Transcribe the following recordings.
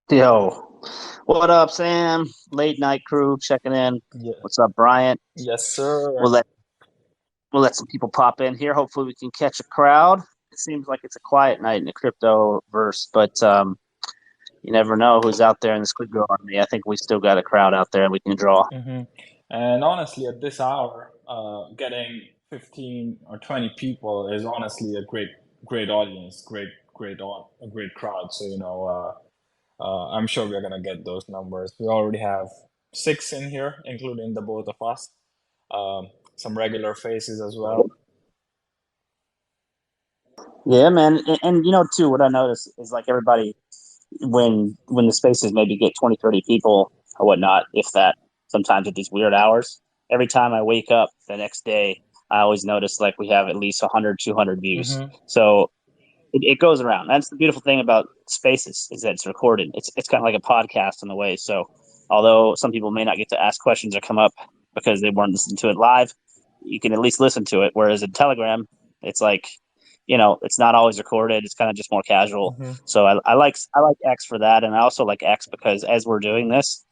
Yo, what up, Sam? Late night crew checking in. Yeah. What's up, Bryant? Yes, sir. We'll let we'll let some people pop in here. Hopefully, we can catch a crowd. It seems like it's a quiet night in the crypto verse, but you never know who's out there in the SquidGrow army. I think we still got a crowd out there we can draw. And honestly, at this hour, getting 15 or 20 people is honestly a great audience, a great crowd. So, I'm sure we're gonna get those numbers. We already have six in here, including the both of us. Some regular faces as well. Yeah, man, and too, what I notice is like everybody when the spaces maybe get 20, 30 people or whatnot, if that, sometimes at these weird hours. Every time I wake up the next day, I always notice like we have at least 100, 200 views. hmm So it goes around. That's the beautiful thing about spaces is that it's recorded. It's kind of like a podcast in a way. So although some people may not get to ask questions or come up because they weren't listening to it live, you can at least listen to it. Whereas in Telegram, it's like, it's not always recorded. It's kind of just more casual. hmm So I like X for that, and I also like X because as we're doing this,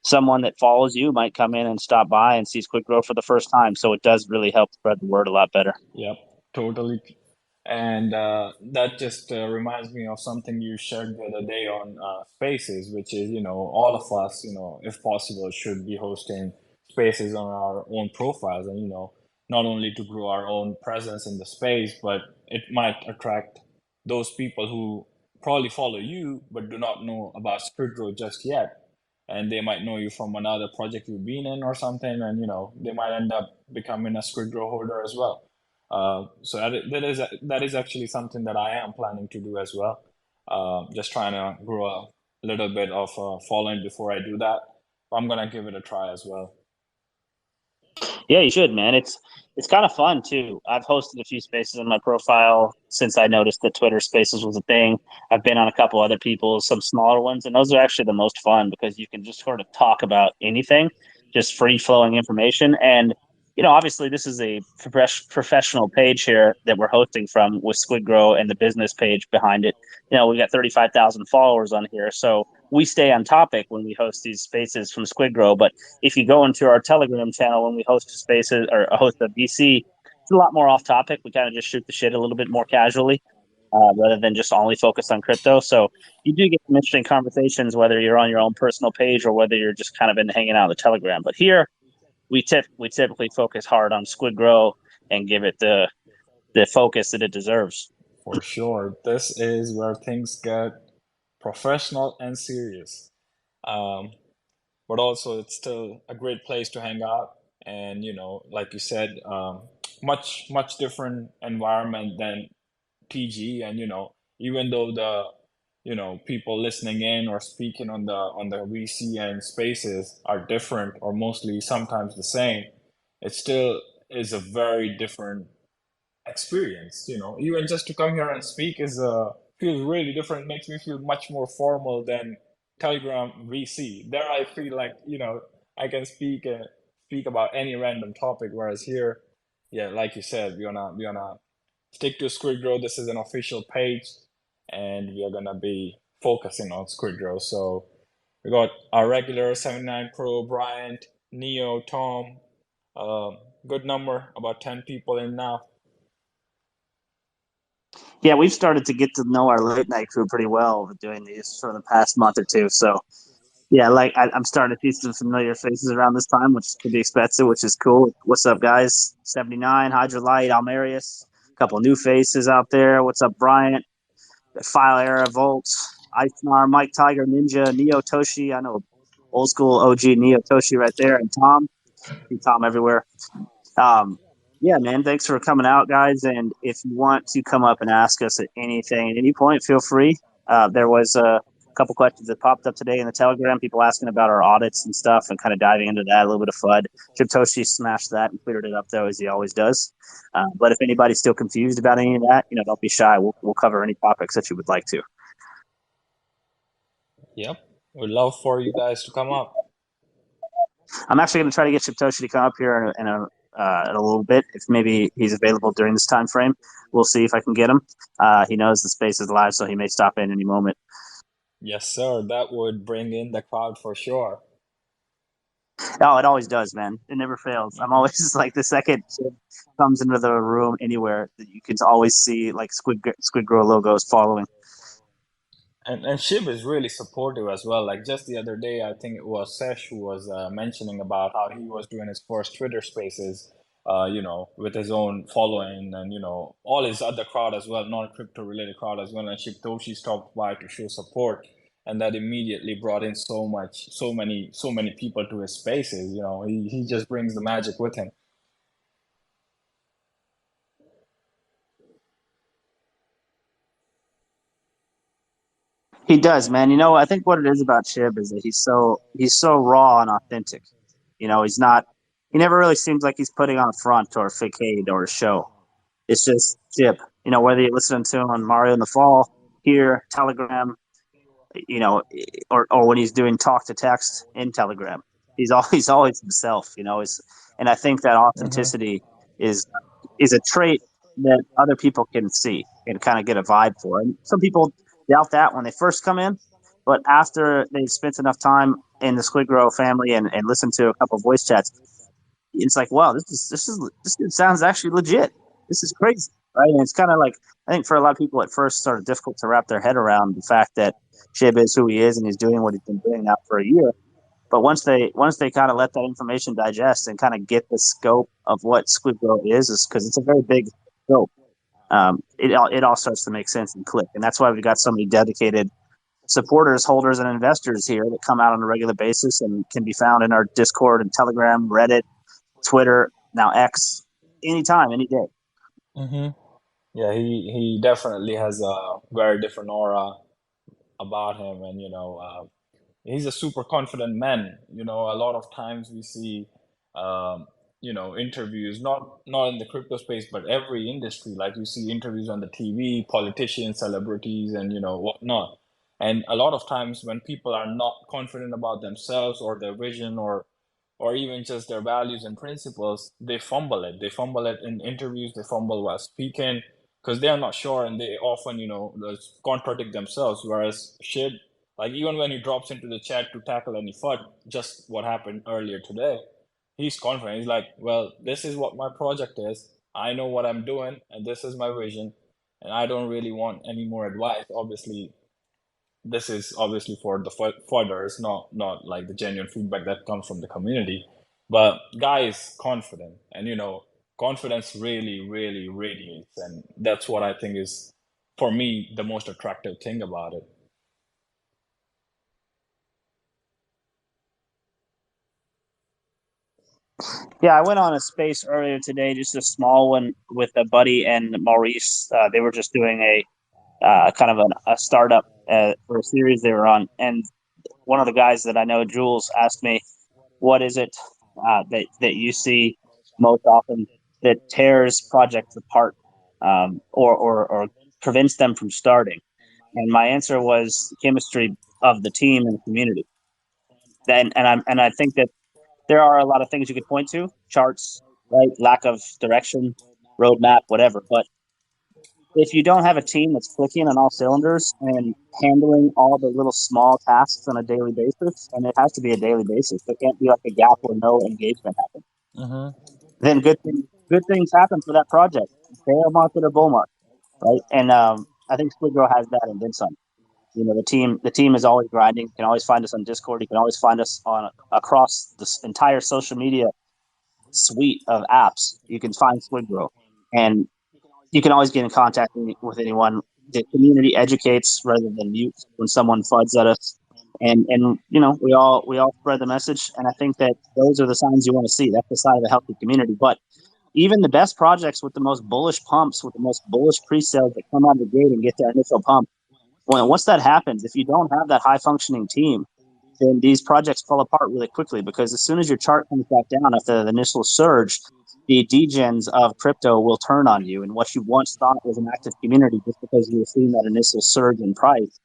someone that follows you might come in and stop by and see SquidGrow for the first time. So it does really help spread the word a lot better. Yep, totally. And that just reminds me of something you shared the other day on Spaces, which is, all of us, if possible, should be hosting spaces on our own profiles and, not only to grow our own presence in the space, but it might attract those people who probably follow you but do not know about SquidGrow just yet. And they might know you from another project you've been in or something, and, they might end up becoming a SquidGrow holder as well. So that is actually something that I am planning to do as well. Just trying to grow a little bit of following before I do that. I'm gonna give it a try as well. Yeah, you should, man. It's kind of fun too. I've hosted a few spaces on my profile since I noticed that Twitter Spaces was a thing. I've been on a couple other people's, some smaller ones, and those are actually the most fun because you can just sort of talk about anything, just free flowing information. And obviously, this is a professional page here that we're hosting from with SquidGrow and the business page behind it. We got 35,000 followers on here, so we stay on topic when we host these spaces from SquidGrow. But if you go into our Telegram channel when we host spaces or host a VC, it's a lot more off topic. We kind of just shoot the shit a little bit more casually, rather than just only focus on crypto. So you do get some interesting conversations, whether you're on your own personal page or whether you're just kind of in hanging out on the Telegram. But here we typically focus hard on Squid Grow and give it the focus that it deserves. For sure, this is where things get professional and serious. Um, but also it's still a great place to hang out. And like you said, much different environment than PG. And even though the people listening in or speaking on the VC and spaces are different or mostly sometimes the same, it still is a very different experience. Even just to come here and speak is feels really different. Makes me feel much more formal than Telegram VC. There, I feel like I can speak about any random topic, whereas here, yeah, like you said, we wanna stick to SquidGrow. This is an official page, and we are gonna be focusing on SquidGrow. So we got our regular 79 Pro, Bryant, Neo, Tom. Um, Good number, about 10 people in now. Yeah, we've started to get to know our late night crew pretty well doing these for the past month or two. So yeah, like I'm starting to see some familiar faces around this time, which is to be expected, which is cool. What's up, guys? 79, Hydrolite, Almarius, a couple new faces out there. What's up, Bryant? File Era, Volt, Icenar, Mike Tiger, Ninja, Neo Toshi. I know old school OG Neo Toshi right there, and Tom. See Tom everywhere. Um, yeah, man, thanks for coming out, guys. And if you want to come up and ask us at anything at any point, feel free. There was a couple questions that popped up today in the Telegram, people asking about our audits and stuff and kind of diving into that, a little bit of FUD. Toshi smashed that and cleared it up, though, as he always does. But if anybody's still confused about any of that, don't be shy. We'll cover any topics that you would like to. Yep. We'd love for you guys to come up. I'm actually going to try to get Toshi to come up here in a little bit. If maybe he's available during this time frame, we'll see if I can get him. He knows the space is live, so he may stop in any moment. Yes, sir. That would bring in the crowd for sure. Oh, it always does, man. It never fails. I'm Hmm. always just like the second Chip comes into the room anywhere that you can always see like Squid Grow logos following. And Shib is really supportive as well. Like just the other day, I think it was Sesh who was mentioning about how he was doing his first Twitter Spaces, with his own following and all his other crowd as well, non-crypto related crowd as well. And Shibtoshi stopped by to show support, and that immediately brought in so many people to his spaces. He just brings the magic with him. He does, man. I think what it is about Chib is that he's so raw and authentic. He's not. He never really seems like he's putting on a front or a facade or a show. It's just Chib. Whether you listen to him on Mario in the Fall, here, Telegram, you know, or when he's doing talk to text in Telegram, he's always himself. And I think that Hmm. authenticity is is a trait that other people can see and kind of get a vibe for. And some people doubt that when they first come in, but after they've spent enough time in the SquidGrow family and listened to a couple of voice chats, it's like, wow, this dude sounds actually legit. This is crazy, right? And it's kind of like I think for a lot of people at first, sort of difficult to wrap their head around the fact that Shib is who he is and he's doing what he's been doing now for a year. But once they kind of let that information digest and kind of get the scope of what SquidGrow is because it's a very big scope. It all starts to make sense and click, and that's why we've got so many dedicated supporters, holders, and investors here that come out on a regular basis and can be found in our Discord and Telegram, Reddit, Twitter, now X, anytime, any day. Hmm. Yeah, he definitely has a very different aura about him, and he's a super confident man. A lot of times we see, interviews, not in the crypto space, but every industry. Like you see interviews on the TV, politicians, celebrities, and whatnot. And a lot of times when people are not confident about themselves or their vision or even just their values and principles, they fumble it. They fumble it in interviews. They fumble while speaking because they are not sure, and they often, contradict themselves. Whereas Shib, like even when he drops into the chat to tackle any FUD, just what happened earlier today, he's confident. He's like, "Well, this is what my project is. I know what I'm doing, and this is my vision, and I don't really want any more advice." Obviously, this is obviously for the fighters, not like the genuine feedback that comes from the community. But guy is confident, and confidence really, really radiates, and that's what I think is, for me, the most attractive thing about it. Yeah, I went on a space earlier today, just a small one with a buddy and Maurice. They were just doing a kind of a startup for a series they were on, and one of the guys that I know, Jules, asked me, "What is it that you see most often that tears projects apart, or prevents them from starting?" And my answer was chemistry of the team and the community. And I think that there are a lot of things you could point to, charts, right, lack of direction, roadmap, whatever. But if you don't have a team that's clicking on all cylinders and handling all the little small tasks on a daily basis, and it has to be a daily basis, there can't be like a gap where no engagement happens. Mm-hmm. Then good things happen for that project, bear market or bull market, right? And I think SquidGrow has that and then some. The team is always grinding. You can always find us on Discord. You can always find us on across this entire social media suite of apps. You can find SquidGrow, and you can always get in contact with anyone. The community educates rather than mutes when someone fuds at us, and we all spread the message. And I think that those are the signs you want to see. That's the sign of a healthy community. But even the best projects with the most bullish pumps, with the most bullish pre-sales that come out of the gate and get their initial pump, once that happens, if you don't have that high functioning team, then these projects fall apart really quickly because as soon as your chart comes back down after the initial surge, the degens of crypto will turn on you. And what you once thought was an active community, just because you were seeing that initial surge in price,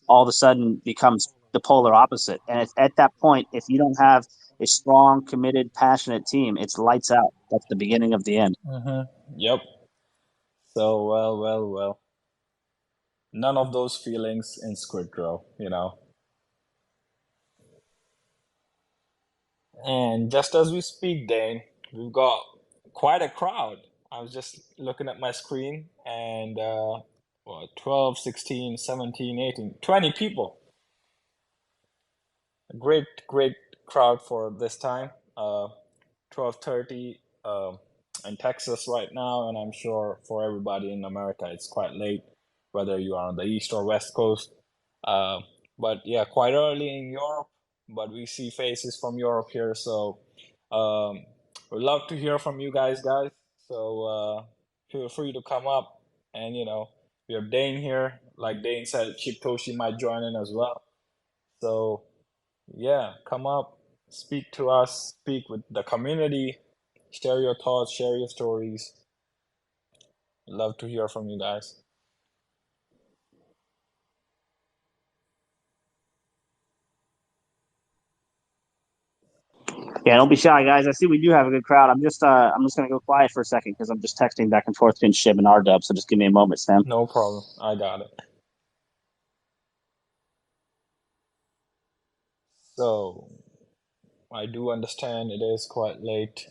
all of a sudden becomes the polar opposite. And it's at that point, if you don't have a strong, committed, passionate team, it's lights out. That's the beginning of the end. Mm-hmm. Yep. So well, well, well. None of those feelings in SquidGrow, you know. And just as we speak, Dane, we've got quite a crowd. I was just looking at my screen and what, 12, 16, 17, 18, 20 people. A great crowd for this time. 12:30 in Texas right now, and I'm sure for everybody in America it's quite late, whether you are on the East or West Coast. Uh, but yeah, quite early in Europe, but we see faces from Europe here, so um, we'd love to hear from you guys. So feel free to come up, and we have Dane here. Like Dane said, Chip Toshi might join in as well. So yeah, come up, speak to us, speak with the community, share your thoughts, share your stories. Love to hear from you guys. Yeah, don't be shy, guys. I see we do have a good crowd. I'm just gonna go quiet for a second because I'm just texting back and forth between Shib and R Dub. So just give me a moment, Sam. No problem. I got it. So, I do understand it is quite late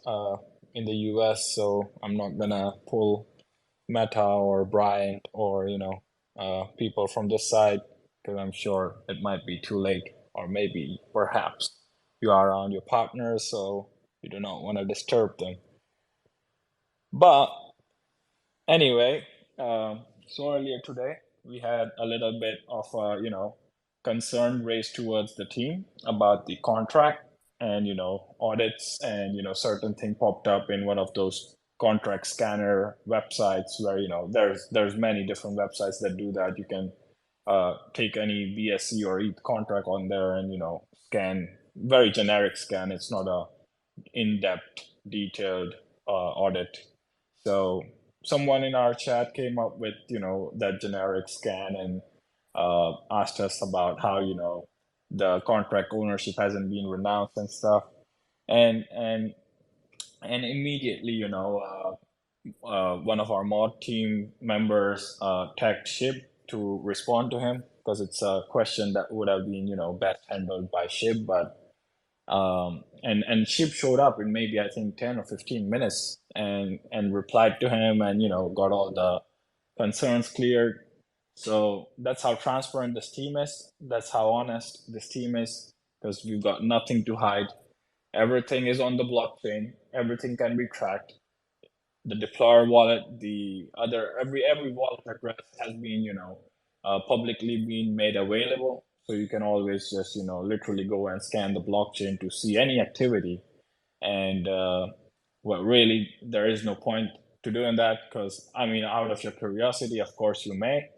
in the US, so I'm not gonna pull Meta or Bryant or, people from this side because I'm sure it might be too late, or maybe perhaps you are around your partners, so you do not want to disturb them. But anyway, so earlier today, we had a little bit of, concern raised towards the team about the contract and, audits and, certain thing popped up in one of those contract scanner websites where, there's many different websites that do that. You can take any VSC or ETH contract on there and, scan, very generic scan. It's not a in-depth, detailed audit. So someone in our chat came up with, that generic scan and asked us about how, the contract ownership hasn't been renounced and stuff. And and and immediately, one of our mod team members tagged Shib to respond to him because it's a question that would have been, best handled by Shib, but and Ship showed up in maybe I think 10 or 15 minutes and replied to him and got all the concerns cleared. So that's how transparent this team is. That's how honest this team is because we've got nothing to hide. Everything is on the blockchain. Everything can be tracked. The deployer wallet, the other every wallet address has been publicly been made available, so you can always just literally go and scan the blockchain to see any activity. And well, really, there is no point to doing that because I mean, out of your curiosity, of course, you may,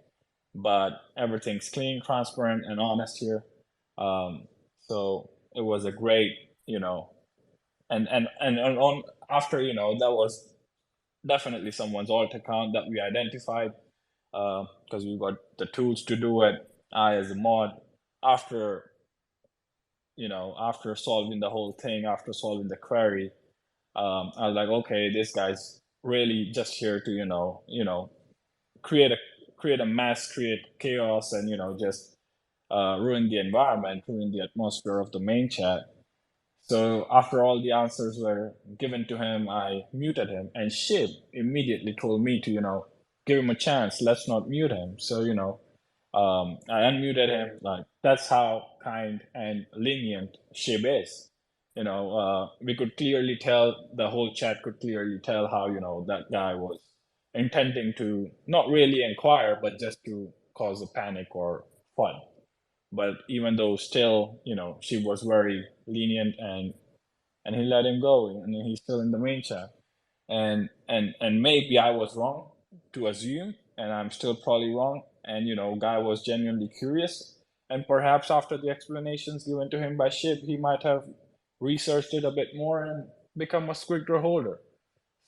but everything's clean, transparent, and honest here. So it was a great, you know, and on after that was definitely someone's alt account that we identified because we got the tools to do it. I, as a mod, after after solving the whole thing, after solving the query, I was like, okay, this guy's really just here to create a create a mess, create chaos, and just ruin the environment, ruin the atmosphere of the main chat. So after all the answers were given to him, I muted him, and Shib immediately told me to, give him a chance. Let's not mute him. So, I unmuted him. Like that's how kind and lenient Shib is. We could clearly tell, the whole chat could clearly tell how, that guy was intending to not really inquire, but just to cause a panic or fun. But even though still, she was very lenient and he let him go and he's still in the main chat. And maybe I was wrong to assume, and I'm still probably wrong. And guy was genuinely curious. And perhaps after the explanations given to him by Shib, he might have researched it a bit more and become a SquidGrow holder.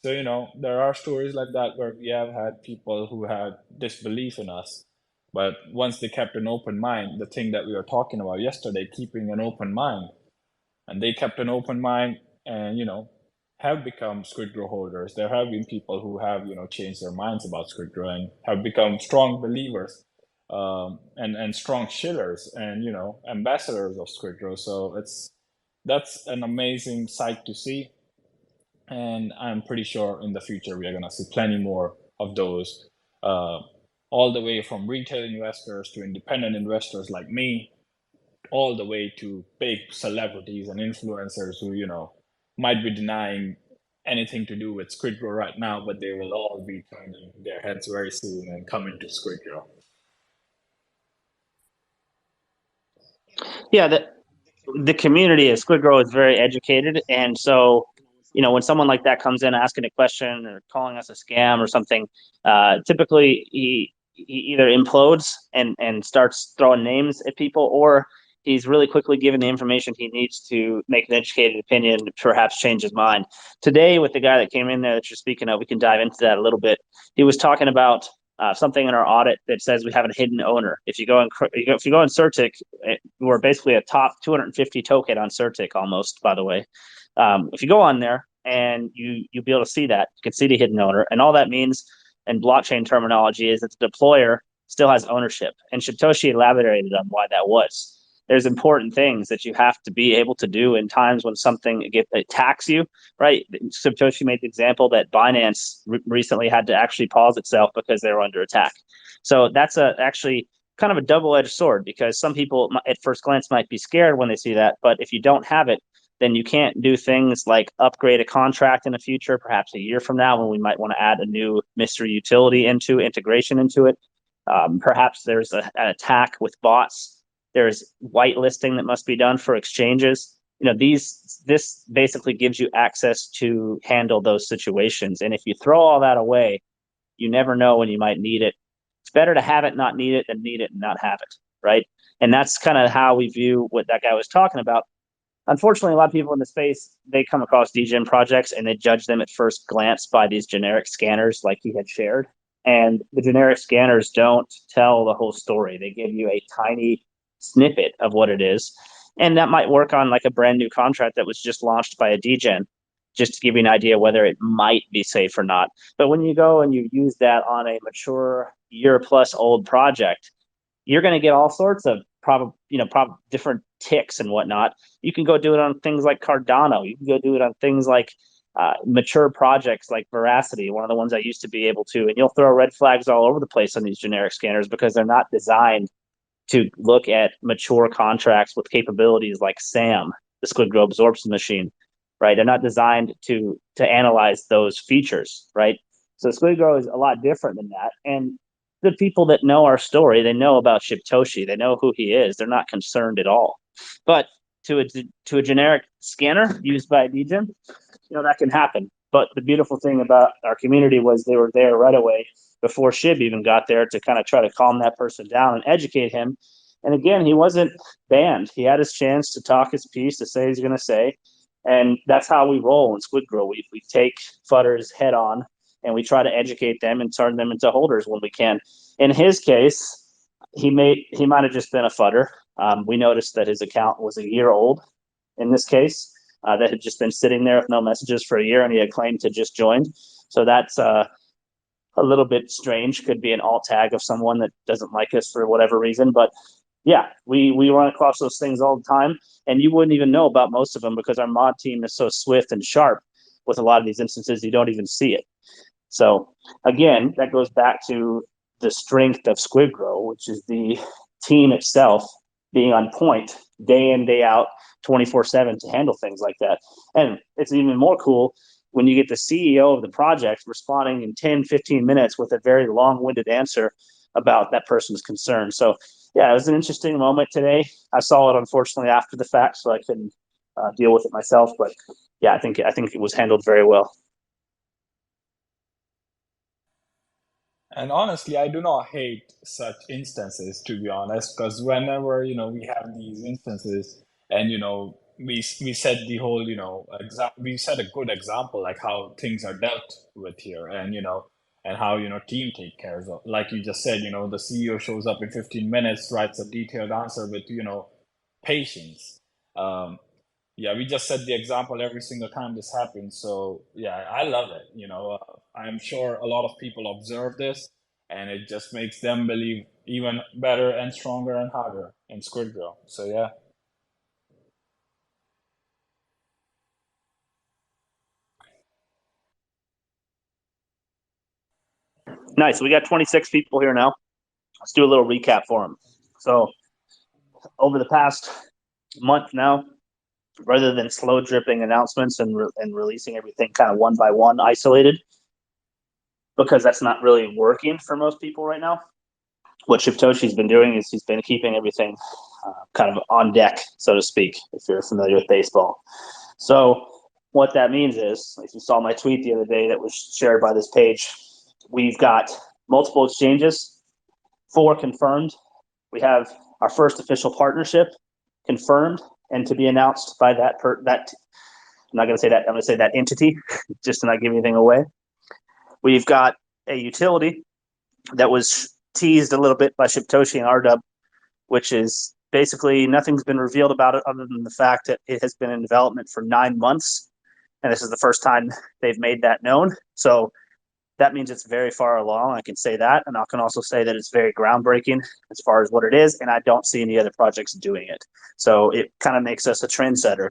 So, there are stories like that where we have had people who had disbelief in us. But once they kept an open mind, the thing that we were talking about yesterday, keeping an open mind, and they kept an open mind and, have become SquidGrow holders. There have been people who have, changed their minds about SquidGrow and have become strong believers. and strong shillers and ambassadors of SquidGrow. So that's an amazing sight to see, and I'm pretty sure in the future we are gonna see plenty more of those, uh, all the way from retail investors to independent investors like me, all the way to big celebrities and influencers who might be denying anything to do with SquidGrow right now, but they will all be turning their heads very soon and coming to SquidGrow. Yeah, the community of SquidGrow is very educated, and so when someone like that comes in asking a question or calling us a scam or something, typically he either implodes and starts throwing names at people, or he's really quickly given the information he needs to make an educated opinion, perhaps change his mind. Today, with the guy that came in there that you're speaking of, we can dive into that a little bit. He was talking about something in our audit that says we have a hidden owner. If you go in Certic, we're basically a top 250 token on Certic almost. By the way, if you go on there and you'll be able to see that, you can see the hidden owner, and all that means in blockchain terminology is that the deployer still has ownership. And Satoshi elaborated on why that was. There's important things that you have to be able to do in times when something attacks you, right? Satoshi made the example that Binance recently had to actually pause itself because they were under attack. So that's actually kind of a double-edged sword, because some people at first glance might be scared when they see that, but if you don't have it, then you can't do things like upgrade a contract in the future, perhaps a year from now, when we might want to add a new mystery utility integration into it. Perhaps there's an attack with bots. There's whitelisting that must be done for exchanges. This basically gives you access to handle those situations. And if you throw all that away, you never know when you might need it. It's better to have it, not need it, than need it and not have it, right? And that's kind of how we view what that guy was talking about. Unfortunately, a lot of people in the space, they come across degen projects and they judge them at first glance by these generic scanners like he had shared. And the generic scanners don't tell the whole story. They give you a tiny snippet of what it is. And that might work on like a brand new contract that was just launched by a degen, just to give you an idea whether it might be safe or not. But when you go and you use that on a mature year plus old project, you're going to get all sorts of different ticks and whatnot. You can go do it on things like Cardano. You can go do it on things like mature projects like Veracity, one of the ones I used to be able to. And you'll throw red flags all over the place on these generic scanners because they're not designed to look at mature contracts with capabilities like SAM, the SquidGrow absorption machine, right? They're not designed to analyze those features, right? So SquidGrow is a lot different than that. And the people that know our story, they know about Shibtoshi, they know who he is. They're not concerned at all. But to a generic scanner used by a degen, that can happen. But the beautiful thing about our community was they were there right away before Shib even got there to kind of try to calm that person down and educate him. And again, he wasn't banned. He had his chance to talk his piece, to say he's going to say. And that's how we roll in SquidGrow. We take futters head on and we try to educate them and turn them into holders when we can. In his case, he might have just been a futter. We noticed that his account was a year old in this case, that had just been sitting there with no messages for a year, and he had claimed to just joined. So that's a little bit strange. Could be an alt tag of someone that doesn't like us for whatever reason. But yeah, we run across those things all the time, and you wouldn't even know about most of them because our mod team is so swift and sharp. With a lot of these instances, you don't even see it. So again, that goes back to the strength of SquidGrow, which is the team itself being on point day in, day out, 24/7 to handle things like that. And it's even more cool when you get the CEO of the project responding in 10, 15 minutes with a very long-winded answer about that person's concern. So yeah, it was an interesting moment today. I saw it unfortunately after the fact, so I couldn't deal with it myself. But yeah, I think it was handled very well. And honestly, I do not hate such instances, to be honest, because whenever, we have these instances and, we set the whole, we set a good example, like how things are dealt with here and, and how, team take care of, like you just said, the CEO shows up in 15 minutes, writes a detailed answer with, patience. Um, yeah, we just set the example every single time this happens. So yeah, I love it. I'm sure a lot of people observe this, and it just makes them believe even better and stronger and harder in SquidGrow. So yeah. Nice. We got 26 people here now. Let's do a little recap for them. So, over the past month now, rather than slow dripping announcements and releasing everything kind of one by one, isolated, because that's not really working for most people right now. What Shiptoshi's been doing is he's been keeping everything kind of on deck, so to speak, if you're familiar with baseball. So, what that means is, if you saw my tweet the other day that was shared by this page, we've got multiple exchanges, 4 confirmed. We have our first official partnership confirmed and to be announced by that. I'm not going to say that. I'm going to say that entity, just to not give anything away. We've got a utility that was teased a little bit by Shiptoshi and RDub, which is basically nothing's been revealed about it other than the fact that it has been in development for 9 months. And this is the first time they've made that known. So that means it's very far along. I can say that. And I can also say that it's very groundbreaking as far as what it is. And I don't see any other projects doing it. So it kind of makes us a trendsetter.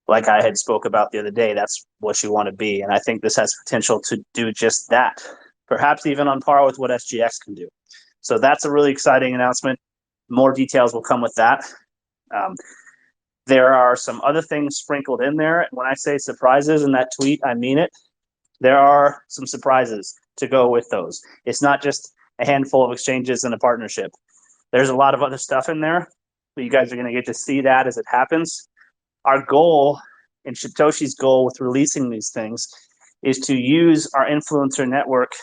Like I had spoke about the other day, that's what you want to be. And I think this has potential to do just that, perhaps even on par with what SGX can do. So that's a really exciting announcement. More details will come with that. Um, there are some other things sprinkled in there. When I say surprises in that tweet, I mean it. There are some surprises to go with those. It's not just a handful of exchanges and a partnership. There's a lot of other stuff in there, but you guys are going to get to see that as it happens. Our goal, and Shitoshi's goal with releasing these things, is to use our influencer network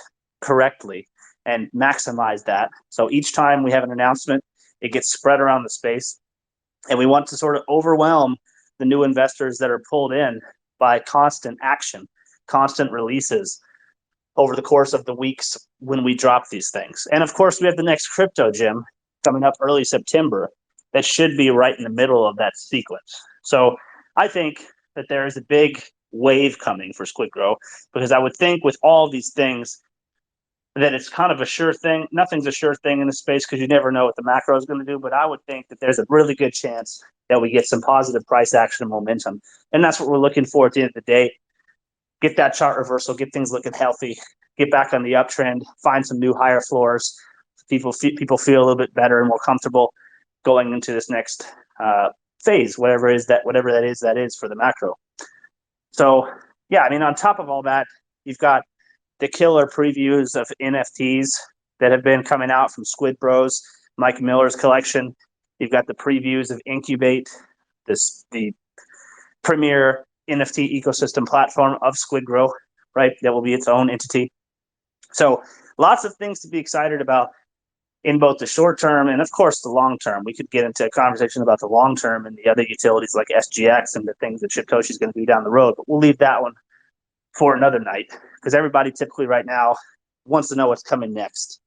correctly and maximize that. So each time we have an announcement, it gets spread around the space. And we want to sort of overwhelm the new investors that are pulled in by constant action, constant releases over the course of the weeks when we drop these things. And of course, we have the next crypto gym coming up early September that should be right in the middle of that sequence. So I think that there is a big wave coming for SquidGrow, because I would think with all these things that it's kind of a sure thing. Nothing's a sure thing in the space because you never know what the macro is going to do. But I would think that there's a really good chance that we get some positive price action and momentum. And that's what we're looking for at the end of the day. Get that chart reversal, get things looking healthy, get back on the uptrend, find some new higher floors. People feel a little bit better and more comfortable going into this next phase, whatever that is for the macro. So yeah, I mean, on top of all that, you've got the killer previews of NFTs that have been coming out from Squid Bros, Mike Miller's collection. You've got the previews of Incubate, the premier NFT ecosystem platform of SquidGrow, right? That will be its own entity. So lots of things to be excited about in both the short term and, of course, the long term. We could get into a conversation about the long term and the other utilities like SGX and the things that Shitoshi is going to do down the road, but we'll leave that one for another night, because everybody typically right now wants to know what's coming next.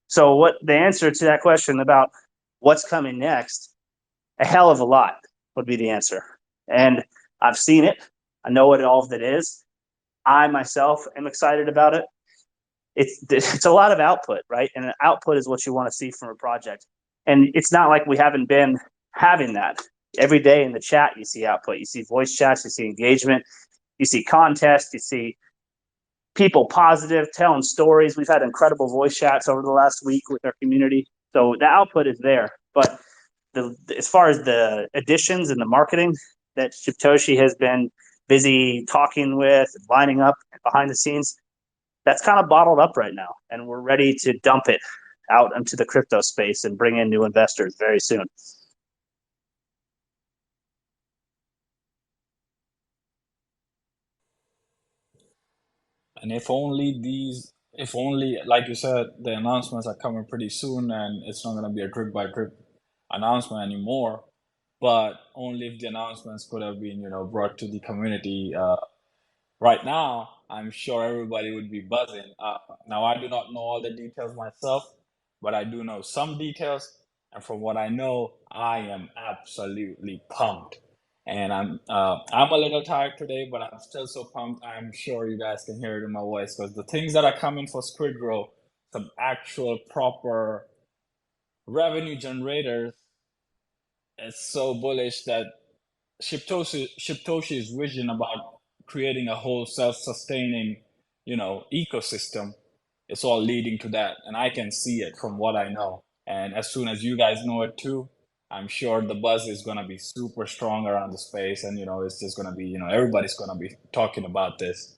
So what the answer to that question about what's coming next, a hell of a lot would be the answer. And I've seen it. I know what all of it is. I myself am excited about it. It's a lot of output, right? And an output is what you want to see from a project. And it's not like we haven't been having that. Every day in the chat, you see output. You see voice chats, you see engagement, you see contests, you see people positive, telling stories. We've had incredible voice chats over the last week with our community. So the output is there. But as far as the additions and the marketing that Shitoshi has been busy talking with, lining up behind the scenes, that's kind of bottled up right now. And we're ready to dump it out into the crypto space and bring in new investors very soon. And if only, like you said, the announcements are coming pretty soon, and it's not going to be a drip by drip announcement anymore. But only if the announcements could have been, brought to the community right now, I'm sure everybody would be buzzing. Now, I do not know all the details myself, but I do know some details. And from what I know, I am absolutely pumped. And I'm a little tired today, but I'm still so pumped. I'm sure you guys can hear it in my voice, because the things that are coming for SquidGrow, some actual proper revenue generators is so bullish that Shibtoshi's vision about creating a whole self-sustaining, ecosystem, it's all leading to that. And I can see it from what I know. And as soon as you guys know it too, I'm sure the buzz is gonna be super strong around the space, and it's just gonna be, everybody's gonna be talking about this.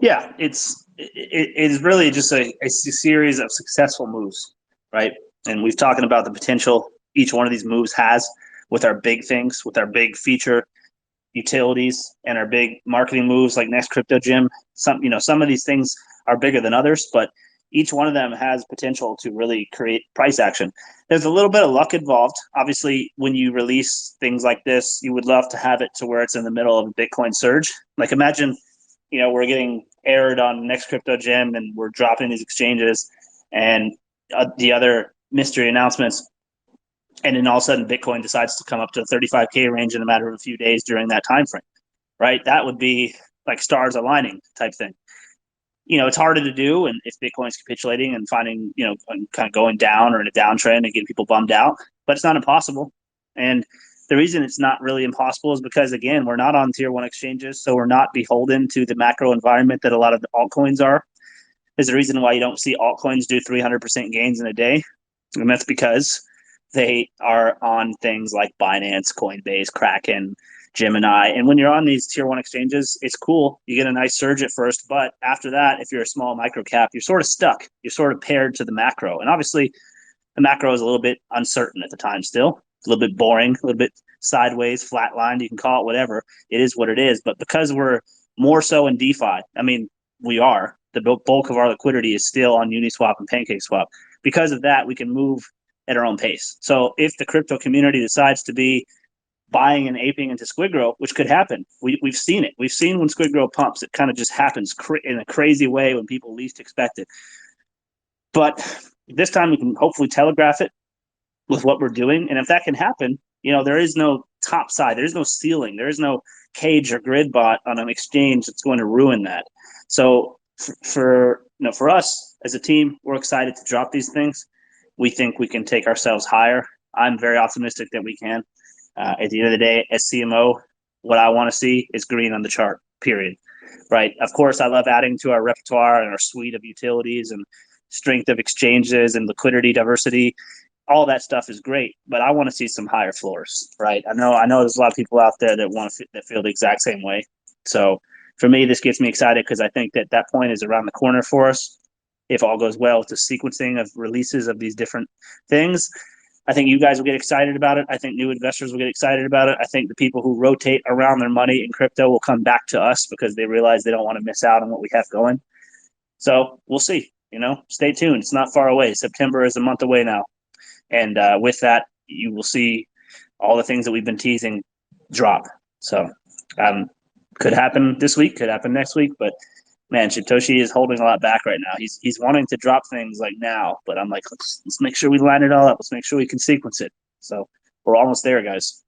Yeah, it is really just a series of successful moves, right? And we've talking about the potential each one of these moves has with our big things, with our big feature utilities, and our big marketing moves like Next Crypto Gym. Some of these things are bigger than others, but each one of them has potential to really create price action. There's a little bit of luck involved. Obviously, when you release things like this, you would love to have it to where it's in the middle of a Bitcoin surge. Like imagine, we're getting aired on Next Crypto Gym and we're dropping these exchanges and the other mystery announcements. And then all of a sudden, Bitcoin decides to come up to the 35K range in a matter of a few days during that time frame, right? That would be like stars aligning type thing. It's harder to do, and if Bitcoin's capitulating and finding, kind of going down or in a downtrend and getting people bummed out, but it's not impossible. And the reason it's not really impossible is because, again, we're not on tier one exchanges, so we're not beholden to the macro environment that a lot of the altcoins are. There's a reason why you don't see altcoins do 300% gains in a day, and that's because they are on things like Binance, Coinbase, Kraken, Gemini. And when you're on these tier one exchanges, it's cool. You get a nice surge at first, but after that, if you're a small micro cap, you're sort of stuck. You're sort of paired to the macro. And obviously, the macro is a little bit uncertain at the time still. It's a little bit boring, a little bit sideways, flatlined. You can call it whatever. It is what it is. But because we're more so in DeFi, I mean, we are. The bulk of our liquidity is still on Uniswap and PancakeSwap. Because of that, we can move at our own pace. So if the crypto community decides to be buying and aping into SquidGrow, which could happen, we've seen it. We've seen when SquidGrow pumps, it kind of just happens in a crazy way when people least expect it. But this time we can hopefully telegraph it with what we're doing. And if that can happen, there is no top side, there's no ceiling, there is no cage or grid bot on an exchange that's going to ruin that. So for us as a team, we're excited to drop these things. We think we can take ourselves higher. I'm very optimistic that we can. At the end of the day, as CMO, what I want to see is green on the chart, period. Right? Of course, I love adding to our repertoire and our suite of utilities and strength of exchanges and liquidity diversity. All that stuff is great, but I want to see some higher floors, right? I know there's a lot of people out there that feel the exact same way. So for me, this gets me excited because I think that point is around the corner for us. If all goes well with the sequencing of releases of these different things, I think you guys will get excited about it. I think new investors will get excited about it. I think the people who rotate around their money in crypto will come back to us because they realize they don't want to miss out on what we have going. So we'll see. Stay tuned. It's not far away. September is a month away now. And with that, you will see all the things that we've been teasing drop. So could happen this week, could happen next week, but man, Shibtoshi is holding a lot back right now. He's wanting to drop things like now, but I'm like, let's make sure we line it all up. Let's make sure we can sequence it. So we're almost there, guys.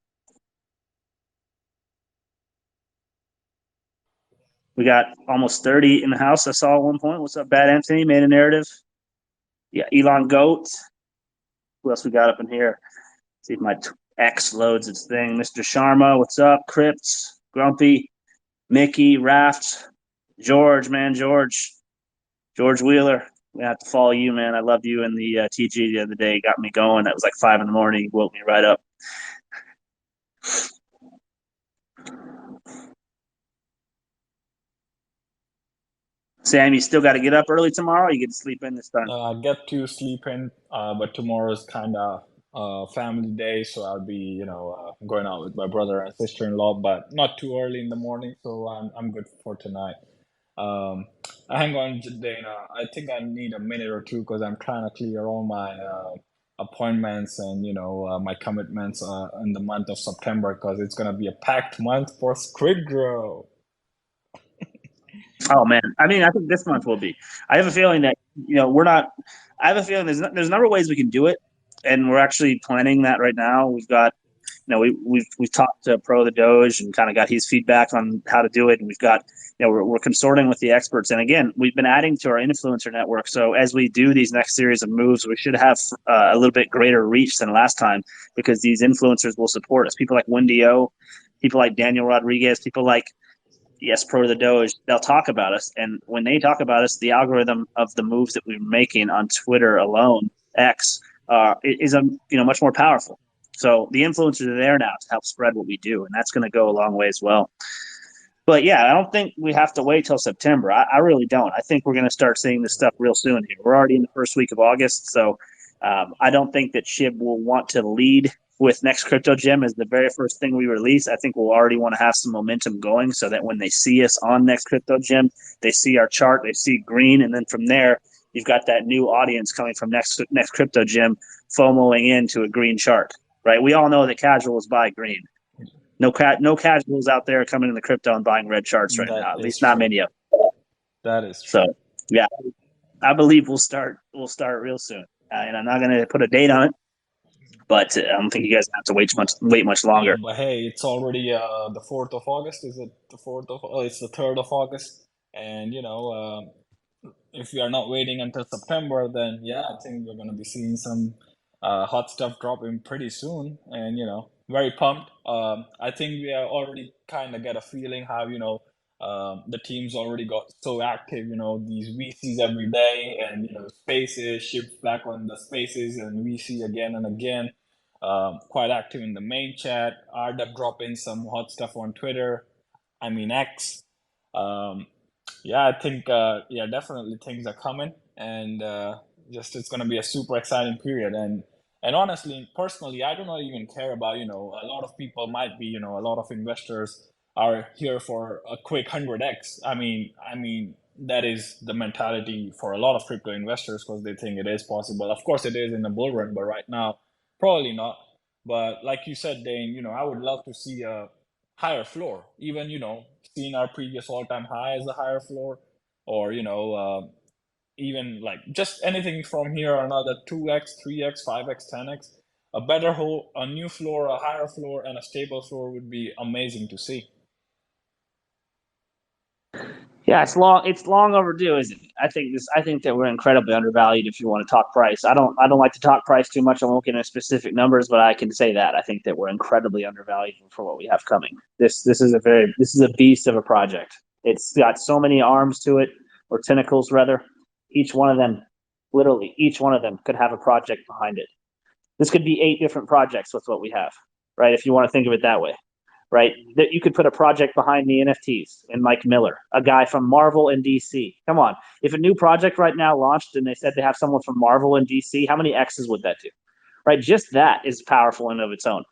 We got almost 30 in the house. I saw at one point. What's up, Bad Anthony? Made a narrative. Yeah, Elon Goat. Who else we got up in here? See if my X loads its thing. Mr. Sharma, what's up? Crypts, Grumpy, Mickey, Raft, George, man, George Wheeler. We have to follow you, man. I loved you in the TG the other day. Got me going. That was like 5 a.m. You woke me right up. Sam, you still got to get up early tomorrow. You get to sleep in this time. I get to sleep in, but tomorrow's kind of family day, so I'll be, going out with my brother and sister-in-law, but not too early in the morning, so I'm good for tonight. Um, I hang on, Dana. I think I need a minute or two because I'm trying to clear all my appointments and my commitments in the month of September because it's gonna be a packed month for SquidGrow. Oh man, I mean, I think this month will be. I have a feeling that we're not. I have a feeling there's a number of ways we can do it, and we're actually planning that right now. We've got, we've talked to Pro the Doge and kind of got his feedback on how to do it, and we've got we're consorting with the experts. And again, we've been adding to our influencer network. So as we do these next series of moves, we should have a little bit greater reach than last time because these influencers will support us. People like Wendy O, people like Daniel Rodriguez, people like Yes Pro to the Doge, they'll talk about us. And when they talk about us, the algorithm of the moves that we're making on Twitter alone, X, is much more powerful. So the influencers are there now to help spread what we do, and that's going to go a long way as well. But yeah, I don't think we have to wait till September. I really don't. I think we're going to start seeing this stuff real soon here. We're already in the first week of August, so I don't think that Shib will want to lead with Next Crypto Gem as the very first thing we release. I think we'll already want to have some momentum going so that when they see us on Next Crypto Gem, they see our chart, they see green, and then from there, you've got that new audience coming from Next Crypto Gem FOMOing into a green chart, right? We all know that casuals buy green. No casuals out there coming in the crypto and buying red charts right That now. At is least not true. many of them. That is So true. yeah, I believe we'll start real soon. And I'm not going to put a date on it, but I don't think you guys have to wait much longer. But hey, it's already the 4th of August. Is it the 4th of? Oh, it's the 3rd of August. And if we are not waiting until September, then yeah, I think we're gonna be seeing some hot stuff dropping pretty soon. And very pumped. I think we are already kind of get a feeling how the team's already got so active. These VCs every day, and spaces shifts back on the spaces, and VC again and again. Quite active in the main chat. RDEP dropping some hot stuff on Twitter. I mean X. Um, yeah, I think yeah, definitely things are coming, and just it's gonna be a super exciting period. And honestly, personally, I do not even care about a lot of people might be a lot of investors are here for a quick 100x. I mean that is the mentality for a lot of crypto investors because they think it is possible. Of course, it is in the bull run, but right now, probably not. But like you said, Dane, I would love to see a higher floor, even seeing our previous all-time high as a higher floor, or even like just anything from here another 2x, 3x, 5x, 10x. A better whole, a new floor, a higher floor, and a stable floor would be amazing to see. Yeah, it's long overdue, isn't it? I think that we're incredibly undervalued if you want to talk price. I don't like to talk price too much. I won't get into specific numbers, but I can say that I think that we're incredibly undervalued for what we have coming. This is a beast of a project. It's got so many arms to it, or tentacles rather. Each one of them, literally each one of them could have a project behind it. This could be 8 different projects with what we have, right? If you want to think of it that way, right? That you could put a project behind the NFTs and Mike Miller, a guy from Marvel and DC. Come on, if a new project right now launched and they said they have someone from Marvel and DC, how many X's would that do? Right, just that is powerful in and of its own.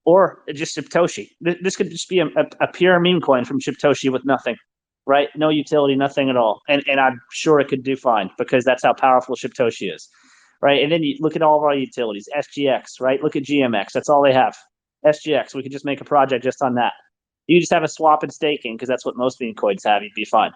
Or just Shibtoshi. This could just be a pure meme coin from Shibtoshi with nothing, right? No utility, nothing at all. And I'm sure it could do fine because that's how powerful Shibtoshi is, right? And then you look at all of our utilities, SGX, right? Look at GMX. That's all they have. SGX. We could just make a project just on that. You just have a swap and staking because that's what most meme coins have. You'd be fine,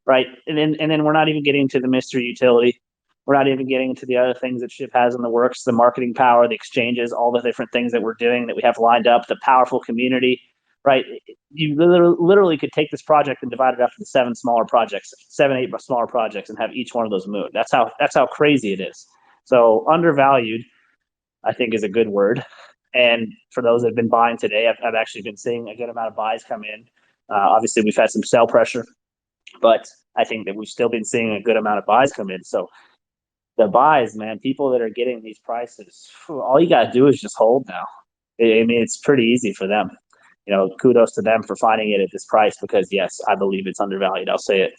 right? And then we're not even getting to the mystery utility. We're not even getting into the other things that Ship has in the works, the marketing power, the exchanges, all the different things that we're doing that we have lined up, the powerful community, right? You literally could take this project and divide it up into 7, 8 smaller projects, and have each one of those move. That's how crazy it is. So undervalued, I think, is a good word. And for those that have been buying today, I've actually been seeing a good amount of buys come in. Obviously, we've had some sell pressure, but I think that we've still been seeing a good amount of buys come in. So the buys, man, people that are getting these prices, all you got to do is just hold now. I mean, it's pretty easy for them. Kudos to them for finding it at this price because, yes, I believe it's undervalued. I'll say it.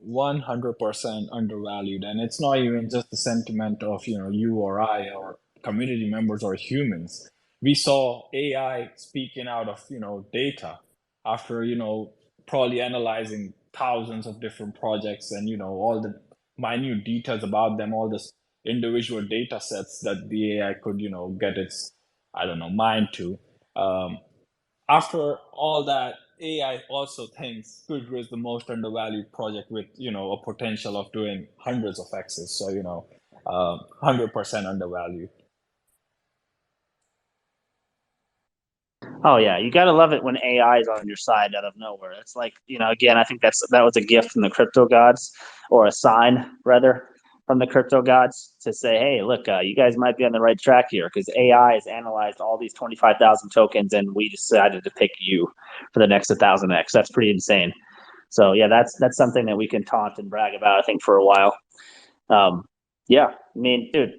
100% undervalued, and it's not even just the sentiment of you or I or community members or humans. We saw AI speaking out of data after probably analyzing thousands of different projects, and all the minute details about them, all this individual data sets that the AI could get its, I don't know, mind to. um, After all that, AI also thinks SquidGrow is the most undervalued project with a potential of doing hundreds of X's. So 100% undervalued. Oh yeah, you gotta love it when AI is on your side out of nowhere. It's like, again, I think that was a gift from the crypto gods, or a sign rather from the crypto gods to say, hey, look, you guys might be on the right track here because AI has analyzed all these 25,000 tokens, and we decided to pick you for the next 1,000x. That's pretty insane. So yeah, that's something that we can taunt and brag about, I think, for a while. Um, yeah, I mean, dude,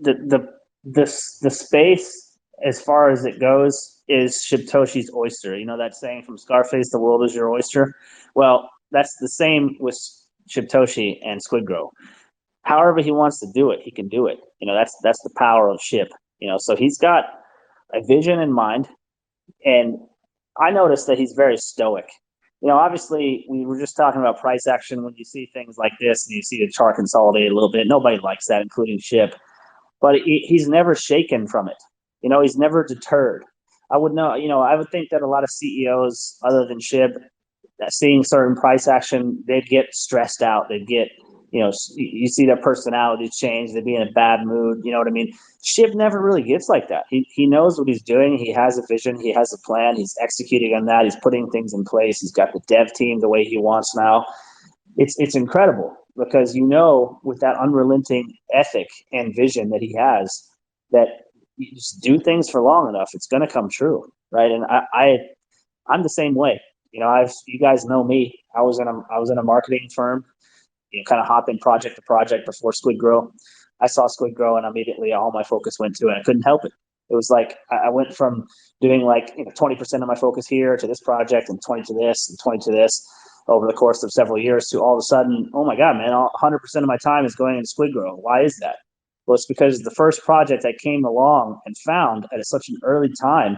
the the the space as far as it goes is Shibtoshi's oyster. You know that saying from Scarface, "The world is your oyster." Well, that's the same with Shibtoshi and SquidGrow. However he wants to do it, he can do it. That's the power of Shib. So he's got a vision in mind, and I noticed that he's very stoic. Obviously, we were just talking about price action. When you see things like this and you see the chart consolidate a little bit, nobody likes that, including Shib. But he's never shaken from it. He's never deterred. I would know. I would think that a lot of CEOs, other than Shib, seeing certain price action, they'd get stressed out. They'd get, you see their personalities change. They'd be in a bad mood. You know what I mean? Shib never really gets like that. He knows what he's doing. He has a vision. He has a plan. He's executing on that. He's putting things in place. He's got the dev team the way he wants now. It's incredible because with that unrelenting ethic and vision that he has, that you just do things for long enough, it's going to come true, right? And I'm the same way. You guys know me. I was in a marketing firm, kind of hopping project to project before SquidGrow. I saw SquidGrow and immediately all my focus went to it. I couldn't help it. It was like I went from doing 20% of my focus here to this project, and 20 to this and 20 to this over the course of several years, to all of a sudden, oh my God, man, 100% of my time is going into SquidGrow. Why is that? Well, it's because the first project I came along and found at such an early time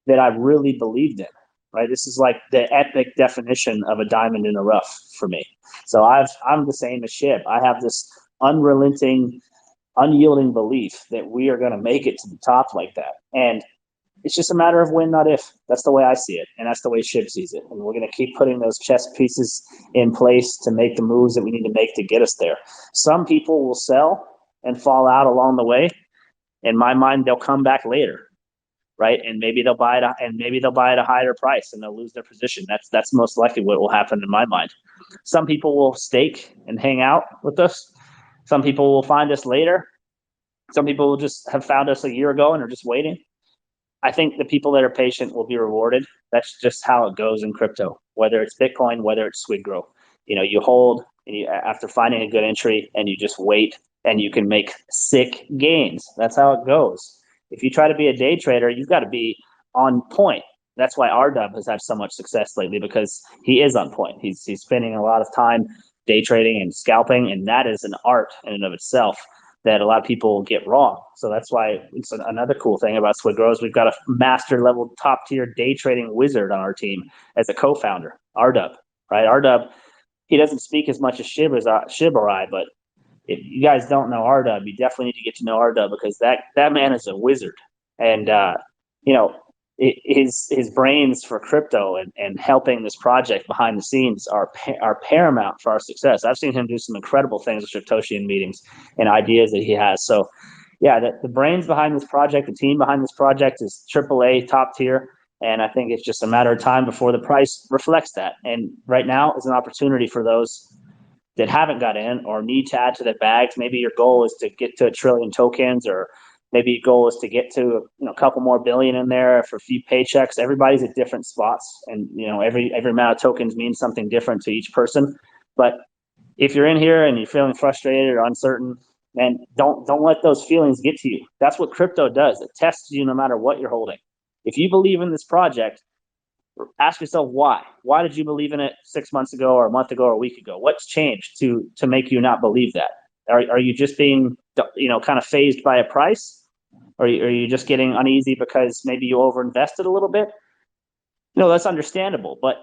that I really believed in. Right, this is like the epic definition of a diamond in the rough for me. So I'm the same as Shib. I have this unrelenting, unyielding belief that we are going to make it to the top like that. And it's just a matter of when, not if. That's the way I see it. And that's the way Shib sees it. And we're going to keep putting those chess pieces in place to make the moves that we need to make to get us there. Some people will sell and fall out along the way. In my mind, they'll come back later, right? And maybe they'll buy it, at a higher price, and they'll lose their position. That's most likely what will happen in my mind. Some people will stake and hang out with us. Some people will find us later. Some people will just have found us a year ago and are just waiting. I think the people that are patient will be rewarded. That's just how it goes in crypto, whether it's Bitcoin, whether it's SquidGrow. You hold and after finding a good entry, and you just wait, and you can make sick gains. That's how it goes. If you try to be a day trader, you've got to be on point. That's why RDub has had so much success lately, because he is on point. He's spending a lot of time day trading and scalping, and that is an art in and of itself that a lot of people get wrong. So that's why it's another cool thing about SquidGrow is we've got a master level top tier day trading wizard on our team as a co-founder, RDub, right? RDub, he doesn't speak as much as Shib or I, but if you guys don't know RDub, you definitely need to get to know RDub, because that man is a wizard. And you know, his brains for crypto and helping this project behind the scenes are paramount for our success. I've seen him do some incredible things with Satoshi in meetings and ideas that he has. So yeah, the brains behind this project, the team behind this project is AAA top tier. And I think it's just a matter of time before the price reflects that. And right now is an opportunity for those that haven't got in or need to add to their bags. Maybe your goal is to get to 1 trillion tokens, or maybe your goal is to get to a couple more billion in there for a few paychecks. Everybody's at different spots, and every amount of tokens means something different to each person. But if you're in here and you're feeling frustrated or uncertain, man, don't let those feelings get to you. That's what crypto does. It tests you no matter what you're holding. If you believe in this project, ask yourself why. Why did you believe in it 6 months ago or a month ago or a week ago? What's changed to make you not believe that? Are you just being kind of phased by a price? Or are you just getting uneasy because maybe you overinvested a little bit? That's understandable. But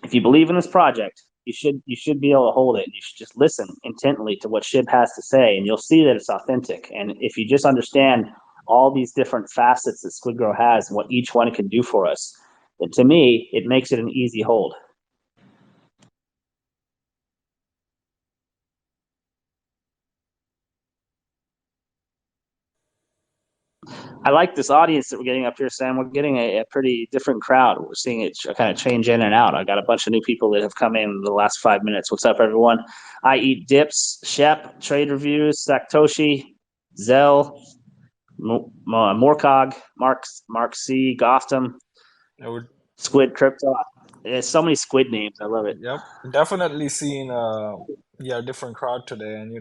if you believe in this project, you should be able to hold it. You should just listen intently to what Shib has to say, and you'll see that it's authentic. And if you just understand all these different facets that SquidGrow has and what each one can do for us, then to me, it makes it an easy hold. I like this audience that we're getting up here, Sam. We're getting a pretty different crowd. We're seeing it kind of change in and out. I got a bunch of new people that have come in the last 5 minutes. What's up, everyone? I Eat Dips, Shep, Trade Reviews, Saktoshi, Zell, Morcog, Mark C, Gotham, I would, Squid Crypto. There's so many squid names. I love it. yep, definitely seeing yeah, different crowd today, and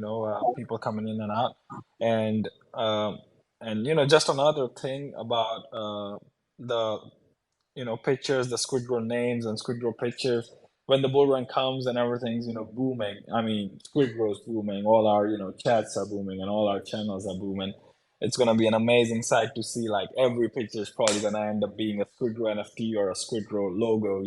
people coming in and out, and just another thing about the pictures, the SquidGrow names and SquidGrow pictures. When the bull run comes and everything's, booming. I mean, SquidGrow's booming. All our, chats are booming and all our channels are booming. It's gonna be an amazing sight to see. Like every picture is probably gonna end up being a SquidGrow NFT or a SquidGrow logo.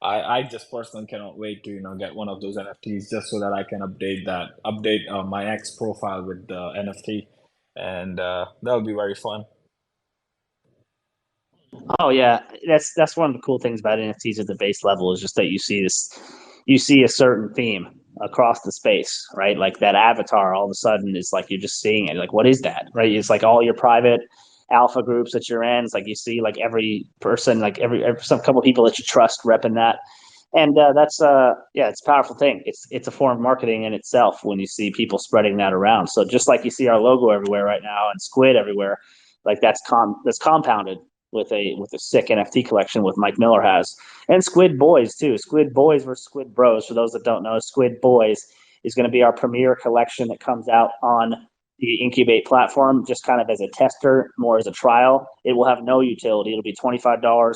I just personally cannot wait to get one of those NFTs just so that I can update my X profile with the NFT, and that'll be very fun. Oh yeah, that's one of the cool things about NFTs at the base level is just that you see a certain theme across the space, right? Like that avatar, all of a sudden, is like you're just seeing it. Like, what is that, right? It's like all your private alpha groups that you're in. It's like you see like every person, like every some couple of people that you trust repping that, and that's yeah, it's a powerful thing. It's a form of marketing in itself when you see people spreading that around. So just like you see our logo everywhere right now and squid everywhere, like that's compounded with a sick NFT collection with Mike Miller has, and Squid Boys too. Squid Boys versus Squid Bros. For those that don't know, Squid Boys is going to be our premier collection that comes out on the Incubate platform, just kind of as a tester, more as a trial. It will have no utility. It'll be $25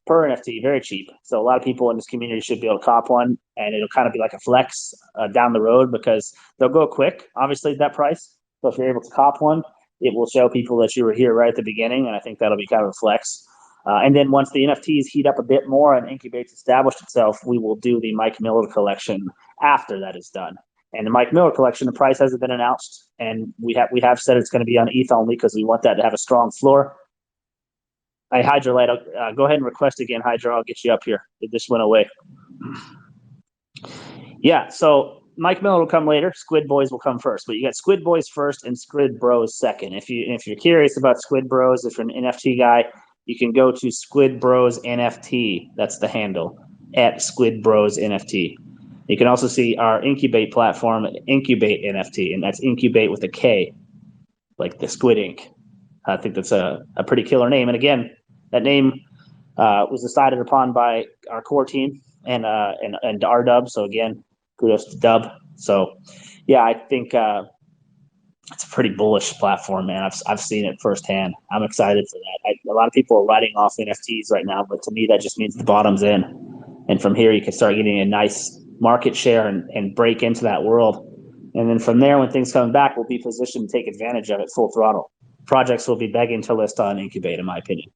per NFT, very cheap. So a lot of people in this community should be able to cop one, and it'll kind of be like a flex down the road because they'll go quick, obviously, at that price. So if you're able to cop one, it will show people that you were here right at the beginning, and I think that'll be kind of a flex. And then once the NFTs heat up a bit more and Incubate's established itself, we will do the Mike Miller collection after that is done. And the Mike Miller collection, the price hasn't been announced, and we have said it's going to be on ETH only because we want that to have a strong floor. Hey, Hydrolite, go ahead and request again, Hydro. I'll get you up here. It just went away. Yeah, so Mike Miller will come later. Squid Boys will come first, but you got Squid Boys first and Squid Bros second. If you're curious about Squid Bros, if you're an NFT guy, you can go to Squid Bros NFT. That's the handle at Squid Bros NFT. You can also see our Incubate platform, Incubate NFT, and that's Incubate with a K, like the Squid Ink. I think that's a pretty killer name. And again, that name was decided upon by our core team and our Dub. So again, kudos to Dub. So yeah, I think it's a pretty bullish platform, man. I've seen it firsthand. I'm excited for that. A lot of people are writing off NFTs right now, but to me, that just means the bottom's in. And from here, you can start getting a nice market share and break into that world. And then from there, when things come back, we'll be positioned to take advantage of it full throttle. Projects will be begging to list on Incubate, in my opinion.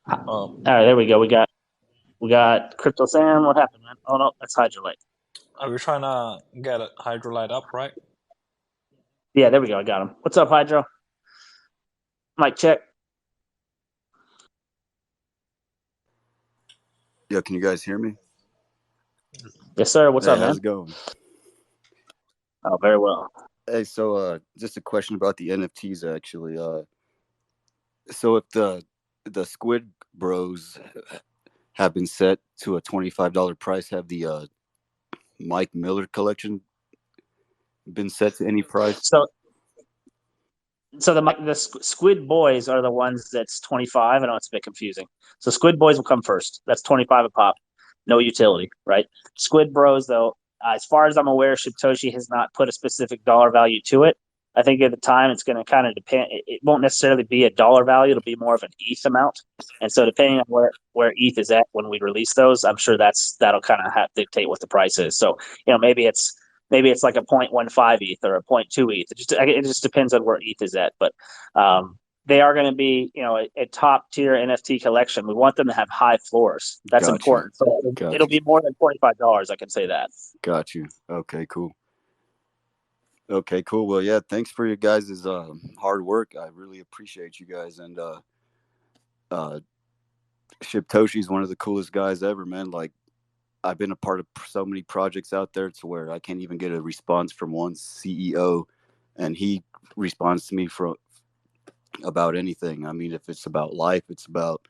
All right, there we go. We got Crypto Sam. What happened, man? Oh no, that's Hydrolite. Are we trying to get a Hydrolite up, right? Yeah, there we go. I got him. What's up, Hydro? Mike, check. Yo, can you guys hear me? Yes, sir. What's Hey, up, how's man? it going? Oh, very well. Hey, so just a question about the NFTs actually. So if the Squid Bros have been set to a $25 price, have the Mike Miller collection been set to any price? So, so the Squid Boys are the ones that's 25. I know it's a bit confusing. So Squid Boys will come first. That's 25 a pop. No utility, right? Squid Bros, though, as far as I'm aware, Shibtoshi has not put a specific dollar value to it. I think at the time it's going to kind of depend. It won't necessarily be a dollar value; it'll be more of an ETH amount. And so, depending on where ETH is at when we release those, I'm sure that'll kind of dictate what the price is. So, maybe it's like a 0.15 ETH or a zero point 0.2 ETH. It just depends on where ETH is at. But they are going to be, a top tier NFT collection. We want them to have high floors. That's Got you. important. So Got it'll you. be more than $45. I can say that. Got you. Okay, cool. Okay, cool. Well, yeah, thanks for your guys' hard work. I really appreciate you guys. And Shibtoshi's one of the coolest guys ever, man. Like, I've been a part of so many projects out there to where I can't even get a response from one CEO, and he responds to me from about anything. I mean, if it's about life, it's about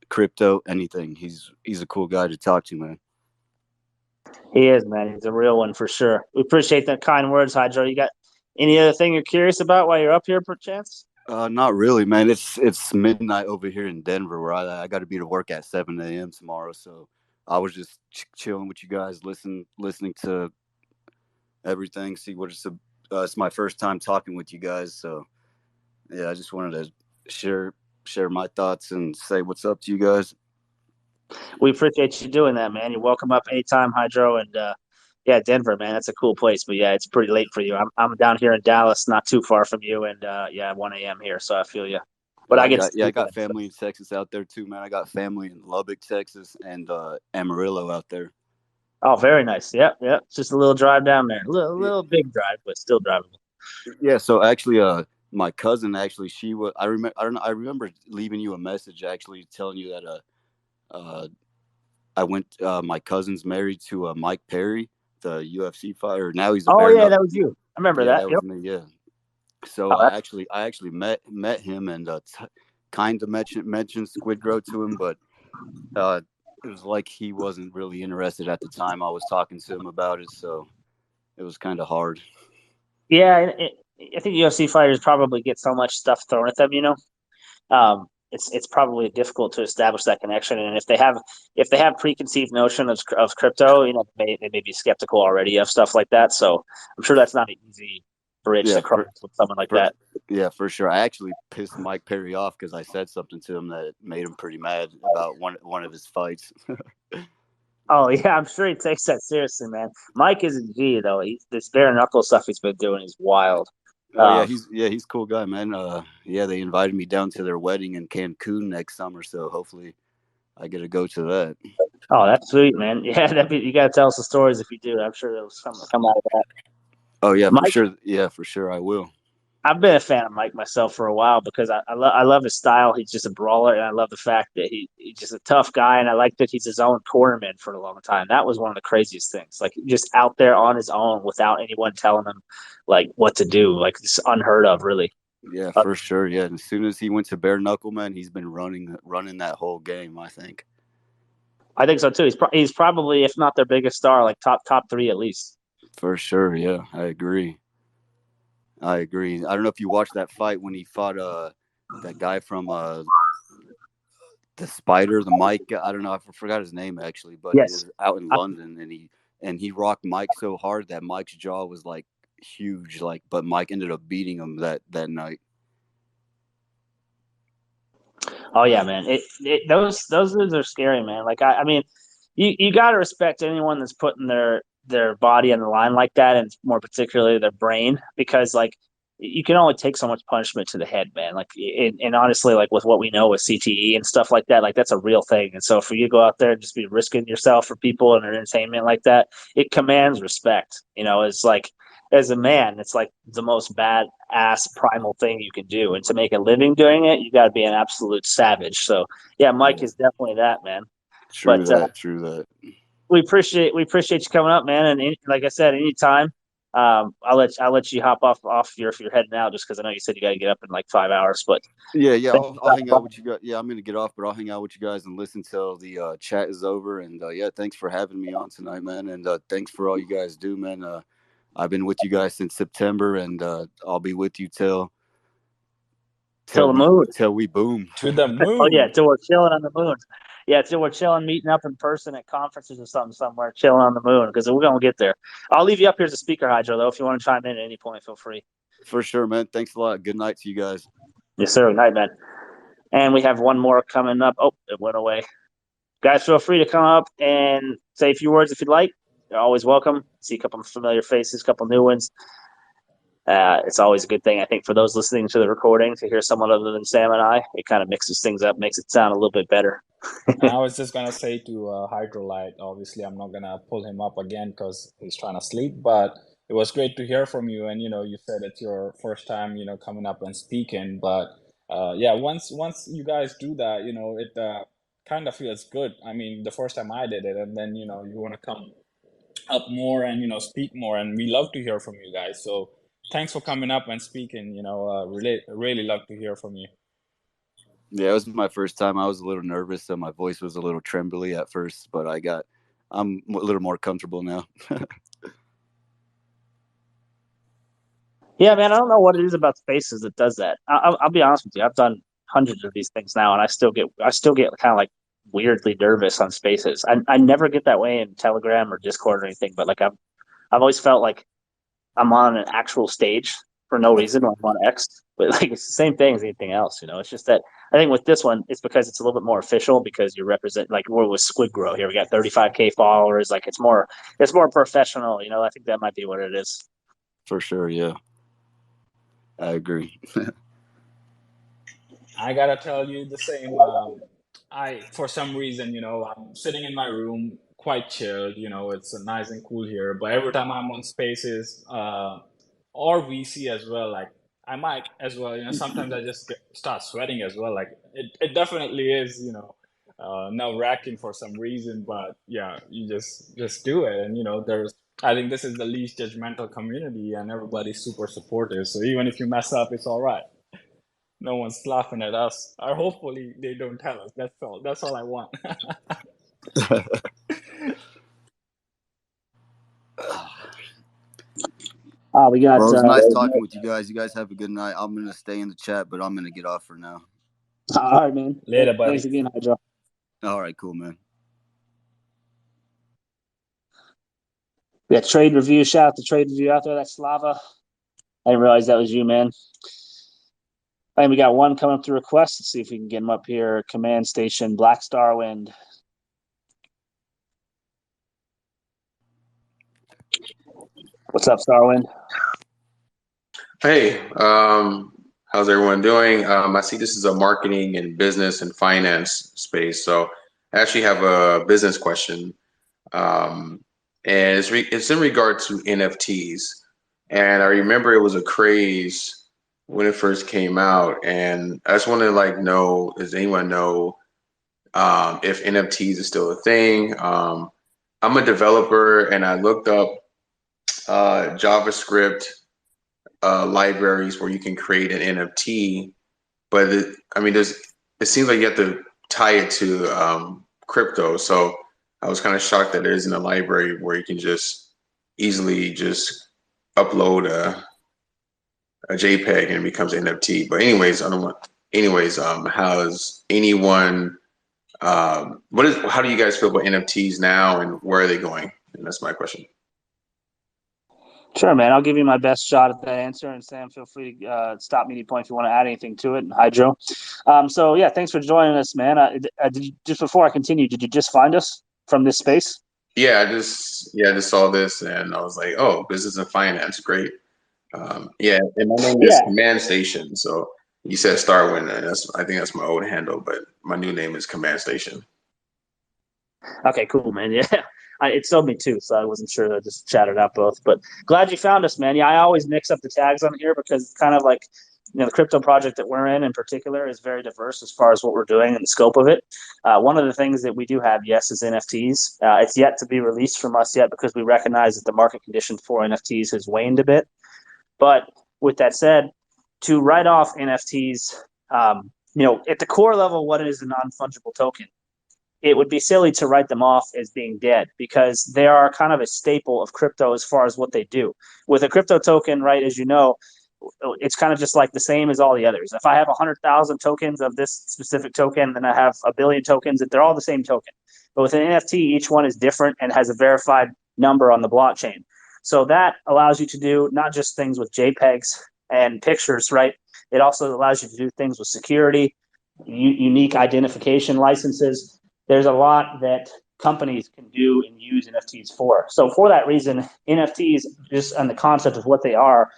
crypto, anything. He's a cool guy to talk to, man. He is, man. He's a real one for sure. We appreciate the kind words, Hydro. You got any other thing you're curious about while you're up here, perchance? Not really, man. It's midnight over here in Denver, where I got to be to work at 7 a.m. tomorrow. So I was just chilling with you guys, listening to everything. See what it's my first time talking with you guys. So yeah, I just wanted to share my thoughts and say what's up to you guys. We appreciate you doing that, man. You're welcome up anytime, Hydro. And yeah, Denver, man, that's a cool place. But yeah, it's pretty late for you. I'm down here in Dallas, not too far from you, and yeah, 1 a.m. here, so I feel you. But I get I got family in Texas out there too, man. I got family in Lubbock, Texas, and Amarillo out there. Oh, very nice. Yep, yep. It's just a little drive down there. Little big drive, but still drivable. Yeah. So actually, my cousin actually, she was. I remember. I don't know. I remember leaving you a message actually telling you that I went. My cousin's married to Mike Perry, the UFC fighter. Now he's a Oh bare yeah, knuckle. that was you. I remember Yeah, that. that Yep. was me. Yeah. So Oh, I actually met him and kind of mentioned SquidGrow to him, but it was like he wasn't really interested at the time I was talking to him about it, so it was kind of hard. yeah. I think UFC fighters probably get so much stuff thrown at them. It's probably difficult to establish that connection. And if they have preconceived notion of crypto, they may be skeptical already of stuff like that. So I'm sure that's not an easy bridge Yeah, to cross with someone like for that. yeah, for sure. I actually pissed Mike Perry off because I said something to him that made him pretty mad about one of his fights. Oh yeah, I'm sure he takes that seriously, man. Mike is a G though. This bare knuckle stuff he's been doing is wild. Oh yeah, Um, he's a cool guy, man. Yeah, they invited me down to their wedding in Cancun next summer, so hopefully I get to go to that. oh, that's sweet, man. Yeah, you got to tell us the stories if you do. I'm sure there'll come out of that. Oh yeah, for Mike, sure. Yeah, for sure I will. I've been a fan of Mike myself for a while because I love his style. He's just a brawler, and I love the fact that he's just a tough guy, and I like that he's his own cornerman for a long time. That was one of the craziest things. Like just out there on his own without anyone telling him like what to do. Like it's unheard of, really. Yeah, for sure. Yeah, and as soon as he went to bare knuckle, man, he's been running that whole game. I think. I think so too. He's probably, if not their biggest star, like top three at least. For sure. Yeah, I agree. I agree. I don't know if you watched that fight when he fought that guy from the Spider, the Mike. I don't know. I forgot his name actually, but it Yes. was out in London, and he rocked Mike so hard that Mike's jaw was like huge. Like, but Mike ended up beating him that night. Oh yeah, man. Those dudes are scary, man. Like I mean, you got to respect anyone that's putting their body on the line like that, and more particularly their brain, because like you can only take so much punishment to the head, man. Like and honestly, like with what we know with CTE and stuff like that, like that's a real thing. And so for you to go out there and just be risking yourself for people and entertainment like that, it commands respect. It's like as a man, it's like the most badass primal thing you can do. And to make a living doing it, you got to be an absolute savage. So yeah, Mike Yeah, is definitely that, man. true But that. True that. we appreciate you coming up, man. And like I said, anytime, I'll let you hop off if you're heading out, just because I know you said you got to get up in like 5 hours. But Yeah, yeah. I'll hang out with you guys. Yeah, I'm gonna get off, but I'll hang out with you guys and listen till the chat is over. And yeah, thanks for having me on tonight, man. And thanks for all you guys do, man. I've been with you guys since September, and I'll be with you till the moon. till we boom. To the Oh yeah, moon. till we're chilling on the moon. Yeah, till we're chilling, meeting up in person at conferences or something somewhere, chilling on the moon because we're gonna get there. I'll leave you up here as a speaker, Hydro, though. If you want to chime in at any point, feel free. For sure, man. Thanks a lot. Good night to you guys. Yes, sir. Night, man. And we have one more coming up. Oh, it went away. Guys, feel free to come up and say a few words if you'd like. You're always welcome. See a couple of familiar faces, a couple new ones. It's always a good thing, I think, for those listening to the recording to hear someone other than Sam and I. It kind of mixes things up, makes it sound a little bit better. I was just gonna say to Hydrolite, obviously I'm not gonna pull him up again because he's trying to sleep. But it was great to hear from you, and you said it's your first time, coming up and speaking. But yeah, once you guys do that, it kind of feels good. I mean, the first time I did it, and then you want to come up more and speak more, and we love to hear from you guys. So thanks for coming up and speaking. Really love to hear from you. Yeah, it was my first time. I was a little nervous, so my voice was a little trembly at first, but I'm a little more comfortable now. Yeah, man, I don't know what it is about Spaces that does that. I'll be honest with you. I've done hundreds of these things now, and I still get kind of like weirdly nervous on Spaces. I never get that way in Telegram or Discord or anything, but like I've always felt like I'm on an actual stage for no reason when I'm on X. But like it's the same thing as anything else, you know. It's just that I think with this one, it's because it's a little bit more official because you represent like we're with SquidGrow here. We got 35K followers. Like it's more professional, you know. I think that might be what it is. For sure, yeah. I agree. I gotta tell you the same. For some reason, I'm sitting in my room, quite chilled. It's nice and cool here. But every time I'm on Spaces, or VC as well, like I might as well. Sometimes I just start sweating as well. Like it definitely is. Nerve-wracking for some reason. But yeah, you just do it, and I think this is the least judgmental community, and everybody's super supportive. So even if you mess up, it's all right. No one's laughing at us, or hopefully they don't tell us. That's all I want. We got. Well, it was nice talking with you guys. You guys have a good night. I'm gonna stay in the chat, but I'm gonna get off for now. All right, man. Later, buddy. Thanks again, Hydro. All right, cool, man. We got trade review. Shout out to trade review out there. That's Slava. I didn't realize that was you, man. And we got one coming up to request. Let's see if we can get him up here. Command Station, Black Star Wind. What's up, Starwind? Hey, how's everyone doing? I see this is a marketing and business and finance space. So I actually have a business question. And it's in regard to NFTs. And I remember it was a craze when it first came out. And I just want to know, does anyone know if NFTs is still a thing? I'm a developer and I looked up JavaScript libraries where you can create an NFT, but it seems like you have to tie it to crypto. So I was kind of shocked that there isn't a library where you can just easily just upload a JPEG and it becomes an NFT. But anyways, I don't want. Anyways, how's anyone? How do you guys feel about NFTs now, and where are they going? And that's my question. Sure, man. I'll give you my best shot at that answer. And Sam, feel free to stop me at any point if you want to add anything to it. And Hydro. So, yeah, thanks for joining us, man. Just before I continue, did you just find us from this space? Yeah, I just saw this and I was like, oh, business and finance, great. Yeah, and my name is Command Station. So you said Starwind, and I think that's my old handle, but my new name is Command Station. Okay, cool, man. Yeah. It sold me too, so I wasn't sure. I just chatted out both, but glad you found us, man. Yeah, I always mix up the tags on here because it's kind of like, the crypto project that we're in particular is very diverse as far as what we're doing and the scope of it. One of the things that we do have, yes, is NFTs. It's yet to be released from us yet because we recognize that the market condition for NFTs has waned a bit. But with that said, to write off NFTs, at the core level, what is a non-fungible token? It would be silly to write them off as being dead because they are kind of a staple of crypto as far as what they do. With a crypto token, right, as you know, it's kind of just like the same as all the others. If I have 100,000 tokens of this specific token, then I have a billion tokens, they're all the same token. But with an NFT, each one is different and has a verified number on the blockchain. So that allows you to do not just things with JPEGs and pictures, right? It also allows you to do things with security, unique identification licenses. There's a lot that companies can do and use NFTs for. So for that reason, NFTs, just on the concept of what they are,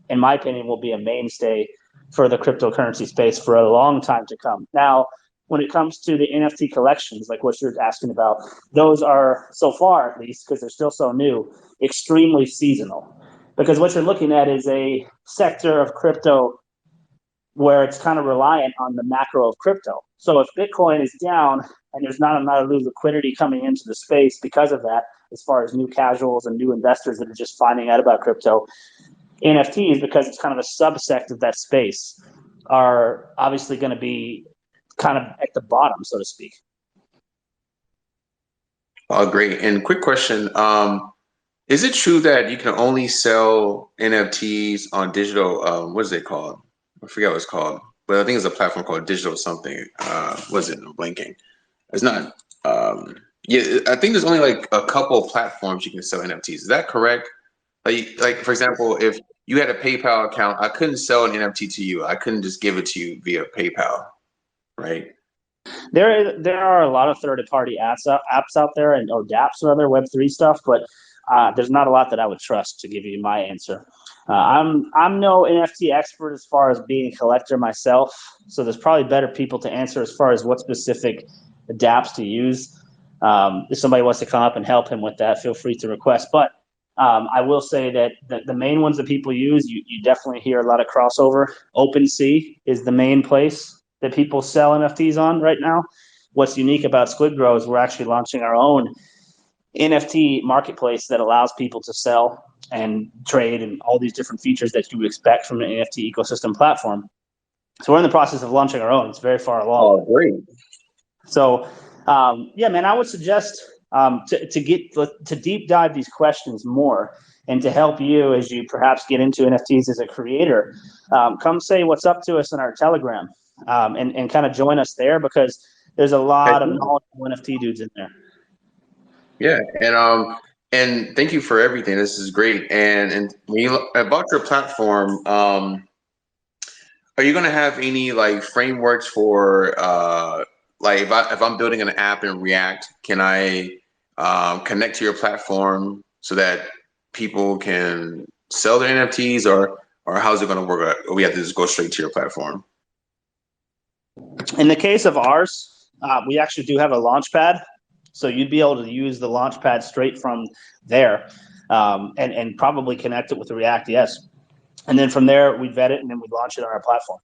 in my opinion, will be a mainstay for the cryptocurrency space for a long time to come. Now, when it comes to the NFT collections, like what you're asking about, those are, so far at least, because they're still so new, extremely seasonal. Because what you're looking at is a sector of crypto where it's kind of reliant on the macro of crypto. So if Bitcoin is down, and there's not a new liquidity coming into the space because of that, as far as new casuals and new investors that are just finding out about crypto. NFTs, because it's kind of a subsect of that space, are obviously going to be kind of at the bottom, so to speak. Oh, great. And quick question. Is it true that you can only sell NFTs on digital, what is it called? I forget what it's called, but I think it's a platform called digital something. What is it? I'm blanking. It's not, yeah, I think there's only like a couple of platforms you can sell NFTs. Is that correct? Like for example, if you had a PayPal account, I couldn't sell an NFT to you. I couldn't just give it to you via PayPal, right? There are a lot of third-party apps out there, and or dApps or other Web3 stuff, but there's not a lot that I would trust to give you my answer. I'm no NFT expert as far as being a collector myself, so there's probably better people to answer as far as what specific dApps to use. If somebody wants to come up and help him with that, feel free to request. But I will say that the main ones that people use, you definitely hear a lot of crossover. OpenSea is the main place that people sell NFTs on right now. What's unique about SquidGrow is we're actually launching our own NFT marketplace that allows people to sell and trade and all these different features that you would expect from an NFT ecosystem platform. So we're in the process of launching our own. It's very far along. Oh, great. So, yeah, man, I would suggest to deep dive these questions more and to help you as you perhaps get into NFTs as a creator. Come say what's up to us in our Telegram and kind of join us there, because there's a lot of knowledgeable NFT dudes in there. Yeah, and thank you for everything. This is great. And when you about your platform, are you gonna have any like frameworks for like if I'm building an app in React, can I connect to your platform so that people can sell their NFTs, or how's it gonna work? Or we have to just go straight to your platform? In the case of ours, we actually do have a launch pad. So you'd be able to use the launch pad straight from there and probably connect it with React, yes. And then from there, we vet it and then we launch it on our platform.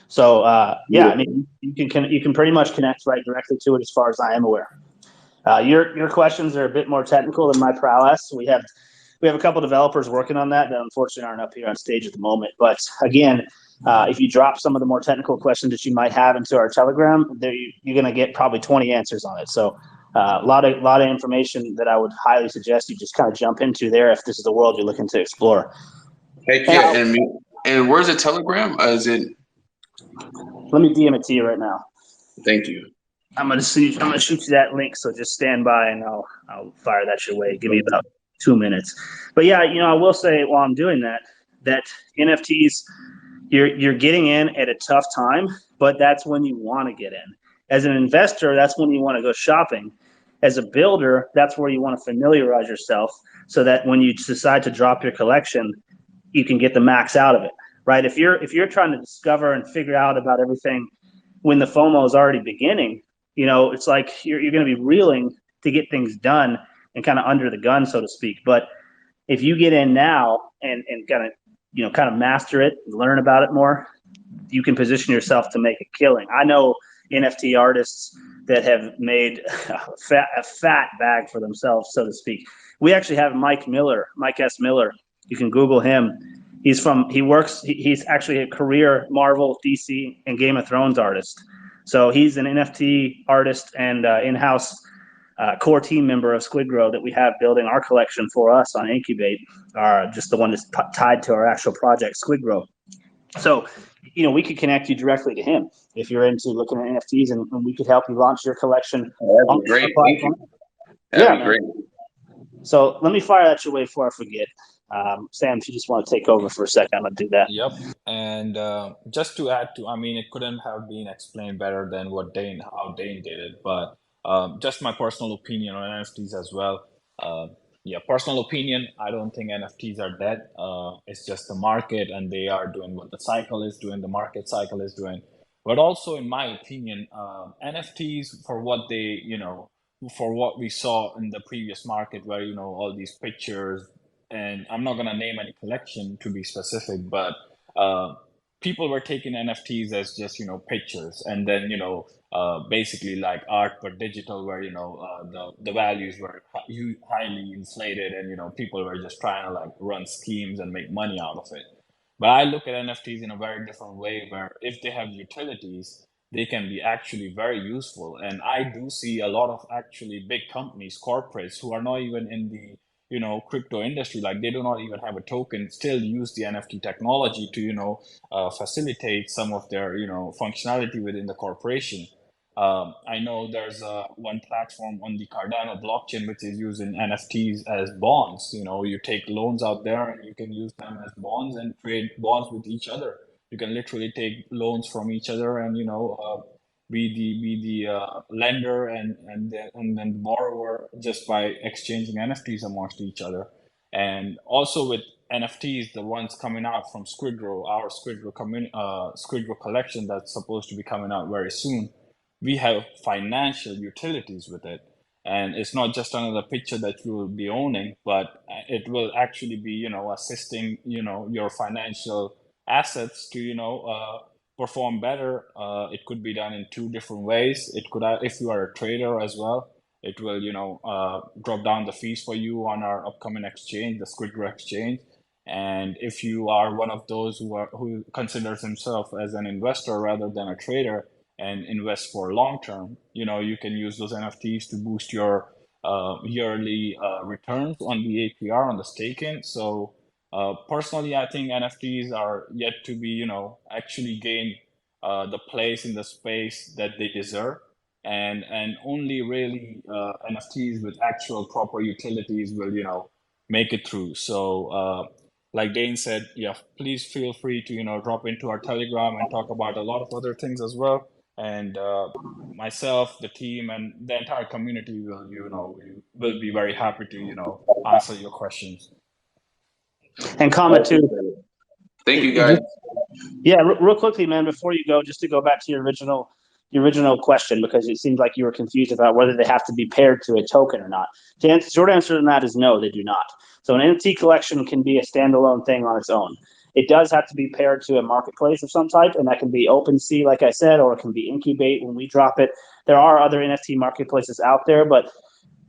So yeah, I mean, you can pretty much connect right directly to it as far as I am aware. Your questions are a bit more technical than my prowess. We have a couple developers working on that unfortunately aren't up here on stage at the moment. But again, if you drop some of the more technical questions that you might have into our Telegram, you're going to get probably 20 answers on it. So a lot of information that I would highly suggest you just kind of jump into there if this is the world you're looking to explore. Heck yeah, and where's the Telegram? Is it? Let me DM it to you right now. Thank you. I'm gonna shoot you that link, so just stand by and I'll fire that your way. Give me about 2 minutes. But yeah, I will say while I'm doing that NFTs, you're getting in at a tough time, but that's when you want to get in. As an investor, that's when you want to go shopping. As a builder, that's where you want to familiarize yourself so that when you decide to drop your collection, you can get the max out of it, right? If you're trying to discover and figure out about everything when the FOMO is already beginning, it's like you're going to be reeling to get things done and kind of under the gun, so to speak. But if you get in now and kind of master it, learn about it more, you can position yourself to make a killing. I know NFT artists that have made a fat bag for themselves, so to speak. We actually have Mike S. Miller. You can Google him. He's actually a career Marvel, DC, and Game of Thrones artist. So he's an NFT artist and in-house core team member of SquidGrow that we have building our collection for us on Incubate, just the one that's tied to our actual project, SquidGrow. So, we could connect you directly to him if you're into looking at NFTs, and we could help you launch your collection. That'd be great. Thank you. That'd be great. So let me fire that your way before I forget. Sam, if you just want to take over for a second, I'm going to do that. Yep. And just to add to, it couldn't have been explained better than how Dane did it. But just my personal opinion on NFTs as well. Yeah, personal opinion, I don't think NFTs are dead. It's just the market, and they are doing what the cycle is doing, the market cycle is doing. But also, in my opinion, NFTs, for what they, for what we saw in the previous market, where, all these pictures, and I'm not going to name any collection to be specific, but people were taking NFTs as just, pictures, and then, basically like art but digital, where, the values were highly inflated, and, people were just trying to like run schemes and make money out of it. But I look at NFTs in a very different way, where if they have utilities, they can be actually very useful. And I do see a lot of actually big companies, corporates, who are not even in the, crypto industry, like they do not even have a token, still use the NFT technology to, facilitate some of their, functionality within the corporation. I know there's one platform on the Cardano blockchain which is using NFTs as bonds. You take loans out there and you can use them as bonds and create bonds with each other. You can literally take loans from each other and be the lender and then the borrower, just by exchanging NFTs amongst each other. And also with NFTs, the ones coming out from SquidGrow, our SquidGrow collection that's supposed to be coming out very soon, we have financial utilities with it. And it's not just another picture that you will be owning, but it will actually be, assisting, your financial assets to, perform better. It could be done in two different ways. It could, if you are a trader as well, it will, drop down the fees for you on our upcoming exchange, the SquidGrow exchange. And if you are one of those who considers himself as an investor rather than a trader, and invest for long term, you can use those NFTs to boost your yearly returns on the APR, on the staking. So personally, I think NFTs are yet to be, actually gain the place in the space that they deserve. And only really NFTs with actual proper utilities will, make it through. So like Dane said, yeah, please feel free to, drop into our Telegram and talk about a lot of other things as well. And myself, the team, and the entire community will, will be very happy to, answer your questions. And comment too. Thank you, guys. Yeah, real quickly, man, before you go, just to go back to your original question, because it seems like you were confused about whether they have to be paired to a token or not. The short answer to that is no, they do not. So an NFT collection can be a standalone thing on its own. It does have to be paired to a marketplace of some type, and that can be OpenSea, like I said, or it can be Incubate when we drop it. There are other NFT marketplaces out there, but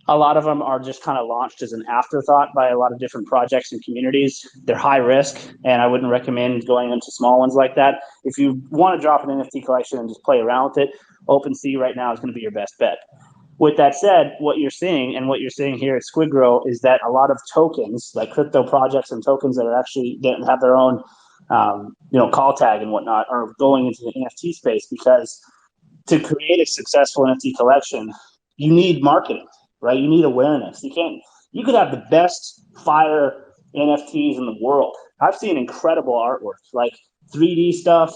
a lot of them are just kind of launched as an afterthought by a lot of different projects and communities. They're high risk, and I wouldn't recommend going into small ones like that. If you want to drop an NFT collection and just play around with it, OpenSea right now is going to be your best bet. With that said, what you're seeing here at SquidGrow is that a lot of tokens, like crypto projects and tokens that are actually that have their own, call tag and whatnot, are going into the NFT space, because to create a successful NFT collection, you need marketing, right? You need awareness. You could have the best fire NFTs in the world. I've seen incredible artwork, like 3D stuff,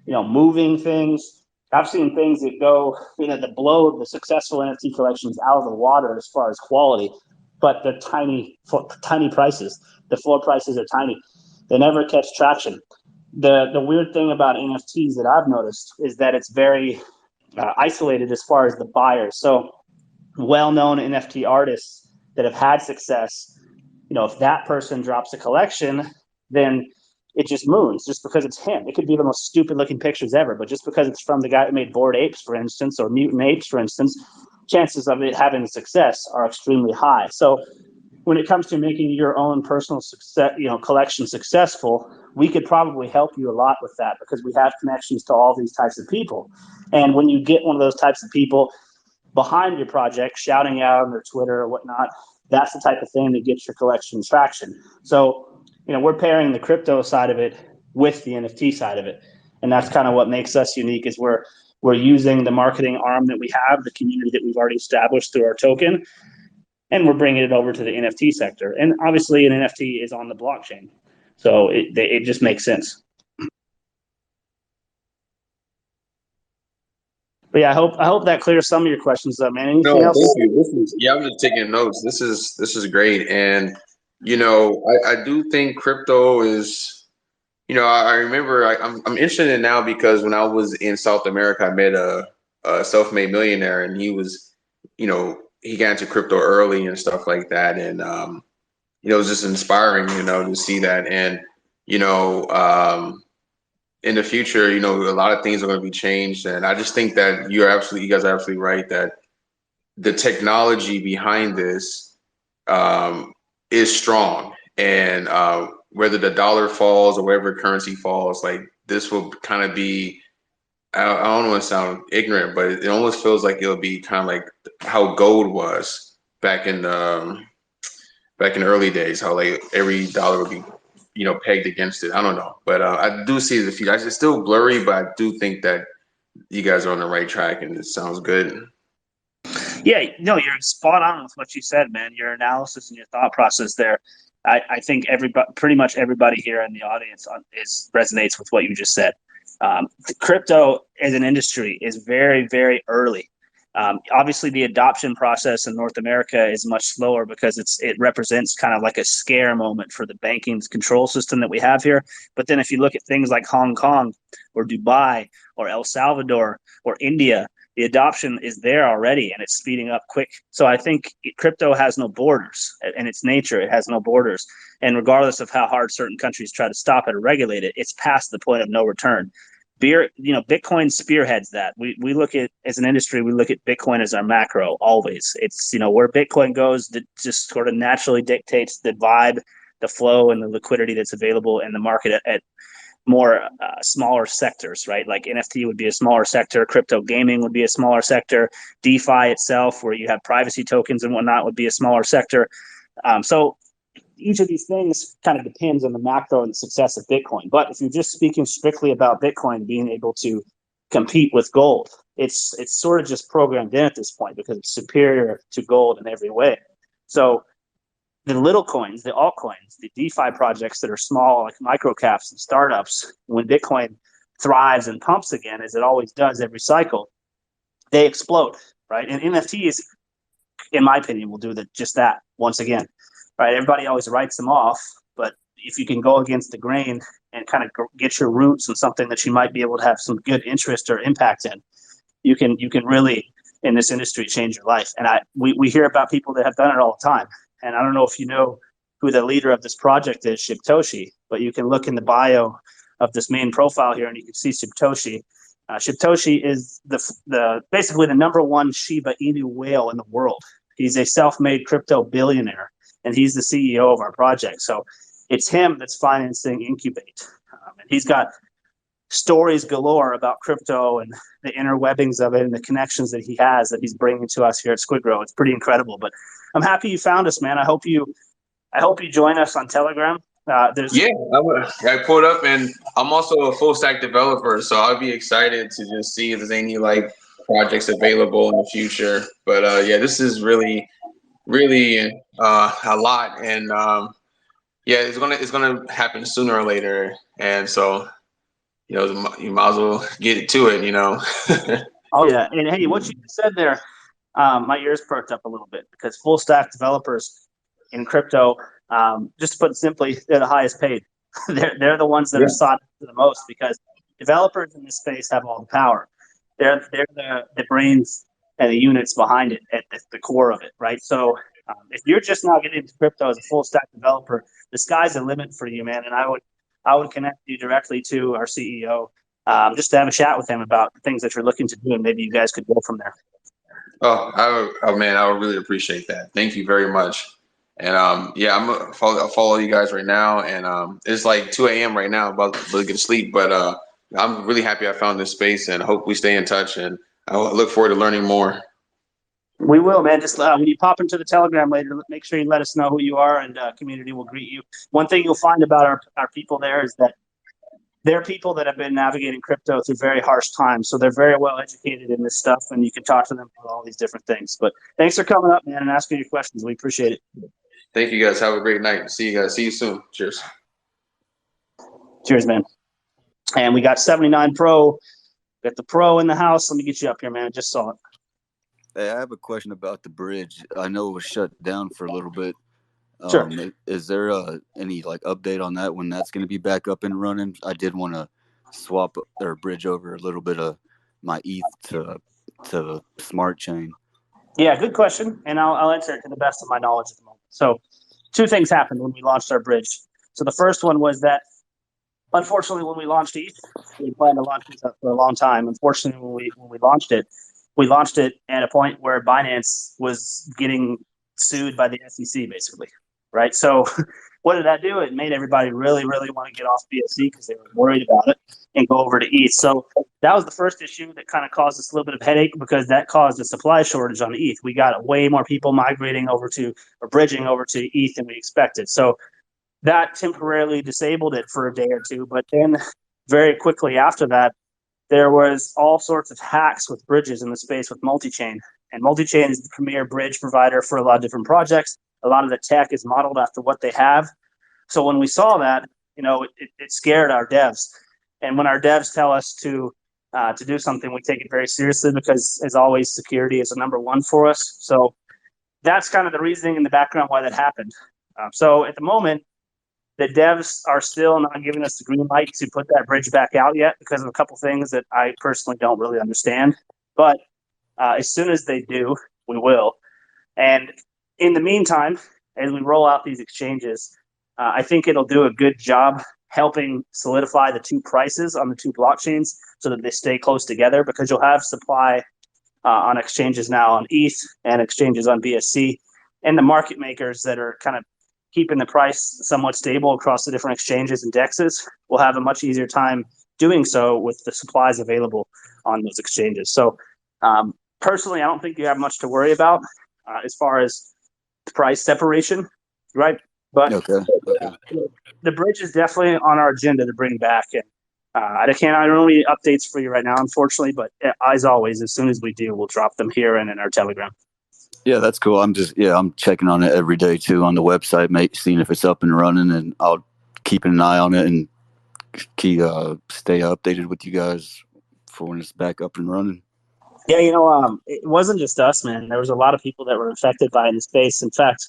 moving things. I've seen things that go, that blow the successful NFT collections out of the water as far as quality, but they're tiny prices. The floor prices are tiny. They never catch traction. The weird thing about NFTs that I've noticed is that it's very isolated as far as the buyers. So well-known NFT artists that have had success, if that person drops a collection, then it just moons just because it's him. It could be the most stupid looking pictures ever, but just because it's from the guy that made Bored Apes, for instance, or Mutant Apes, for instance, chances of it having success are extremely high. So when it comes to making your own personal success, collection successful, we could probably help you a lot with that, because we have connections to all these types of people. And when you get one of those types of people behind your project, shouting out on their Twitter or whatnot, that's the type of thing that gets your collection traction. So, we're pairing the crypto side of it with the NFT side of it. And that's kind of what makes us unique, is we're using the marketing arm that we have, the community that we've already established through our token, and we're bringing it over to the NFT sector. And obviously an NFT is on the blockchain. So it just makes sense. But yeah, I hope that clears some of your questions up, man. Anything else? Thank you. I'm just taking notes. This is great. And I do think crypto is, I remember I'm interested in it now because when I was in South America, I met a self-made millionaire, and he was, he got into crypto early and stuff like that. And it was just inspiring, to see that. And, in the future, you know, a lot of things are going to be changed, and I just think that you guys are absolutely right that the technology behind this is strong, and whether the dollar falls or whatever currency falls, like this will kind of be. I don't want to sound ignorant, but it almost feels like it'll be kind of like how gold was back in the early days, how like every dollar would be, you know, pegged against it. I don't know, but I do see the future. It's still blurry, but I do think that you guys are on the right track, and it sounds good. Yeah, no, you're spot on with what you said, man. Your analysis and your thought process there. I think pretty much everybody here in the audience resonates with what you just said. Crypto as an industry is very, very early. Obviously, the adoption process in North America is much slower because it represents kind of like a scare moment for the banking control system that we have here. But then if you look at things like Hong Kong or Dubai or El Salvador or India, the adoption is there already and it's speeding up quick. So I think crypto has no borders in its nature. It has no borders. And regardless of how hard certain countries try to stop it or regulate it, it's past the point of no return. Bitcoin spearheads that. We look at, as an industry, we look at Bitcoin as our macro always. It's, where Bitcoin goes, that just sort of naturally dictates the vibe, the flow, and the liquidity that's available in the market at more smaller sectors, right? Like NFT would be a smaller sector, crypto gaming would be a smaller sector, DeFi itself, where you have privacy tokens and whatnot, would be a smaller sector. So each of these things kind of depends on the macro and the success of Bitcoin. But if you're just speaking strictly about Bitcoin being able to compete with gold, it's sort of just programmed in at this point because it's superior to gold in every way. So the little coins, the altcoins, the DeFi projects that are small, like micro caps and startups, when Bitcoin thrives and pumps again, as it always does every cycle, they explode, right? And NFTs, in my opinion, will do just that once again, right? Everybody always writes them off, but if you can go against the grain and kind of get your roots in something that you might be able to have some good interest or impact in, you can really, in this industry, change your life. And we hear about people that have done it all the time. And I don't know if you know who the leader of this project is, Shibtoshi, but you can look in the bio of this main profile here and you can see Shibtoshi. Shibtoshi is basically the number one Shiba Inu whale in the world. He's a self-made crypto billionaire, and he's the CEO of our project. So it's him that's financing Incubate. And he's got stories galore about crypto and the interwebbings of it and the connections that he has that he's bringing to us here at SquidGrow. It's pretty incredible. But I'm happy you found us, man. I hope you join us on Telegram. I pulled up, and I'm also a full stack developer, so I'll be excited to just see if there's any like projects available in the future. But this is really a lot, and it's gonna happen sooner or later, and so you might as well get to it. Oh yeah, and hey, what you said there, my ears perked up a little bit because full stack developers in crypto, just to put it simply, they're the highest paid. they're the ones that are sought the most because developers in this space have all the power. They're the brains and the units behind it at the core of it, right? So if you're just now getting into crypto as a full stack developer, the sky's the limit for you, man. And I would connect you directly to our CEO just to have a chat with him about the things that you're looking to do, and maybe you guys could go from there. Man, I would really appreciate that. Thank you very much. And I'm gonna follow you guys right now. And it's like 2 a.m. right now, about to get to sleep. But I'm really happy I found this space, and hope we stay in touch. And I look forward to learning more. We will, man. Just when you pop into the Telegram later, make sure you let us know who you are, and community will greet you. One thing you'll find about our people there is that they're people that have been navigating crypto through very harsh times, so they're very well educated in this stuff, and you can talk to them about all these different things. But thanks for coming up, man, and asking your questions. We appreciate it. Thank you, guys. Have a great night. See you guys. See you soon. Cheers. Cheers, man. And we got 79 Pro. Got the Pro in the house. Let me get you up here, man. I just saw it. Hey, I have a question about the bridge. I know it was shut down for a little bit. Sure. Is there any like update on that when that's going to be back up and running? I did want to swap or bridge over a little bit of my ETH to Smart Chain. Yeah, good question, and I'll answer it to the best of my knowledge at the moment. So, two things happened when we launched our bridge. So the first one was that unfortunately, when we launched ETH, we planned to launch this for a long time. Unfortunately, when we launched it at a point where Binance was getting sued by the SEC, basically, right? So, what did that do? It made everybody really, really want to get off BSC because they were worried about it and go over to ETH. So that was the first issue that kind of caused us a little bit of headache because that caused a supply shortage on ETH. We got way more people migrating over to or bridging over to ETH than we expected. So that temporarily disabled it for a day or two. But then very quickly after that, there was all sorts of hacks with bridges in the space with multi-chain. And multi-chain is the premier bridge provider for a lot of different projects. A lot of the tech is modeled after what they have. So when we saw that, it scared our devs. And when our devs tell us to do something, we take it very seriously because, as always, security is a number one for us. So that's kind of the reasoning in the background why that happened. So at the moment, the devs are still not giving us the green light to put that bridge back out yet because of a couple things that I personally don't really understand. But as soon as they do, we will. And in the meantime, as we roll out these exchanges, I think it'll do a good job helping solidify the two prices on the two blockchains so that they stay close together because you'll have supply on exchanges now on ETH and exchanges on BSC. And the market makers that are kind of keeping the price somewhat stable across the different exchanges and dexes will have a much easier time doing so with the supplies available on those exchanges. So personally, I don't think you have much to worry about as far as the price separation, right? But the bridge is definitely on our agenda to bring back. And I don't have any updates for you right now, unfortunately, but as always, as soon as we do, we'll drop them here and in our Telegram. Yeah, that's cool. I'm checking on it every day too on the website, seeing if it's up and running, and I'll keep an eye on it and stay updated with you guys for when it's back up and running. Yeah, it wasn't just us, man. There was a lot of people that were affected by it in the space. In fact,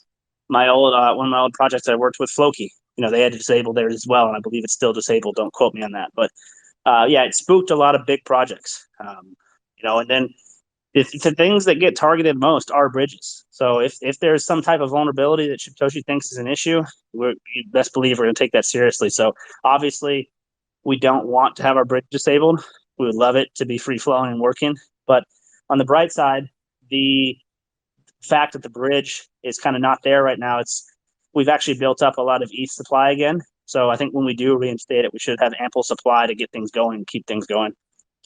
one of my old projects I worked with, Floki, they had to disable theirs as well, and I believe it's still disabled. Don't quote me on that, but yeah, it spooked a lot of big projects. And then the things that get targeted most are bridges. So if there's some type of vulnerability that Satoshi thinks is an issue, you best believe we're going to take that seriously. So obviously, we don't want to have our bridge disabled. We would love it to be free flowing and working. But on the bright side, the fact that the bridge is kind of not there right now, we've actually built up a lot of ETH supply again. So I think when we do reinstate it, we should have ample supply to get things going and keep things going.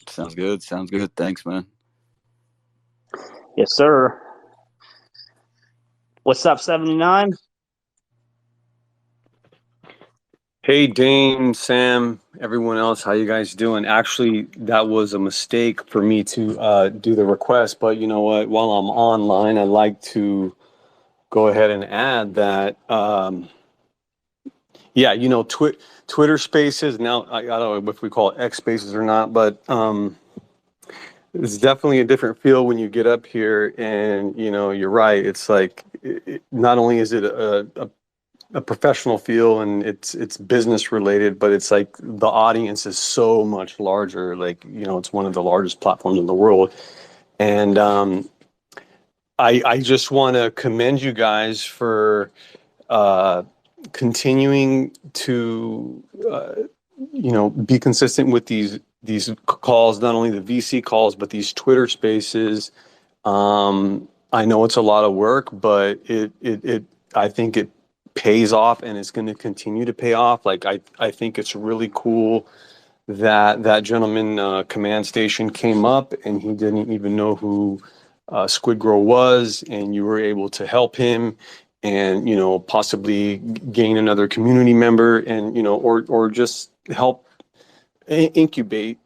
Sounds good. Thanks, man. Yes, sir. What's up, 79? Hey, Dane, Sam, everyone else, how you guys doing? Actually, that was a mistake for me to do the request, but you know what? While I'm online, I'd like to go ahead and add that, Twitter Spaces, now, I don't know if we call it X Spaces or not, but it's definitely a different feel when you get up here and, you're right. It's like, not only is it a professional feel and it's business related, but it's like the audience is so much larger. Like, it's one of the largest platforms in the world. And I just want to commend you guys for continuing to, be consistent with these calls, not only the VC calls, but these Twitter spaces. I know it's a lot of work, but I think it pays off and it's going to continue to pay off. Like, I think it's really cool that gentleman, Command Station, came up and he didn't even know who SquidGrow was, and you were able to help him and, possibly gain another community member and, or just help incubate,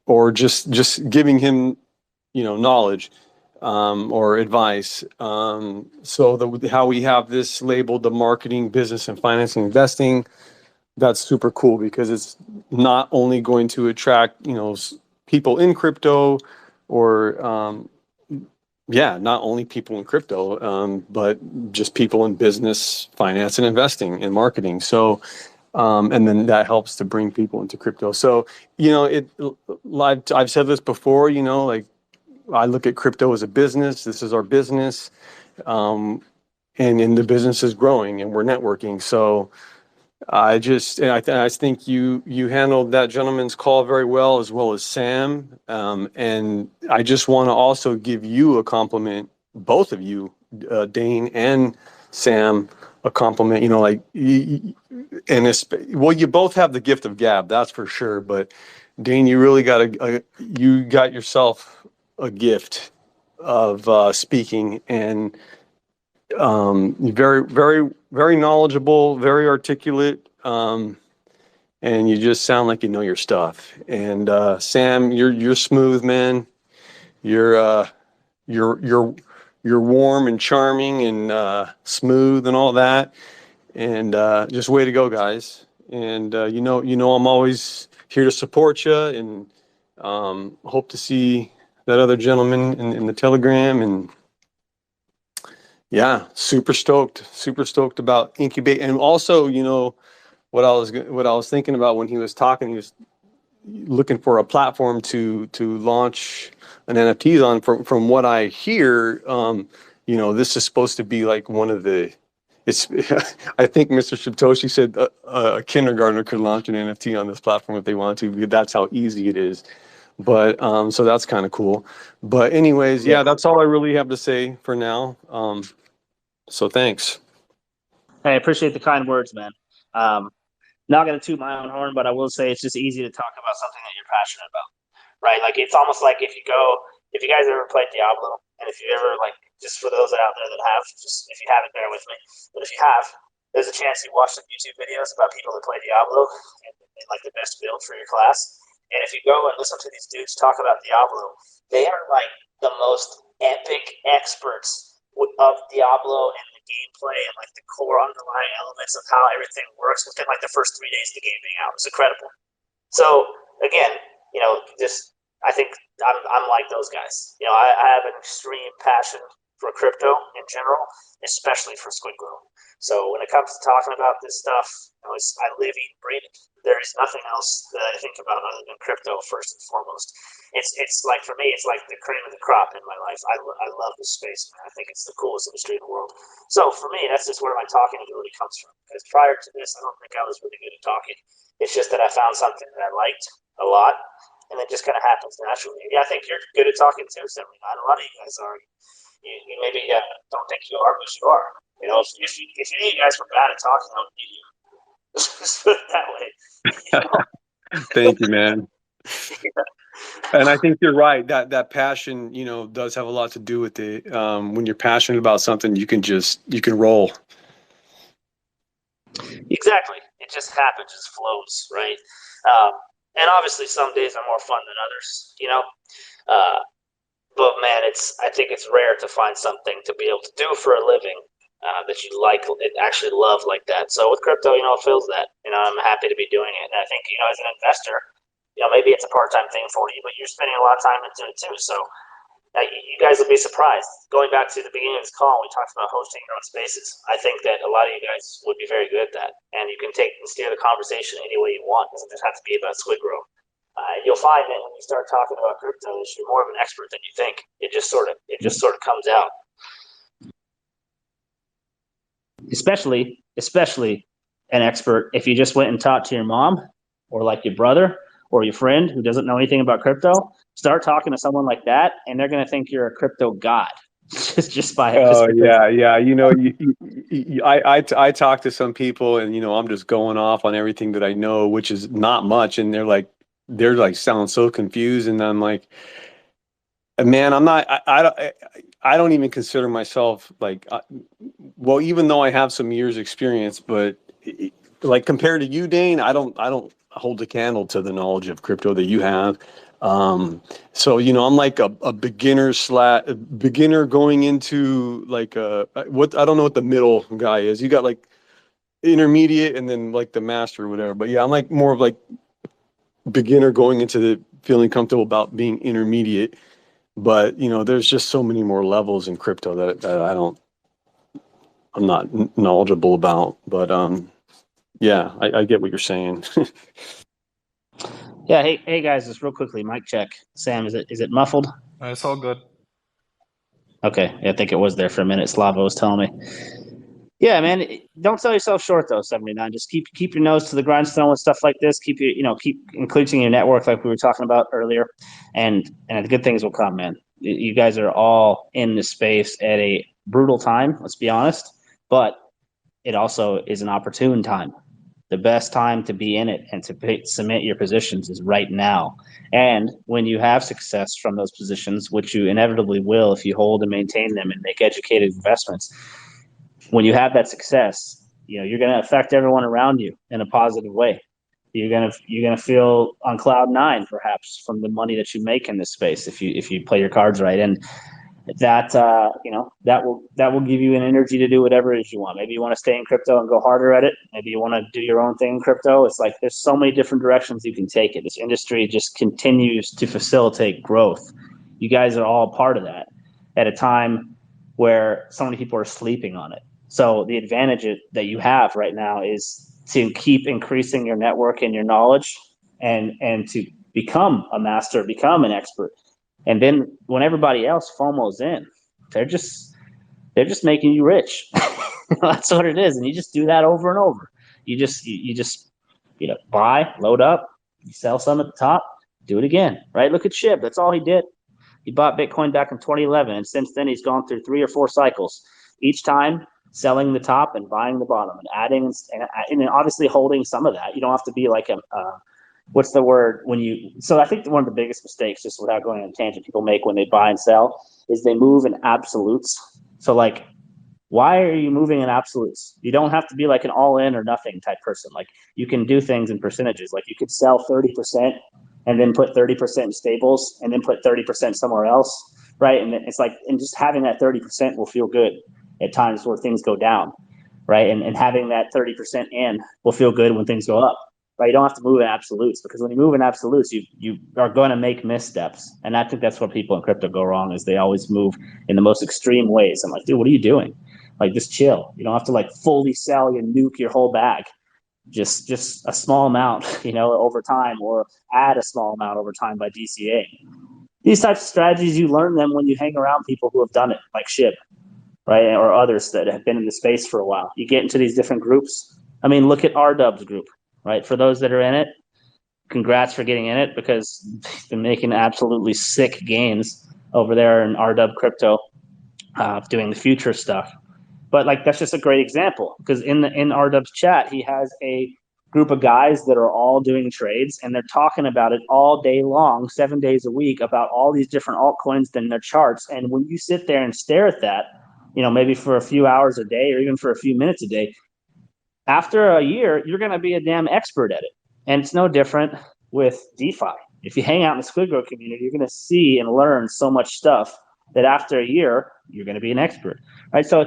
or just giving him, knowledge, or advice. So how we have this labeled the marketing, business, and financing investing, that's super cool because it's not only going to attract, people in crypto or, not only people in crypto, but just people in business, finance, and investing and marketing. So, and then that helps to bring people into crypto. So, I've said this before, like, I look at crypto as a business. This is our business. And the business is growing and we're networking. So I think you handled that gentleman's call very well, as well as Sam. And I just want to also give you a compliment, both of you, Dane and Sam, a compliment. You know, like well, you both have the gift of gab, that's for sure. But Dane, you really you got yourself a gift of speaking, and very, very, very knowledgeable, very articulate, and you just sound like you know your stuff. And Sam, you're smooth, man. You're you're you're you're warm and charming and smooth and all that. And just way to go, guys. And I'm always here to support you, and hope to see that other gentleman in the Telegram. And yeah, super stoked about incubate. And also, what I was thinking about when he was talking, he was looking for a platform to launch an NFTs on. From what I hear, this is supposed to be like one of the. It's. I think Mr. Satoshi said a kindergartner could launch an NFT on this platform if they want to, because that's how easy it is. But so that's kind of cool. But anyways, yeah, that's all I really have to say for now. So thanks. Hey, I appreciate the kind words, man. Not going to toot my own horn, but I will say it's just easy to talk about something that you're passionate about, right? Like, it's almost like if you guys ever played Diablo, and if you ever, like, just for those out there that have, just if you haven't, bear with me, but if you have, there's a chance you watch some YouTube videos about people that play Diablo and like the best build for your class. And if you go and listen to these dudes talk about Diablo, they are like the most epic experts of Diablo and the gameplay and like the core underlying elements of how everything works within like the first 3 days of the game being out. It's incredible. So again, I think I'm like those guys. I have an extreme passion for crypto in general, especially for SquidGrow. So when it comes to talking about this stuff, I live, eat, breathe it. There is nothing else that I think about other than crypto first and foremost. It's like, for me, it's like the cream of the crop in my life. I love this space, man. I think it's the coolest industry in the world. So for me, that's just where my talking ability comes from. Because prior to this, I don't think I was really good at talking. It's just that I found something that I liked a lot, and it just kind of happens naturally. Yeah, I think you're good at talking too, Sam. A lot of you guys are. You maybe don't think you are, but you are. If any of you guys were bad at talking, I would need you. Just put it that way. Thank you, man. And I think you're right. That passion, does have a lot to do with it. When you're passionate about something, you can roll. Exactly. It just happens, just flows, right? And obviously, some days are more fun than others. But man, I think it's rare to find something to be able to do for a living that you like and actually love like that. So with crypto, it fills that. I'm happy to be doing it. And I think, as an investor, maybe it's a part-time thing for you, but you're spending a lot of time into it too. So you guys will be surprised. Going back to the beginning of this call, we talked about hosting your own spaces. I think that a lot of you guys would be very good at that. And you can steer the conversation any way you want. It doesn't just have to be about SquidGrow. You'll find that when you start talking about crypto, you're more of an expert than you think. It just sort of comes out. Especially an expert if you just went and talked to your mom or like your brother or your friend who doesn't know anything about crypto. Start talking to someone like that, and they're going to think you're a crypto god. just by. Yeah. I talk to some people, and I'm just going off on everything that I know, which is not much, and they're like sound so confused, and I'm like, man, I'm not. I don't even consider myself well, even though I have some years experience, but like compared to you, Dane, I don't hold a candle to the knowledge of crypto that you have. So I'm like a beginner going into like I don't know what the middle guy is. You got like intermediate and then like the master or whatever. But yeah, I'm like more of like beginner going into the feeling comfortable about being intermediate. But there's just so many more levels in crypto that I'm not knowledgeable about. But yeah, I get what you're saying. Yeah. Hey guys, just real quickly, mic check. Sam, is it muffled? It's all good. Okay. Yeah, I think it was there for a minute. Slavo was telling me. Yeah, man. Don't sell yourself short though, 79. Just keep your nose to the grindstone with stuff like this. Keep including your network like we were talking about earlier, and the good things will come, man. You guys are all in this space at a brutal time. Let's be honest, but it also is an opportune time. The best time to be in it and to submit your positions is right now. And when you have success from those positions, which you inevitably will if you hold and maintain them and make educated investments, when you have that success, you're going to affect everyone around you in a positive way. You're gonna feel on cloud nine perhaps from the money that you make in this space if you play your cards right, and that that will give you an energy to do whatever it is you want. Maybe you want to stay in crypto and go harder at it. Maybe you want to do your own thing in crypto. It's like there's so many different directions you can take it. This industry just continues to facilitate growth. You guys are all part of that at a time where so many people are sleeping on it. So the advantage that you have right now is to keep increasing your network and your knowledge, and to become a master, become an expert. And then when everybody else FOMO's in, they're just making you rich. That's what it is, and you just do that over and over. You just buy, load up, you sell some at the top, do it again. Right? Look at Shib. That's all he did. He bought Bitcoin back in 2011, and since then he's gone through 3 or 4 cycles. Each time selling the top and buying the bottom, and adding and obviously holding some of that. You don't have to be like a what's the word when you so I think one of the biggest mistakes, just without going on a tangent, people make when they buy and sell is they move in absolutes. So like, why are you moving in absolutes? You don't have to be like an all in or nothing type person. Like, you can do things in percentages. Like, you could sell 30% and then put 30% in stables and then put 30% somewhere else, right? And it's like, and just having that 30% will feel good at times where things go down, right? And having that 30% in will feel good when things go up. Right, you don't have to move in absolutes, because when you move in absolutes, you are going to make missteps, and I think that's where people in crypto go wrong, is they always move in the most extreme ways. I'm like, dude, what are you doing? Like, just chill. You don't have to like fully sell your nuke your whole bag. Just a small amount, over time, or add a small amount over time by DCA. These types of strategies, you learn them when you hang around people who have done it, like Shib, right, or others that have been in the space for a while. You get into these different groups. I mean, look at RDub's group. Right, for those that are in it, congrats for getting in it, because they've been making absolutely sick gains over there in RDub crypto, doing the future stuff. But like, that's just a great example, because in RDub's chat, he has a group of guys that are all doing trades, and they're talking about it all day long, 7 days a week, about all these different altcoins and their charts. And when you sit there and stare at that, maybe for a few hours a day or even for a few minutes a day, after a year, you're going to be a damn expert at it. And it's no different with DeFi. If you hang out in the SquidGrow community, you're going to see and learn so much stuff that after a year, you're going to be an expert, right? So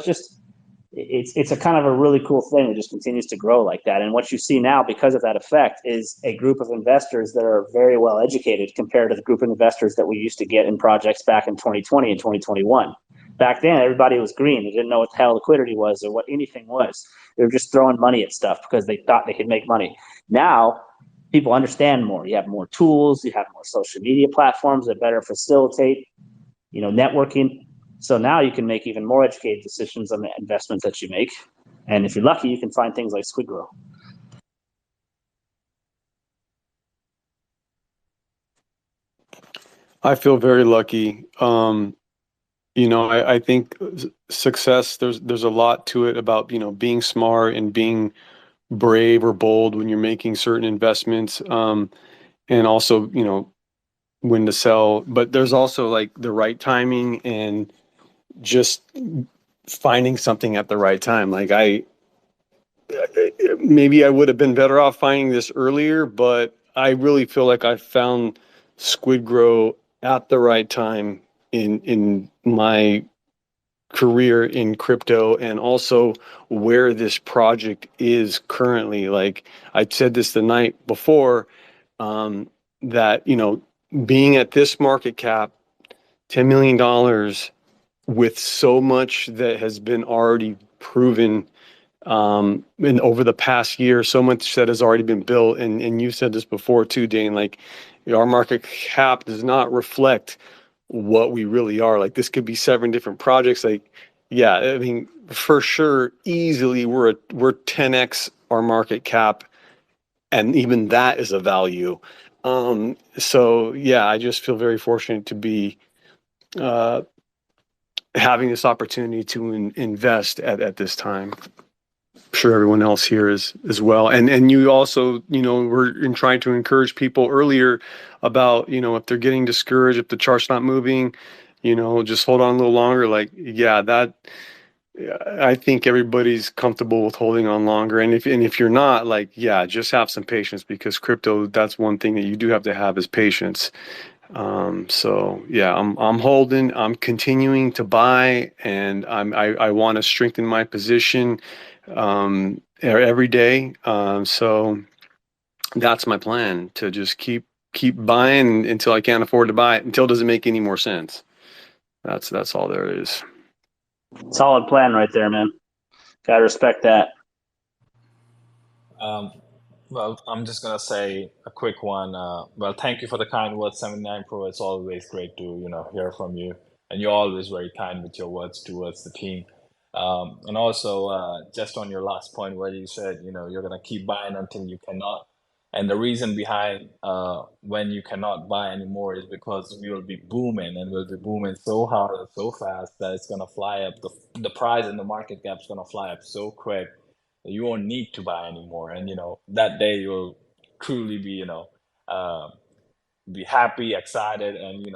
it's a kind of a really cool thing that just continues to grow like that. And what you see now, because of that effect, is a group of investors that are very well educated compared to the group of investors that we used to get in projects back in 2020 and 2021. Back then, everybody was green. They didn't know what the hell liquidity was or what anything was. They were just throwing money at stuff because they thought they could make money. Now, people understand more. You have more tools. You have more social media platforms that better facilitate, networking. So now you can make even more educated decisions on the investments that you make. And if you're lucky, you can find things like SquidGrow. I feel very lucky. I think success, there's a lot to it about, being smart and being brave or bold when you're making certain investments. And also, when to sell. But there's also like the right timing and just finding something at the right time. Like, maybe I would have been better off finding this earlier, but I really feel like I found SquidGrow at the right time in my career in crypto, and also where this project is currently. Like I said this the night before, that, being at this market cap, $10 million, with so much that has been already proven, and over the past year, so much that has already been built. And you said this before too, Dane, like our market cap does not reflect what we really are. Like, this could be 7 different projects. Like, yeah, I mean, for sure, easily we're 10x our market cap, and even that is a value. So yeah, I just feel very fortunate to be having this opportunity to invest at this time. I'm sure everyone else here is as well. And you also, were in trying to encourage people earlier about, if they're getting discouraged, if the chart's not moving, just hold on a little longer. Like, yeah, I think everybody's comfortable with holding on longer. And if you're not, like, yeah, just have some patience, because crypto, that's one thing that you do have to have is patience. So yeah, I'm holding, I'm continuing to buy, and I want to strengthen my position every day. So that's my plan, to just keep buying until I can't afford to buy it, until it doesn't make any more sense. That's all there is. Solid plan right there, man. Gotta respect that. Well, I'm just gonna say a quick one. Well, thank you for the kind words, 79 Pro. It's always great to hear from you, and you're always very kind with your words towards the team. And also, just on your last point where you said you're gonna keep buying until you cannot, and the reason behind when you cannot buy anymore is because we will be booming, and we'll be booming so hard and so fast that it's gonna fly up. The price and the market cap's gonna fly up so quick you won't need to buy anymore, and that day you'll truly be be happy, excited, and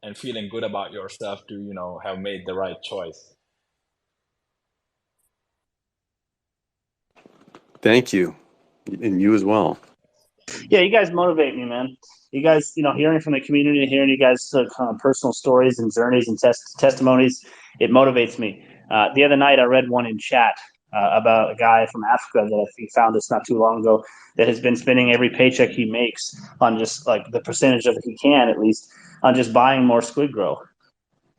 and feeling good about yourself to have made the right choice. Thank you, and you as well. Yeah, you guys motivate me, man. You guys, hearing from the community, hearing you guys' personal stories and journeys and testimonies, it motivates me. The other night, I read one in chat about a guy from Africa that I think found this not too long ago, that has been spending every paycheck he makes on just like the percentage of it he can, at least, on just buying more SquidGrow.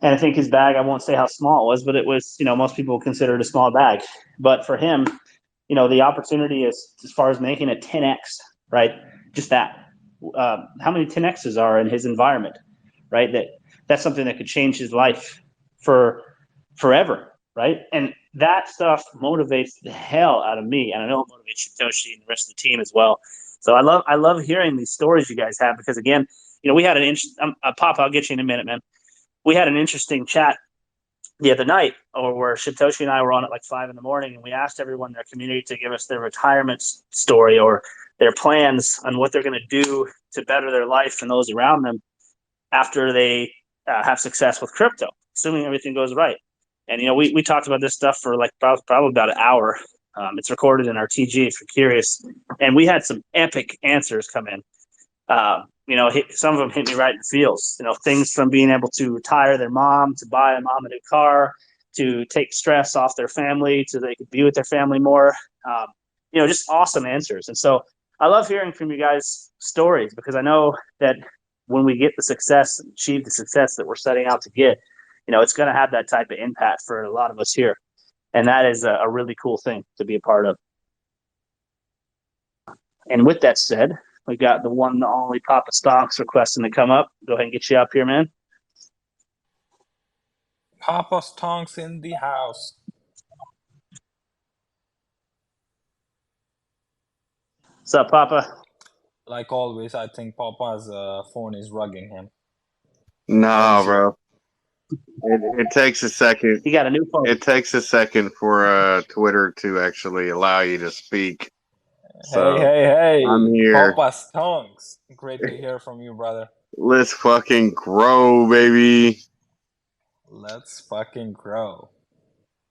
And I think his bag, I won't say how small it was, but it was, most people consider it a small bag. But for him, the opportunity is, as far as making it 10x, right? Just that. How many 10x's are in his environment, right? That's something that could change his life for forever, right? And that stuff motivates the hell out of me, and I know it motivates Satoshi and the rest of the team as well. So I love hearing these stories you guys have, because again, we had an Pop. I'll get you in a minute, man. We had an interesting chat the other night, or where Satoshi and I were on at like 5 a.m, and we asked everyone in their community to give us their retirement story or their plans on what they're going to do to better their life and those around them after they have success with crypto, assuming everything goes right. And we talked about this stuff for like probably about an hour. It's recorded in our TG if you're curious, and we had some epic answers come in. Some of them hit me right in the feels. Things from being able to retire their mom, to buy a mom a new car, to take stress off their family, to they could be with their family more. Just awesome answers. And so I love hearing from you guys' stories, because I know that when we get the success, achieve the success that we're setting out to get, it's going to have that type of impact for a lot of us here. And that is a really cool thing to be a part of. And with that said, we got the one and only Papa Stocks requesting to come up. Go ahead and get you up here, man. Papa Stonks in the house. What's up, Papa? Like always, I think Papa's phone is rugging him. No, bro. It takes a second. You got a new phone. It takes a second for Twitter to actually allow you to speak. So, hey! I'm here. Papa Stonks. Great to hear from you, brother. Let's fucking grow, baby. Let's fucking grow.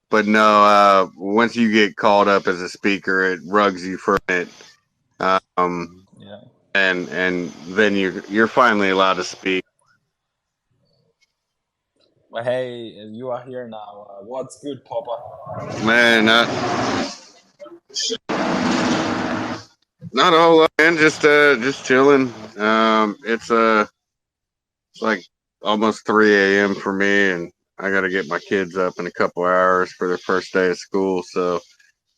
But no, once you get called up as a speaker, it rugs you for it. Yeah. And then you're finally allowed to speak. But hey, you are here now. What's good, Papa? Man, not a whole lot, man. Just chilling. It's like almost 3 a.m. for me, and I got to get my kids up in a couple hours for their first day of school. So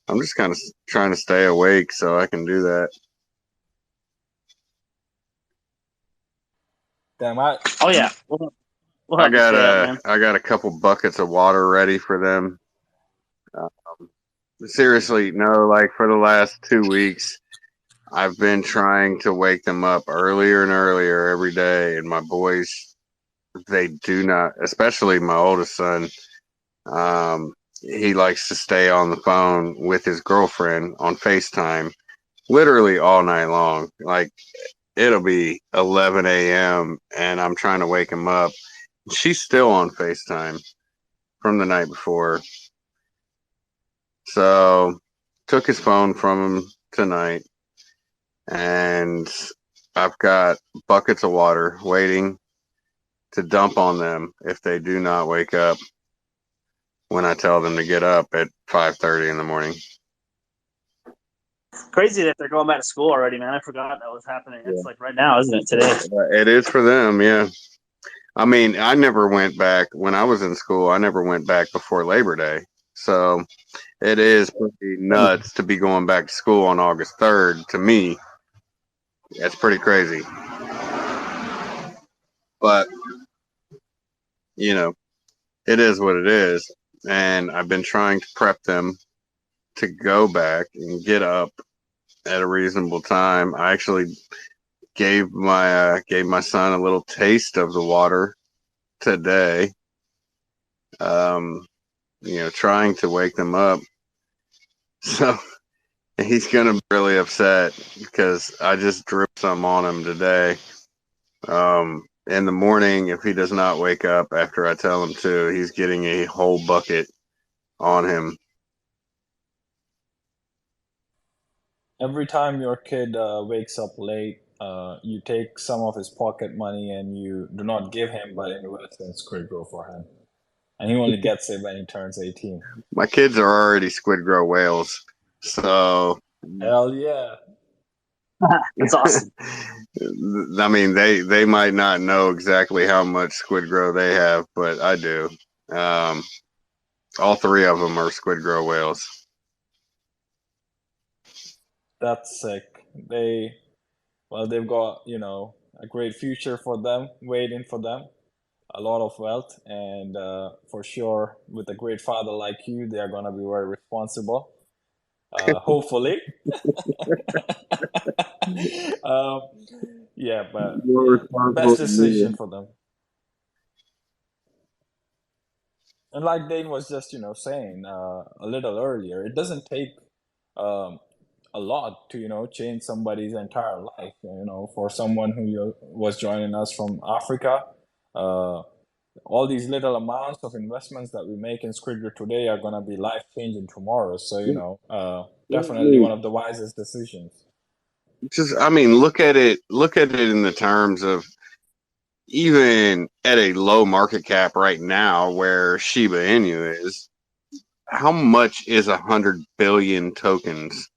I'm just kind of trying to stay awake so I can do that. Damn, Oh yeah. We'll help you stay out, man. I got a couple buckets of water ready for them. Seriously, no, like for the last 2 weeks, I've been trying to wake them up earlier and earlier every day, and my boys, they do not, especially my oldest son. He likes to stay on the phone with his girlfriend on FaceTime literally all night long. Like it'll be 11 a.m. and I'm trying to wake him up. She's still on FaceTime from the night before. So took his phone from him tonight, and I've got buckets of water waiting to dump on them if they do not wake up when I tell them to get up at 5:30 in the morning. Crazy that they're going back to school already, man. I forgot that was happening. It's like right now, isn't it? Today. It is for them, yeah. I mean, I never went back when I was in school. I never went back before Labor Day. So it is pretty nuts to be going back to school on August 3rd. To me, that's pretty crazy. But, you know, it is what it is. And I've been trying to prep them to go back and get up at a reasonable time. I actually gave my son a little taste of the water today. Trying to wake them up. So he's gonna be really upset because I just dripped some on him today. In the morning, if he does not wake up after I tell him to, he's getting a whole bucket on him. Every time your kid wakes up late, you take some of his pocket money and you do not give him, but invest in SquidGrow for him. And he only gets it when he turns 18. My kids are already SquidGrow whales, so Hell yeah. That's awesome. I mean, they might not know exactly how much SquidGrow they have, but I do. All three of them are SquidGrow whales. That's sick. They've got, a great future for them, waiting for them, a lot of wealth, and for sure, with a great father like you, they are going to be very responsible. Hopefully. Yeah, but best decision for them. And like Dane was just, saying a little earlier, it doesn't take um, a lot to, change somebody's entire life. For someone who was joining us from Africa, all these little amounts of investments that we make in SquidGrow today are going to be life changing tomorrow. So, definitely one of the wisest decisions. Look at it in the terms of even at a low market cap right now where Shiba Inu is, how much is 100 billion tokens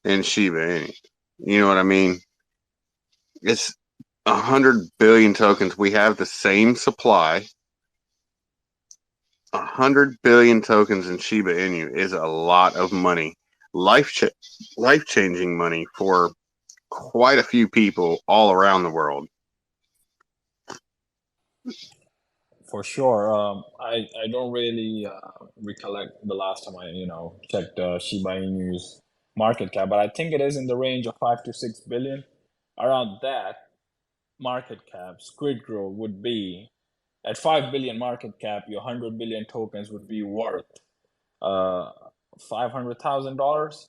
in Shiba Inu? You know what I mean? It's 100 billion tokens. We have the same supply. 100 billion tokens in Shiba Inu is a lot of money. Life-changing money for quite a few people all around the world. For sure. I don't really recollect the last time I checked Shiba Inu's market cap, but I think it is in the range of 5 to 6 billion. Around that market cap, SquidGrow would be at 5 billion market cap. Your 100 billion tokens would be worth $500,000.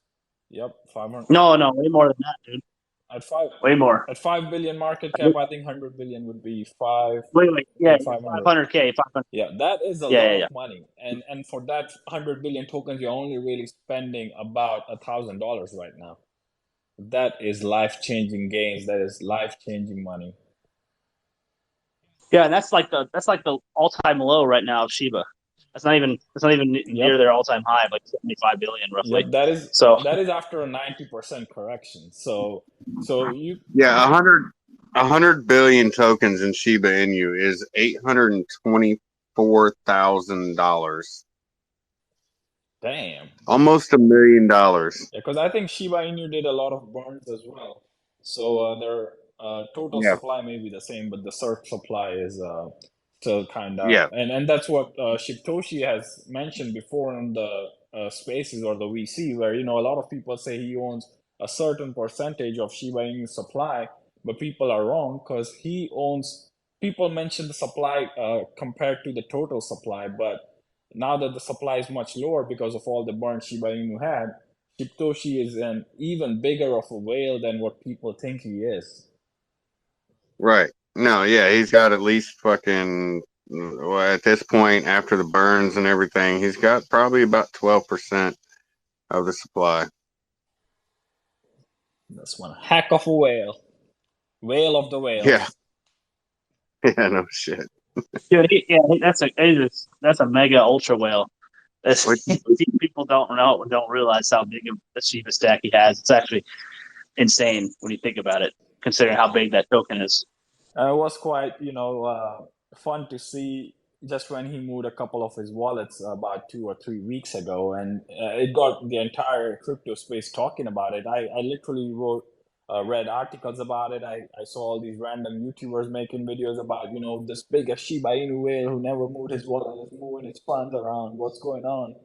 Yep, 500. No, way more than that, dude. Way more. At 5 billion market cap, I think 100 billion would be five. Wait, yeah, 500. 500K, 500. Yeah, that is a lot of money, and for that 100 billion tokens, you're only really spending about $1,000 right now. That is life-changing gains. That is life-changing money. Yeah, and that's like the all-time low right now of Shiba. That's not even near their all-time high, like 75 billion roughly. Yep, that is after a 90% correction. So you 100 billion tokens in Shiba Inu is $824,000. Damn. Almost $1 million. Yeah, because I think Shiba Inu did a lot of burns as well. So their total supply may be the same, but the search supply is So kind of, Yeah, and that's what Shibtoshi has mentioned before in the spaces or the VC, where a lot of people say he owns a certain percentage of Shiba Inu supply, but people are wrong because he owns. People mention the supply compared to the total supply, but now that the supply is much lower because of all the burn Shiba Inu had, Shibtoshi is an even bigger of a whale than what people think he is. right. No, yeah, he's got at least fucking, well, at this point, after the burns and everything, he's got probably about 12% of the supply. That's one heck of a whale. Whale of the Yeah, whales. yeah, no shit. Dude, that's a mega ultra whale. Which, People don't realize how big of a Shiba stack he has. It's actually insane when you think about it, considering how big that token is. It was quite, fun to see just when he moved a couple of his wallets about 2 or 3 weeks ago, and it got the entire crypto space talking about it. I literally read articles about it. I saw all these random YouTubers making videos about, this big Shiba Inu whale who never moved his wallet, is moving his funds around. What's going on?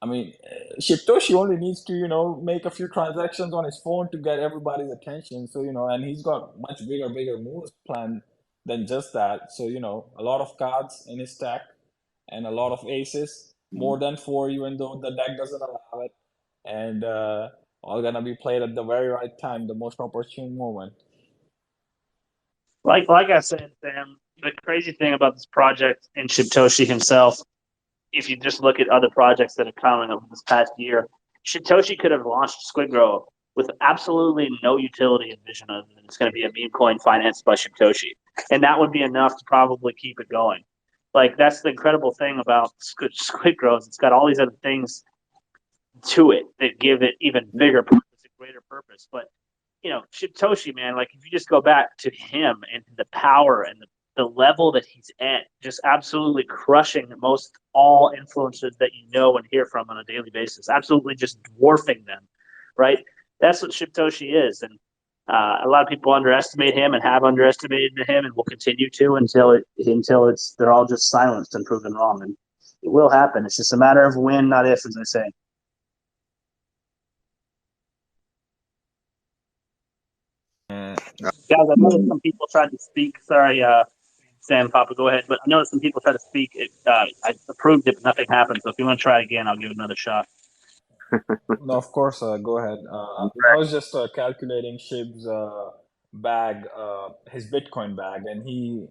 I mean, Shibtoshi only needs to, make a few transactions on his phone to get everybody's attention. So, and he's got much bigger moves planned than just that. So, a lot of cards in his stack and a lot of aces, more than four, even though the deck doesn't allow it. And all gonna be played at the very right time, the most opportune moment. Like I said, Sam, the crazy thing about this project and Shibtoshi himself, if you just look at other projects that have come in over this past year, Shibtoshi could have launched SquidGrow with absolutely no utility and vision other than it's going to be a meme coin financed by Shibtoshi. And that would be enough to probably keep it going. Like, that's the incredible thing about SquidGrow is it's got all these other things to it that give it even bigger purpose, a greater purpose. But Shibtoshi, man, like if you just go back to him and the power and the level that he's at, just absolutely crushing most all influencers that you know and hear from on a daily basis, absolutely just dwarfing them, right? That's what Shibtoshi is. And a lot of people underestimate him and have underestimated him and will continue to until they're all just silenced and proven wrong. And it will happen. It's just a matter of when, not if, as I say. Guys, I know that some people tried to speak. Sorry, Sam, Papa, go ahead. But I know that some people tried to speak. I approved it, but nothing happened. So if you want to try it again, I'll give it another shot. No, of course, go ahead. I was just calculating Shib's bag, his Bitcoin bag, and he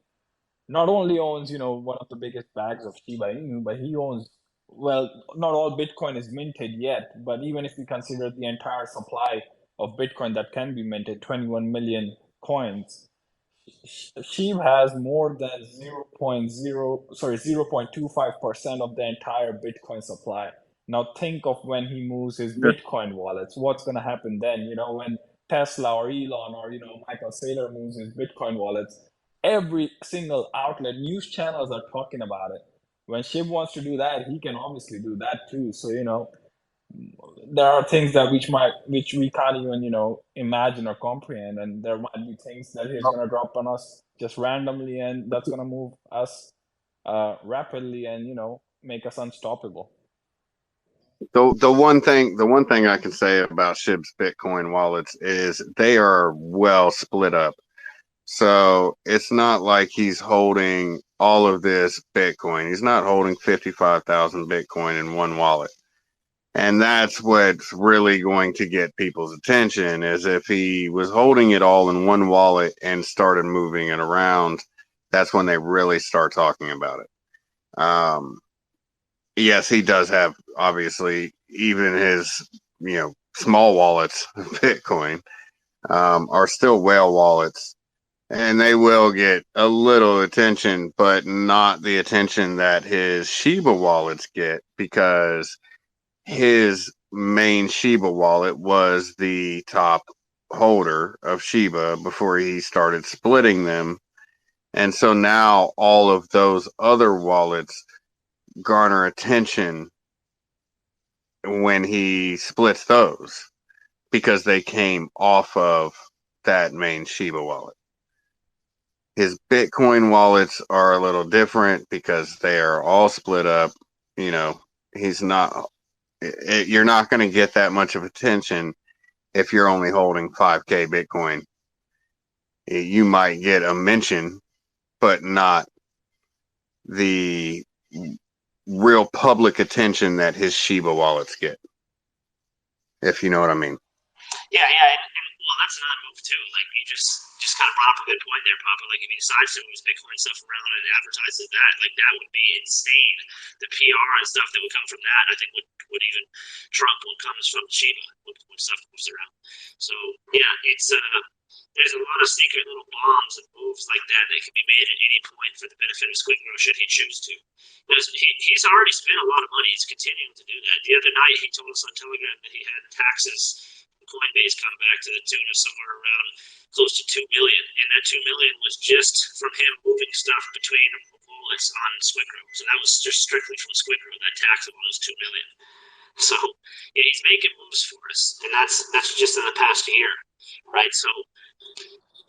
not only owns, one of the biggest bags of Shiba Inu, but he owns, well, not all Bitcoin is minted yet, but even if we consider the entire supply of Bitcoin that can be minted, 21 million coins, Sheeb has more than 0.25% of the entire Bitcoin supply. Now think of when he moves his Bitcoin wallets, what's going to happen then? When Tesla or Elon or, Michael Saylor moves his Bitcoin wallets, every single outlet, news channels are talking about it. When Shib wants to do that, he can obviously do that too. So, there are things that which we can't even imagine or comprehend, and there might be things that he's going to drop on us just randomly, and that's going to move us rapidly and make us unstoppable. the one thing I can say about Shib's Bitcoin wallets is they are well split up. So it's not like he's holding all of this Bitcoin. He's not holding 55,000 Bitcoin in one wallet. And that's what's really going to get people's attention is if he was holding it all in one wallet and started moving it around, that's when they really start talking about it. Yes, he does have, obviously, even his, small wallets of Bitcoin are still whale wallets. And they will get a little attention, but not the attention that his Shiba wallets get because his main Shiba wallet was the top holder of Shiba before he started splitting them. And so now all of those other wallets garner attention when he splits those because they came off of that main Shiba wallet. His Bitcoin wallets are a little different because they are all split up. You know, he's not. You're not going to get that much of attention if you're only holding 5K Bitcoin. You might get a mention, but not the real public attention that his Shiba wallets get, if you know what I mean. Yeah, and well, that's another move too. Like you just kind of brought up a good point there, Papa. Like if he decides to move his Bitcoin stuff around and advertise that, like that would be insane. The PR and stuff that would come from that, I think would even trump what comes from Shiba when stuff moves around. So yeah, it's there's a lot of secret little bombs and moves like that that can be made at any point for the benefit of SquidGrow should he choose to. Because he's already spent a lot of money. He's continuing to do that. The other night, he told us on Telegram that he had taxes from Coinbase come back to the tune of somewhere around close to 2 million, and that 2 million was just from him moving stuff between wallets on SquidGrow. So that was just strictly from SquidGrow. That tax alone was 2 million. So yeah, he's making moves for us, and that's just in the past year, right? So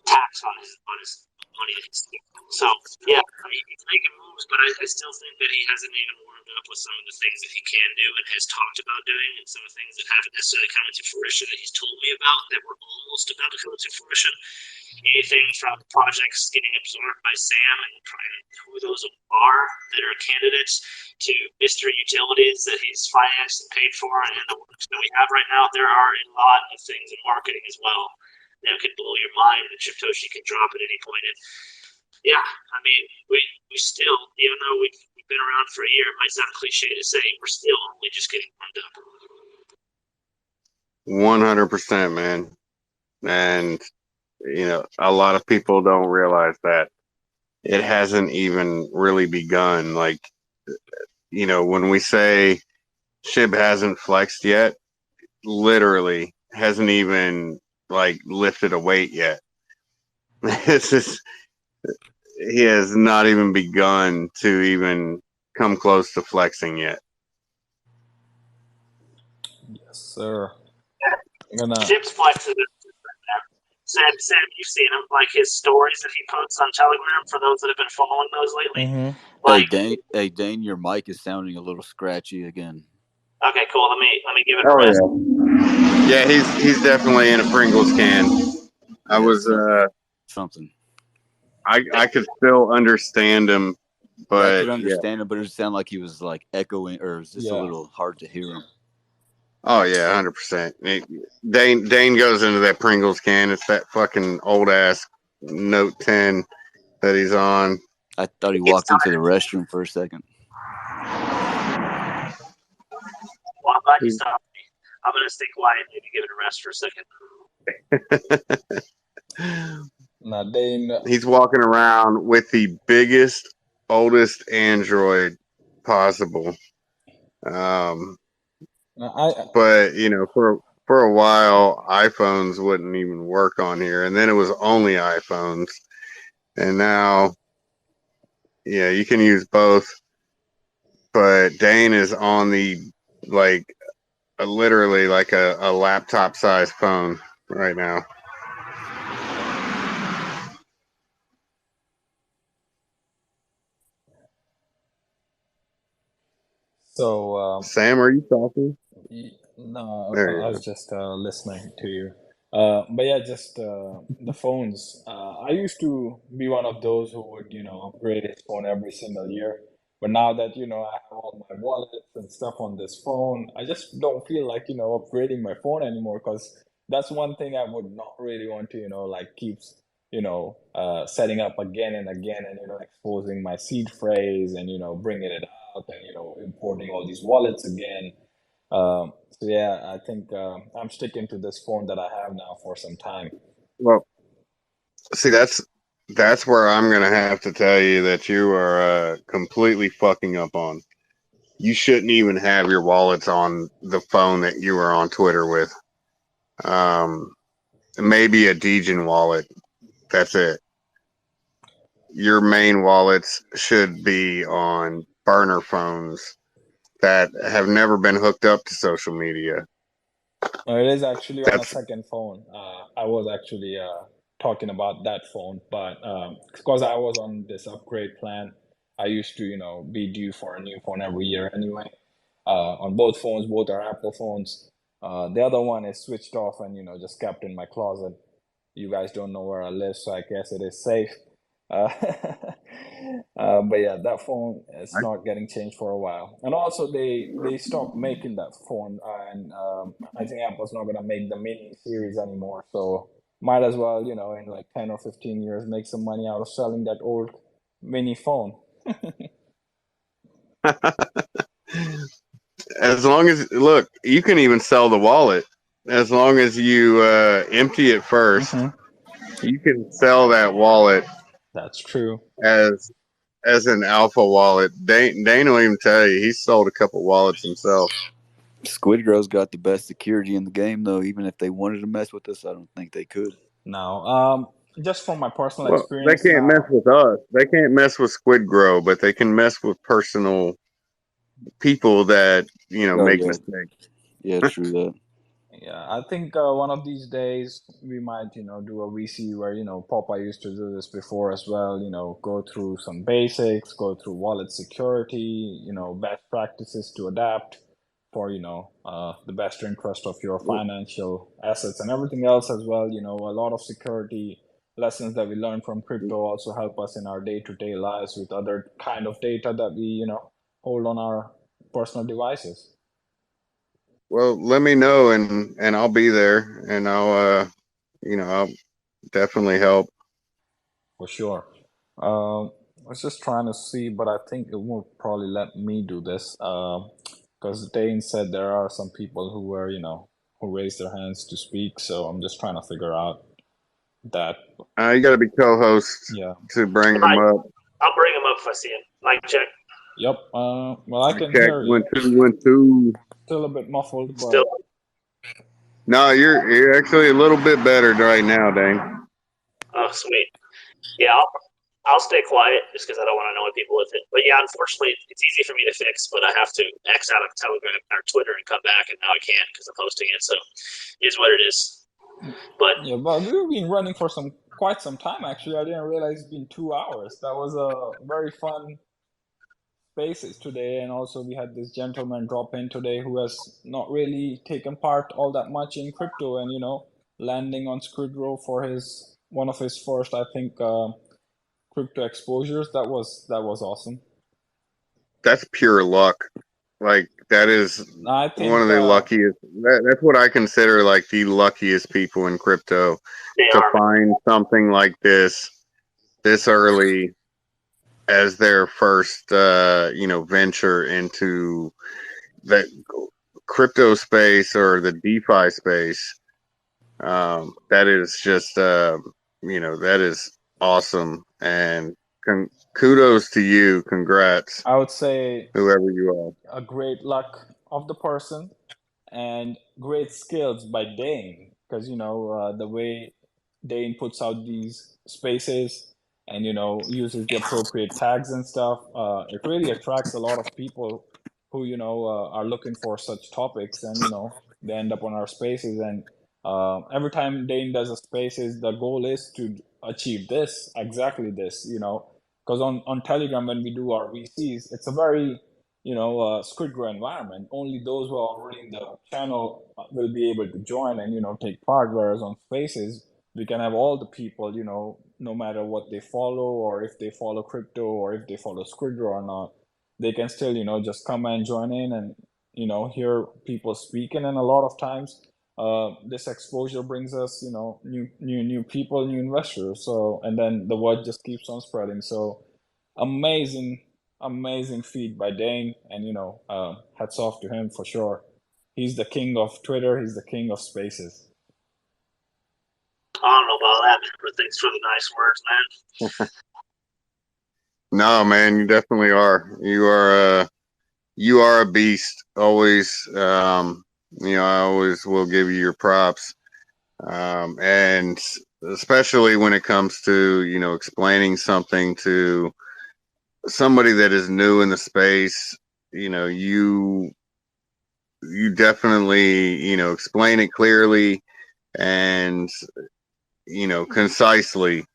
tax on his money that he's stealing. So yeah, I mean, he's making moves, but I still think that he hasn't even warmed up with some of the things that he can do and has talked about doing, and some of the things that haven't necessarily come into fruition that he's told me about that were almost about to come into fruition. Anything from projects getting absorbed by Sam and who those are that are candidates to mystery utilities that he's financed and paid for, and the works that we have right now, there are a lot of things in marketing as well that could blow your mind that Satoshi can drop at any point. And yeah, I mean, we still, even though we've been around for a year, it might sound cliche to say, we're still only just getting warmed up. 100%, man. And, you know, a lot of people don't realize that it hasn't even really begun. Like, you know, when we say SHIB hasn't flexed yet, literally hasn't even like lifted a weight yet. This is, he has not even begun to even come close to flexing yet. Yes, sir. Gonna SHIB's flexing it. Sam, you've seen him, like his stories that he posts on Telegram for those that have been following those lately. Mm-hmm. Like, Hey Dane, your mic is sounding a little scratchy again. Okay, cool. Let me give it a rest. Yeah, he's definitely in a Pringles can. I was something. I could still understand him, but I could understand him, but it sounded like he was like echoing, or it was just a little hard to hear him. Oh yeah, 100%. Dane goes into that Pringles can. It's that fucking old ass Note 10 that he's on. I thought he walked into the restroom for a second. Well, I'm glad you stopped me. I'm gonna stay quiet, maybe give it a rest for a second. Now, Dane, he's walking around with the biggest, oldest Android possible. But you know, for a while, iPhones wouldn't even work on here, and then it was only iPhones, and now, yeah, you can use both. But Dane is on the literally like a laptop size phone right now. So, Sam, are you talking? No, I was just listening to you. But yeah, just the phones. I used to be one of those who would, upgrade his phone every single year. But now that, I have all my wallets and stuff on this phone, I just don't feel like, upgrading my phone anymore, because that's one thing I would not really want to, keeps, setting up again and again and, exposing my seed phrase and, bringing it out and, importing all these wallets again. So yeah, I think I'm sticking to this phone that I have now for some time. Well, see, that's where I'm gonna have to tell you that you are completely fucking up on. You shouldn't even have your wallets on the phone that you were on Twitter with. Maybe a Degen wallet. That's it. Your main wallets should be on burner phones that have never been hooked up to social media. It is actually on a second phone. I was actually talking about that phone, but because I was on this upgrade plan, I used to, be due for a new phone every year anyway. On both phones, both are Apple phones. The other one is switched off and, just kept in my closet. You guys don't know where I live, so I guess it is safe. Uh, but yeah, that phone is not getting changed for a while. And also, they stopped making that phone, and I think Apple's not gonna make the mini series anymore. So might as well, in like 10 or 15 years, make some money out of selling that old mini phone. As long as, look, you can even sell the wallet. As long as you empty it first, you can sell that wallet That's true. as an alpha wallet. Dane will even tell you he's sold a couple wallets himself. SquidGrow's got the best security in the game, though. Even if they wanted to mess with us, I don't think they could. No, just from my personal Well, they experience can't now. mess with us. They can't mess with SquidGrow, but they can mess with personal people that make mistakes. Yeah, true that. Yeah, I think one of these days we might, do a VC where, Papa used to do this before as well, go through some basics, go through wallet security, best practices to adapt for, the best interest of your financial assets and everything else as well. A lot of security lessons that we learn from crypto also help us in our day-to-day lives with other kind of data that we, hold on our personal devices. Well, let me know and I'll be there and I'll definitely help. For sure. I was just trying to see, but I think it won't probably let me do this. Because Dane said there are some people who were, who raised their hands to speak. So I'm just trying to figure out that. You got to be co-host to bring them up. I'll bring him up if I see him. Mic check. Yep. Well, I can check hear you. 1 2 1 2. Still a bit muffled, but Still. No, you're actually a little bit better right now, Dane. Oh, sweet. Yeah, I'll stay quiet just because I don't want to annoy people with it. But yeah, unfortunately, it's easy for me to fix, but I have to X out of Telegram or Twitter and come back, and now I can't because I'm hosting it. So it is what it is. But yeah, but we've been running for quite some time. Actually, I didn't realize it's been 2 hours. That was a very fun spaces today, and also we had this gentleman drop in today who has not really taken part all that much in crypto, and landing on SquidGrow for one of his first, I think, crypto exposures. That was awesome. That's pure luck. Like that is I think one of the luckiest. That's what I consider like the luckiest people in crypto to find something like this early as their first venture into that crypto space or the DeFi space. That is just that is awesome, and kudos to you. Congrats. I would say whoever you are. A great luck of the person and great skills by Dane, because the way Dane puts out these spaces and uses the appropriate tags and stuff, it really attracts a lot of people who are looking for such topics, and they end up on our spaces. And every time Dane does a spaces, the goal is to achieve exactly this, because on Telegram when we do our VCs, it's a very SquidGrow environment. Only those who are already in the channel will be able to join and take part. Whereas on Spaces, we can have all the people, no matter what they follow, or if they follow crypto, or if they follow SquidGrow or not, they can still just come and join in and hear people speaking. And a lot of times, this exposure brings us new people, new investors. So, and then the word just keeps on spreading. So amazing feed by Dane, and hats off to him for sure. He's the king of Twitter. He's the king of spaces. I don't know about that, but thanks for the nice words, man. No, man, you definitely are. You are a beast. Always, I always will give you your props, and especially when it comes to explaining something to somebody that is new in the space. You definitely explain it clearly, and concisely.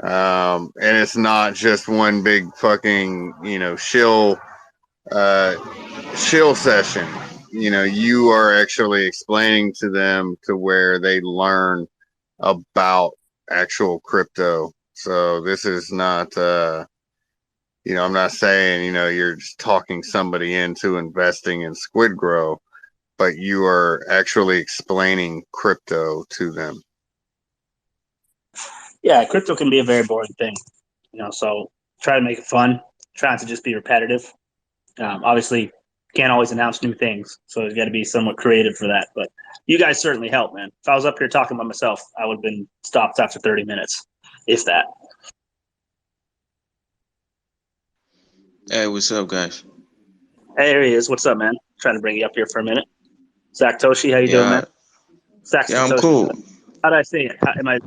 And it's not just one big fucking, uh, shill session. You are actually explaining to them to where they learn about actual crypto. So this is not, I'm not saying, you're just talking somebody into investing in SquidGrow, but you are actually explaining crypto to them. Yeah, crypto can be a very boring thing, so try to make it fun. Try not to just be repetitive. Obviously, can't always announce new things, so there's got to be somewhat creative for that. But you guys certainly help, man. If I was up here talking by myself, I would have been stopped after 30 minutes, if that. Hey, what's up, guys? Hey, here he is. What's up, man? Trying to bring you up here for a minute. Zach Toshi, how you doing, Yeah, man? Sax yeah, I'm Toshi. cool. How did I say it? Am I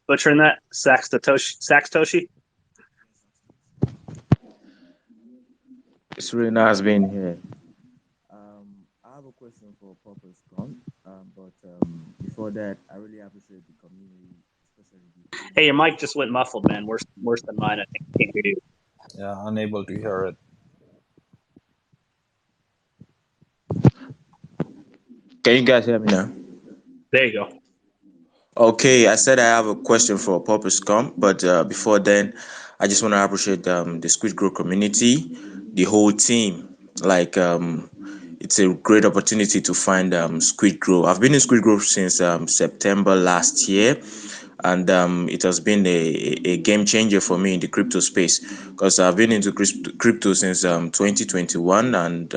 butchering that? Sax Toshi? It's really nice being here. I have a question for Purple Scrum, but before that, I really appreciate the community, especially the Hey, your female. mic just went muffled, man. Worse than mine, I think. Can't hear you. Yeah, unable to hear it. Can you guys hear me now? There you go. Okay, I said I have a question for Purple Scum, but before then, I just want to appreciate the Squid Grow community, the whole team. Like, it's a great opportunity to find Squid Grow. I've been in Squid Grow since September last year, and it has been a game changer for me in the crypto space because I've been into crypto since 2021, and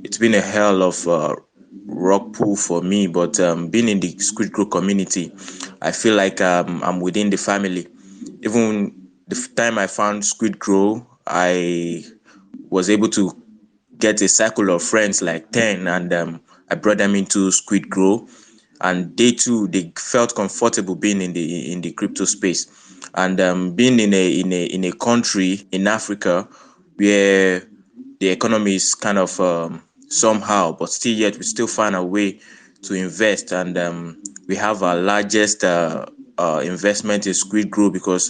it's been a hell of a rock pool for me. But being in the Squid Grow community, I feel like I'm within the family. Even the time I found Squid Grow, I was able to get a circle of friends like 10, and I brought them into Squid Grow, and they felt comfortable being in the crypto space, and being in a country in Africa where the economy is kind of somehow, but still yet we still find a way to invest, and we have our largest investment in Squid Grow because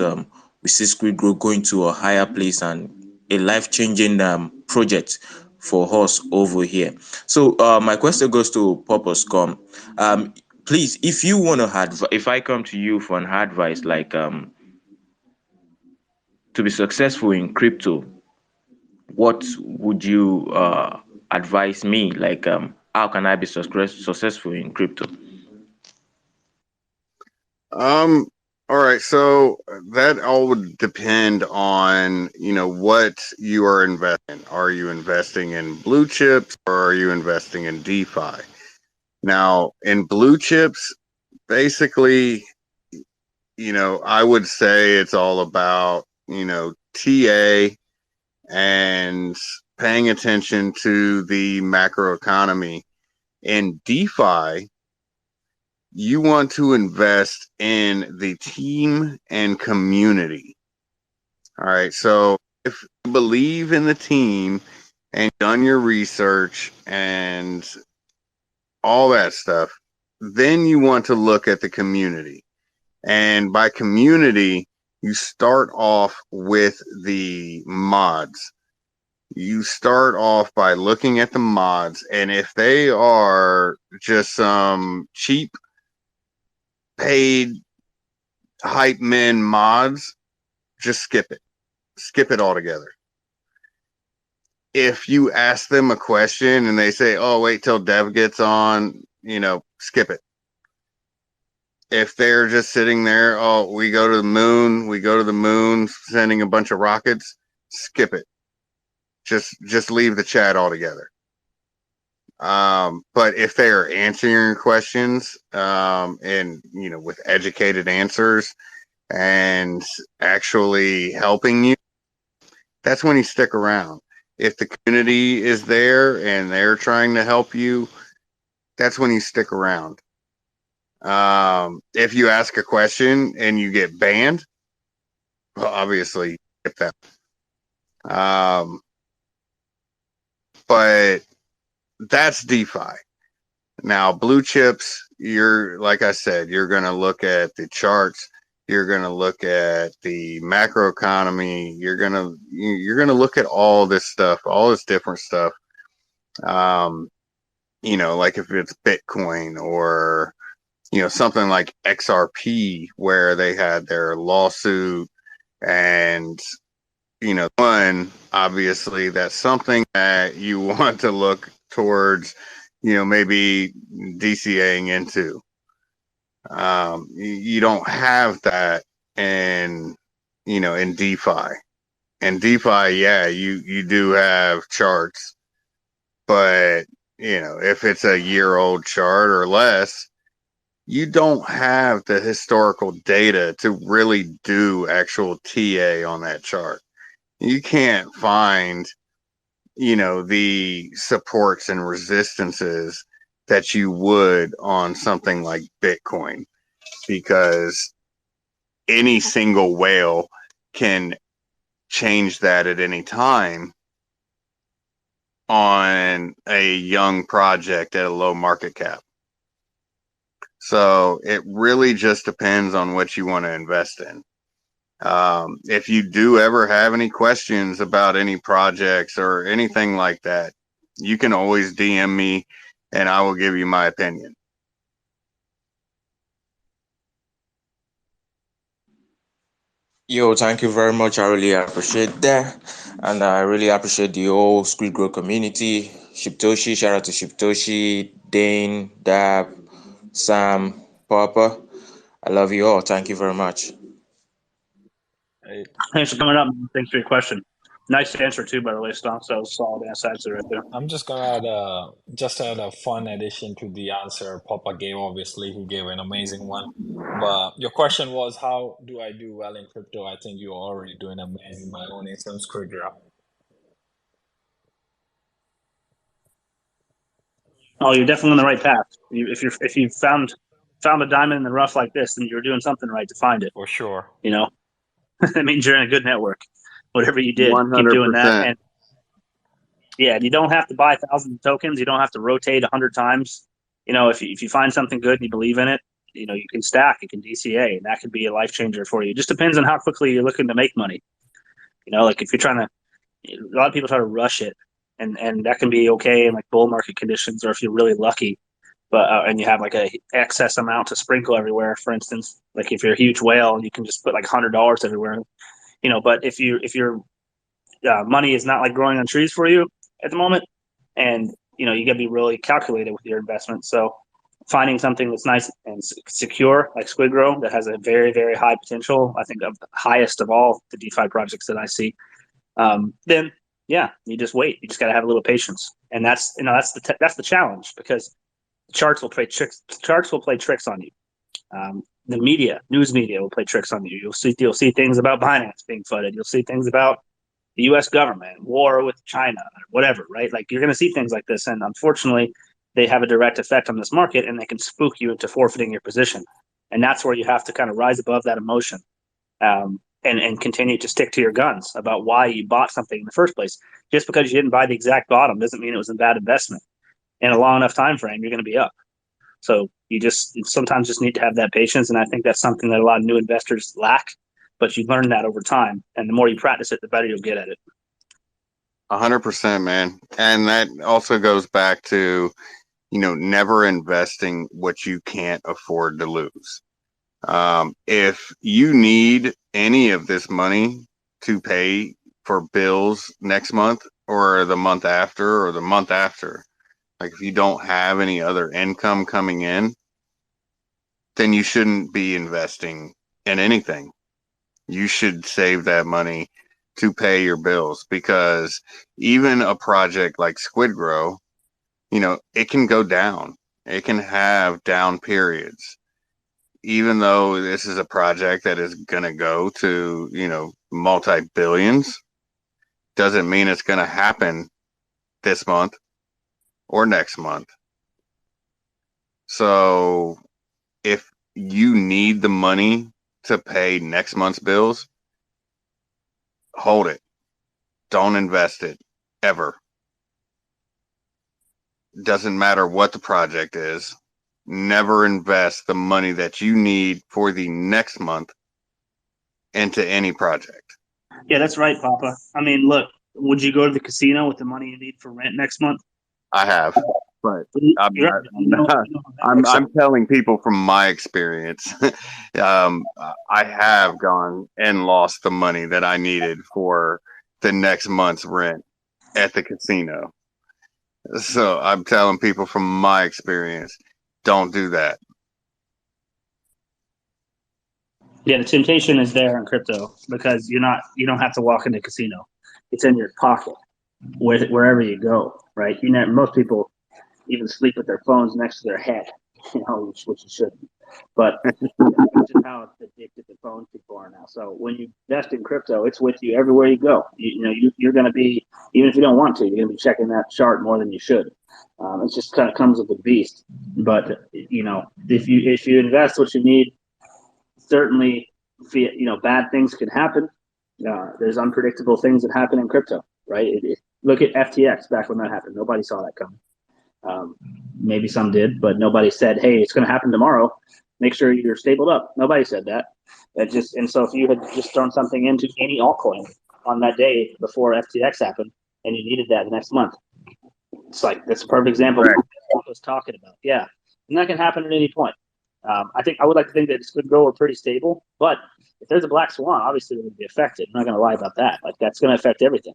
we see Squid Grow going to a higher place and a life-changing project for us over here. So my question goes to Purpose Com. Please, if you want to if I come to you for an advice, like to be successful in crypto, what would you advise me? Like, how can I be successful in crypto? Um, all right, so that all would depend on, what you are investing in. Are you investing in blue chips or are you investing in DeFi? Now, in blue chips, basically, I would say it's all about, TA and paying attention to the macroeconomy. In DeFi, you want to invest in the team and community. All right. So if you believe in the team and done your research and all that stuff, then you want to look at the community. And by community, you start off with the mods. You start off by looking at the mods, and if they are just some cheap paid hype men mods, just skip it. Skip it altogether. If you ask them a question and they say, "Oh, wait till Dev gets on," skip it. If they're just sitting there, "Oh, we go to the moon, sending a bunch of rockets," skip it. Just leave the chat altogether. But if they are answering your questions, and with educated answers and actually helping you, that's when you stick around. If the community is there and they're trying to help you, that's when you stick around. If you ask a question and you get banned, well, obviously skip that. But that's DeFi. Now, blue chips, you're like I said, you're going to look at the charts. You're going to look at the macroeconomy. You're going to look at all this stuff, all this different stuff. Like if it's Bitcoin or something like XRP, where they had their lawsuit, and one, obviously that's something that you want to look towards, maybe DCAing into. You don't have that in DeFi. And DeFi, yeah, you do have charts, but if it's a year-old chart or less, you don't have the historical data to really do actual TA on that chart. You can't find, the supports and resistances that you would on something like Bitcoin, because any single whale can change that at any time on a young project at a low market cap. So it really just depends on what you want to invest in. If you do ever have any questions about any projects or anything like that, you can always DM me and I will give you my opinion. Yo, thank you very much. I really appreciate that. And I really appreciate the whole SquidGrow community. Shiptoshi, shout out to Shiptoshi, Dane, Dab, Sam, Papa. I love you all. Thank you very much. Hey, Thanks for coming up. Thanks for your question. Nice answer too, by the way, Stonks. That was solid answer right there. I'm just gonna add a fun addition to the answer Papa gave. Obviously, he gave an amazing one. But your question was, how do I do well in crypto? I think you're already doing amazing by owning some SquidGrow. Oh, you're definitely on the right path. If you found a diamond in the rough like this, then you're doing something right to find it. For sure. That means you're in a good network. Whatever you did, keep doing that. 100%. And yeah, you don't have to buy thousands of tokens. You don't have to rotate 100 times. If you find something good and you believe in it, you can stack, you can DCA, and that could be a life changer for you. It just depends on how quickly you're looking to make money. Like if you're trying to, a lot of people try to rush it, and that can be okay in like bull market conditions, or if you're really lucky. But and you have like a excess amount to sprinkle everywhere. For instance, like if you're a huge whale, you can just put like $100 everywhere. But if your money is not like growing on trees for you at the moment, and you got to be really calculated with your investment. So finding something that's nice and secure, like SquidGrow, that has a very, very high potential, I think of the highest of all the DeFi projects that I see, then yeah, you just wait. You just got to have a little patience, and that's that's the challenge, because the charts will play tricks. Charts will play tricks on you. The news media will play tricks on you. You'll see things about Binance being flooded. You'll see things about the U.S. government, war with China, whatever, right? Like you're going to see things like this, and unfortunately, they have a direct effect on this market, and they can spook you into forfeiting your position. And that's where you have to kind of rise above that emotion, and continue to stick to your guns about why you bought something in the first place. Just because you didn't buy the exact bottom doesn't mean it was a bad investment. In a long enough time frame, you're going to be up. So you sometimes just need to have that patience, and I think that's something that a lot of new investors lack. But you learn that over time, and the more you practice it, the better you'll get at it. 100%, man. And that also goes back to, never investing what you can't afford to lose. If you need any of this money to pay for bills next month or the month after or the month after, like if you don't have any other income coming in, then you shouldn't be investing in anything. You should save that money to pay your bills, because even a project like SquidGrow, it can go down. It can have down periods. Even though this is a project that is going to go to, multi-billions, doesn't mean it's going to happen this month or next month. So if you need the money to pay next month's bills, hold it. Don't invest it ever. doesn't matter what the project is. Never invest the money that you need for the next month into any project. Yeah, that's right, Papa. I mean, look, would you go to the casino with the money you need for rent next month? I have, but I'm You're, not. you know, I'm, you know how that works I'm out. telling people from my experience. I have gone and lost the money that I needed for the next month's rent at the casino. So I'm telling people from my experience, don't do that. Yeah, the temptation is there in crypto because you don't have to walk in the casino. It's in your pocket wherever you go, right? Most people even sleep with their phones next to their head, which you shouldn't. But that's just how addicted the phone people are now. So when you invest in crypto, it's with you everywhere you go. You're going to be, even if you don't want to, you're going to be checking that chart more than you should. It just kind of comes with the beast. But if you invest what you need, certainly, bad things can happen. There's unpredictable things that happen in crypto, right? Look at FTX back when that happened. Nobody saw that coming. Maybe some did, but nobody said, "Hey, it's going to happen tomorrow. Make sure you're stabled up." Nobody said that. And so if you had just thrown something into any altcoin on that day before FTX happened, and you needed that the next month, it's like that's a perfect example Right. of what I was talking about. Yeah, and that can happen at any point. I think I would like to think that SquidGrow are pretty stable, but if there's a black swan, obviously it would be affected. I'm not going to lie about that. Like that's going to affect everything.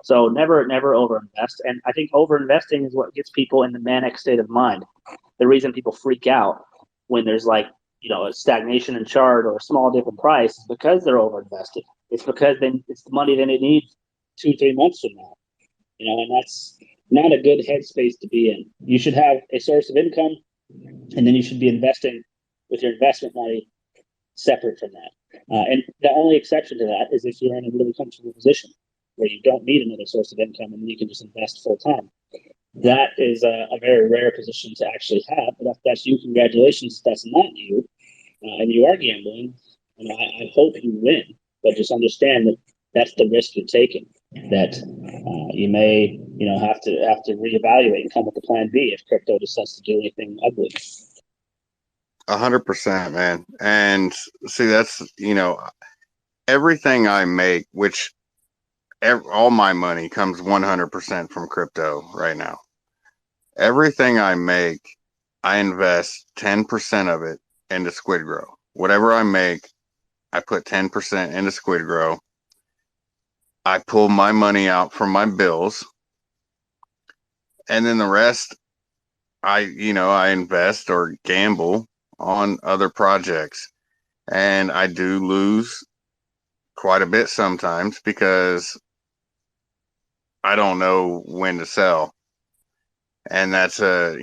So never overinvest. And I think overinvesting is what gets people in the manic state of mind. The reason people freak out when there's like a stagnation in chart or a small dip in price is because they're overinvested. It's because then it's the money that they need 2-3 months from now. And that's not a good headspace to be in. You should have a source of income, and then you should be investing with your investment money separate from that. And the only exception to that is if you're in a really comfortable position where you don't need another source of income and you can just invest full time. That is a very rare position to actually have. But if that's you, congratulations. If that's not you, and you are gambling, I hope you win. But just understand that that's the risk you're taking. That you may, have to reevaluate and come up with a plan B if crypto decides to do anything ugly. 100%, man. And see, that's, everything I make, which all my money comes 100% from crypto right now. Everything I make, I invest 10% of it into SquidGrow. Whatever I make, I put 10% into SquidGrow. I pull my money out from my bills. And then the rest, I invest or gamble on other projects. And I do lose quite a bit sometimes because I don't know when to sell. And that's a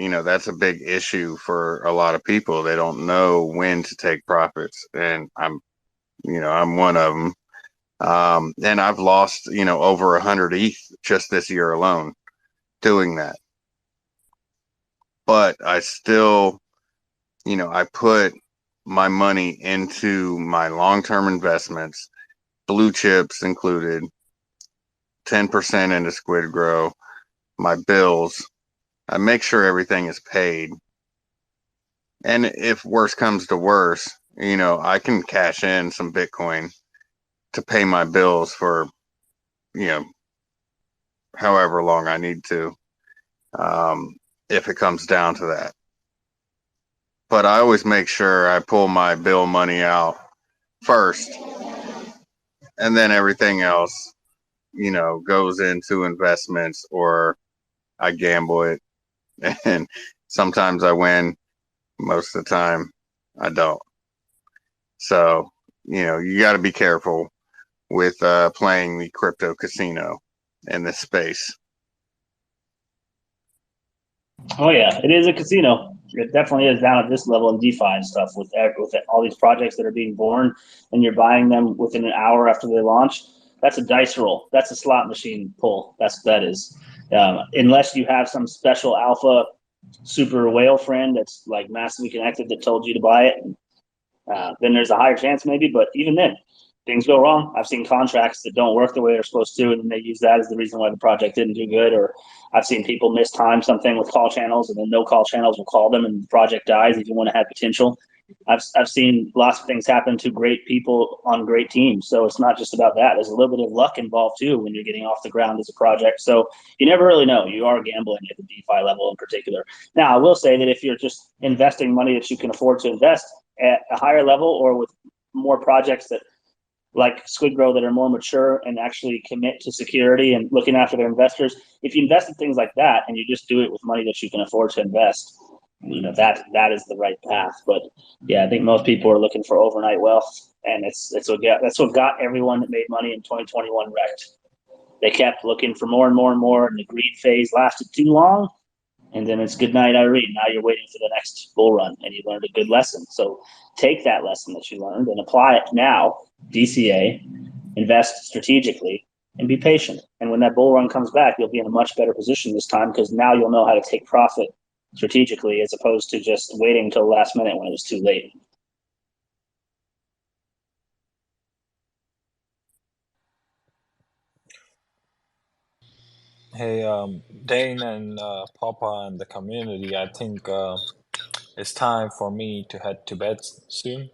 big issue for a lot of people. They don't know when to take profits. And I'm one of them. And I've lost, over 100 ETH just this year alone doing that. But I still, I put my money into my long-term investments, blue chips included, 10% into SquidGrow, my bills. I make sure everything is paid. And if worse comes to worse, I can cash in some Bitcoin to pay my bills for, however long I need to, if it comes down to that. But I always make sure I pull my bill money out first, and then everything else, goes into investments or I gamble it. And sometimes I win, most of the time I don't. So, you got to be careful with playing the crypto casino in this space. Oh yeah, it is a casino. It definitely is down at this level in DeFi and stuff with all these projects that are being born, and you're buying them within an hour after they launch. That's a dice roll. That's a slot machine pull. That's what that is. Unless you have some special alpha super whale friend that's like massively connected that told you to buy it, then there's a higher chance maybe. But even then, things go wrong. I've seen contracts that don't work the way they're supposed to, and then they use that as the reason why the project didn't do good. Or I've seen people mistime something with call channels, and then no call channels will call them, and the project dies even when it had potential. I've seen lots of things happen to great people on great teams. So it's not just about that. There's a little bit of luck involved too when you're getting off the ground as a project. So you never really know. You are gambling at the DeFi level in particular. Now, I will say that if you're just investing money that you can afford to invest at a higher level, or with more projects that like SquidGrow that are more mature and actually commit to security and looking after their investors, if you invest in things like that and you just do it with money that you can afford to invest, that is the right path. But yeah, I think most people are looking for overnight wealth, and that's what got everyone that made money in 2021 wrecked. They kept looking for more and more and more, and the greed phase lasted too long. And then it's good night, Irene. Now you're waiting for the next bull run, and you learned a good lesson. So take that lesson that you learned and apply it now. DCA, invest strategically, and be patient. And when that bull run comes back, you'll be in a much better position this time, because now you'll know how to take profit strategically, as opposed to just waiting until the last minute when it was too late. Hey, Dane and Papa and the community, I think it's time for me to head to bed soon.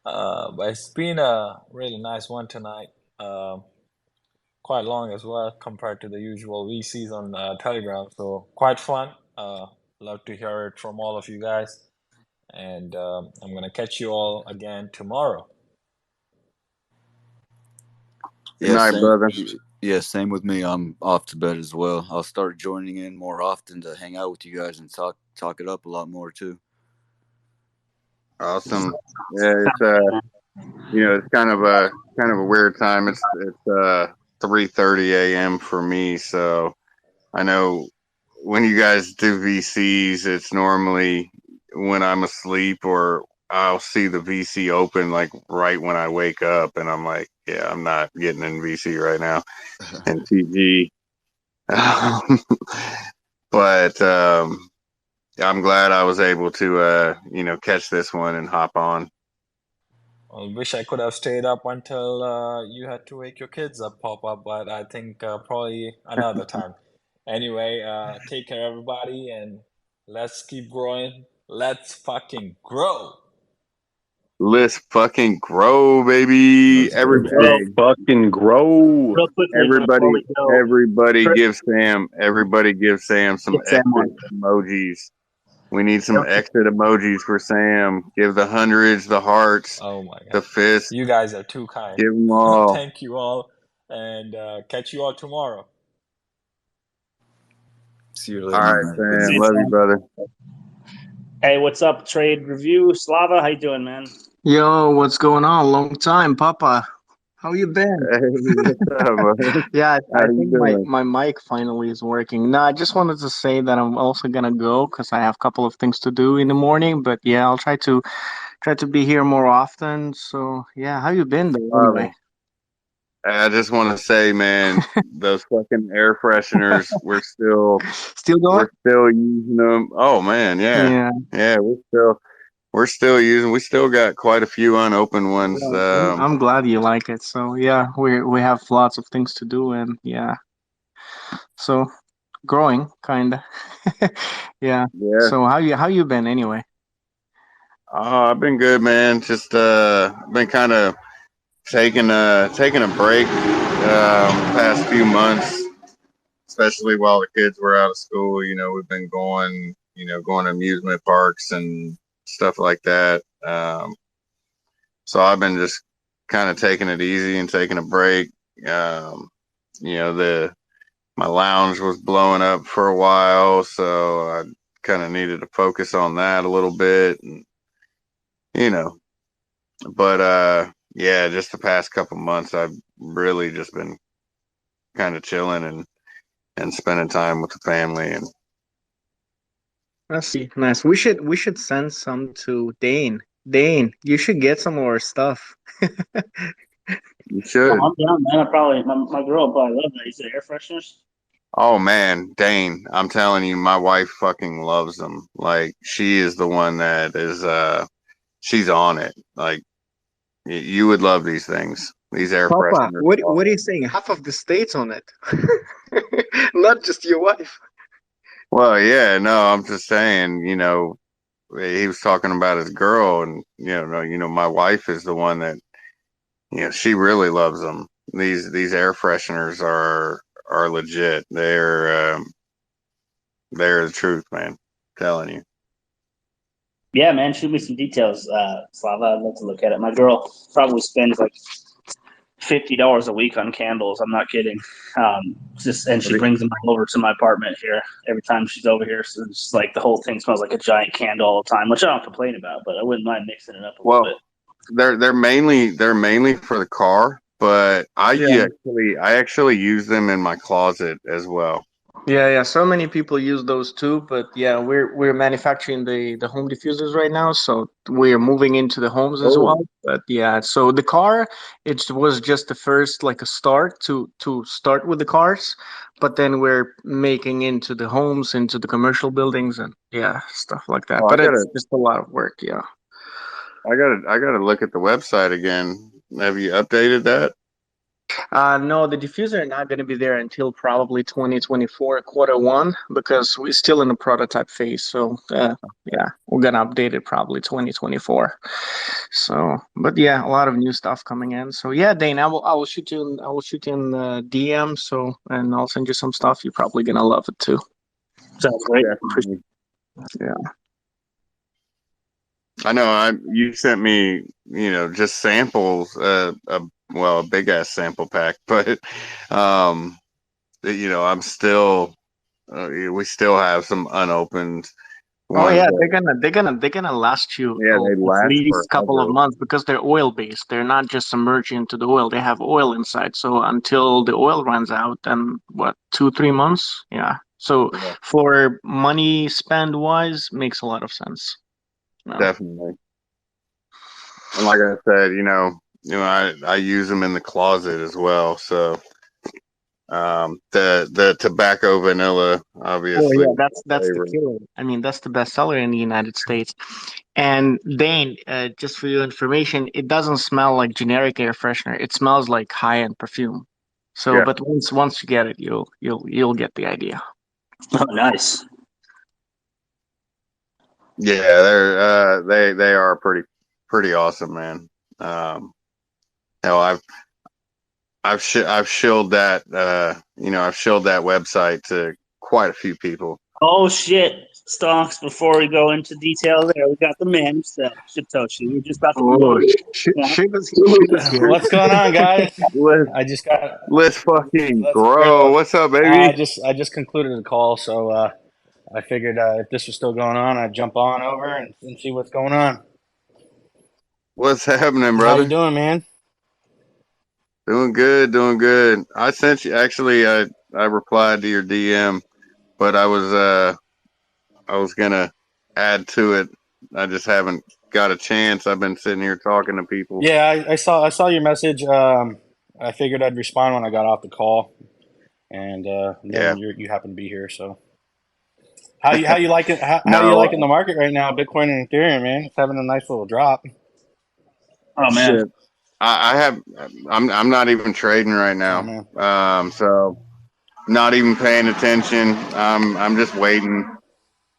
But it's been a really nice one tonight. Quite long as well compared to the usual VCs on Telegram. So quite fun. Love to hear it from all of you guys. And I'm going to catch you all again tomorrow. Good night, brother. Yeah, same with me. I'm off to bed as well. I'll start joining in more often to hang out with you guys and talk it up a lot more too. Awesome. Yeah, it's it's kind of a weird time. It's 3:30 a.m. for me, so I know when you guys do VCs, it's normally when I'm asleep, or I'll see the VC open like right when I wake up, and I'm like, yeah, I'm not getting in VC right now, and TG. But I'm glad I was able to catch this one and hop on. I wish I could have stayed up until you had to wake your kids up, Papa, but I think probably another time. Anyway, take care, everybody, and let's keep growing. Let's fucking grow. Let's fucking grow, baby. Let's fucking grow. Real quickly, Everybody give Sam some exit emojis. We need some exit emojis for Sam. Give the hundreds, the hearts, oh my God, the fists. You guys are too kind. Give them all. Thank you all, and catch you all tomorrow. See you later. All right, Sam. Love you, brother. Hey, what's up, Trade Review? Slava, how you doing, man? Yo, what's going on? Long time, Papa. How you been? Hey, what's up, man? Yeah, How I you think doing? my mic finally is working. No, I just wanted to say that I'm also gonna go because I have a couple of things to do in the morning. But yeah, I'll try to be here more often. So yeah, how you been though? Anyway, I just want to say, man, those fucking air fresheners, we're still going? we're still using them. Oh man, yeah, we're still using. We still got quite a few unopened ones. I'm glad you like it. So yeah, we have lots of things to do, and yeah, so growing kinda. Yeah. So how you been anyway? Oh, I've been good, man. Just been kind of taking a break past few months, especially while the kids were out of school. You know, we've been going to amusement parks and stuff like that. So I've been just kind of taking it easy and taking a break. My lounge was blowing up for a while, so I kind of needed to focus on that a little bit, and but yeah, just the past couple months I've really just been kind of chilling and spending time with the family. And I see. Nice. We should send some to Dane. Dane, you should get some more stuff. You should. Oh, I'm down, man. My girl will probably love that. You said air fresheners? Oh man, Dane, I'm telling you, my wife fucking loves them. Like, she is the one that is she's on it. Like, You would love these things. These air Papa, fresheners. what are you saying? Half of the states on it, not just your wife. Well, yeah, no, I'm just saying, he was talking about his girl, and my wife is the one that she really loves them. These air fresheners are legit. They're the truth, man. I'm telling you. Yeah, man, shoot me some details, Slava. I'd love to look at it. My girl probably spends like $50 a week on candles. I'm not kidding. And she brings them over to my apartment here every time she's over here. So it's like the whole thing smells like a giant candle all the time, which I don't complain about, but I wouldn't mind mixing it up a little bit. They're mainly for the car, but I Yeah. actually use them in my closet as well. Yeah. So many people use those too, but yeah, we're manufacturing the home diffusers right now, so we're moving into the homes as well. But yeah, so the car, it was just the first like a start to start with the cars, but then we're making into the homes, into the commercial buildings, and yeah, stuff like that. But it's just a lot of work. Yeah. I gotta look at the website again. Have you updated that? No, the diffuser are not going to be there until probably 2024 quarter 1 because we're still in the prototype phase. So yeah, we're going to update it probably 2024. So, but yeah, a lot of new stuff coming in. So yeah, Dane, I will shoot you in DM. So, and I'll send you some stuff. You're probably going to love it too. Sounds great. Yeah. I know. You sent me, just samples. A big ass sample pack, but I'm still. We still have some unopened. Oh yeah, they're gonna last you they last at least a couple of forever. months because they're oil based. They're not just submerged into the oil. They have oil inside. So until the oil runs out, then what, 2-3 months? Yeah. So for money spend wise, makes a lot of sense. No. Definitely. And like I said, I use them in the closet as well. So the tobacco vanilla, obviously. Oh yeah, that's the killer. I mean, that's the best seller in the United States. And Dane, just for your information, it doesn't smell like generic air freshener. It smells like high-end perfume. So, Yeah. but once you get it, you'll get the idea. Oh, nice. Yeah, they are pretty awesome, man. Hell, I've shilled that I've shilled that website to quite a few people. Oh shit, Stonks! Before we go into detail, there we got the man himself, Shitoshi. We're just about to. What's going on, guys? Let's fucking grow. What's up, baby? I just concluded the call, so I figured if this was still going on, I'd jump on over and see what's going on. What's happening, brother? How you doing, man? Doing good. I sent you, actually, I replied to your DM, but I was gonna add to it. I just haven't got a chance. I've been sitting here talking to people. Yeah, I saw your message. I figured I'd respond when I got off the call, and then you happen to be here. So, how you liking you liking the market right now? Bitcoin and Ethereum, man, it's having a nice little drop. Oh man, shit. I'm not even trading right now. So not even paying attention. I'm just waiting,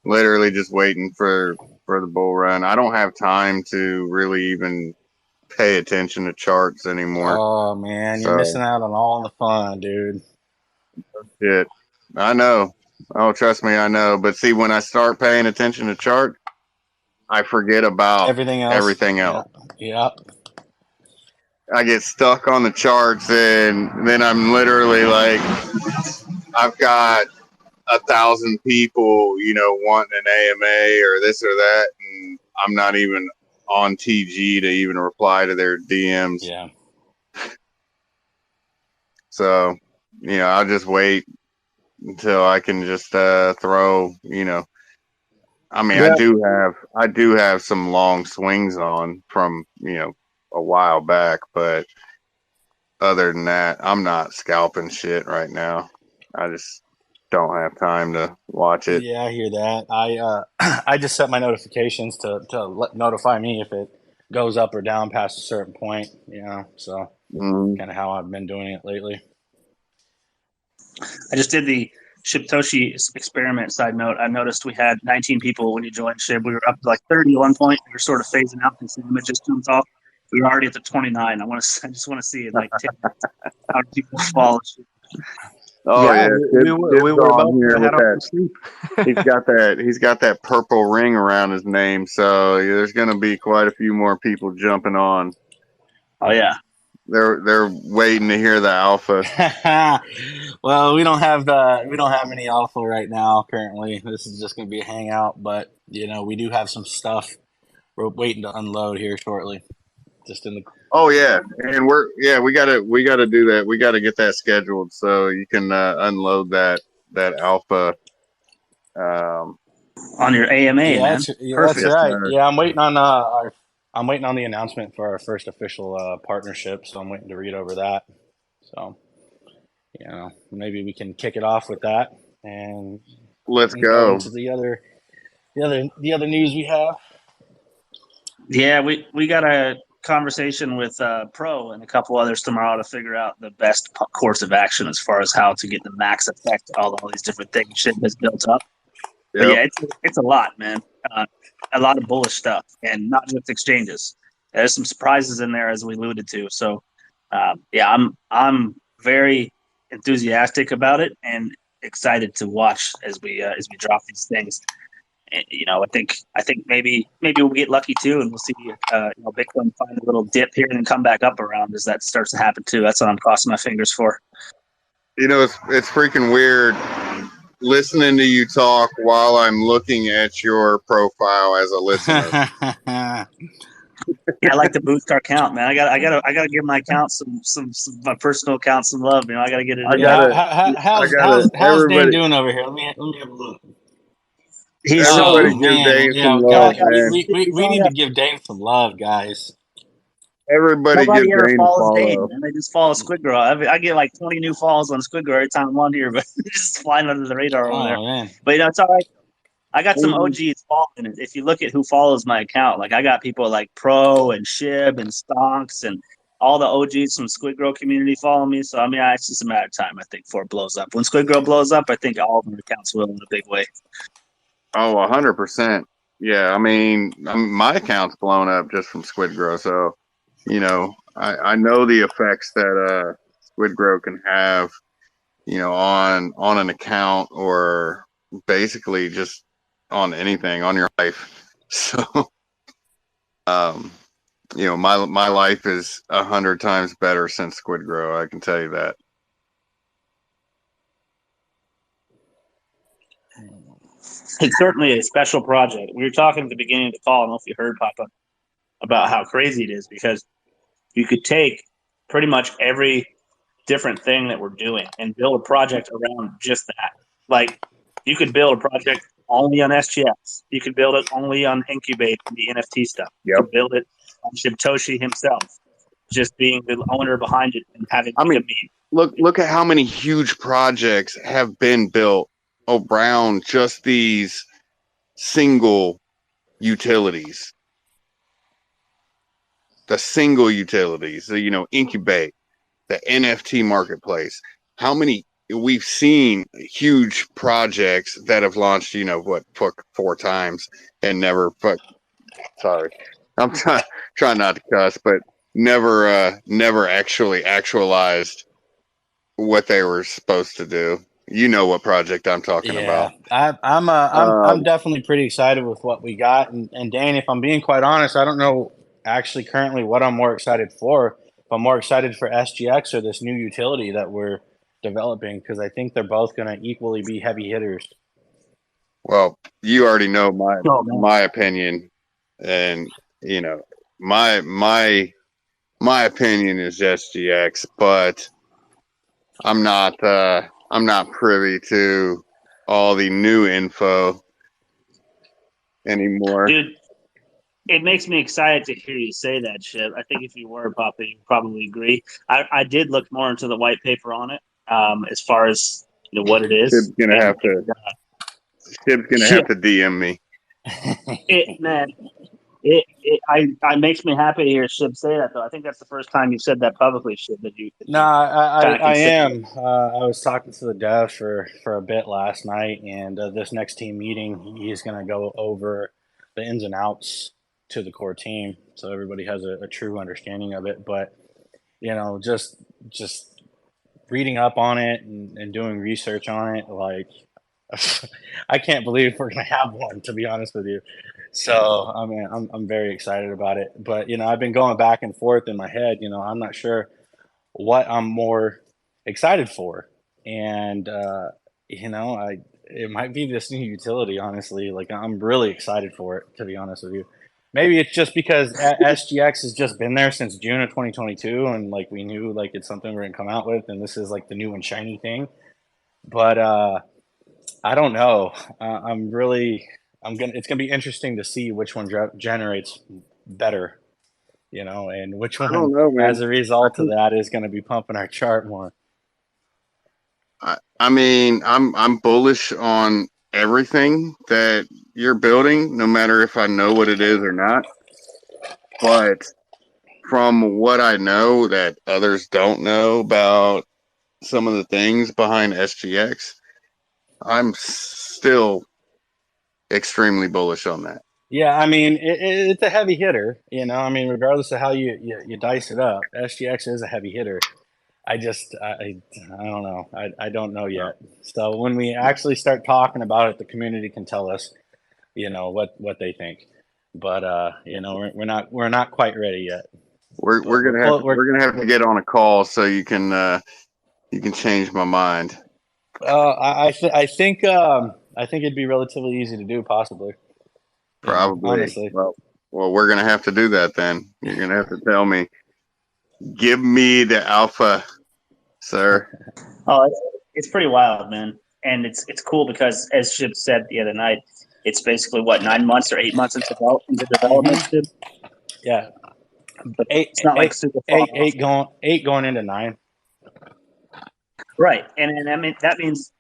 literally just waiting for the bull run. I don't have time to really even pay attention to charts anymore. Oh man, you're missing out on all the fun, dude. Shit, I know. Oh, trust me, I know. But see, when I start paying attention to chart, I forget about everything else. Yeah. I get stuck on the charts, and then I'm literally like, I've got 1,000 people, wanting an AMA or this or that, and I'm not even on TG to even reply to their DMs. Yeah. So, I'll just wait until I can just throw, I mean, yeah. I do have some long swings on from, a while back, but other than that, I'm not scalping shit right now. I just don't have time to watch it. Yeah, I hear that. I just set my notifications to notify me if it goes up or down past a certain point, so Mhm. kind of how I've been doing it lately. I just did the Shibtoshi experiment. Side note: I noticed we had 19 people when you joined Shib. We were up to like 30 at one point. We were sort of phasing out because the image just comes off. We were already at the 29. I just want to see it like 10 how people follow. Oh yeah, we were on about here to head with off that. to sleep. He's got that purple ring around his name, so there's going to be quite a few more people jumping on. Oh yeah, they're waiting to hear the alpha. Well, we don't have any alpha right now currently. This is just going to be a hangout, but we do have some stuff we're waiting to unload here shortly. Just in the Oh yeah, and we gotta do that. We gotta get that scheduled so you can unload that alpha. On your AMA, man. That's Perfect. right. Yeah, I'm waiting on the announcement for our first official partnership, so I'm waiting to read over that. So, maybe we can kick it off with that and let's go into the other news we have. Yeah, we got a conversation with Pro and a couple others tomorrow to figure out the best course of action as far as how to get the max effect all these different things shit has built up. But yeah, it's a lot, man. A lot of bullish stuff, and not just exchanges. There's some surprises in there, as we alluded to. So, yeah, I'm very enthusiastic about it and excited to watch as we drop these things. And, I think maybe we'll get lucky too, and we'll see Bitcoin find a little dip here and then come back up around as that starts to happen too. That's what I'm crossing my fingers for. It's freaking weird listening to you talk while I'm looking at your profile as a listener. Yeah, I like to boost our count, man. I gotta give my account some my personal account some love. I gotta get it. How's Dan doing over here? Let me have a look. Everybody give Dane some love, man. We need to give Dane some love, guys. Everybody Nobody give ever Dane follows a Dane, follow. man. They just follow SquidGrow. I get like 20 new follows on SquidGrow every time I'm on here, but just flying under the radar over there. Man. But it's all right. I got some OGs following it. If you look at who follows my account, like I got people like Pro and Shib and Stonks and all the OGs from SquidGrow community follow me. So it's just a matter of time, I think, before it blows up. When SquidGrow blows up, I think all of my accounts will in a big way. Oh, 100%. Yeah, my account's blown up just from SquidGrow, so I know the effects that SquidGrow can have, on an account or basically just on anything on your life. So, my life is 100 times better since SquidGrow. I can tell you that. It's certainly a special project. We were talking at the beginning of the call. I don't know if you heard, Papa, about how crazy it is because you could take pretty much every different thing that we're doing and build a project around just that. Like, you could build a project only on SGX. You could build it only on Incubate and the NFT stuff. You could build it on Shibtoshi himself, just being the owner behind it and having a meme. Look at how many huge projects have been built around just these single utilities. The single utilities, Incubate, the NFT marketplace. How many we've seen huge projects that have launched, 4 times and never. Sorry, I'm trying not to cuss, but never actually actualized what they were supposed to do. You know what project I'm talking about. I'm definitely pretty excited with what we got, and Dan, if I'm being quite honest, I don't know actually currently what I'm more excited for. If I'm more excited for SGX or this new utility that we're developing, because I think they're both going to equally be heavy hitters. Well, you already know my opinion, and my opinion is SGX, but I'm not privy to all the new info anymore. Dude, it makes me excited to hear you say that shit. I think if you were, Papa, you'd probably agree. I did look more into the white paper on it, as far as what it is. Shib's gonna have to DM me. Man, I makes me happy to hear Shib say that, though. I think that's the first time you've said that publicly, Shib, that you No, kind of I consider. am. I was talking to the dev for a bit last night, and this next team meeting, he's going to go over the ins and outs to the core team, so everybody has a true understanding of it. But just reading up on it and doing research on it, like I can't believe we're going to have one. To be honest with you, so I mean, I'm very excited about it. But I've been going back and forth in my head. I'm not sure what I'm more excited for. And it might be this new utility, honestly. Like, I'm really excited for it, to be honest with you. Maybe it's just because SGX has just been there since June of 2022, and like we knew like it's something we're gonna come out with, and this is like the new and shiny thing. But I don't know. It's gonna be interesting to see which one generates better, and which I one, don't know, man. as a result of that, is going to be pumping our chart more. I mean, I'm bullish on everything that you're building, no matter if I know what it is or not. But from what I know that others don't know about some of the things behind SGX, I'm still extremely bullish on that. Yeah, I mean, it's a heavy hitter. I mean, regardless of how you dice it up, SGX is a heavy hitter. I don't know. I don't know yet. So when we actually start talking about it, the community can tell us, what they think. But we're not quite ready yet. We're gonna have to get on a call so you can change my mind. I think it'd be relatively easy to do, possibly. Probably. Honestly. Well, we're gonna have to do that then. You're gonna have to tell me. Give me the alpha, sir. Oh, it's pretty wild, man, and it's cool because, as Shib said the other night, it's basically what 9 months or 8 months into development. Shib? Yeah, but it's not like super far off. eight going into 9. Right, and I mean that means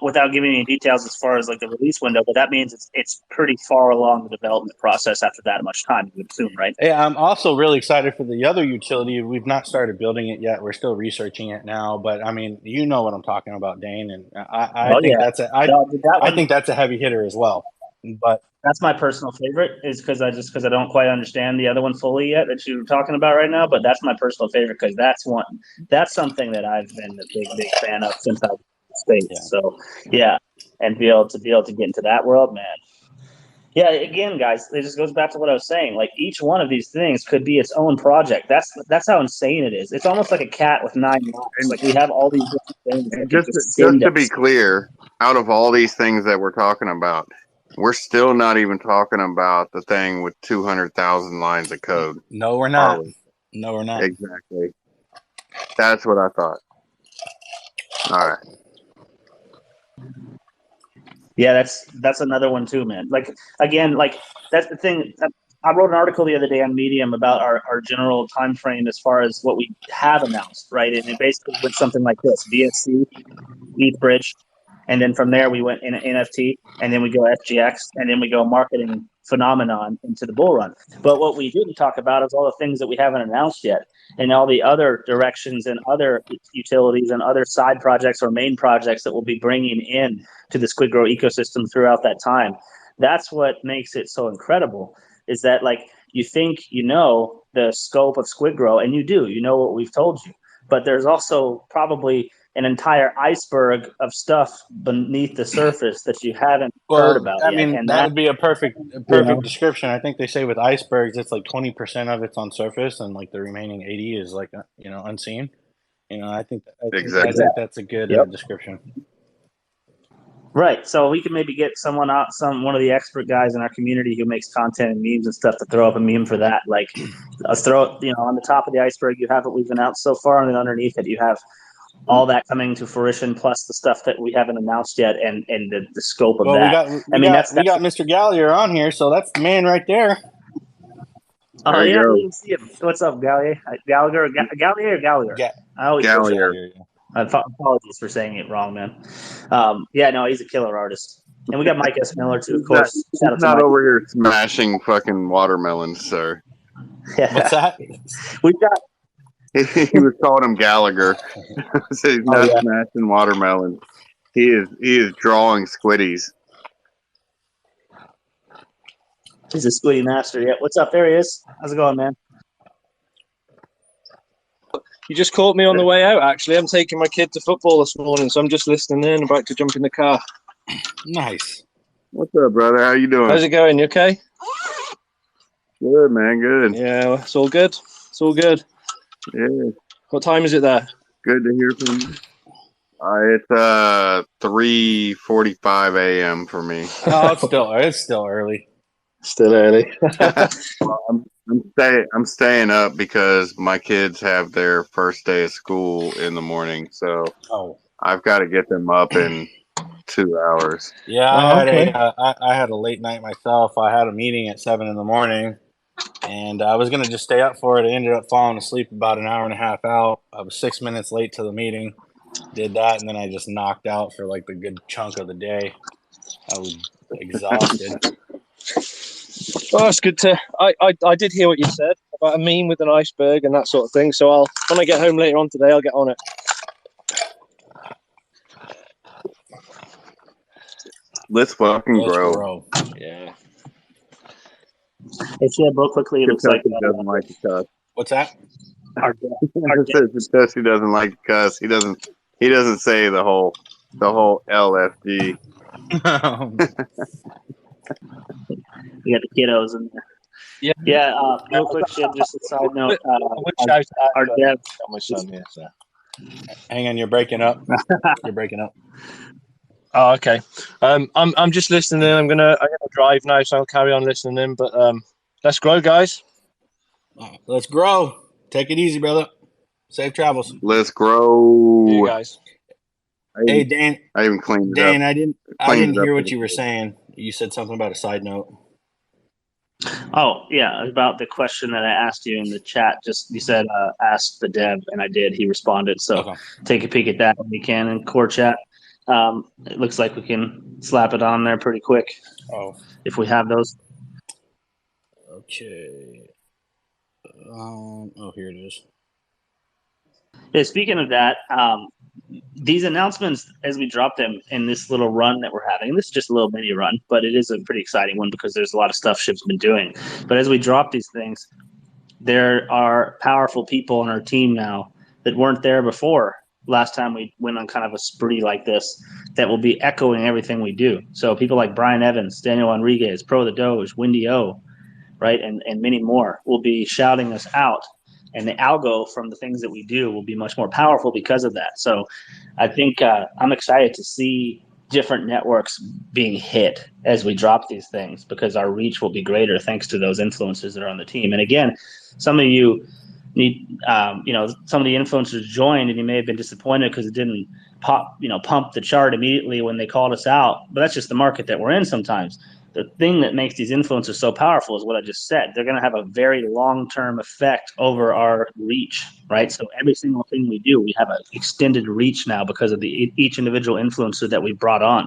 without giving any details as far as like the release window, but that means it's pretty far along the development process after that much time, you would assume, right? Yeah, I'm also really excited for the other utility. We've not started building it yet. We're still researching it now, but I mean, you know what I'm talking about, Dane, and I think that's a heavy hitter as well. But that's my personal favorite, is because I don't quite understand the other one fully yet that you're talking about right now. But that's my personal favorite because that's something that I've been a big fan of since I was in the States. Yeah. So yeah, and be able to get into that world, man. Yeah, again, guys, it just goes back to what I was saying. Like, each one of these things could be its own project. That's how insane it is. It's almost like a cat with 9 lives. Like, we have all these different things. Just to be clear, out of all these things that we're talking about, we're still not even talking about the thing with 200,000 lines of code. No, we're not. No, we're not. Exactly. That's what I thought. All right. Yeah, that's another one too, man. Like, again, like, that's the thing. I wrote an article the other day on Medium about our general time frame as far as what we have announced, right? And it basically went something like this: BSC, ETH Bridge, and then from there we went in NFT, and then we go FGX, and then we go marketing phenomenon into the bull run. But what we didn't talk about is all the things that we haven't announced yet, and all the other directions and other utilities and other side projects or main projects that we'll be bringing in to the SquidGrow ecosystem throughout that time. That's what makes it so incredible, is that, like, you think the scope of SquidGrow, and you know what we've told you, but there's also probably an entire iceberg of stuff beneath the surface that you haven't heard about yet. I mean, and that would be a perfect description. I think they say with icebergs, it's like 20% of it's on surface, and like the remaining 80 is like unseen. I think that's a good description. Right. So we can maybe get one of the expert guys in our community who makes content and memes and stuff to throw up a meme for that. Like, let's throw it, on the top of the iceberg, you have what we've announced so far, and then underneath it, you have all that coming to fruition, plus the stuff that we haven't announced yet, and the scope of that. We got Mr. Gallier on here, so that's the man right there. Oh, yeah, I didn't see him. What's up, Gallier? Gallagher or Gallagher? Gallier. Apologies for saying it wrong, man. Yeah, no, he's a killer artist. And we got Mike S. Miller too, of He's not, course. he's Shout out to not Mike. over here smashing fucking watermelons, sir. What's that? We've got. He was calling him Gallagher. So he's not smashing watermelons. He is drawing squiddies. He's a squiddy master. Yeah. What's up? There he is. How's it going, man? You just caught me on the way out, actually. I'm taking my kid to football this morning, so I'm just listening in, about to jump in the car. Nice. What's up, brother? How you doing? How's it going? You okay? Good, man. Good. Yeah, it's all good. It's all good. Yeah. What time is it there? Good to hear from you. It's 3:45 a.m. for me. Oh, it's still early. Still early. I'm staying up because my kids have their first day of school in the morning, so I've got to get them up in 2 hours. Yeah, I had a late night myself. I had a meeting at 7 a.m, and I was gonna just stay up for it. I ended up falling asleep about an hour and a half out. I was 6 minutes late to the meeting. Did that, and then I just knocked out for like the good chunk of the day. I was exhausted. Oh, it's good to. I did hear what you said about a meme with an iceberg and that sort of thing. So when I get home later on today, I'll get on it. Let's fucking grow. Yeah. Hey, Chad, real quickly, it looks like doesn't like to cuss. What's that? Tessie doesn't like to cuss. He doesn't say the whole LFG. We got the kiddos in there. Yeah. Real quick, Chad, just a side note. Our dev. My son here, so. Hang on, you're breaking up. You're breaking up. Oh, okay. I'm just listening in. I'm gonna drive now, so I'll carry on listening in. But let's grow, guys. Let's grow. Take it easy, brother. Safe travels. Let's grow. See you guys. Hey, Dan. I even cleaned it up. Dan, I didn't hear what you were saying. You said something about a side note. Oh, yeah, about the question that I asked you in the chat. Just you said ask the dev, and I did. He responded. So take a peek at that when you can in core chat. It looks like we can slap it on there pretty quick. If we have those. Okay. Here it is. Yeah, speaking of that, these announcements, as we drop them in this little run that we're having, this is just a little mini run, but it is a pretty exciting one because there's a lot of stuff Ship's been doing. But as we drop these things, there are powerful people on our team now that weren't there before last time we went on kind of a spree like this that will be echoing everything we do. So people like Brian Evans, Daniel Enriquez, Pro the Doge, Windy O, right, and many more will be shouting us out. And the algo from the things that we do will be much more powerful because of that. So I think I'm excited to see different networks being hit as we drop these things because our reach will be greater thanks to those influencers that are on the team. And again, some of you need, some of the influencers joined and you may have been disappointed because it didn't pump the chart immediately when they called us out. But that's just the market that we're in sometimes. The thing that makes these influencers so powerful is what I just said. They're going to have a very long-term effect over our reach, right? So every single thing we do, we have an extended reach now because of each individual influencer that we brought on.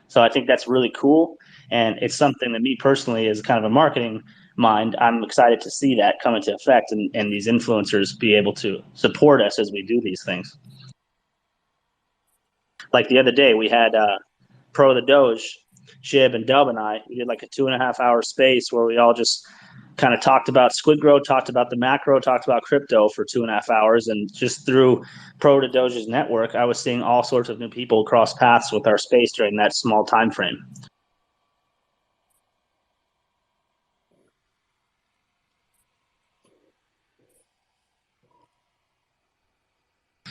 So I think that's really cool. And it's something that me personally, as kind of a marketing mind, I'm excited to see that come into effect and these influencers be able to support us as we do these things. Like the other day, we had Pro the Doge, Shib and Dub and we did like a 2.5 hour space where we all just kind of talked about SquidGrow, talked about the macro, talked about crypto for 2.5 hours. And just through Pro to Doge's network, I was seeing all sorts of new people cross paths with our space during that small time frame.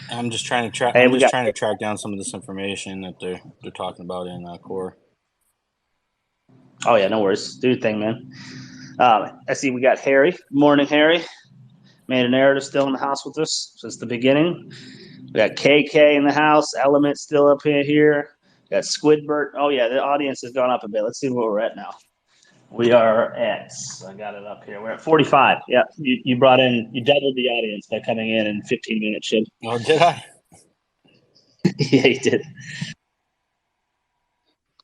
I'm just trying to track. Trying to track down some of this information that they're talking about in Core. Oh yeah, no worries. Do your thing, man. I see we got Harry. Morning, Harry. Made a narrative still in the house with us since the beginning. We got KK in the house. Element still up here. We got Squidbert. Oh yeah, the audience has gone up a bit. Let's see where we're at now. We are at. I got it up here. We're at 45. Yeah, you brought in. You doubled the audience by coming in 15 minutes. Shib. Oh, did I? Yeah, you did.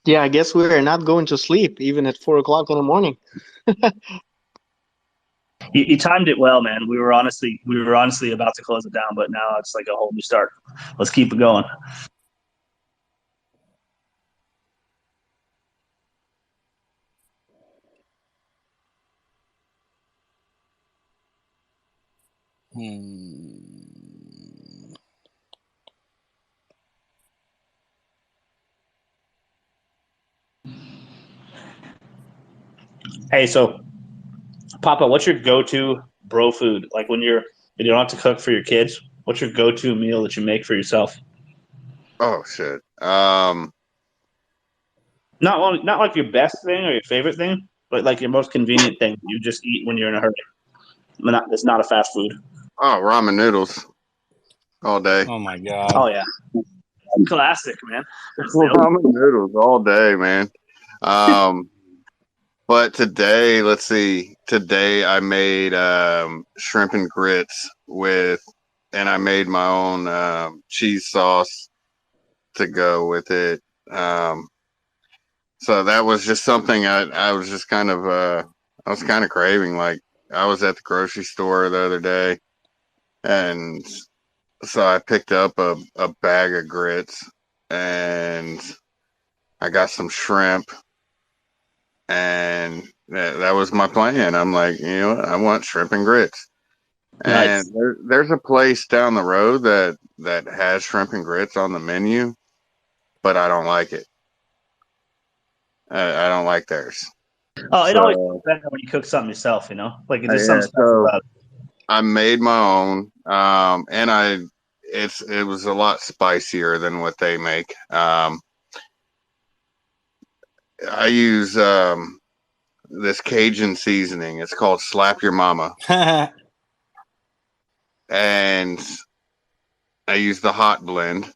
Yeah, I guess we're not going to sleep even at 4 o'clock in the morning. You timed it well, man. We were honestly about to close it down, but now it's like a whole new start. Let's keep it going. Hey, so Papa, what's your go-to bro food? Like when you don't have to cook for your kids, what's your go-to meal that you make for yourself? Oh shit. Not like your best thing or your favorite thing, but like your most convenient thing you just eat when you're in a hurry. It's not a fast food. Oh, ramen noodles all day. Oh my god. Oh yeah, classic, man. Ramen noodles all day, man. But today, let's see. Today I made shrimp and grits and I made my own cheese sauce to go with it. So that was just something I was just kind of I was kind of craving. Like I was at the grocery store the other day, and so I picked up a bag of grits, and I got some shrimp, and that was my plan. I'm like, you know what? I want shrimp and grits. And Nice. there's a place down the road that has shrimp and grits on the menu, but I don't like it. I don't like theirs. Oh, it always So tastes better when you cook something yourself. Like it's just yeah, something special so about it. I made my own, and it was a lot spicier than what they make. I use this Cajun seasoning. It's called Slap Your Mama, and I use the hot blend,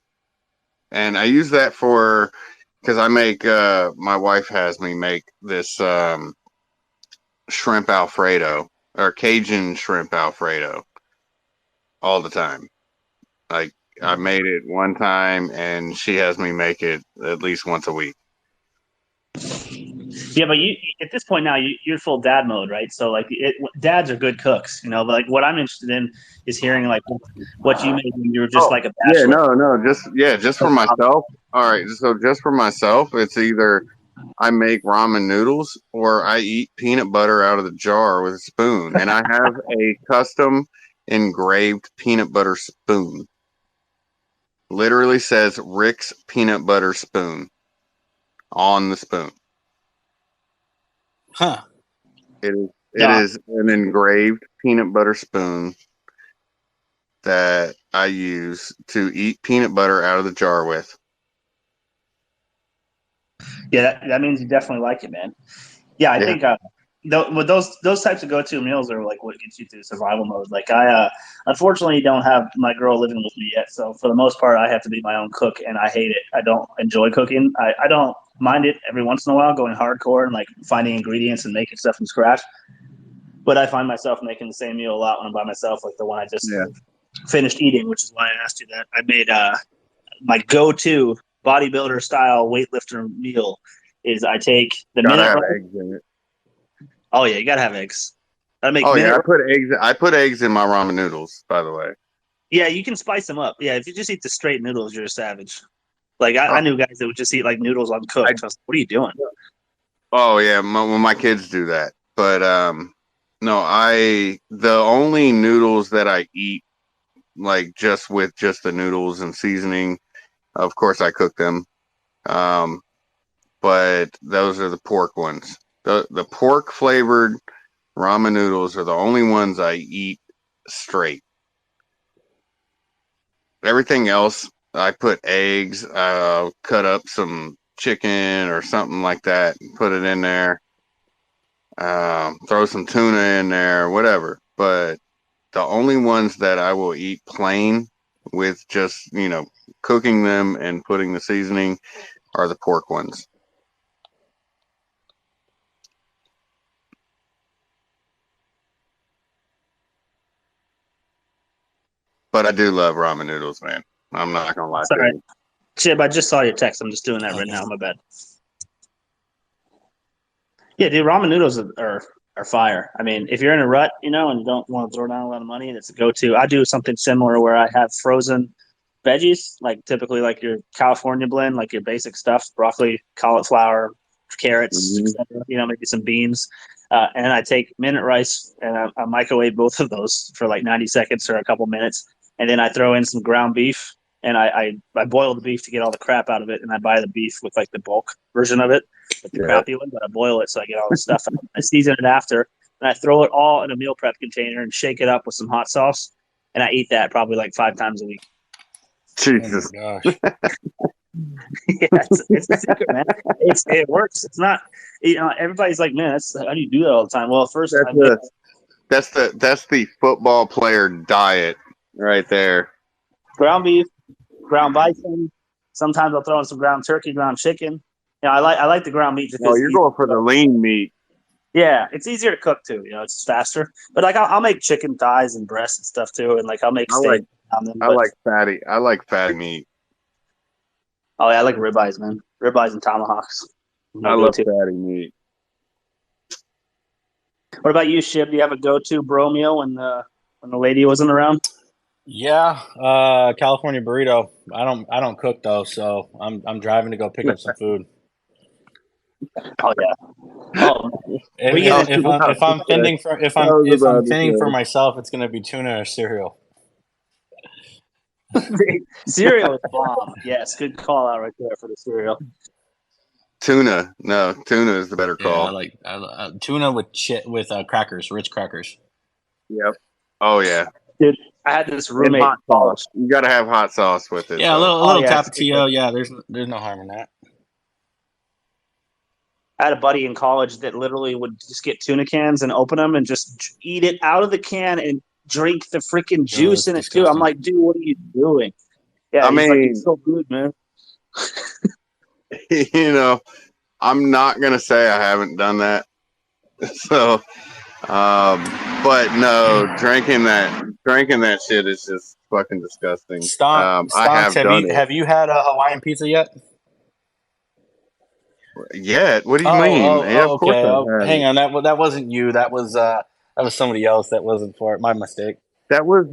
and I use that because I make my wife has me make this shrimp Alfredo or Cajun shrimp Alfredo all the time. Like I made it one time, and she has me make it at least once a week. Yeah, but you at this point now you're full dad mode, right? So like dads are good cooks, But like what I'm interested in is hearing like what you made when you were just Oh like a yeah, bachelor. just for myself. All right, so just for myself, it's either I make ramen noodles or I eat peanut butter out of the jar with a spoon, and I have a custom engraved peanut butter spoon. Literally says Rick's peanut butter spoon on the spoon. Huh. It Yeah, is an engraved peanut butter spoon that I use to eat peanut butter out of the jar with. yeah, that means you definitely like it, man. Yeah, I Yeah. think with those types of go-to meals are like what gets you through survival mode. Like I unfortunately don't have my girl living with me yet, so for the most part, I have to be my own cook, and I hate it. I don't enjoy cooking. I don't mind it every once in a while, going hardcore and like finding ingredients and making stuff from scratch. But I find myself making the same meal a lot when I'm by myself, like the one I just Yeah. finished eating, which is why I asked you that. I made my go-to bodybuilder style weightlifter meal is I take the Gotta minute. have eggs in it. Oh yeah, you gotta have eggs. I make Oh yeah, minute. I put eggs in my ramen noodles, by the way. Yeah, you can spice them up. Yeah, if you just eat the straight noodles, you're a savage. Like I Oh, knew guys that would just eat like noodles I, uncooked. I was like, what are you doing? oh yeah, my kids do that. But no, the only noodles that I eat like just with just the noodles and seasoning, of course I cook them. Um, but those are the pork ones. The pork flavored ramen noodles are the only ones I eat straight. Everything else, I put eggs, cut up some chicken or something like that, put it in there, throw some tuna in there, whatever. But the only ones that I will eat plain with just, cooking them and putting the seasoning are the pork ones. But I do love ramen noodles, man. I'm not gonna lie to Sorry, you. Chib. I just saw your text. I'm just doing that right Okay. now. My bad. Yeah, dude, ramen noodles are fire. I mean, if you're in a rut, and you don't want to throw down a lot of money, it's a go-to. I do something similar where I have frozen veggies, like typically like your California blend, like your basic stuff, broccoli, cauliflower, carrots, Mhm. etc. Maybe some beans. And I take minute rice and I microwave both of those for like 90 seconds or a couple minutes. And then I throw in some ground beef and I boil the beef to get all the crap out of it. And I buy the beef with like the bulk version of it, like the Yeah. crappy one, but I boil it so I get all the stuff out. I season it after and I throw it all in a meal prep container and shake it up with some hot sauce. And I eat that probably like 5 times a week. Jesus. Oh my gosh. Yeah, it's a secret, man. It works. It's not, everybody's like, man, how do you do that all the time? Well, first, That's the football player diet right there. ground beef, ground bison. Sometimes I'll throw in some ground turkey, ground chicken. I like the ground meat. No, you're going for the lean meat. Yeah, it's easier to cook too. It's faster. But like I'll make chicken thighs and breasts and stuff too, and like I'll make steak. I like fatty meat. Oh yeah, I like ribeyes, man. Ribeyes and tomahawks. I love fatty meat. What about you, Shib? Do you have a go-to bro meal when the lady wasn't around? Yeah, California burrito. I don't cook though, so I'm driving to go pick up some food. Oh yeah. Oh, if I'm fending for myself, it's gonna be tuna or cereal. Cereal is bomb. Yes, good call out right there for the cereal. Tuna. No, tuna is the better call. Yeah, I like tuna with crackers, Ritz crackers. Yep. Oh yeah. Dude, I had this roommate. Hot sauce. You got to have hot sauce with it. Yeah, a little Tapatio. Yeah, there's no harm in that. I had a buddy in college that literally would just get tuna cans and open them and just eat it out of the can and drink the freaking juice in it too. I'm like, dude, what are you doing? Yeah, I mean, it's so good, man. I'm not gonna say I haven't done that. So, but no, drinking that shit is just fucking disgusting. Stonks, have you had a Hawaiian pizza yet? Yet? What do you mean? Yeah, of course okay. Hang on, that wasn't you. That was somebody else. That wasn't for it. My mistake. That was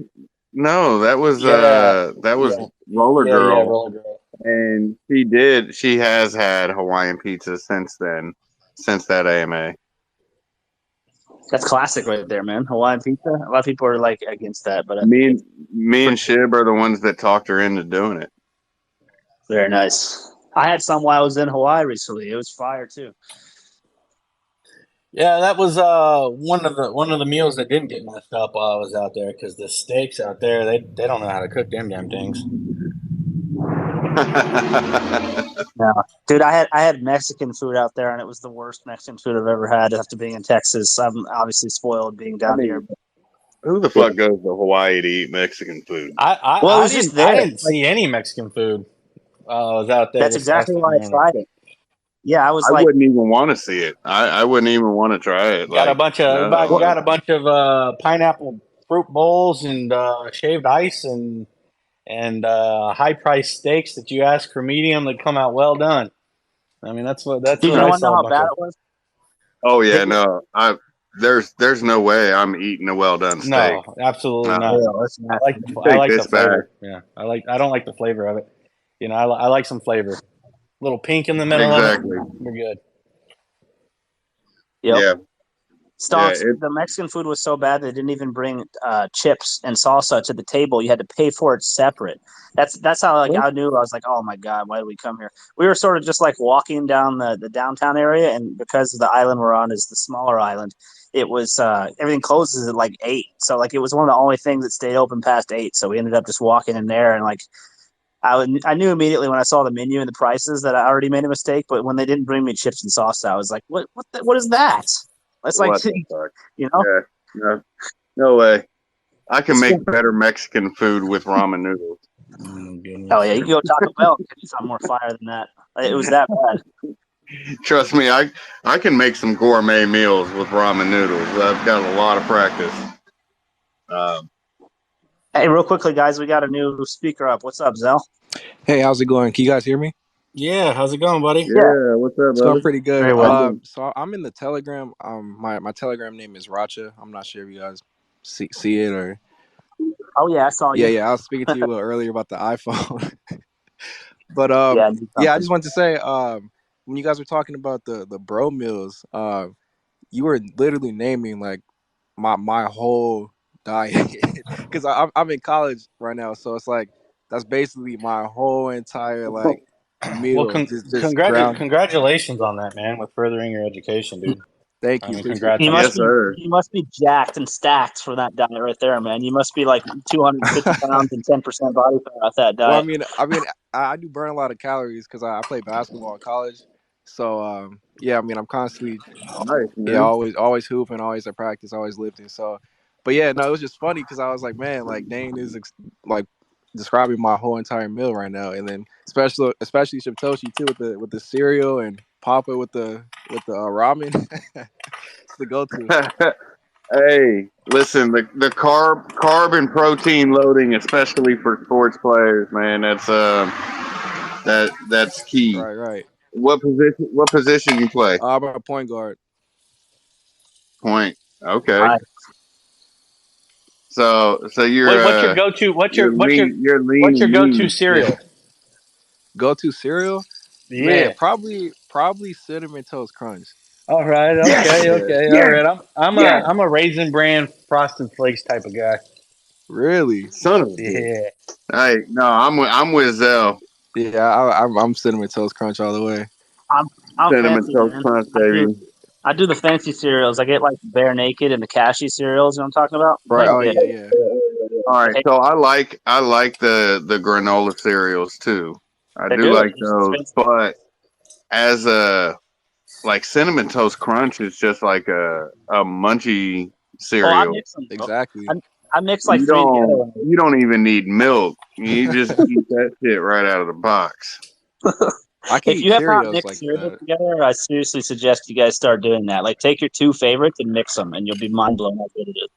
Roller Girl. Yeah, Roller Girl. And she has had Hawaiian pizza since then, since that AMA. That's classic right there, man. Hawaiian pizza. A lot of people are like against that, but me and Shib are the ones that talked her into doing it. Very nice. I had some while I was in Hawaii recently. It was fire too. Yeah, that was one of the meals that didn't get messed up while I was out there, because the steaks out there, they don't know how to cook them damn things. No, dude, I had Mexican food out there, and it was the worst Mexican food I've ever had after being in Texas. I'm obviously spoiled being down here. But who the fuck goes to Hawaii to eat Mexican food? I didn't see any Mexican food while I was out there. That's exactly why I tried it. Yeah, I wouldn't even want to see it. I wouldn't even want to try it. Got a bunch of pineapple fruit bowls and shaved ice and high-priced steaks that you ask for medium that come out well done. I mean, that's what I saw. How bad it was? Oh yeah, no. There's no way I'm eating a well done steak. No, absolutely not. I like the flavor. Yeah, I don't like the flavor of it. I like some flavor. A little pink in the middle of it. We're good. Yep. Yeah. Stonks, the Mexican food was so bad they didn't even bring chips and salsa to the table. You had to pay for it separate. That's how I knew. I was like, oh my god, why did we come here? We were sort of just like walking down the downtown area, and because the island we're on is the smaller island, it was everything closes at like 8. So like it was one of the only things that stayed open past 8. So we ended up just walking in there, and like I knew immediately when I saw the menu and the prices that I already made a mistake. But when they didn't bring me chips and salsa, I was like, what is that? It's like, Yeah, no way. I can make better Mexican food with ramen noodles. Oh yeah, you can go Taco Bell and get something more fire than that. It was that bad. Trust me, I can make some gourmet meals with ramen noodles. I've got a lot of practice. Hey, real quickly, guys, we got a new speaker up. What's up, Zell? Hey, how's it going? Can you guys hear me? Yeah, how's it going, buddy? Yeah, what's up, It's going brother? pretty good. Very well. So I'm in the Telegram. My Telegram name is Racha. I'm not sure if you guys see it or. Oh yeah, I saw you. Yeah. I was speaking to you earlier about the iPhone, but Yeah, I need yeah. I something. just wanted to say, when you guys were talking about the bro meals, you were literally naming like my whole diet because I'm in college right now, so it's like that's basically my whole entire like Well, meal, just ground. congratulations on that, man, with furthering your education, dude. Thank I you, mean, appreciate congrats You that. on must Yes, that. be sir. you must be jacked and stacked for that diet right there, man. You must be like 250 pounds and 10% body fat off that Well, diet. I do burn a lot of calories because I play basketball in college, so yeah, I mean, I'm constantly Nice, yeah, man. always hooping, always at practice, always lifting. So, but yeah, no, it was just funny because I was like, man, like Dane is like describing my whole entire meal right now, and then especially Shibtoshi too with the cereal and Papa with the ramen. It's the go-to. Hey, listen, the carb and protein loading, especially for sports players, man, that's key. Right. What position you play? I'm a point guard. Point. Okay. I, So What's your go-to? you're lean What's your and go-to mean. Yeah, cereal? go-to cereal, man. Yeah. Probably cinnamon toast crunch. All right. Yes. Okay. Yeah, Okay. All Yes. right. Yes. I'm a Raisin Bran Frosted Flakes type of guy. really. Son of a bitch. Yeah. Hey, no, I'm with Zell. Yeah, I'm cinnamon toast crunch all the way. I'm I'm Cinnamon fancy, toast man. crunch, I do baby. I do the fancy cereals. I get like Bare Naked and the Cashew cereals. You know what I'm talking about? Right. Like Oh yeah, yeah. All I right, hate, so I like the granola cereals too. I they're do good. like They're just those, expensive. but as a like cinnamon toast crunch is just like a munchy Oh, I cereal. mix them, bro. Exactly. I, I mix like You three together. don't you don't even need milk. You just eat that shit right out of the box. I can If eat you have not Cheerios mixed like cereals that. together, I seriously suggest you guys start doing that. Like, take your two favorites and mix them, and you'll be mind blown how good it is.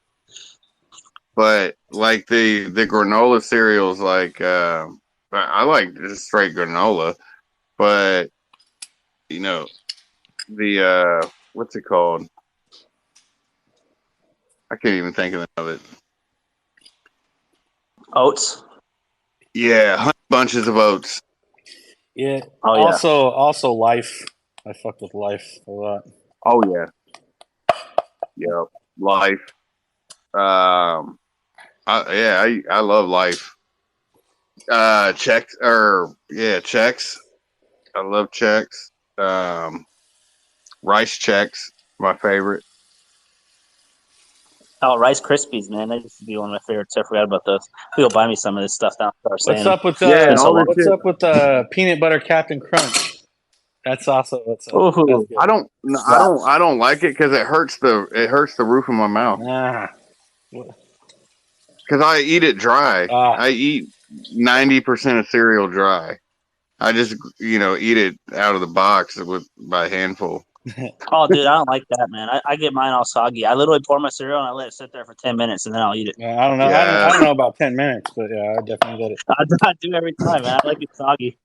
But like the granola cereals, like I like just straight granola, but you know the what's it called? I can't even think of it. Oats. Yeah, honey bunches of oats. Yeah. Oh yeah. Also Life. I fuck with Life a lot. Oh yeah, yeah. Life. I love Life. Checks. I love checks. Rice checks, my favorite. Oh, Rice Krispies, man. That used to be one of my favorites. I forgot about those. People buy me some of this stuff now. Start saying What's them. up with Yeah, It's been and so all long. this shit. peanut butter Captain Crunch? That's also what's up. That's Ooh, good. I don't, slaps. I don't like it because it hurts the roof of my mouth. Ah. Because I eat it dry. Ah. I eat 90% of cereal dry. I just, eat it out of the box by handful. Oh, dude, I don't like that, man. I get mine all soggy. I literally pour my cereal and I let it sit there for 10 minutes, and then I'll eat it. I don't know. Yeah. I don't know about 10 minutes, but yeah, I definitely get it. I do every time, man. I like it soggy.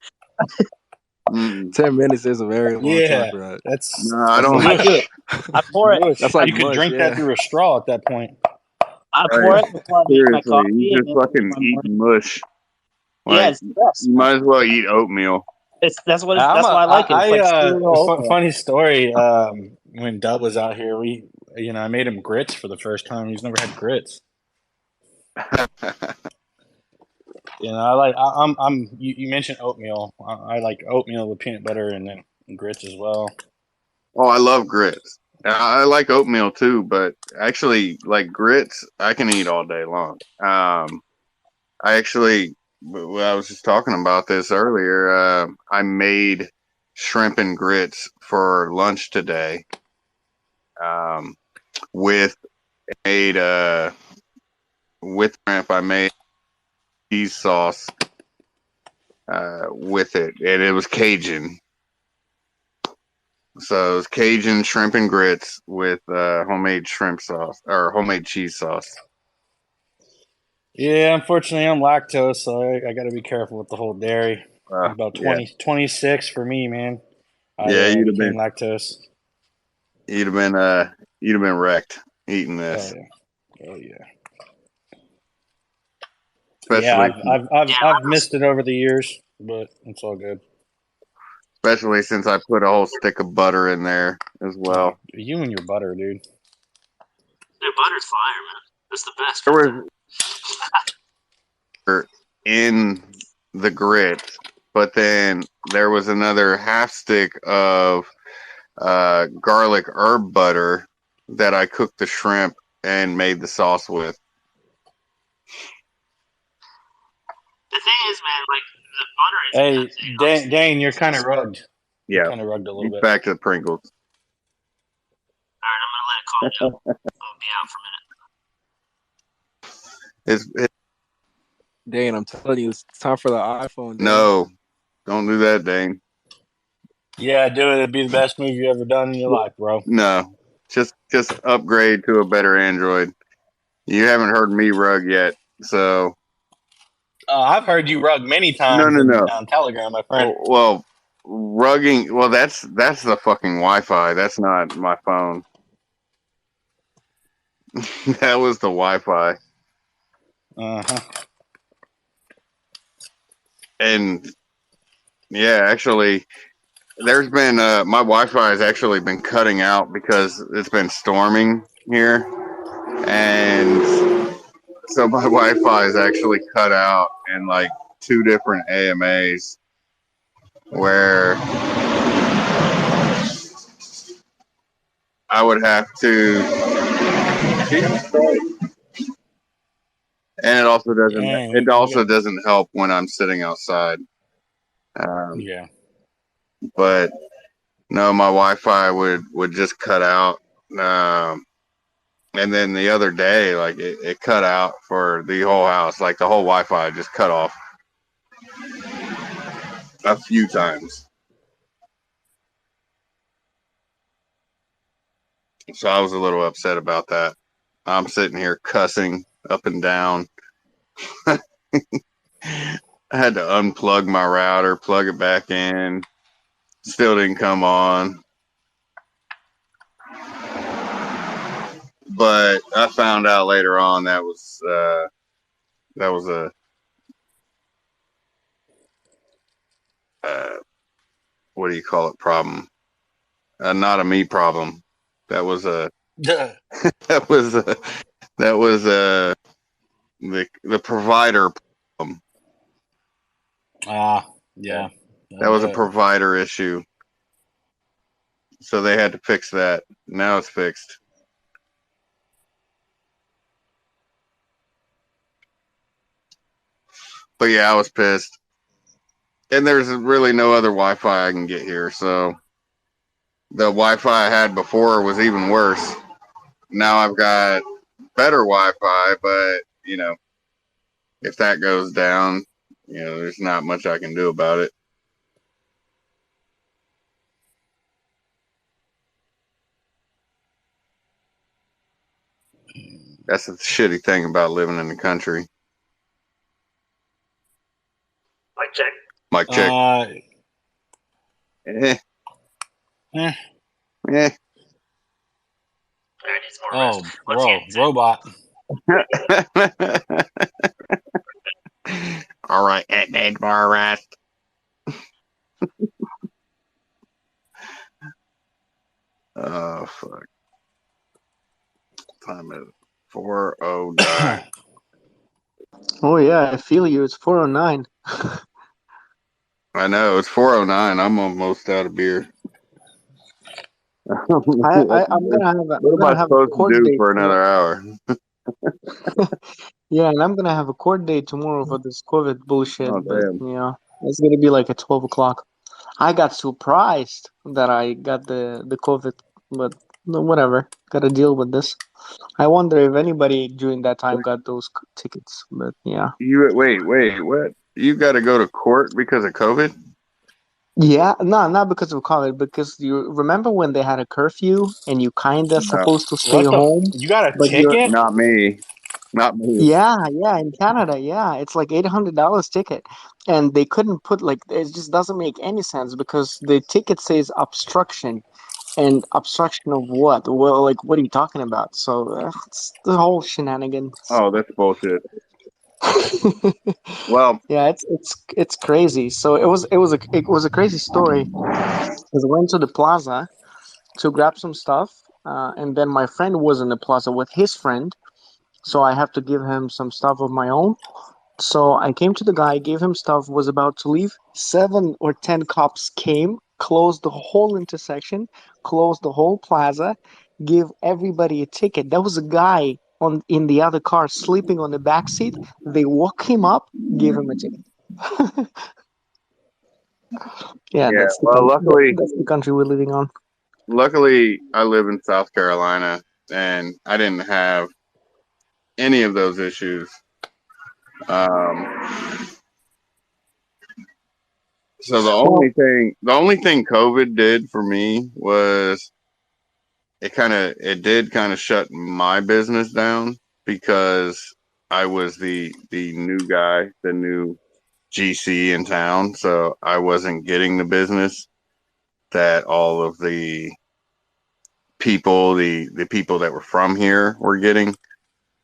10 minutes is a very long time Yeah, for that. that's No, I that's don't. I mush. do it. I pour it. Mush. That's like You could mush. drink that Yeah. through a straw at that point. I Right. pour it before I make my Seriously, coffee, you and just then I do fucking my eating morning. mush. Yeah, Like it's the best. you might as well eat oatmeal. That's why I like it. It's like cereal oatmeal. Funny story. When Dub was out here, I made him grits for the first time. He's never had grits. You mentioned oatmeal. I like oatmeal with peanut butter and then grits as well. Oh, I love grits. I like oatmeal too, but actually, like grits, I can eat all day long. I was just talking about this earlier. I made shrimp and grits for lunch today. With made with shrimp, I made cheese sauce with it, and it was Cajun. So it was Cajun shrimp and grits with homemade shrimp sauce or homemade cheese sauce. Yeah, unfortunately, I'm lactose, so I got to be careful with the whole dairy. About 20, 26 for me, man. Yeah, I you'd have became been lactose. you'd have been wrecked eating this. Oh yeah. Especially I've missed it over the years, but it's all good. Especially since I put a whole stick of butter in there as well. You and your butter, dude. Dude, butter's fire, man. It's the best. There was in the grits, but then there was another half stick of garlic herb butter that I cooked the shrimp and made the sauce with. The thing is, man, like the butter is. Hey, Dane, you're kind of rugged. Yeah, you're kind of rugged a little bit. Back to the Pringles. All right, I'm gonna let it calm down. I'll be out for a minute. Dane, I'm telling you, it's time for the iPhone. Dane. No, don't do that, Dane. Yeah, do it. It'd be the best move you ever done in your life, bro. No, just upgrade to a better Android. You haven't heard me rug yet, so. I've heard you rug many times No. on Telegram, my friend. Well, rugging. Well, that's the fucking Wi-Fi. That's not my phone. That was the Wi-Fi. Uh-huh. And yeah, actually, there's been my Wi-Fi has actually been cutting out because it's been storming here, and so my Wi-Fi is actually cut out in like 2 different AMAs where I would have to, and it also doesn't. It also doesn't help when I'm sitting outside. Yeah. But no, my Wi-Fi would just cut out, and then the other day, like it cut out for the whole house. Like the whole Wi-Fi just cut off a few times. So I was a little upset about that. I'm sitting here cussing up and down. I had to unplug my router, plug it back in. Still didn't come on. But I found out later on that was a what do you call it, problem? Not a me problem. That was a that was the provider problem. Yeah. That was a provider issue. So they had to fix that. Now it's fixed. But yeah, I was pissed. And there's really no other Wi-Fi I can get here, so the Wi-Fi I had before was even worse. Now I've got better Wi-Fi, but if that goes down, there's not much I can do about it. That's the shitty thing about living in the country. Mic check. Mic check. Oh, bro, robot. All right, it needs more rest. Oh, fuck. Time is 4:09. Oh, yeah, I feel you. It's 4:09. I know, it's 4:09. I'm almost out of beer. I'm gonna have a court date for another hour. Yeah, and I'm gonna have a court date tomorrow for this COVID bullshit. Oh, but damn. it's gonna be like at 12 o'clock. I got surprised that I got the COVID, but no, whatever. Gotta deal with this. I wonder if anybody during that time got those tickets. But yeah. Wait, what? You got to go to court because of COVID? Yeah, no, not because of COVID. Because you remember when they had a curfew and you kinda supposed to stay home. You got a but ticket? Not me. Not me. Yeah, in Canada, yeah, it's like $800 ticket, and they couldn't put like it just doesn't make any sense because the ticket says obstruction, and obstruction of what? Well, like what are you talking about? So it's the whole shenanigans. Oh, that's bullshit. Well, Yeah, it's crazy. So it was a crazy story because I went to the plaza to grab some stuff, and then my friend was in the plaza with his friend, so I have to give him some stuff of my own. So I came to the guy, gave him stuff, was about to leave. 7 or 10 cops came, closed the whole intersection, closed the whole plaza, give everybody a ticket. There was a guy on in the other car sleeping on the back seat. They woke him up, gave him a ticket. Yeah, yeah. that's the Well, country. luckily, That's the country we're living on. I live in South Carolina, and I didn't have any of those issues. Um, so Well, the only thing COVID did for me was it did kind of shut my business down because I was the new guy, the new GC in town, so I wasn't getting the business that all of the people that were from here were getting.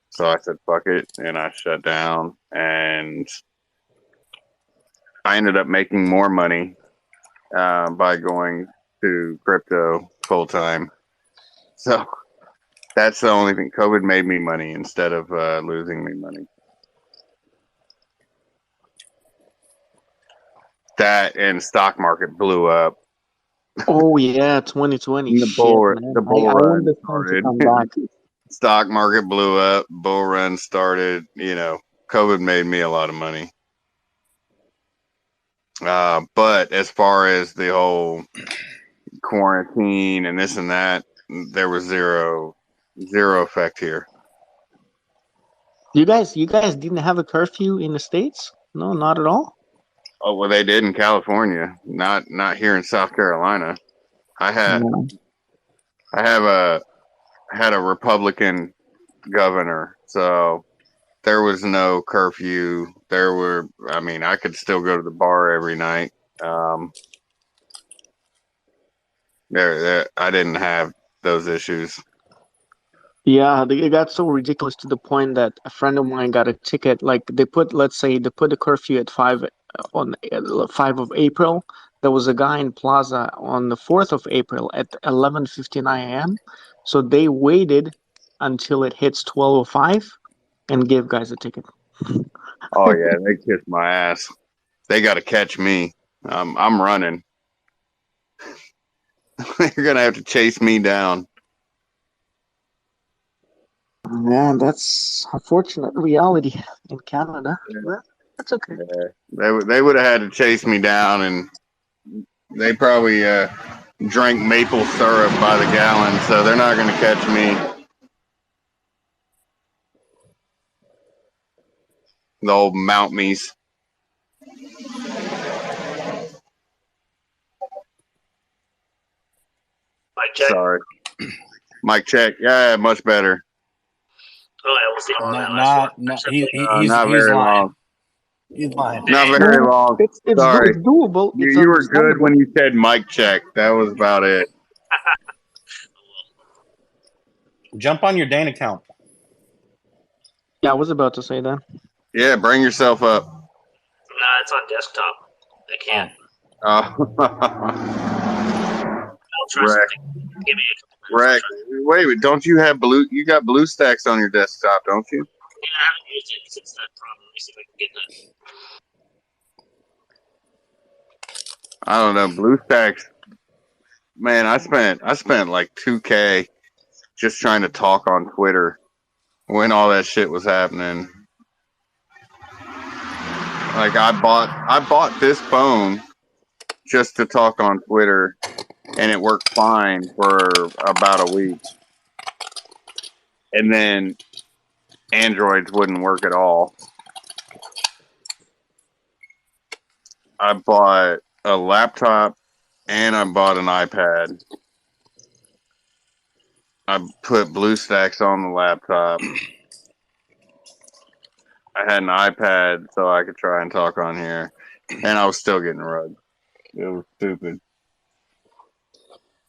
So I said fuck it, and I shut down, and I ended up making more money by going to crypto full time. So that's the only thing. COVID made me money instead of losing me money. That and stock market blew up. oh yeah, 2020. The Shit, the man. I, bull I want run this thing to started. come back. Stock market blew up. Bull run started. COVID made me a lot of money. But as far as the whole quarantine and this and that, there was zero effect here. You guys didn't have a curfew in the States? No, not at all. Oh well, they did in California, not here in South Carolina. I had No. I have a had a Republican governor, so there was no curfew. I could still go to the bar every night. Um, I didn't have those issues. Yeah, it got so ridiculous to the point that a friend of mine got a ticket. Like let's say they put the curfew at 5 on 5 of April. There was a guy in Plaza on the 4th of April at 11:59 a.m. So they waited until it hits 12:05 and gave guys a ticket. Oh yeah, they kissed my ass. They got to catch me. I'm running. You're gonna have to chase me down. Man, that's unfortunate reality in Canada. But that's okay. Yeah. They would have had to chase me down, and they probably drank maple syrup by the gallon, so they're not gonna catch me. The old Mount Me's. Mic check. Sorry. Mic check. Yeah, much better. Oh, yeah, we'll see. He's Not very lying. long. He's lying. Not very long. It's Sorry. doable. It's You were good understandable. when you said mic check. That was about it. Jump on your Dane account. Yeah, I was about to say that. Yeah, bring yourself up. Nah, it's on desktop. I can't. Oh. I'll try Rex. something. Give me a couple minutes. Rex, wait, don't you have blue? You got BlueStacks on your desktop, don't you? Yeah, I haven't used it since that problem. Let me see if I can get that. I don't know. BlueStacks. Man, I spent like $2K just trying to talk on Twitter when all that shit was happening. Like I bought this phone just to talk on Twitter, and it worked fine for about a week. And then Androids wouldn't work at all. I bought a laptop and I bought an iPad. I put BlueStacks on the laptop. I had an iPad so I could try and talk on here, and I was still getting rugged. It was stupid.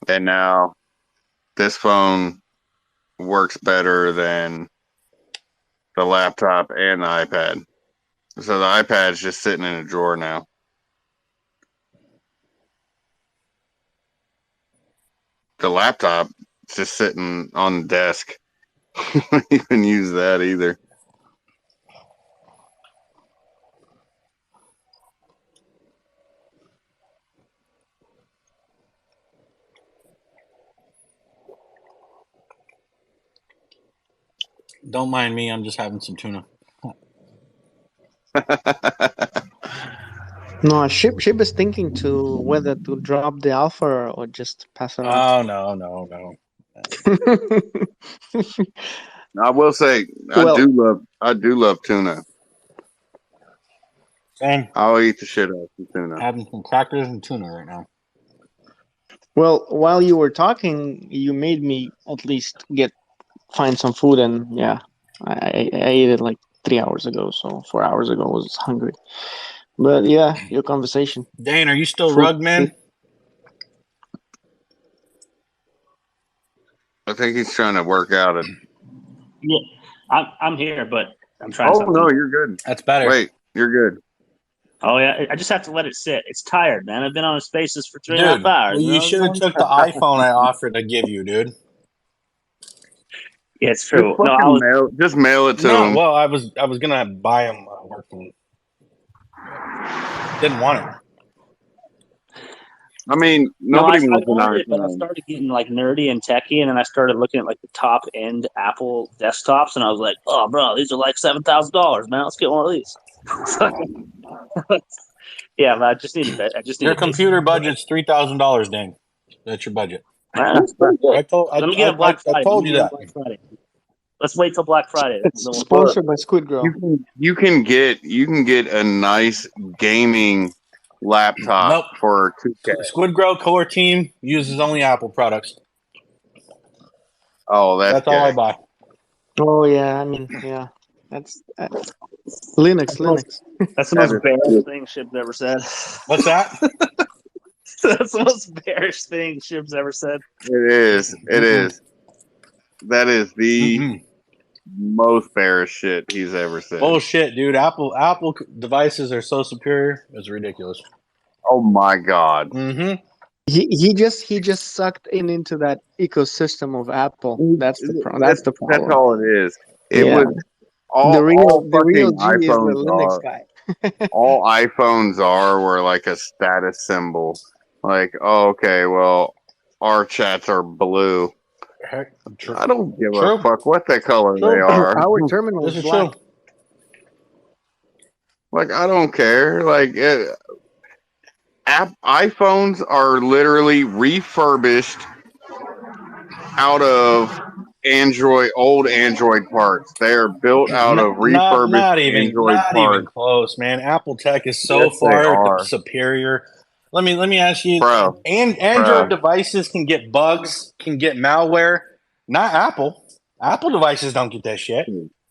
And now this phone works better than the laptop and the iPad. So the iPad's just sitting in a drawer now. The laptop is just sitting on the desk. I don't even use that either. Don't mind me. I'm just having some tuna. No, Ship is thinking to whether to drop the alpha or just pass it on. Oh no. I will say Well- I do love tuna. Same. I'll eat the shit out of some tuna. Having some crackers and tuna right now. Well, while you were talking, you made me at least find some food, and yeah, I ate it like 3 hours ago, so 4 hours ago I was hungry. But yeah, your conversation. Dane, are you still Food- rug man? I think he's trying to work out it. Yeah, I'm here, but I'm trying. Oh something. no, you're good. That's better. Wait, you're good. Oh yeah, I just have to let it sit. It's tired, man. I've been on Spaces for 3.5 Dude, hours. well, you should have took the iPhone I offered to give you, dude. Yeah, it's true. Just mail it to him. Well, I was gonna buy him a work phone. Didn't want it. I mean, nobody I wants an wanted it, but I iPhone. started getting like nerdy and techie, and then I started looking at like the top end Apple desktops, and I was like, "Oh, bro, these are like $7,000, man. Let's get one of these." Yeah, but I just need it. Your computer budget's $3,000, Dane. That's your budget. That's pretty good. I told you that. Let's wait till Black Friday. It's sponsored by SquidGrow. You can get a nice gaming laptop for $2K. SquidGrow core team uses only Apple products. Oh, that's all I buy. Oh yeah, I mean yeah, that's Linux. That's the most bearish thing Shib's ever said. What's that? That's the most bearish thing Shib's ever said. It is. It is. That is the most bearish shit he's ever said. Bullshit, dude. Apple devices are so superior. It's ridiculous. Oh my god. Mm-hmm. He just sucked into that ecosystem of Apple. That's the problem. That's the problem. That's all it is. It was all the real fucking G is the iPhones Linux are. guy. All iPhones were like a status symbol. Like, oh, okay, well, our chats are blue. I don't give a fuck what the color they are. Our terminal is black. Like, I don't care. Like, iPhones are literally refurbished out of old Android parts. They are built out of refurbished Android parts. Not even close, man. Apple tech is so far superior. Let me ask you, bro. Android devices can get bugs, can get malware. Not Apple. Apple devices don't get that shit.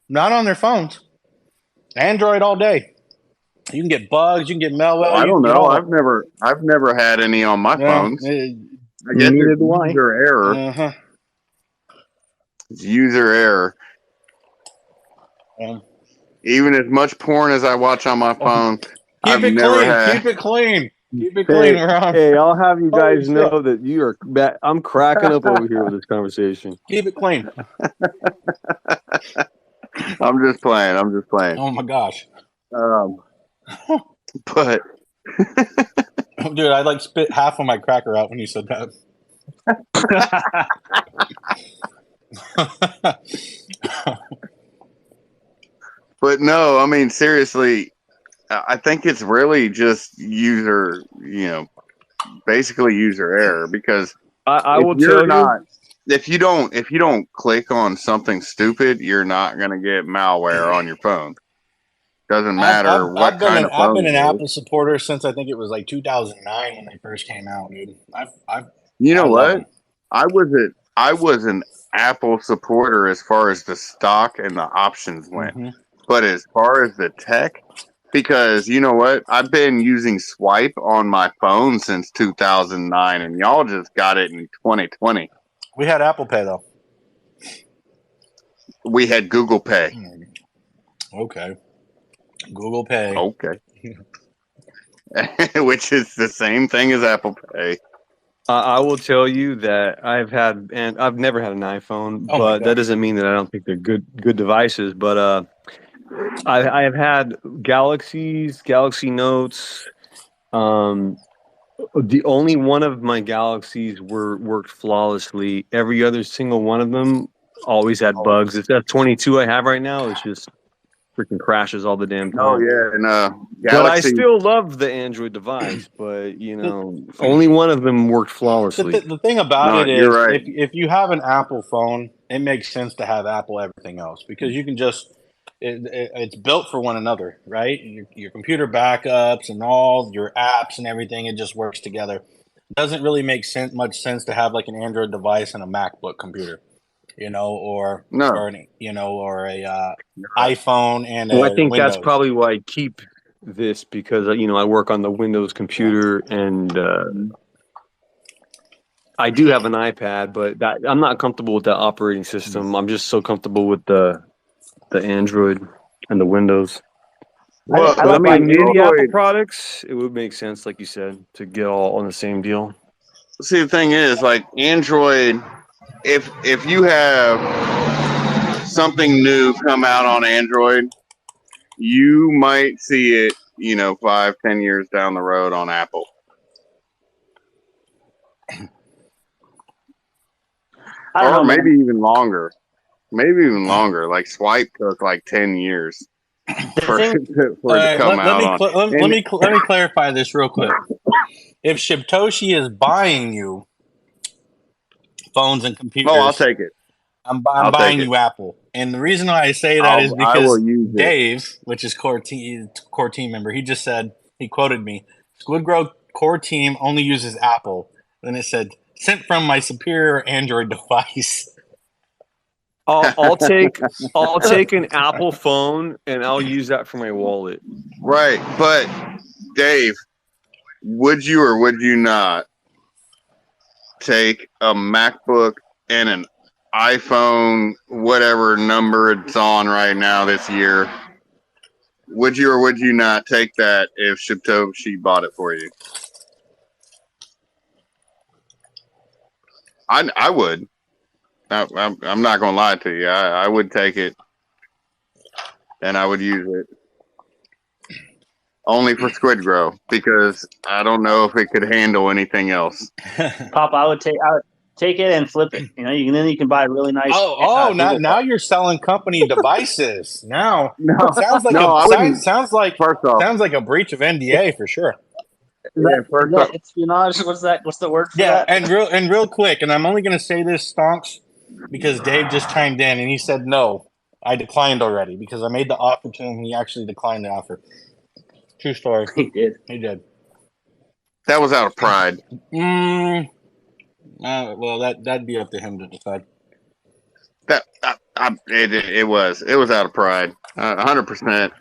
Not on their phones. Android all day. You can get bugs. You can get malware. I don't know. I've never had any on my phones. I guess it's user error. Uh-huh. It's user error. Even as much porn as I watch on my phone, Keep it clean. Keep it clean, Ron. Hey, I'll have you guys know that you are. I'm cracking up over here with this conversation. Keep it clean. I'm just playing. Oh my gosh. But dude, I like spit half of my cracker out when you said that. But no, I mean seriously, I think it's really just basically user error, because I will tell you, if you don't click on something stupid, you're not gonna get malware on your phone. Doesn't matter what kind of phone. I've been an Apple supporter since I think it was like 2009 when they first came out, dude. You know what? I was an Apple supporter as far as the stock and the options went. Mm-hmm. But as far as the tech, because you know what? I've been using Swipe on my phone since 2009, and y'all just got it in 2020. We had Apple Pay though. We had Google Pay. Okay. Google Pay. Okay. Which is the same thing as Apple Pay. I will tell you that I've never had an iPhone, but that doesn't mean that I don't think they're good devices. But I have had Galaxy Notes. The only one of my Galaxies worked flawlessly. Every other single one of them always had bugs. It's F22 I have right now. It's just freaking crashes all the damn time. Oh yeah, and Galaxy. But I still love the Android device. But only one of them worked flawlessly. The thing about it is, right. if you have an Apple phone, it makes sense to have Apple everything else because you can just it's built for one another, right? Your computer backups and all your apps and everything, it just works together. It doesn't really make much sense to have like an Android device and a MacBook computer, or a iPhone and I think Windows. that's probably why I keep this because I work on the Windows computer and I do have an iPad, but I'm not comfortable with that operating system. I'm just so comfortable with the Android and the Windows. Well, but I mean, the Apple products, it would make sense, like you said, to get all on the same deal. See, the thing is, like Android, if you have something new come out on Android, you might see it, 5-10 years down the road on Apple. Or maybe even longer. Like Swipe took like 10 years for it to come out on. Let me clarify this real quick. If Shibtoshi is buying you phones and computers, I'll take it. I'm buying you Apple. And the reason why I say that is because Dave, which is core team member, he just said, he quoted me, SquidGrow core team only uses Apple. Then it said, sent from my superior Android device. I'll take an Apple phone and I'll use that for my wallet. Right, but Dave, would you or would you not take a MacBook and an iPhone, whatever number it's on right now this year? Would you or would you not take that if Shibtoshi bought it for you? I would. I'm not gonna lie to you. I would take it, and I would use it only for SquidGrow because I don't know if it could handle anything else. Pop, I would take it and flip it. Then you can buy a really nice. Now you're selling company devices. Now sounds like a breach of NDA for sure. It's espionage. What's the word for that? And real quick, and I'm only going to say this, Stonks, because Dave just chimed in and he said no. I declined already because I made the offer to him and he actually declined the offer. True story. He did. That was out of pride. Well, that'd be up to him to decide. It was out of pride, 100%.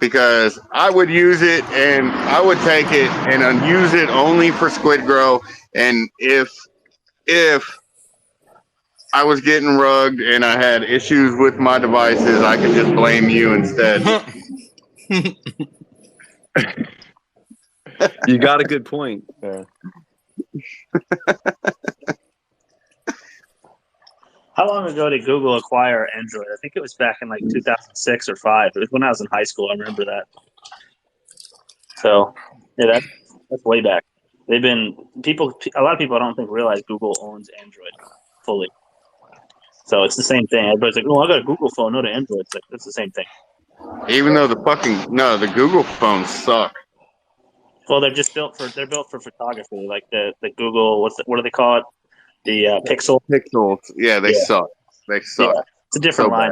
Because I would use it and I would take it and use it only for SquidGrow. And if I was getting rugged and I had issues with my devices, I could just blame you instead. You got a good point. How long ago did Google acquire Android? I think it was back in like 2006 or 5. It was when I was in high school. I remember that. So, yeah, that's way back. A lot of people I don't think realize Google owns Android fully. So it's the same thing. Everybody's like, I got a Google phone, not an Android. It's like, it's the same thing. Even though the Google phones suck. Well, they're built for photography, like the Google, what do they call it? The Pixel. Pixels. Yeah, they suck. They suck. Yeah, it's a different line.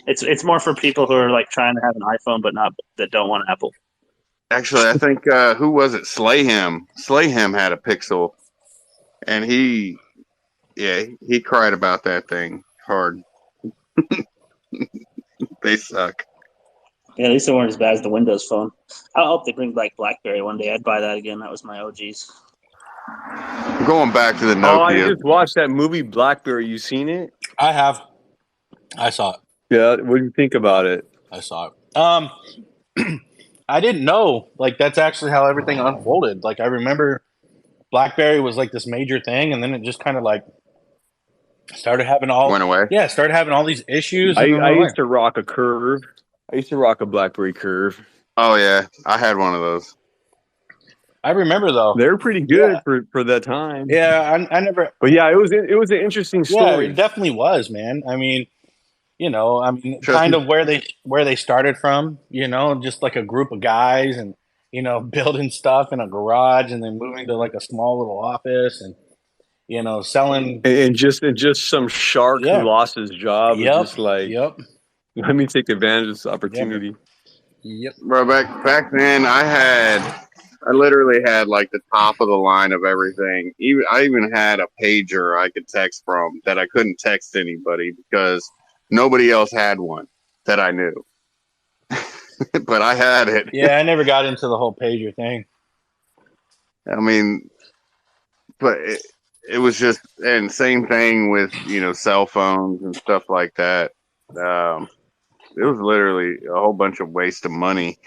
It's more for people who are like trying to have an iPhone that don't want Apple. Actually, I think who was it? Slayham. Slayham had a Pixel, and he cried about that thing hard. They suck. Yeah, at least they weren't as bad as the Windows Phone. I hope they bring back BlackBerry one day. I'd buy that again. That was my OGs. Going back to the Oh, I Nokia. just watched that movie Blackberry. You seen it? I have. I saw it. Yeah. What do you think about it? I saw it. I didn't know. Like, that's actually how everything unfolded. Like, I remember BlackBerry was like this major thing, and then it just kind of like started having Went away. started having all these issues. And I used to rock a Curve. I used to rock a BlackBerry Curve. Oh yeah, I had one of those. I remember though. They're pretty good for that time. Yeah, I never. But yeah, it was an interesting story. Yeah, it definitely was, man. I mean, kind of where they started from. Just like a group of guys, and building stuff in a garage, and then moving to like a small little office, and selling. And just some shark who lost his job. Yep. Was just like, let me take advantage of this opportunity. Yep. Bro, back then I literally had like the top of the line of everything. I even had a pager I could text from that I couldn't text anybody because nobody else had one that I knew. But I had it. Yeah, I never got into the whole pager thing. I mean, but it was just, and same thing with, cell phones and stuff like that. It was literally a whole bunch of waste of money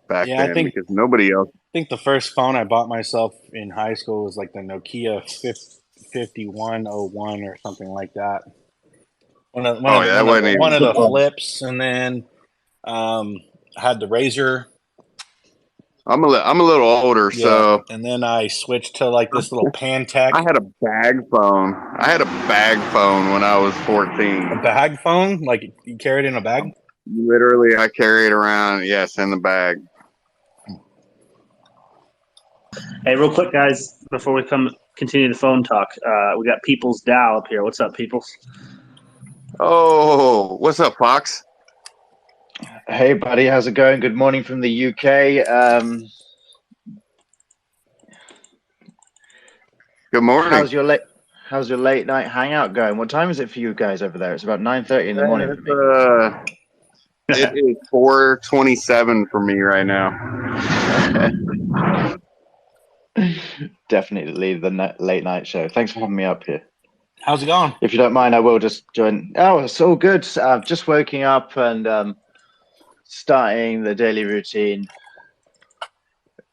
back then because nobody else. I think the first phone I bought myself in high school was like the Nokia 5101 or something like that. One of the flips, and then had the Razor. I'm a little older, so. And then I switched to like this little Pantech. I had a bag phone. When I was 14. A bag phone? Like you carried in a bag? Literally, I carry it around, in the bag. Hey, real quick, guys, before we continue the phone talk, we got People's Dow up here. What's up, Peoples? Oh, what's up, Fox? Hey, buddy, how's it going? Good morning from the UK. Good morning. How's your late night hangout going? What time is it for you guys over there? It's about 9:30 in the morning for me. It is 4:27 for me right now. Definitely the late night show. Thanks for having me up here. How's it going? If you don't mind, I will just join. Oh, it's all good. Just waking up and starting the daily routine,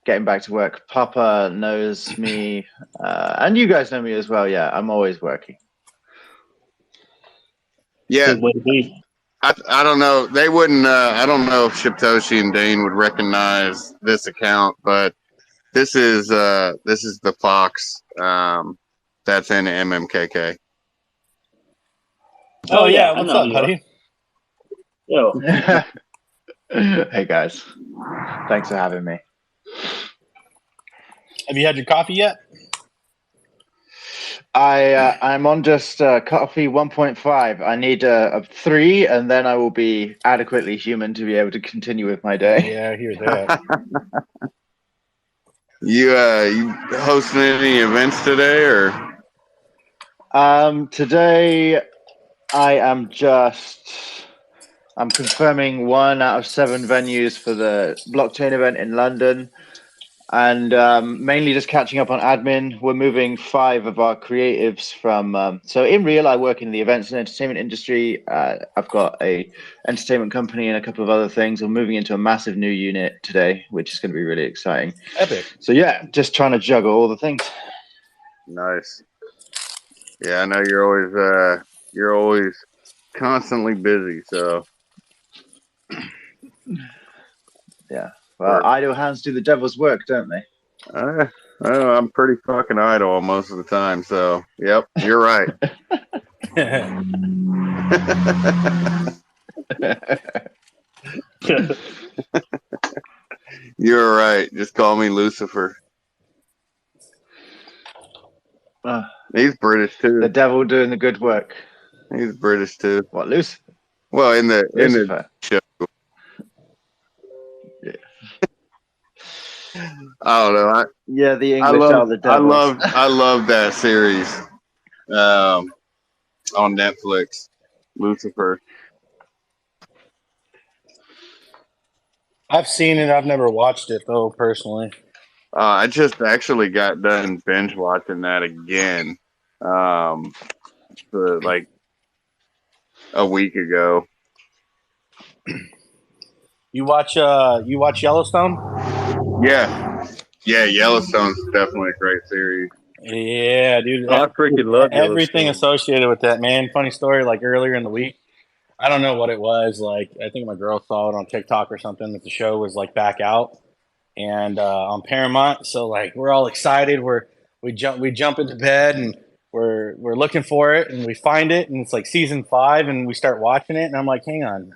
getting back to work. Papa knows me, and you guys know me as well. Yeah, I'm always working. Yeah. I don't know. They wouldn't. I don't know if Shiptoshi and Dane would recognize this account, but this is the Fox that's in MMKK. Oh yeah, what's up, buddy? Yo. Hey guys, thanks for having me. Have you had your coffee yet? I'm on just coffee 1.5. I need a 3, and then I will be adequately human to be able to continue with my day. Yeah, I hear that. You hosting any events today, or? Today I'm confirming 1 out of 7 venues for the blockchain event in London. And mainly just catching up on admin. We're moving 5 of our creatives from. So in real, I work in the events and entertainment industry. I've got a entertainment company and a couple of other things. We're moving into a massive new unit today, which is going to be really exciting. Epic. So yeah, just trying to juggle all the things. Nice. Yeah, I know you're always constantly busy. So. Yeah. Well, idle hands do the devil's work, don't they? I'm pretty fucking idle most of the time, so yep, you're right. You're right. Just call me Lucifer. He's British too. The devil doing the good work. He's British too. What, Lucifer? Well, in the show. Yeah. I don't know. The English are the devils. I love that series on Netflix, Lucifer. I've seen it. I've never watched it though, personally. I just actually got done binge watching that again, like a week ago. You watch Yellowstone? Yeah, Yellowstone's definitely a great series. Yeah, dude. I freaking love Everything Yellowstone. associated with that, man. Funny story. Like earlier in the week, I don't know what it was. Like I think my girl saw it on TikTok or something that the show was like back out and on Paramount. So like we're all excited. We jump into bed and we're looking for it and we find it and it's like season 5 and we start watching it and I'm like, hang on,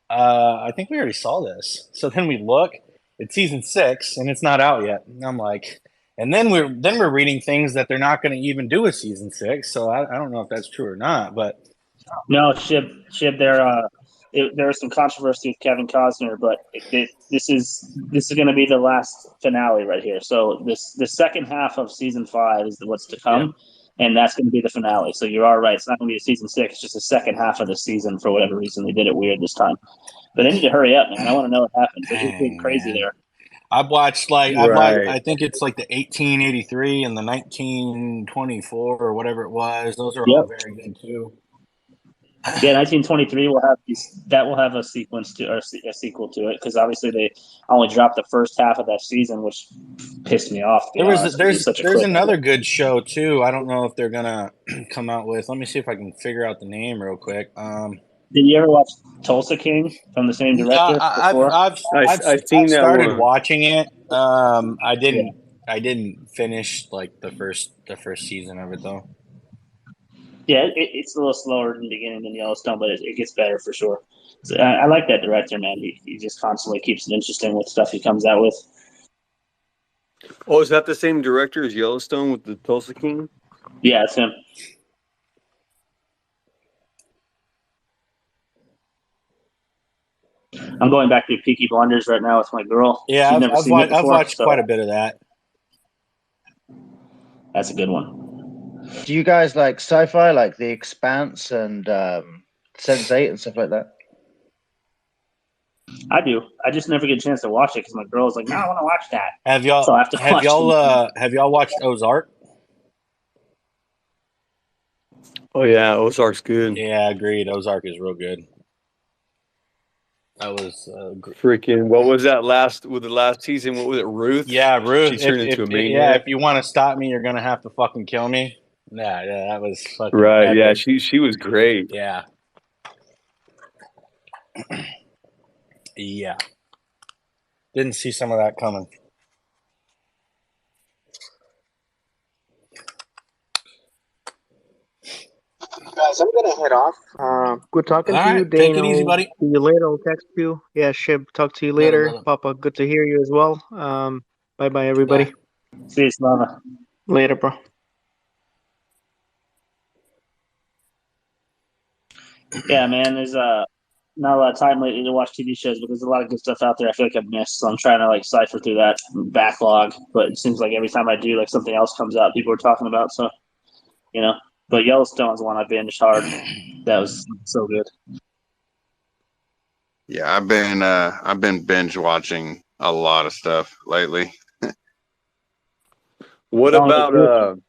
I think we already saw this. So then we look, it's season 6 and it's not out yet. And I'm like, and then we're reading things that they're not going to even do a season 6. So I don't know if that's true or not, but No, Shib, there was some controversy with Kevin Costner, but this is going to be the last finale right here. So the second half of season 5 is what's to come, and that's going to be the finale. So you are right; it's not going to be a season 6; it's just the second half of the season. For whatever reason, they did it weird this time. But they need to hurry up, man. I want to know what happens. They're just being crazy there. I've watched I think it's like the 1883 and the 1924 or whatever it was. Those are all very good too. Yeah, 1923 will have a sequence to or a sequel to it because obviously they only dropped the first half of that season, which pissed me off. There's another good show too. I don't know if they're gonna come out with. Let me see if I can figure out the name real quick. Did you ever watch Tulsa King from the same director? I've seen that started one. watching it. I didn't finish like the first season of it though. Yeah, it's a little slower in the beginning than Yellowstone, but it gets better for sure. So I like that director, man. He just constantly keeps it interesting with stuff he comes out with. Oh, is that the same director as Yellowstone with the Tulsa King? Yeah, it's him. I'm going back to Peaky Blinders right now with my girl. Yeah, She's never seen it before, I've watched quite a bit of that. That's a good one. Do you guys like sci-fi, like The Expanse and Sense8 and stuff like that? I do. I just never get a chance to watch it because my girl's like, "No, I want to watch that." Have y'all So I have to watch have y'all watched Ozark? Oh yeah, Ozark's good. Yeah, agreed. Ozark is real good. That was freaking. What was that with the last season? What was it, Ruth? Yeah, Ruth. She turned into a maniac. Yeah, if you want to stop me, you're gonna have to fucking kill me. Yeah, that was fucking right. epic. Yeah, she was great. Yeah. Yeah. Didn't see some of that coming. Guys, I'm gonna head off. Good talking to you, Dane. Take it easy, buddy. See you later. I'll text you. Yeah, Shib, talk to you later. Papa, good to hear you as well. Bye, everybody. See you, Slava. Later, bro. Yeah, man. There's not a lot of time lately to watch TV shows, but there's a lot of good stuff out there I feel like I've missed. So I'm trying to like cipher through that backlog. But it seems like every time I do, like something else comes out people are talking about. So, but Yellowstone's one I binged hard. That was so good. Yeah, I've been binge watching a lot of stuff lately. What about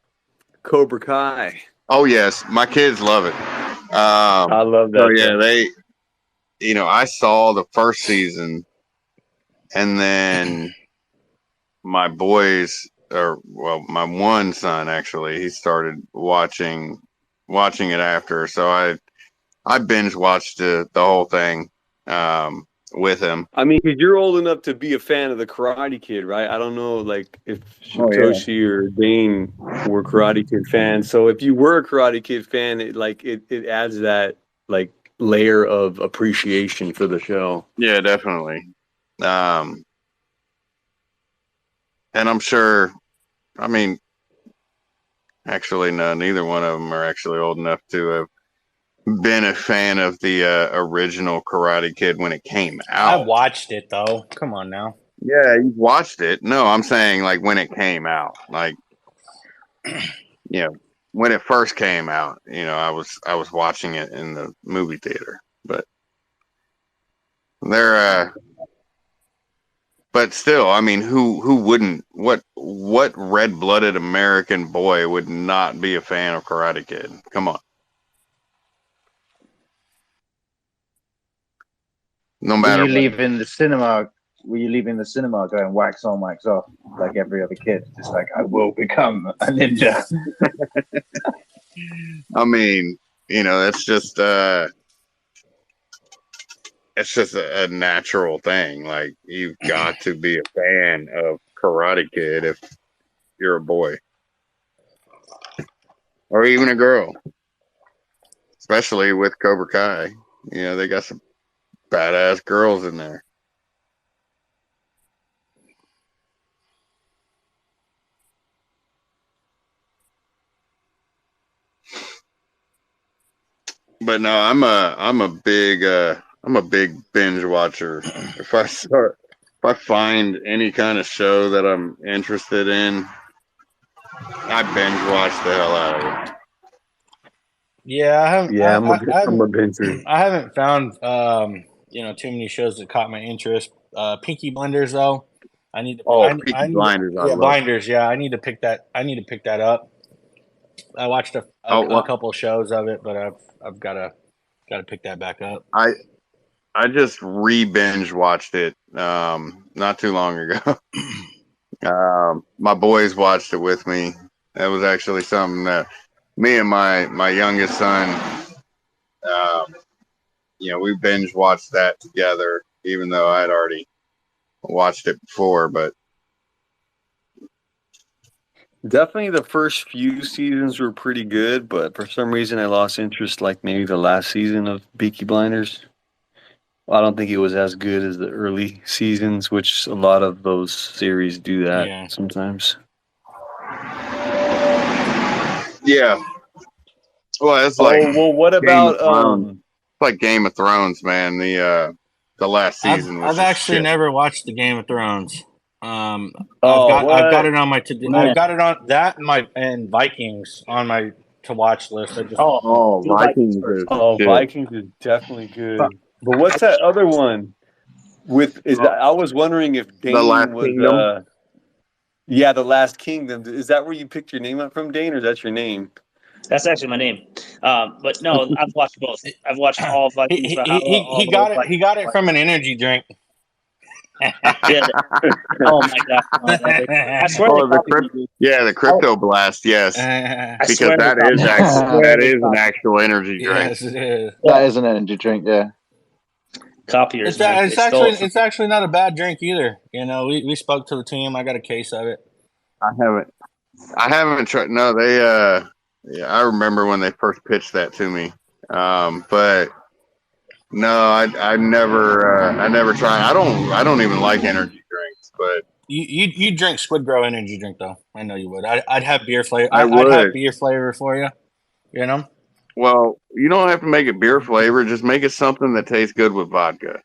Cobra Kai? Oh yes, my kids love it. I love that. So yeah, I saw the first season, and then my my one son actually, he started watching it after. So I binge watched the whole thing with him. I mean, because you're old enough to be a fan of the Karate Kid, right? I don't know, like if Satoshi or Dane were Karate Kid fans. So if you were a Karate Kid fan, it adds that like layer of appreciation for the show. Yeah, definitely. And I'm sure. I mean, actually, no, neither one of them are actually old enough to have been a fan of the original Karate Kid when it came out. I watched it though. Come on now. Yeah, you watched it. No, I'm saying like when it came out, like when it first came out. I was watching it in the movie theater, but they're But still, I mean, who wouldn't? What red-blooded American boy would not be a fan of Karate Kid? Come on. No matter Were you what. leaving the cinema? Were you leaving the cinema going wax on, wax off, like every other kid? Just like, I will become a ninja. I mean, it's just a natural thing. Like, you've got to be a fan of Karate Kid if you're a boy or even a girl, especially with Cobra Kai. They got some badass girls in there. But no, I'm a big binge watcher. If I find any kind of show that I'm interested in, I binge watch the hell out of it. Yeah, I'm a binger. I haven't found too many shows that caught my interest. Peaky Blinders though, I need to. Peaky Blinders, Blinders. Yeah, I need to pick that. I need to pick that up. I watched a couple shows of it, but I've got to pick that back up. I just re-binge watched it not too long ago. My boys watched it with me. That was actually something that me and my youngest son, we binge watched that together, even though I'd already watched it before. But definitely the first few seasons were pretty good, but for some reason I lost interest, like maybe the last season of Peaky Blinders. I don't think it was as good as the early seasons, which a lot of those series do that sometimes. Yeah. Well, it's like what about it's like Game of Thrones, man. The last season was I've actually shit. never watched the Game of Thrones. I've got it on my I've got it on that and Vikings on my to watch list. Vikings. Vikings is definitely good. But what's that other one? I was wondering if Dane The Last was Kingdom? The Last Kingdom. Is that where you picked your name up from, Dane, or is that your name? That's actually my name. But no, I've watched both. I've watched all Vikings. He got it from an energy drink. Oh my god! I swear the Crypto Blast. Yes, because that is an actual energy drink. Yes, it is. That is an energy drink. Yeah. Copy yours. It's actually not a bad drink either. We spoke to the team. I got a case of it. I haven't tried. No, they. I remember when they first pitched that to me, but no, I never tried. I don't even like energy drinks, but you drink SquidGrow energy drink though. I know you would. I'd have beer flavor. I'd have beer flavor for you. Well, you don't have to make it beer flavor. Just make it something that tastes good with vodka.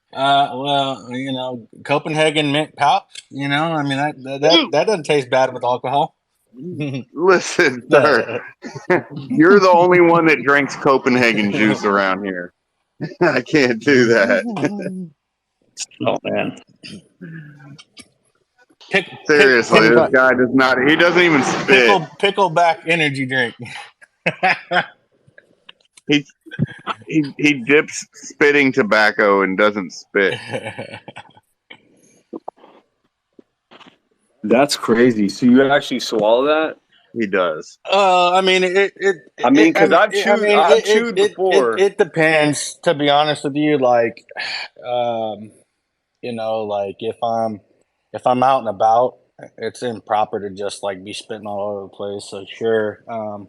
Copenhagen mint pouch. I mean that doesn't taste bad with alcohol. Listen, sir, you're the only one that drinks Copenhagen juice around here. I can't do that. Oh man. Seriously, this guy does not. He doesn't even spit. Pickleback energy drink. He dips spitting tobacco and doesn't spit. That's crazy. So you actually swallow that? He does. I mean, because I've chewed before. It depends, to be honest with you. Like, like if I'm out and about, it's improper to just like be spitting all over the place. So sure, I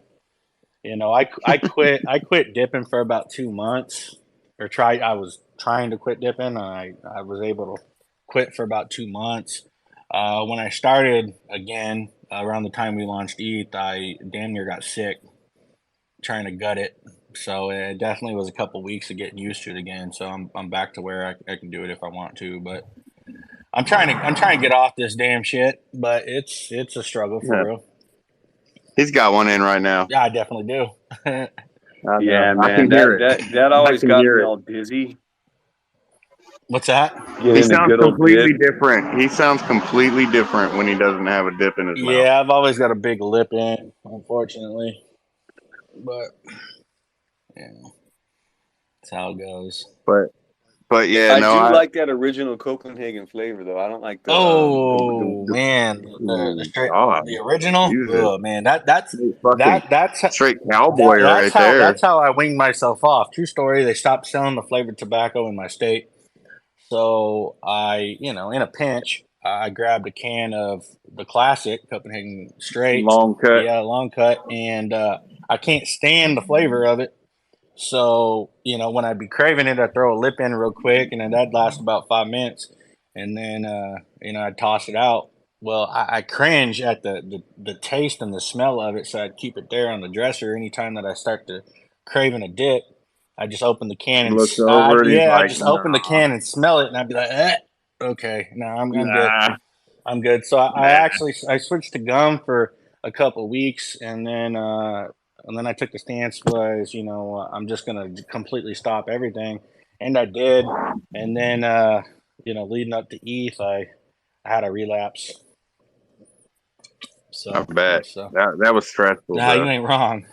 quit dipping for about 2 months, I was trying to quit dipping. I was able to quit for about 2 months. When I started again around the time we launched ETH, I damn near got sick trying to gut it. So it definitely was a couple weeks of getting used to it again. So I'm back to where I can do it if I want to, but I'm trying to get off this damn shit. But it's a struggle for real. He's got one in right now. Yeah, I definitely do. Yeah, man, that always got me all dizzy. What's that? He sounds completely different. He sounds completely different when he doesn't have a dip in his mouth. Yeah, I've always got a big lip in, unfortunately. But yeah, that's how it goes. But yeah, I no, do like that original Copenhagen flavor, though. I don't like the. Oh man, the original. Oh man, that's straight cowboy right there. That's how I winged myself off. True story. They stopped selling the flavored tobacco in my state, so I, in a pinch, I grabbed a can of the classic Copenhagen Straight, long cut, and I can't stand the flavor of it. So, when I'd be craving it, I'd throw a lip in real quick, and then that'd last about 5 minutes. And then, I'd toss it out. Well, I cringe at the taste and the smell of it, so I'd keep it there on the dresser. Anytime that I start to craving a dip, I just open the can and looks over it. I just open the can and smell it, and I'd be like, okay, no, I'm good. I'm good. So I switched to gum for a couple weeks, and then I took the stance was, I'm just gonna completely stop everything, and I did. And then leading up to ETH, I had a relapse. So I bet that was stressful. Nah, you ain't wrong.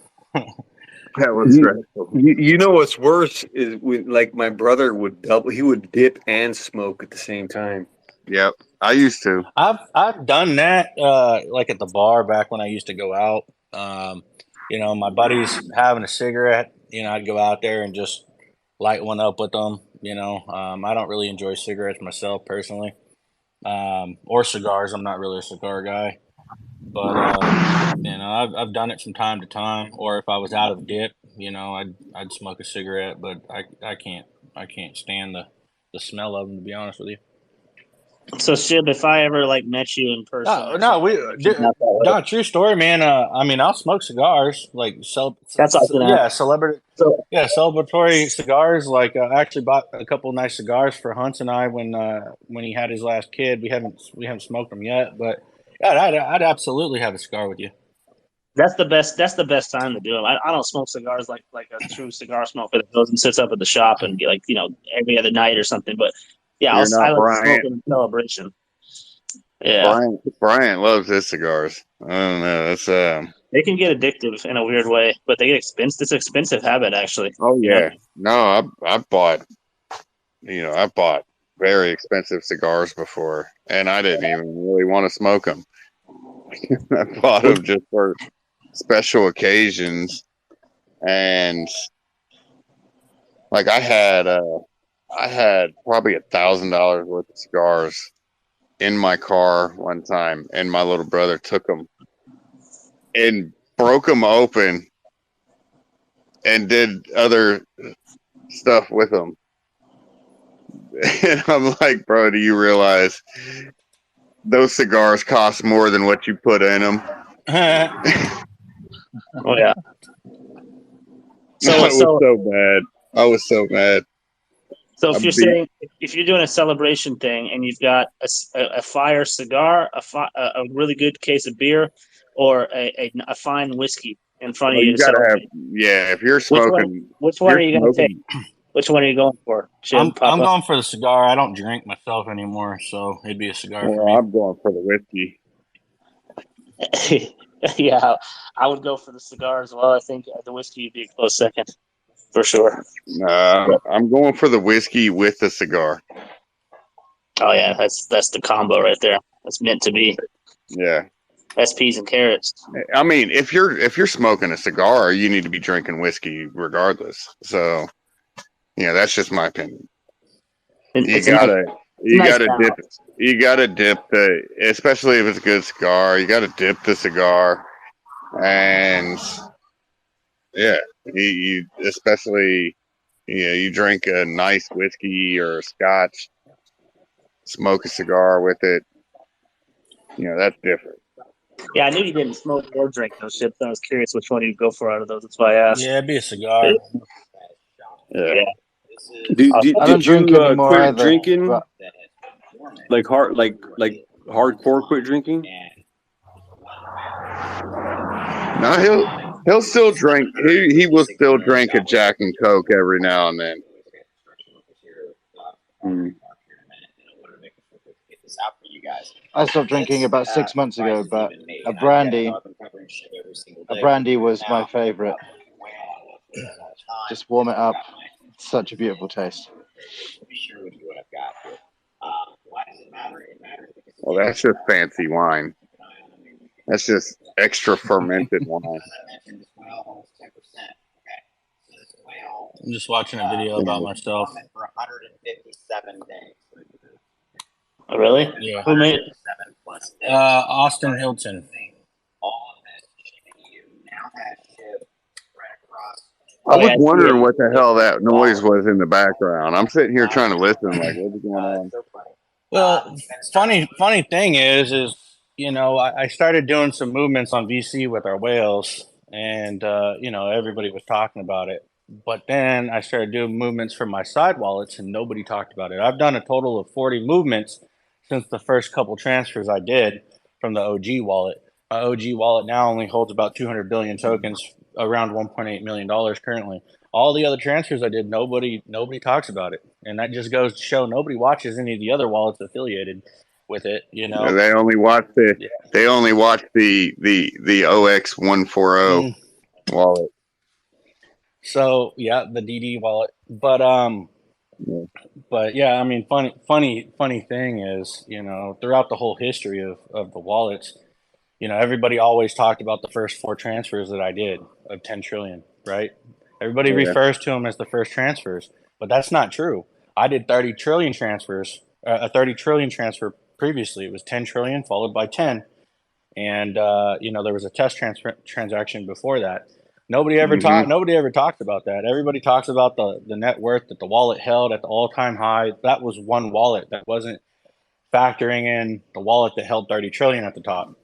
That was stressful. You know what's worse is like my brother would he would dip and smoke at the same time. Yep, I used to. I've done that like at the bar back when I used to go out. My buddies having a cigarette, I'd go out there and just light one up with them. I don't really enjoy cigarettes myself personally, or cigars. I'm not really a cigar guy, but I've done it from time to time. Or if I was out of dip, I'd smoke a cigarette. But I can't stand the smell of them, to be honest with you. So, Shib, if I ever met you in person, true story, man. I'll smoke cigars, that's awesome. Celebratory cigars. I actually bought a couple nice cigars for Hunts and I when he had his last kid. We haven't smoked them yet, but yeah, I'd absolutely have a cigar with you. That's the best. That's the best time to do them. I don't smoke cigars like a true cigar smoker that goes and sits up at the shop and every other night or something, but. Yeah, I like smoking in celebration. Yeah, Brian loves his cigars. I don't know. It's they can get addictive in a weird way, but they get expensive. It's an expensive habit, actually. Oh yeah, no, I bought very expensive cigars before, and I didn't even really want to smoke them. I bought them just for special occasions, and I had probably $1,000 worth of cigars in my car one time, and my little brother took them and broke them open and did other stuff with them. And I'm like, bro, do you realize those cigars cost more than what you put in them? Oh yeah. I was so mad. So if you're doing a celebration thing and you've got a fire cigar, a really good case of beer, or a fine whiskey in front of you, if you're smoking, which one are you going to take? Which one are you going for? I'm going for the cigar. I don't drink myself anymore, so it'd be a cigar for me. I'm going for the whiskey. Yeah, I would go for the cigar as well. I think the whiskey would be a close second. For sure. I'm going for the whiskey with the cigar. Oh yeah, that's the combo right there. That's meant to be. Yeah. That's peas and carrots. I mean, if you're smoking a cigar, you need to be drinking whiskey regardless. So, that's just my opinion. You gotta dip especially if it's a good cigar. You gotta dip the cigar, and yeah. You especially, you drink a nice whiskey or a scotch, smoke a cigar with it. That's different. Yeah, I knew you didn't smoke or drink those chips. I was curious which one you'd go for out of those. That's why I asked. Yeah, it'd be a cigar. Yeah. Did you quit drinking? Like hardcore quit drinking? No, he'll still drink. He will still drink a Jack and Coke every now and then. I stopped drinking about 6 months ago, but a brandy was my favorite. Just warm it up. Such a beautiful taste. Well, that's just fancy wine. That's just extra fermented wine. I'm just watching a video about myself. Oh, really? Yeah. Who made it? Austin Hilton. I was wondering what the hell that noise was in the background. I'm sitting here trying to listen, like, what's going on? Well, funny thing is I started doing some movements on VC with our whales, and everybody was talking about it. But then I started doing movements for my side wallets, and nobody talked about it. I've done a total of 40 movements since the first couple transfers I did from the OG wallet. My OG wallet now only holds about 200 billion tokens, around $1.8 million currently. All the other transfers I did, nobody talks about it, and that just goes to show nobody watches any of the other wallets affiliated with it. They only watch the OX 140 wallet. So yeah, the DD wallet, but yeah, I mean, funny thing is, throughout the whole history of the wallets, everybody always talked about the first 4 transfers that I did of 10 trillion, right? Everybody refers to them as the first transfers, but that's not true. I did 30 trillion transfers, a 30 trillion transfer previously. It was 10 trillion followed by 10. And, there was a test transaction before that. Nobody ever talked about that. Everybody talks about the net worth that the wallet held at the all-time high. That was one wallet. That wasn't factoring in the wallet that held 30 trillion at the top,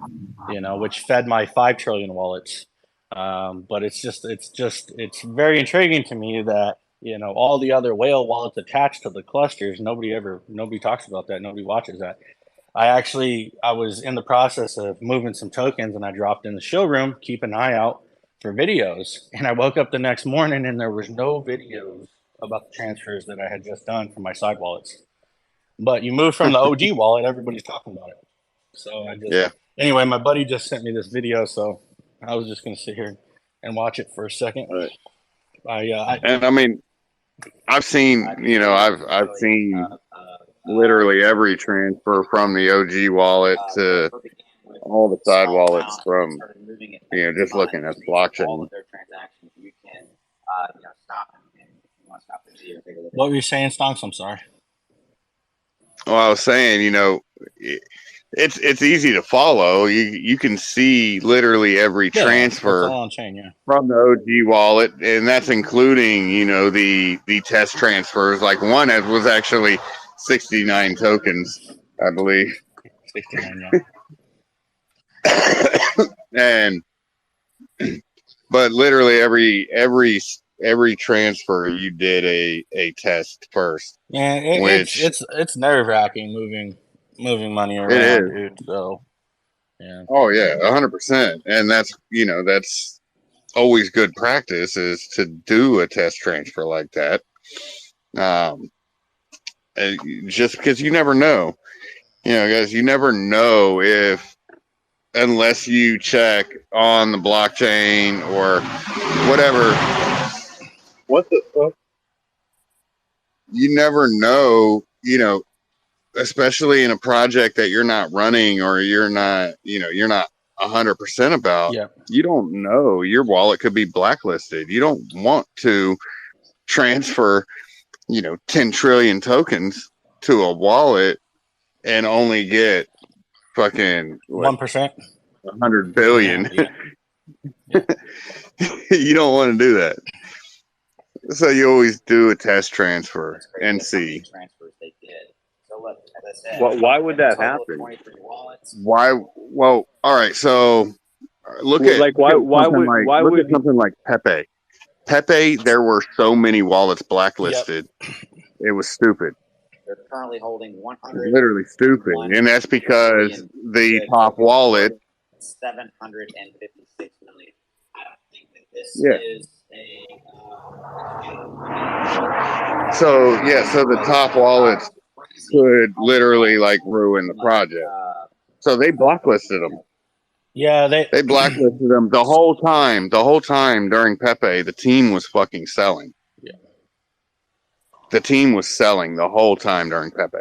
which fed my 5 trillion wallets. But it's very intriguing to me that, all the other whale wallets attached to the clusters, nobody talks about that. Nobody watches that. I was in the process of moving some tokens, and I dropped in the showroom, keep an eye out for videos. And I woke up the next morning and there was no videos about the transfers that I had just done for my side wallets. But you move from the OG wallet, everybody's talking about it. So anyway, my buddy just sent me this video, so I was just going to sit here and watch it for a second. And I mean, I've seen literally every transfer from the OG wallet to all the side wallets from, just looking at the blockchain. What were you saying, Stonks? I'm sorry. Well, I was saying, it's easy to follow. You can see literally every transfer on chain, from the OG wallet, and that's including, the test transfers. Like one was actually 69 tokens, I believe. 69, but literally every transfer you did a test first. Yeah, it's nerve wracking moving money around, it is. Dude. So yeah. Oh yeah, 100%. And that's always good practice, is to do a test transfer like that. Just because you never know, guys, you never know unless you check on the blockchain or whatever. What the fuck? You never know, especially in a project that you're not running or you're not 100% about. Yeah. You don't know. Your wallet could be blacklisted. You don't want to transfer 10 trillion tokens to a wallet and only get fucking 1%, 100 billion. Yeah. You don't want to do that. So you always do a test transfer and see. Well, why would that happen? Why? Well, all right. So look at something like Pepe. Pepe, there were so many wallets blacklisted. Yep. It was stupid. They're currently holding 100. Literally stupid, and that's because the top wallet. 756 million. I don't think that this is So the top wallets could literally like ruin the project. So they blacklisted them. Yeah, they blacklisted them the whole time. The whole time during Pepe, the team was fucking selling. Yeah. The team was selling the whole time during Pepe.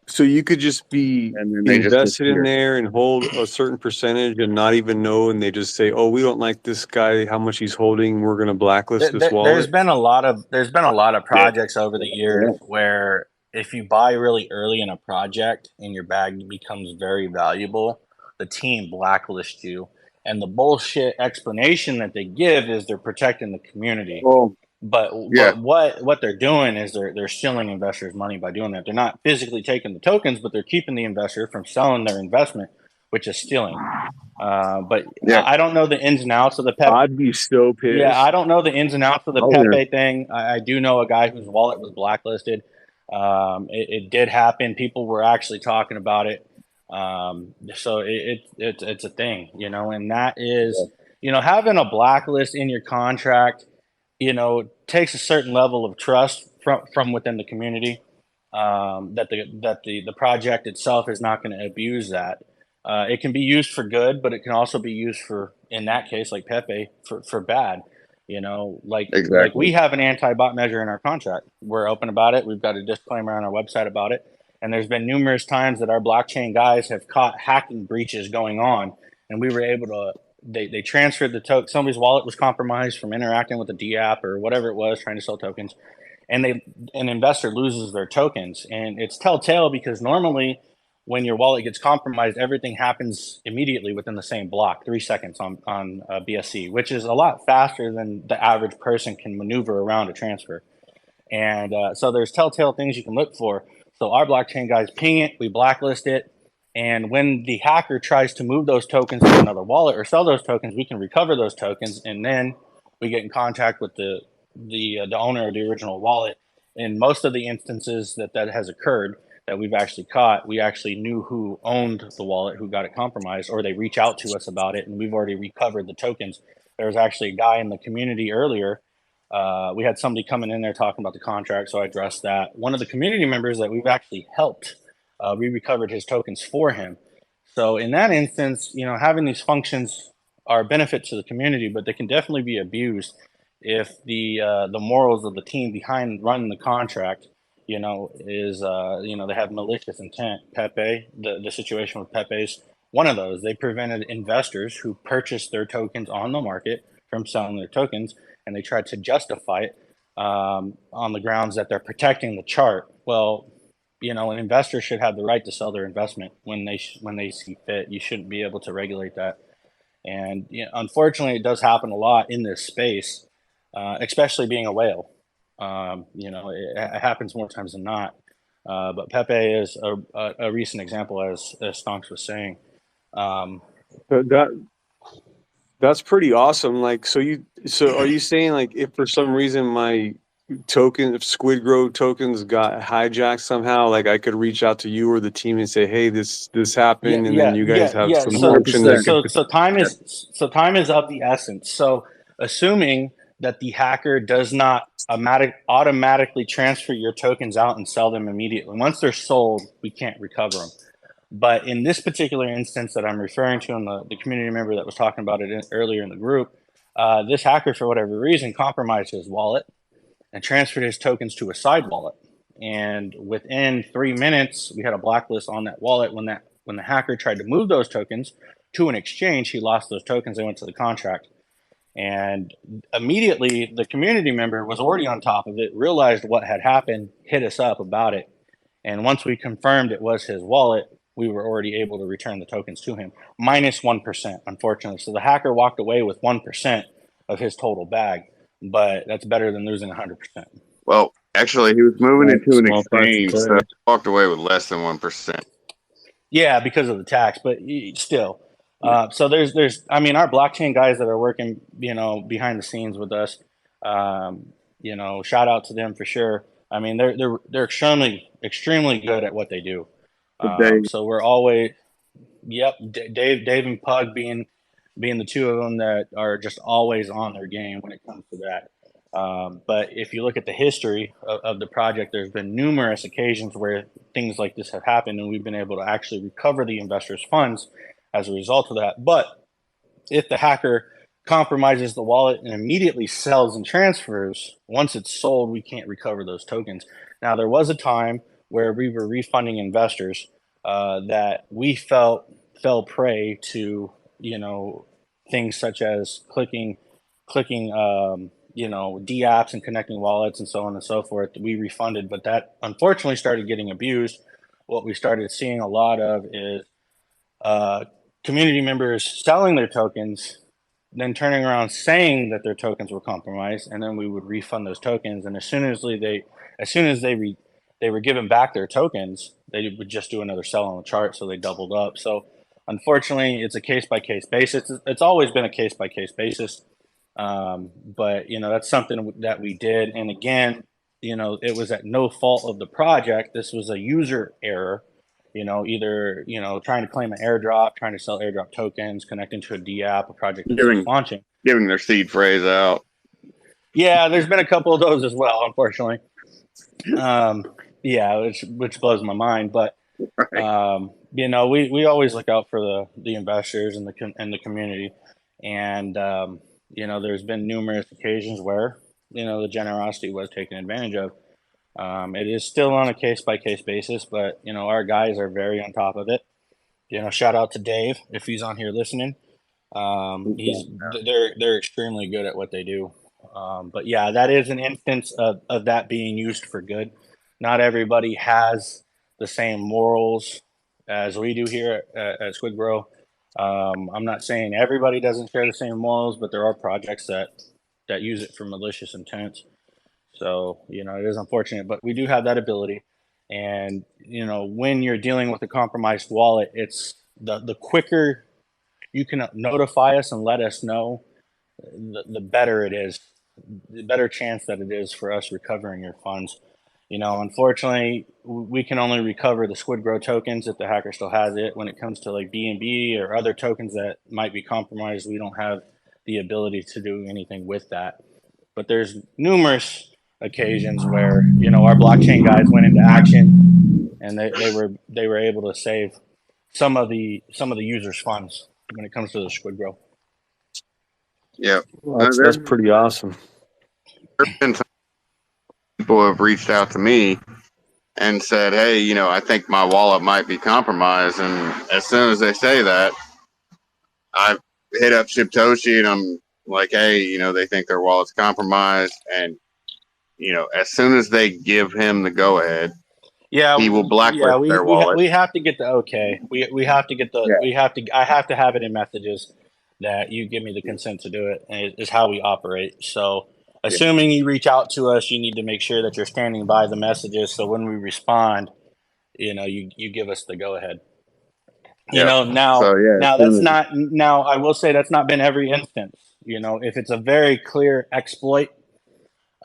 So you could just be And then they just invested in disappeared. there and hold a certain percentage and not even know, and they just say, "Oh, we don't like this guy, how much he's holding. We're going to blacklist this There's wallet." been a lot of projects over the years where if you buy really early in a project and your bag becomes very valuable, the team blacklists you. And the bullshit explanation that they give is they're protecting the community. But what they're doing is they're stealing investors' money by doing that. They're not physically taking the tokens, but they're keeping the investor from selling their investment, which is stealing. But I don't know the ins and outs of the Pepe. I'd be so pissed. Yeah, I don't know the ins and outs of the Pepe thing. I do know a guy whose wallet was blacklisted. It did happen. People were actually talking about it. So it's a thing, you know, and that is, you know, having a blacklist in your contract, you know, takes a certain level of trust from within the community, that the project itself is not going to abuse that. It can be used for good, but it can also be used for, in that case, like Pepe, for bad. You know, like we have an anti-bot measure in our contract. We're open about it. We've got a disclaimer on our website about it. And there's been numerous times that our blockchain guys have caught hacking breaches going on, and we were able to. They transferred the token. Somebody's wallet was compromised from interacting with the D app or whatever it was, trying to sell tokens, and an investor loses their tokens, and it's telltale because normally when your wallet gets compromised, everything happens immediately within the same block, 3 seconds on BSC, which is a lot faster than the average person can maneuver around a transfer. And so there's telltale things you can look for. So our blockchain guys ping it, we blacklist it, and when the hacker tries to move those tokens to another wallet or sell those tokens, we can recover those tokens, and then we get in contact with the owner of the original wallet. In most of the instances that has occurred, that we've actually caught, we actually knew who owned the wallet, who got it compromised, or they reach out to us about it, and we've already recovered the tokens. There was actually a guy in the community earlier. We had somebody coming in there talking about the contract, so I addressed that. One of the community members that we've actually helped, we recovered his tokens for him. So in that instance, you know, having these functions are a benefit to the community, but they can definitely be abused if the morals of the team behind running the contract, you know, is you know, they have malicious intent. Pepe, the situation with Pepe's one of those. They prevented investors who purchased their tokens on the market from selling their tokens, and they tried to justify it on the grounds that they're protecting the chart. Well, you know, an investor should have the right to sell their investment when they see fit. You shouldn't be able to regulate that. And you know, unfortunately, it does happen a lot in this space, especially being a whale. You know, it happens more times than not. But Pepe is a recent example, as Stonks was saying. That's pretty awesome. Like, so are you saying, like, if for some reason my token, if SquidGrow tokens got hijacked somehow, like I could reach out to you or the team and say, "Hey, this happened," and then you guys have some option that so time is of the essence. So assuming that the hacker does not automatically transfer your tokens out and sell them immediately. Once they're sold, we can't recover them. But in this particular instance that I'm referring to, and the community member that was talking about it earlier in the group, this hacker, for whatever reason, compromised his wallet and transferred his tokens to a side wallet. And within 3 minutes, we had a blacklist on that wallet. When the hacker tried to move those tokens to an exchange, he lost those tokens. They went to the contract. And immediately, the community member was already on top of it, realized what had happened, hit us up about it. And once we confirmed it was his wallet, we were already able to return the tokens to him, minus 1%, unfortunately. So the hacker walked away with 1% of his total bag, but that's better than losing 100%. Well, actually, he was moving it to an exchange, so he walked away with less than 1%. Yeah, because of the tax, but still. So there's, I mean, our blockchain guys that are working, you know, behind the scenes with us, you know, shout out to them for sure. I mean, they're extremely good at what they do. So we're always, Dave and Pug being the two of them that are just always on their game when it comes to that. But if you look at the history of the project, there's been numerous occasions where things like this have happened, and we've been able to actually recover the investors' funds as a result of that. But if the hacker compromises the wallet and immediately sells and transfers, once it's sold, we can't recover those tokens. Now, there was a time where we were refunding investors that we felt fell prey to, things such as clicking, D-apps and connecting wallets and so on and so forth. We refunded, but that unfortunately started getting abused. What we started seeing a lot of is community members selling their tokens, then turning around saying that their tokens were compromised, and then we would refund those tokens. And as soon as they were given back their tokens, they would just do another sell on the chart, so they doubled up. So unfortunately, it's a case by case basis. It's always been a case by case basis, but that's something that we did. And again, it was at no fault of the project. This was a user error. Either trying to claim an airdrop, trying to sell airdrop tokens, connecting to a D app, a project that's launching, giving their seed phrase out. Yeah, there's been a couple of those as well, unfortunately. Which blows my mind. But we always look out for the investors and the community, and there's been numerous occasions where the generosity was taken advantage of. It is still on a case by case basis, but our guys are very on top of it. Shout out to Dave if he's on here listening. They're extremely good at what they do. But yeah, that is an instance of that being used for good. Not everybody has the same morals as we do here at SquidGrow. I'm not saying everybody doesn't share the same morals, but there are projects that use it for malicious intents. So, it is unfortunate, but we do have that ability. And, when you're dealing with a compromised wallet, it's the quicker you can notify us and let us know, the better it is, the better chance that it is for us recovering your funds. Unfortunately, we can only recover the SquidGrow tokens if the hacker still has it. When it comes to like BNB or other tokens that might be compromised, we don't have the ability to do anything with that. But there's numerous occasions where our blockchain guys went into action and they were able to save some of the users' funds when it comes to the SquidGrow. Yeah, that's pretty awesome. There's been some people have reached out to me and said, "Hey, I think my wallet might be compromised." And as soon as they say that, I hit up Shibtoshi and I'm like, "Hey, they think their wallet's compromised," and as soon as they give him the go ahead, he will blacklist their wallet. We have to get the okay. We have to get the I have to have it in messages that you give me the consent to do it, and is how we operate. So assuming you reach out to us, you need to make sure that you're standing by the messages. So when we respond, you give us the go ahead. Now that's not. Now I will say that's not been every instance. If it's a very clear exploit,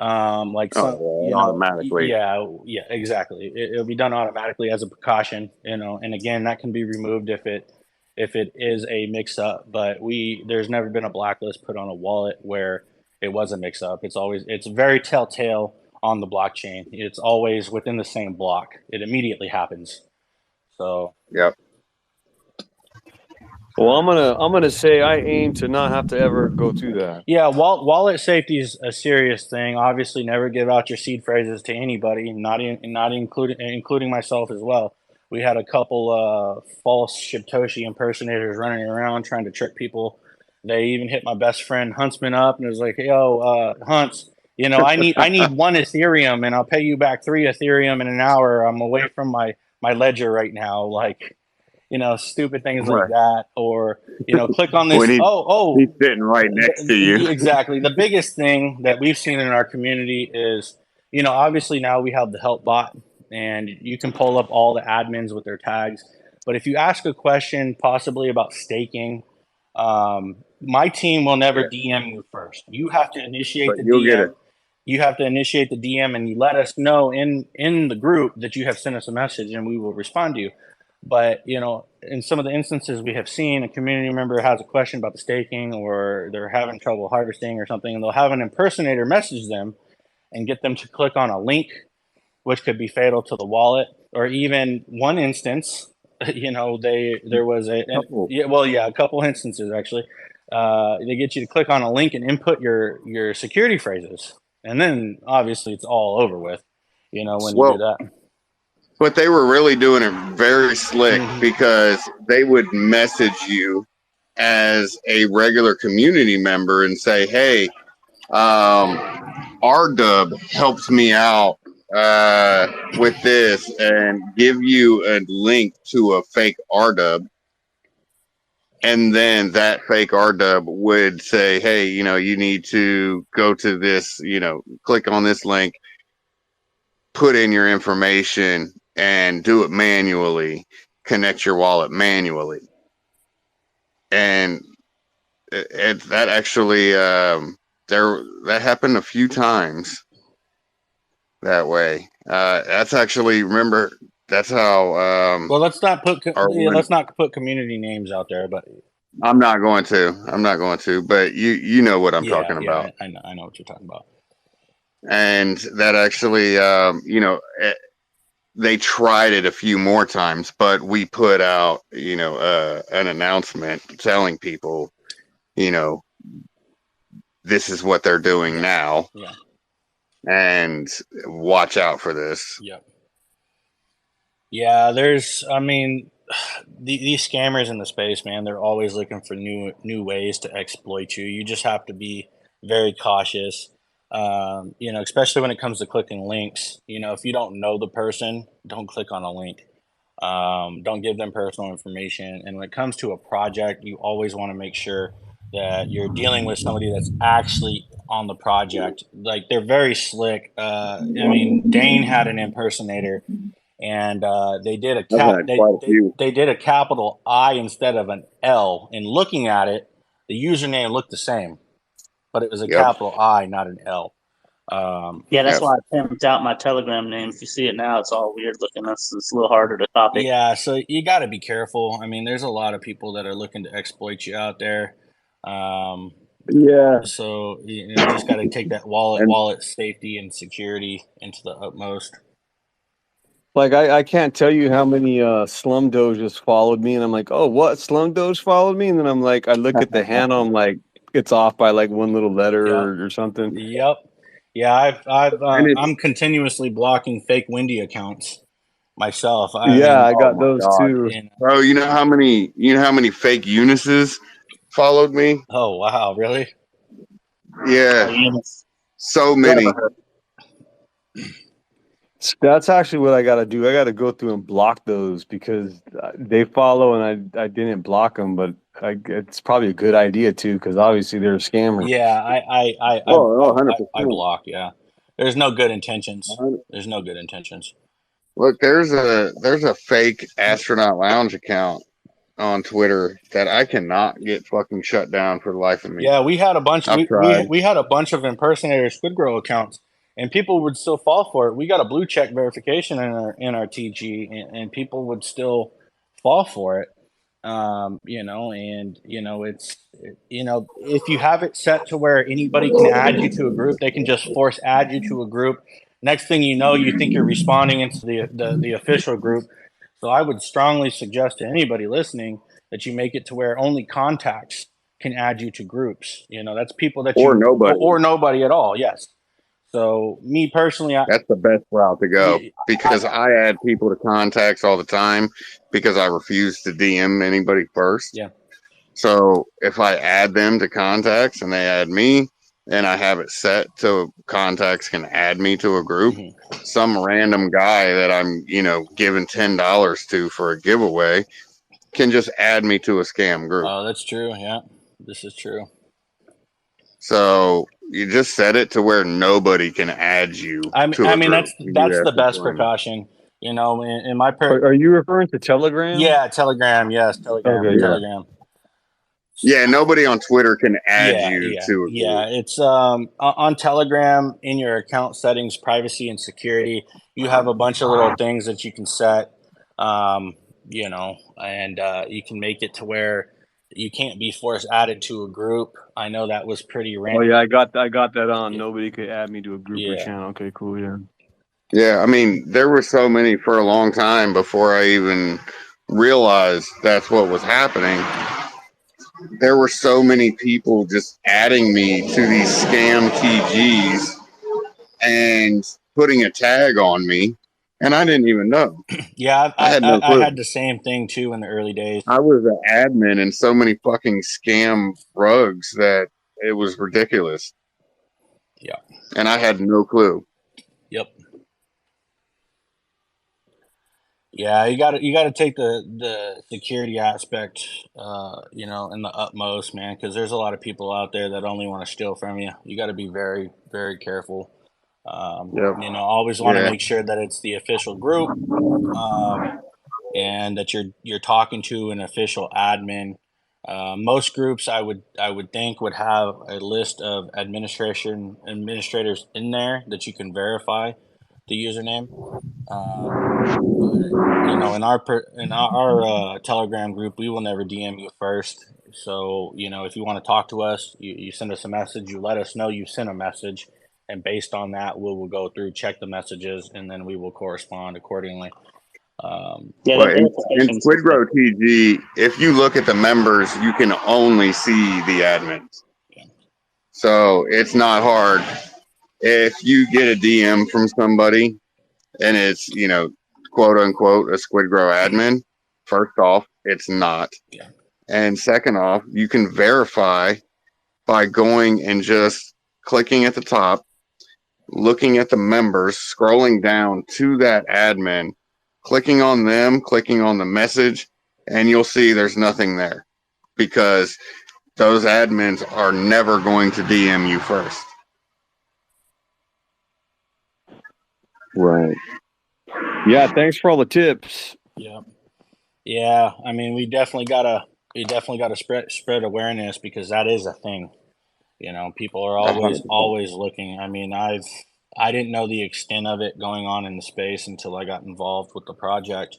automatically. Yeah, exactly. It'll be done automatically as a precaution. And again, that can be removed if it is a mix up. But there's never been a blacklist put on a wallet where it was a mix up. It's very telltale on the blockchain. It's always within the same block. It immediately happens. So yep. Well, I'm gonna say I aim to not have to ever go through that. Yeah, wallet safety is a serious thing. Obviously, never give out your seed phrases to anybody, not including myself as well. We had a couple false Shibtoshi impersonators running around trying to trick people. They even hit my best friend Huntsman up and was like, "Yo, Hunts, I need 1 Ethereum and I'll pay you back 3 Ethereum in an hour. I'm away from my ledger right now." Like, stupid things like that, or click on this. He's sitting right next to you. Exactly. The biggest thing that we've seen in our community is, obviously now we have the help bot, and you can pull up all the admins with their tags. But if you ask a question, possibly about staking, my team will never DM you first. You have to initiate the DM. You have to initiate the DM, and you let us know in the group that you have sent us a message, and we will respond to you. But in some of the instances we have seen, a community member has a question about the staking, or they're having trouble harvesting or something, and they'll have an impersonator message them and get them to click on a link, which could be fatal to the wallet. Or even one instance, there was a couple instances actually. They get you to click on a link and input your security phrases, and then obviously it's all over with. When you do that. But they were really doing it very slick because they would message you as a regular community member and say, "Hey, RDub helps me out with this," and give you a link to a fake RDub. And then that fake RDub would say, "Hey, you need to go to this, click on this link, put in your information, and do it manually, connect your wallet manually." And that actually, that happened a few times that way. That's actually, remember, that's how. Well, let's not put community names out there, but I'm not going to. But you know what I'm talking about. I know what you're talking about. And that actually, they tried it a few more times, but we put out, an announcement telling people, this is what they're doing now. Yeah. And watch out for this. Yep. Yeah, these scammers in the space, man, they're always looking for new ways to exploit you. You just have to be very cautious. Especially when it comes to clicking links. If you don't know the person, don't click on a link. Don't give them personal information. And when it comes to a project, you always want to make sure that you're dealing with somebody that's actually on the project. Like, they're very slick. Dane had an impersonator, and they did they did a capital I instead of an L. And looking at it, the username looked the same, but it was a capital I, not an L. That's why I pimped out my Telegram name. If you see it now, it's all weird looking. It's a little harder to copy. Yeah, so you got to be careful. There's a lot of people that are looking to exploit you out there. So you just got to take that wallet safety and security into the utmost. Like, I can't tell you how many Slum Doges followed me, and I'm like, oh, what? Slum Doge followed me? And then I'm like, I look at the handle, I'm like, it's off by like one little letter or something. Yep. Yeah, I'm continuously blocking fake Windy accounts myself. I got those too. Bro, you know how many fake Eunices followed me? Oh wow, really? Yeah, so many. That's actually what I got to do. I got to go through and block those because they follow, and I didn't block them, but it's probably a good idea too because obviously they're a scammer. Yeah, I 100%. I block. Yeah, there's no good intentions. There's no good intentions. Look, there's a fake Astronaut Lounge account on Twitter that I cannot get fucking shut down for the life of me. Yeah, we had a bunch. We had a bunch of impersonator SquidGrow accounts, and people would still fall for it. We got a blue check verification in our TG, and people would still fall for it. If you have it set to where anybody can add you to a group, they can just force add you to a group. Next thing you know, you think you're responding into the official group. So I would strongly suggest to anybody listening that you make it to where only contacts can add you to groups. That's people that or nobody at all. Yes. So me personally, that's the best route to go because I add people to contacts all the time because I refuse to DM anybody first. Yeah. So if I add them to contacts and they add me, and I have it set so contacts can add me to a group, some random guy that I'm, giving $10 to for a giveaway can just add me to a scam group. Oh, that's true. Yeah, this is true. So you just set it to where nobody can add you. That's the best precaution. In my Are you referring to Telegram? Yeah, Telegram. Yes, Telegram. Okay, Telegram. Yeah, nobody on Twitter can add you to a group. Yeah, it's on Telegram in your account settings, privacy and security. You have a bunch of little things that you can set and you can make it to where you can't be forced added to a group. I know that was pretty Oh yeah, I got that on. Nobody could add me to a group or Yeah. channel. Okay, cool. Yeah. Yeah, I mean, there were so many for a long time before I even realized that's what was happening. There were so many people just adding me to these scam TGs and putting a tag on me, and I didn't even know. Yeah, I had no I clue. had the same thing too in the early days. I was an admin in so many fucking scam rugs that it was ridiculous. Yeah. And I had no clue. Yep. Yeah, you got to take the security aspect, in the utmost, man, because there's a lot of people out there that only want to steal from you. You got to be very, very careful. Yep. Always want to Yeah. make sure that it's the official group, and that you're talking to an official admin. Most groups, I would think, would have a list of administrators in there that you can verify the username. In our Telegram group, we will never DM you first. So if you want to talk to us, you send us a message. You let us know you sent a message, and based on that, we will go through, check the messages, and then we will correspond accordingly. Well, in SquidGrow TG, if you look at the members, you can only see the admins. So it's not hard. If you get a DM from somebody and it's, quote unquote, a SquidGrow admin, first off, it's not. Yeah. And second off, you can verify by going and just clicking at the top, looking at the members, scrolling down to that admin, clicking on them, clicking on the message, and you'll see there's nothing there because those admins are never going to DM you first. Right. Yeah. Thanks for all the tips. Yeah. Yeah. I mean, we definitely gotta spread awareness, because that is a thing. People are always looking. I mean, I didn't know the extent of it going on in the space until I got involved with the project,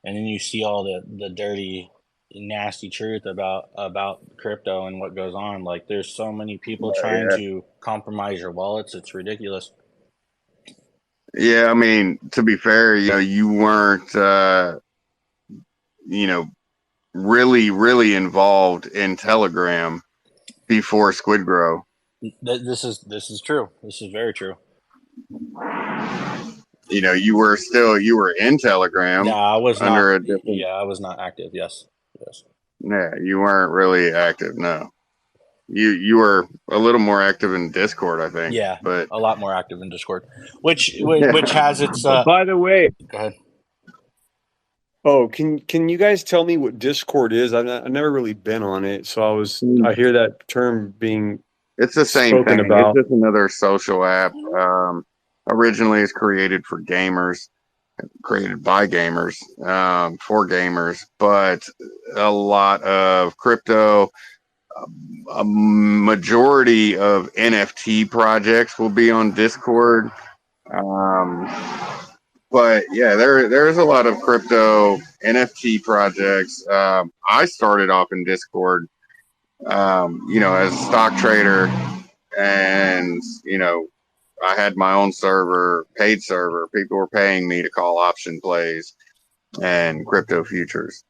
and then you see all the dirty, nasty truth about crypto and what goes on. Like, there's so many people trying to compromise your wallets. It's ridiculous. Yeah, I mean, to be fair, you weren't, really, really involved in Telegram before SquidGrow. This is true. This is very true. You were in Telegram. No, I was under not. a different. Yeah, I was not active. Yes. Yeah, you weren't really active. No, you were a little more active in Discord, I think. Yeah, but a lot more active in Discord, which has its. By the way, go ahead. Oh, can you guys tell me what Discord is? I've never really been on it, so I hear that term being. It's the same spoken thing. about. It's just another social app. Originally, it's created for gamers, created by gamers, for gamers, but a lot of crypto, a majority of NFT projects will be on Discord. But yeah, there's a lot of crypto NFT projects. I started off in Discord, as a stock trader, and I had my own server, paid server. People were paying me to call option plays and crypto futures.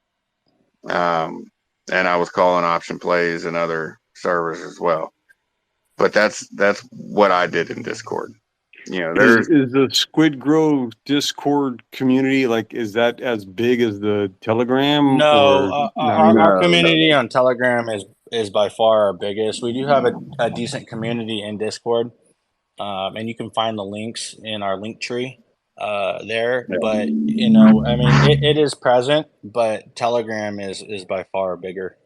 And I was calling option plays and other servers as well. But that's what I did in Discord. There's Is the SquidGrow Discord community, is that as big as the Telegram? No, or our community on Telegram is by far our biggest. We do have a decent community in Discord, and you can find the links in our link tree there. Yeah. But I mean, it is present, but Telegram is by far bigger.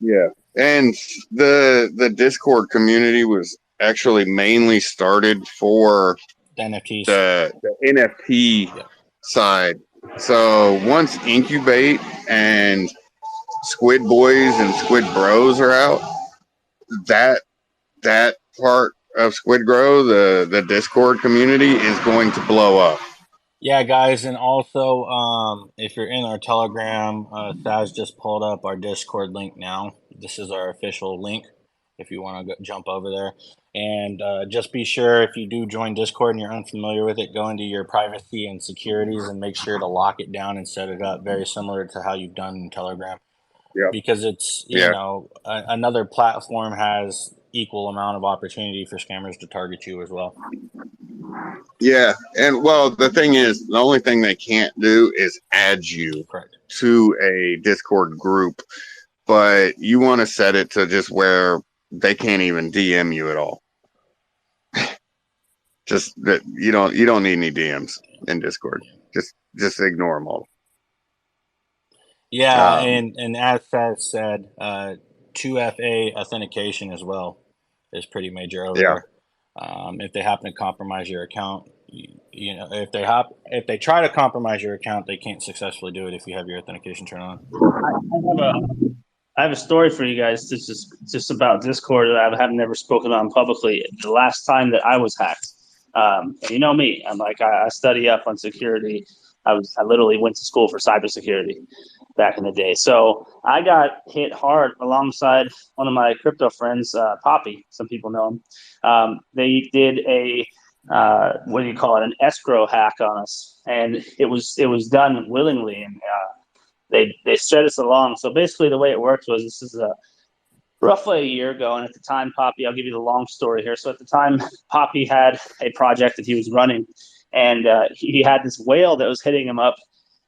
Yeah, and the Discord community was actually mainly started for the NFTs, the NFT side. So once Incubate and Squid Boys and Squid Bros are out, that part of SquidGrow, the Discord community, is going to blow up. Yeah, guys, and also, if you're in our Telegram, Thaz just pulled up our Discord link now. This is our official link if you want to jump over there. And just be sure if you do join Discord and you're unfamiliar with it, go into your privacy and securities and make sure to lock it down and set it up very similar to how you've done in Telegram. Yep. Because it's, Yeah. another platform has equal amount of opportunity for scammers to target you as well. Yeah, and well, the thing is, the only thing they can't do is add you Correct. to a Discord group, but you want to set it to just where they can't even DM you at all. Just that you don't need any DMs in Discord. Just ignore them all. Yeah, and as Thad said, 2FA authentication as well is pretty major over there. If they happen to compromise your account, if they try to compromise your account, they can't successfully do it if you have your authentication turned on. I have a story for you guys. This is just about Discord that I have never spoken on publicly. The last time that I was hacked, you know me, I'm like I study up on security. I literally went to school for cybersecurity back in the day. So I got hit hard alongside one of my crypto friends, Poppy. Some people know him. They did a what do you call it? An escrow hack on us, and it was done willingly, and they set us along. So basically, the way it worked was this is roughly a year ago, and at the time, Poppy, I'll give you the long story here. So at the time, Poppy had a project that he was running, and he had this whale that was hitting him up,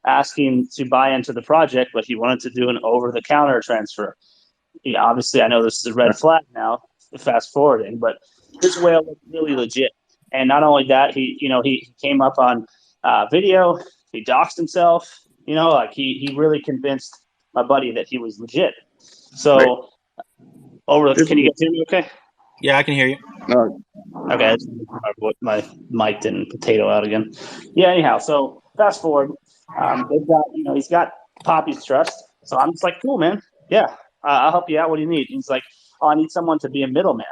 asking to buy into the project, but he wanted to do an over-the-counter transfer. Obviously, I know this is a red flag now, fast forwarding, but this whale looked really legit. And not only that, he came up on video, he doxed himself, he really convinced my buddy that he was legit. So can you guys hear me okay? Yeah, I can hear you. No. Okay, my mic didn't potato out again. Yeah, anyhow, so fast forward, they've got, he's got Poppy's trust. So I'm just like, cool, man. Yeah, I'll help you out. What do you need? He's like, oh, I need someone to be a middleman.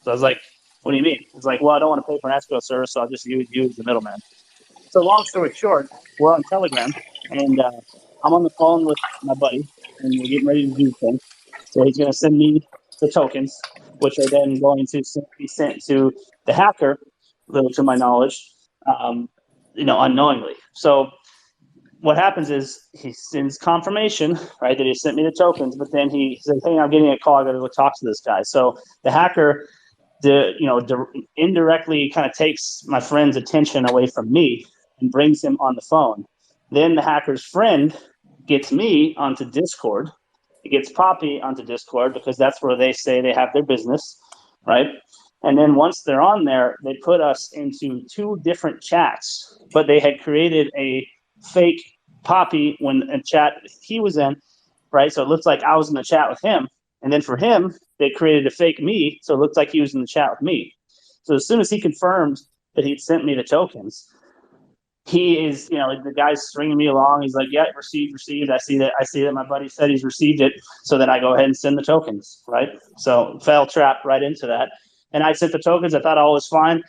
So I was like, what do you mean? He's like, well, I don't want to pay for an escrow service, so I'll just use you as the middleman. So long story short, we're on Telegram, and I'm on the phone with my buddy, and we're getting ready to do things. So he's going to send me the tokens, which are then going to be sent to the hacker, little to my knowledge, unknowingly. So what happens is he sends confirmation, right, that he sent me the tokens, but then he says, hey, I'm getting a call. I got to go talk to this guy. So the hacker indirectly kind of takes my friend's attention away from me and brings him on the phone. Then the hacker's friend gets me onto Discord. It gets Poppy onto Discord because that's where they say they have their business, right? And then once they're on there, they put us into two different chats, but they had created a fake Poppy when a chat he was in, right? So it looks like I was in the chat with him. And then for him, they created a fake me, so it looked like he was in the chat with me. So as soon as he confirmed that he'd sent me the tokens, he is, the guy's stringing me along. He's like, yeah, received. I see that my buddy said he's received it. So then I go ahead and send the tokens, right? So fell trapped right into that. And I sent the tokens. I thought all was fine.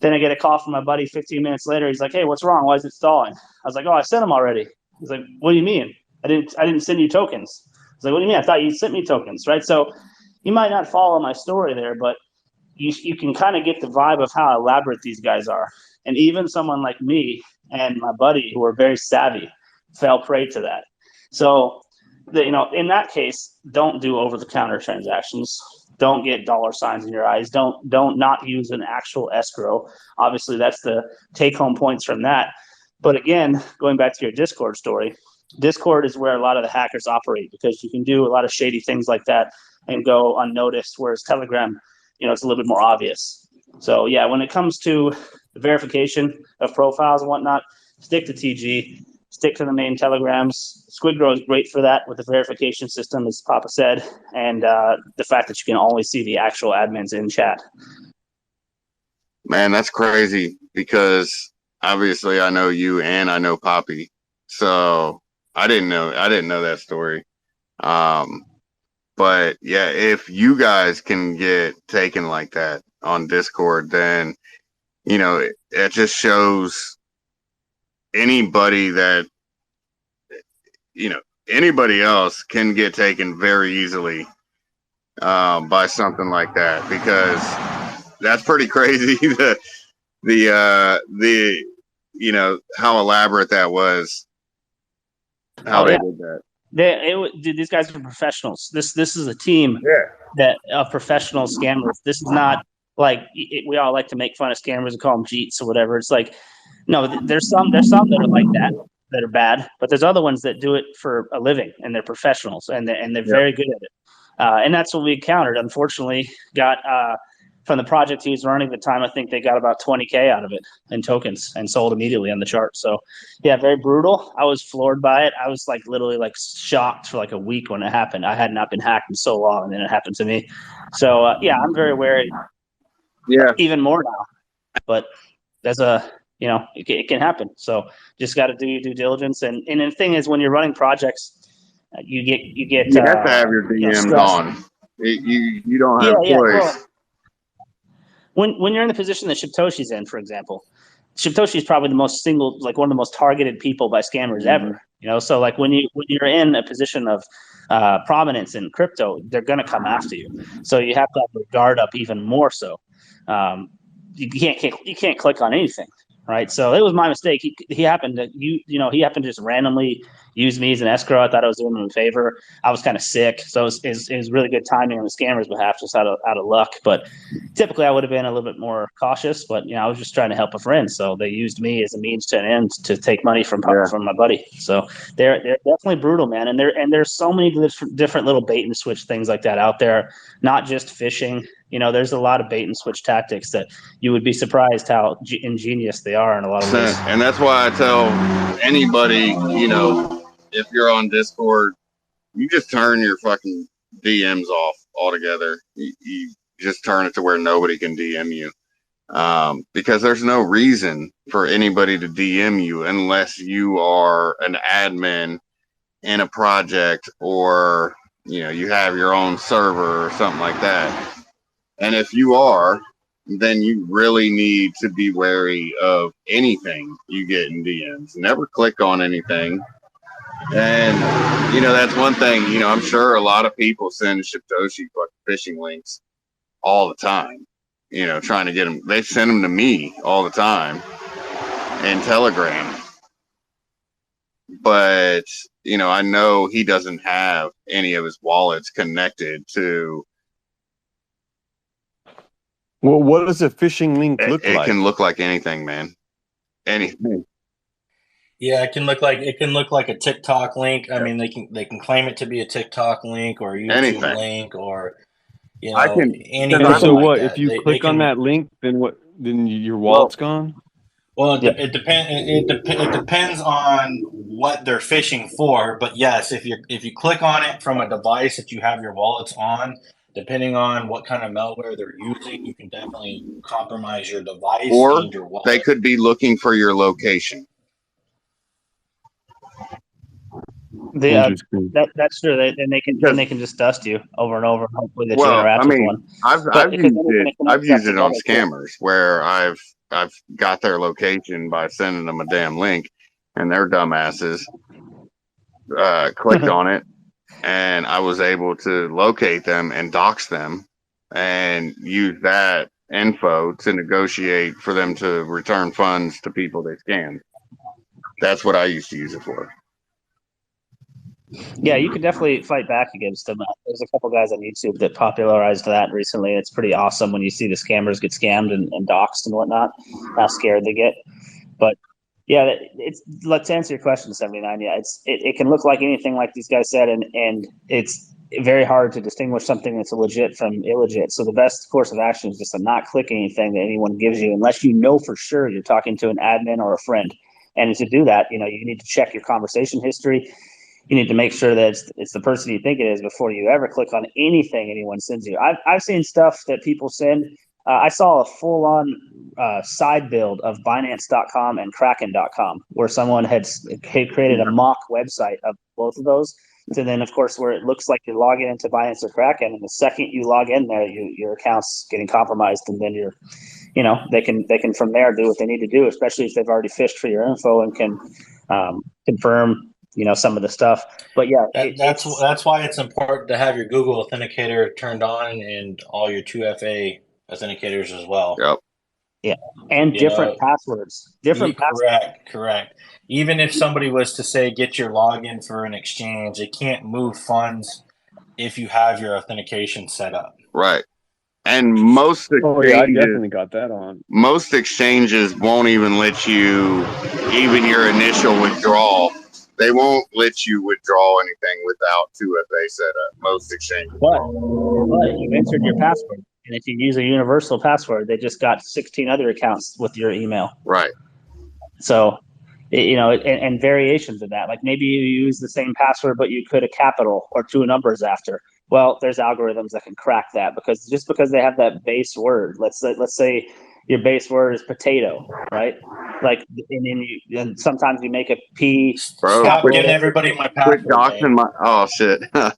Then I get a call from my buddy 15 minutes later. He's like, hey, what's wrong? Why is it stalling? I was like, oh, I sent them already. He's like, what do you mean? I didn't send you tokens. I was like, what do you mean? I thought you sent me tokens, right? So you might not follow my story there, but you can kind of get the vibe of how elaborate these guys are. And even someone like me and my buddy, who are very savvy, fell prey to that. So, in that case, don't do over-the-counter transactions. Don't get dollar signs in your eyes. Don't not use an actual escrow. Obviously, that's the take-home points from that. But again, going back to your Discord story, Discord is where a lot of the hackers operate because you can do a lot of shady things like that and go unnoticed, whereas Telegram, it's a little bit more obvious. So yeah, when it comes to the verification of profiles and whatnot, stick to TG, stick to the main Telegrams. SquidGrow is great for that with the verification system, as Papa said, and the fact that you can always see the actual admins in chat. Man, that's crazy because obviously I know you and I know Poppy, so I didn't know that story. But yeah, if you guys can get taken like that on Discord, then it just shows anybody that, anybody else can get taken very easily by something like that, because that's pretty crazy. The how elaborate that was, how they did that. Dude, these guys are professionals. This is a team that of professional scammers. This is not like we all like to make fun of scammers and call them cheats or whatever. It's like, no, there's some that are like that are bad, but there's other ones that do it for a living and they're professionals and they're very good at it. And that's what we encountered. Unfortunately, got from the project he was running at the time, I think they got about 20K out of it in tokens and sold immediately on the chart. So, yeah, very brutal. I was floored by it. I was like literally like shocked for like a week when it happened. I had not been hacked in so long, and then it happened to me. So, yeah, I'm very wary. Yeah, even more now. But there's it can happen. So just got to do your due diligence. And the thing is, when you're running projects, you have to have your DMs on. You don't have a choice. Well, when you're in the position that Shibtoshi's in, for example, Shibtoshi is probably the most one of the most targeted people by scammers ever. So like when you're in a position of prominence in crypto, they're going to come after you. So you have to have your guard up even more so. You can't click on anything. Right, so it was my mistake. He happened to he happened to just randomly use me as an escrow. I thought I was doing him a favor. I was kind of sick, so it was really good timing on the scammer's behalf, just out of luck. But typically, I would have been a little bit more cautious. But I was just trying to help a friend, so they used me as a means to an end to take money from my buddy. So they're definitely brutal, man. And there's so many different little bait and switch things like that out there. Not just phishing. There's a lot of bait and switch tactics that you would be surprised how ingenious they are in a lot of ways. And that's why I tell anybody, if you're on Discord, you just turn your fucking DMs off altogether. You just turn it to where nobody can DM you. Because there's no reason for anybody to DM you unless you are an admin in a project or, you have your own server or something like that. And if you are, then you really need to be wary of anything you get in DMs. Never click on anything. And, that's one thing, I'm sure a lot of people send Shibtoshi phishing links all the time, trying to get them. They send them to me all the time in Telegram. But, I know he doesn't have any of his wallets connected to. Well, what does a phishing link look like? It can look like anything, man. Anything. Yeah, it can look like a TikTok link. I mean, they can claim it to be a TikTok link or a YouTube link or anything. So like what? that. If you click on that link, then what? Then your wallet's gone. Well, it depends on what they're phishing for. But yes, if you click on it from a device that you have your wallets on, depending on what kind of malware they're using, you can definitely compromise your device or and your wallet. They could be looking for your location. That's true. Then they can just dust you over and over. Hopefully that you interact with one. I've used it on scammers where I've got their location by sending them a damn link, and their dumbasses clicked on it, and I was able to locate them and dox them, and use that info to negotiate for them to return funds to people they scammed. That's what I used to use it for. Yeah, you can definitely fight back against them. There's a couple guys on YouTube that popularized that recently. It's pretty awesome when you see the scammers get scammed and doxxed and whatnot, how scared they get. But yeah, let's answer your question, 79. Yeah, it can look like anything like these guys said, and it's very hard to distinguish something that's legit from illegit. So the best course of action is just to not click anything that anyone gives you unless you know for sure you're talking to an admin or a friend. And to do that, you need to check your conversation history. You need to make sure that it's the person you think it is before you ever click on anything anyone sends you. I've seen stuff that people send. I saw a full-on side build of Binance.com and Kraken.com where someone had created a mock website of both of those. So then, of course, where it looks like you're logging into Binance or Kraken, and the second you log in there, your account's getting compromised, and then they can from there do what they need to do, especially if they've already fished for your info and can confirm some of the stuff. But yeah, that's why it's important to have your Google Authenticator turned on and all your 2FA authenticators as well. Yep. Yeah, and different passwords. Correct. Even if somebody was to say get your login for an exchange, it can't move funds if you have your authentication set up. Right. And most exchanges, I definitely got that on. Most exchanges won't even let you, even your initial withdrawal, they won't let you withdraw anything without 2FA set up. Most exchanges. But you've entered your password. And if you use a universal password, they just got 16 other accounts with your email. Right. So, and variations of that. Like maybe you use the same password, but you put a capital or two numbers after. Well, there's algorithms that can crack that because they have that base word. Let's say your base word is potato, right? Like, and sometimes you make a P. Bro, stop giving everybody my password. Quit doxing my. Oh shit! No,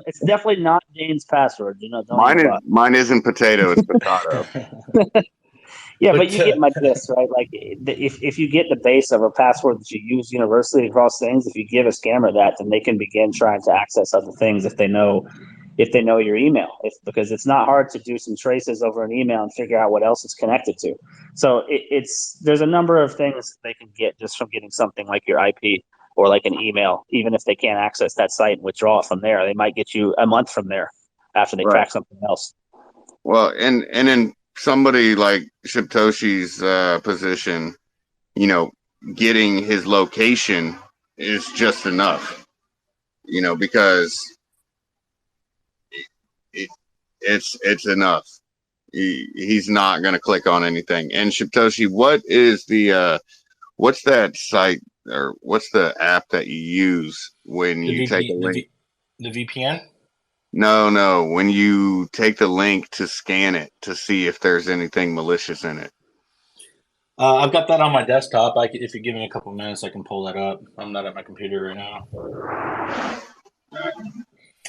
it's definitely not Dane's password. Mine isn't potato. It's potato. Yeah, but you get my gist, right? Like, if you get the base of a password that you use universally across things, if you give a scammer that, then they can begin trying to access other things if they know your email. Because it's not hard to do some traces over an email and figure out what else it's connected to. So there's a number of things they can get just from getting something like your IP or like an email. Even if they can't access that site and withdraw it from there, they might get you a month from there after they crack something else. Well, and in somebody like Shibtoshi's position, getting his location is just enough, because it's enough. He's not going to click on anything. And Shibtoshi, what is what's that site or what's the app that you use when you take a link? The VPN? No. When you take the link to scan it to see if there's anything malicious in it. I've got that on my desktop. If you give me a couple minutes, I can pull that up. I'm not at my computer right now.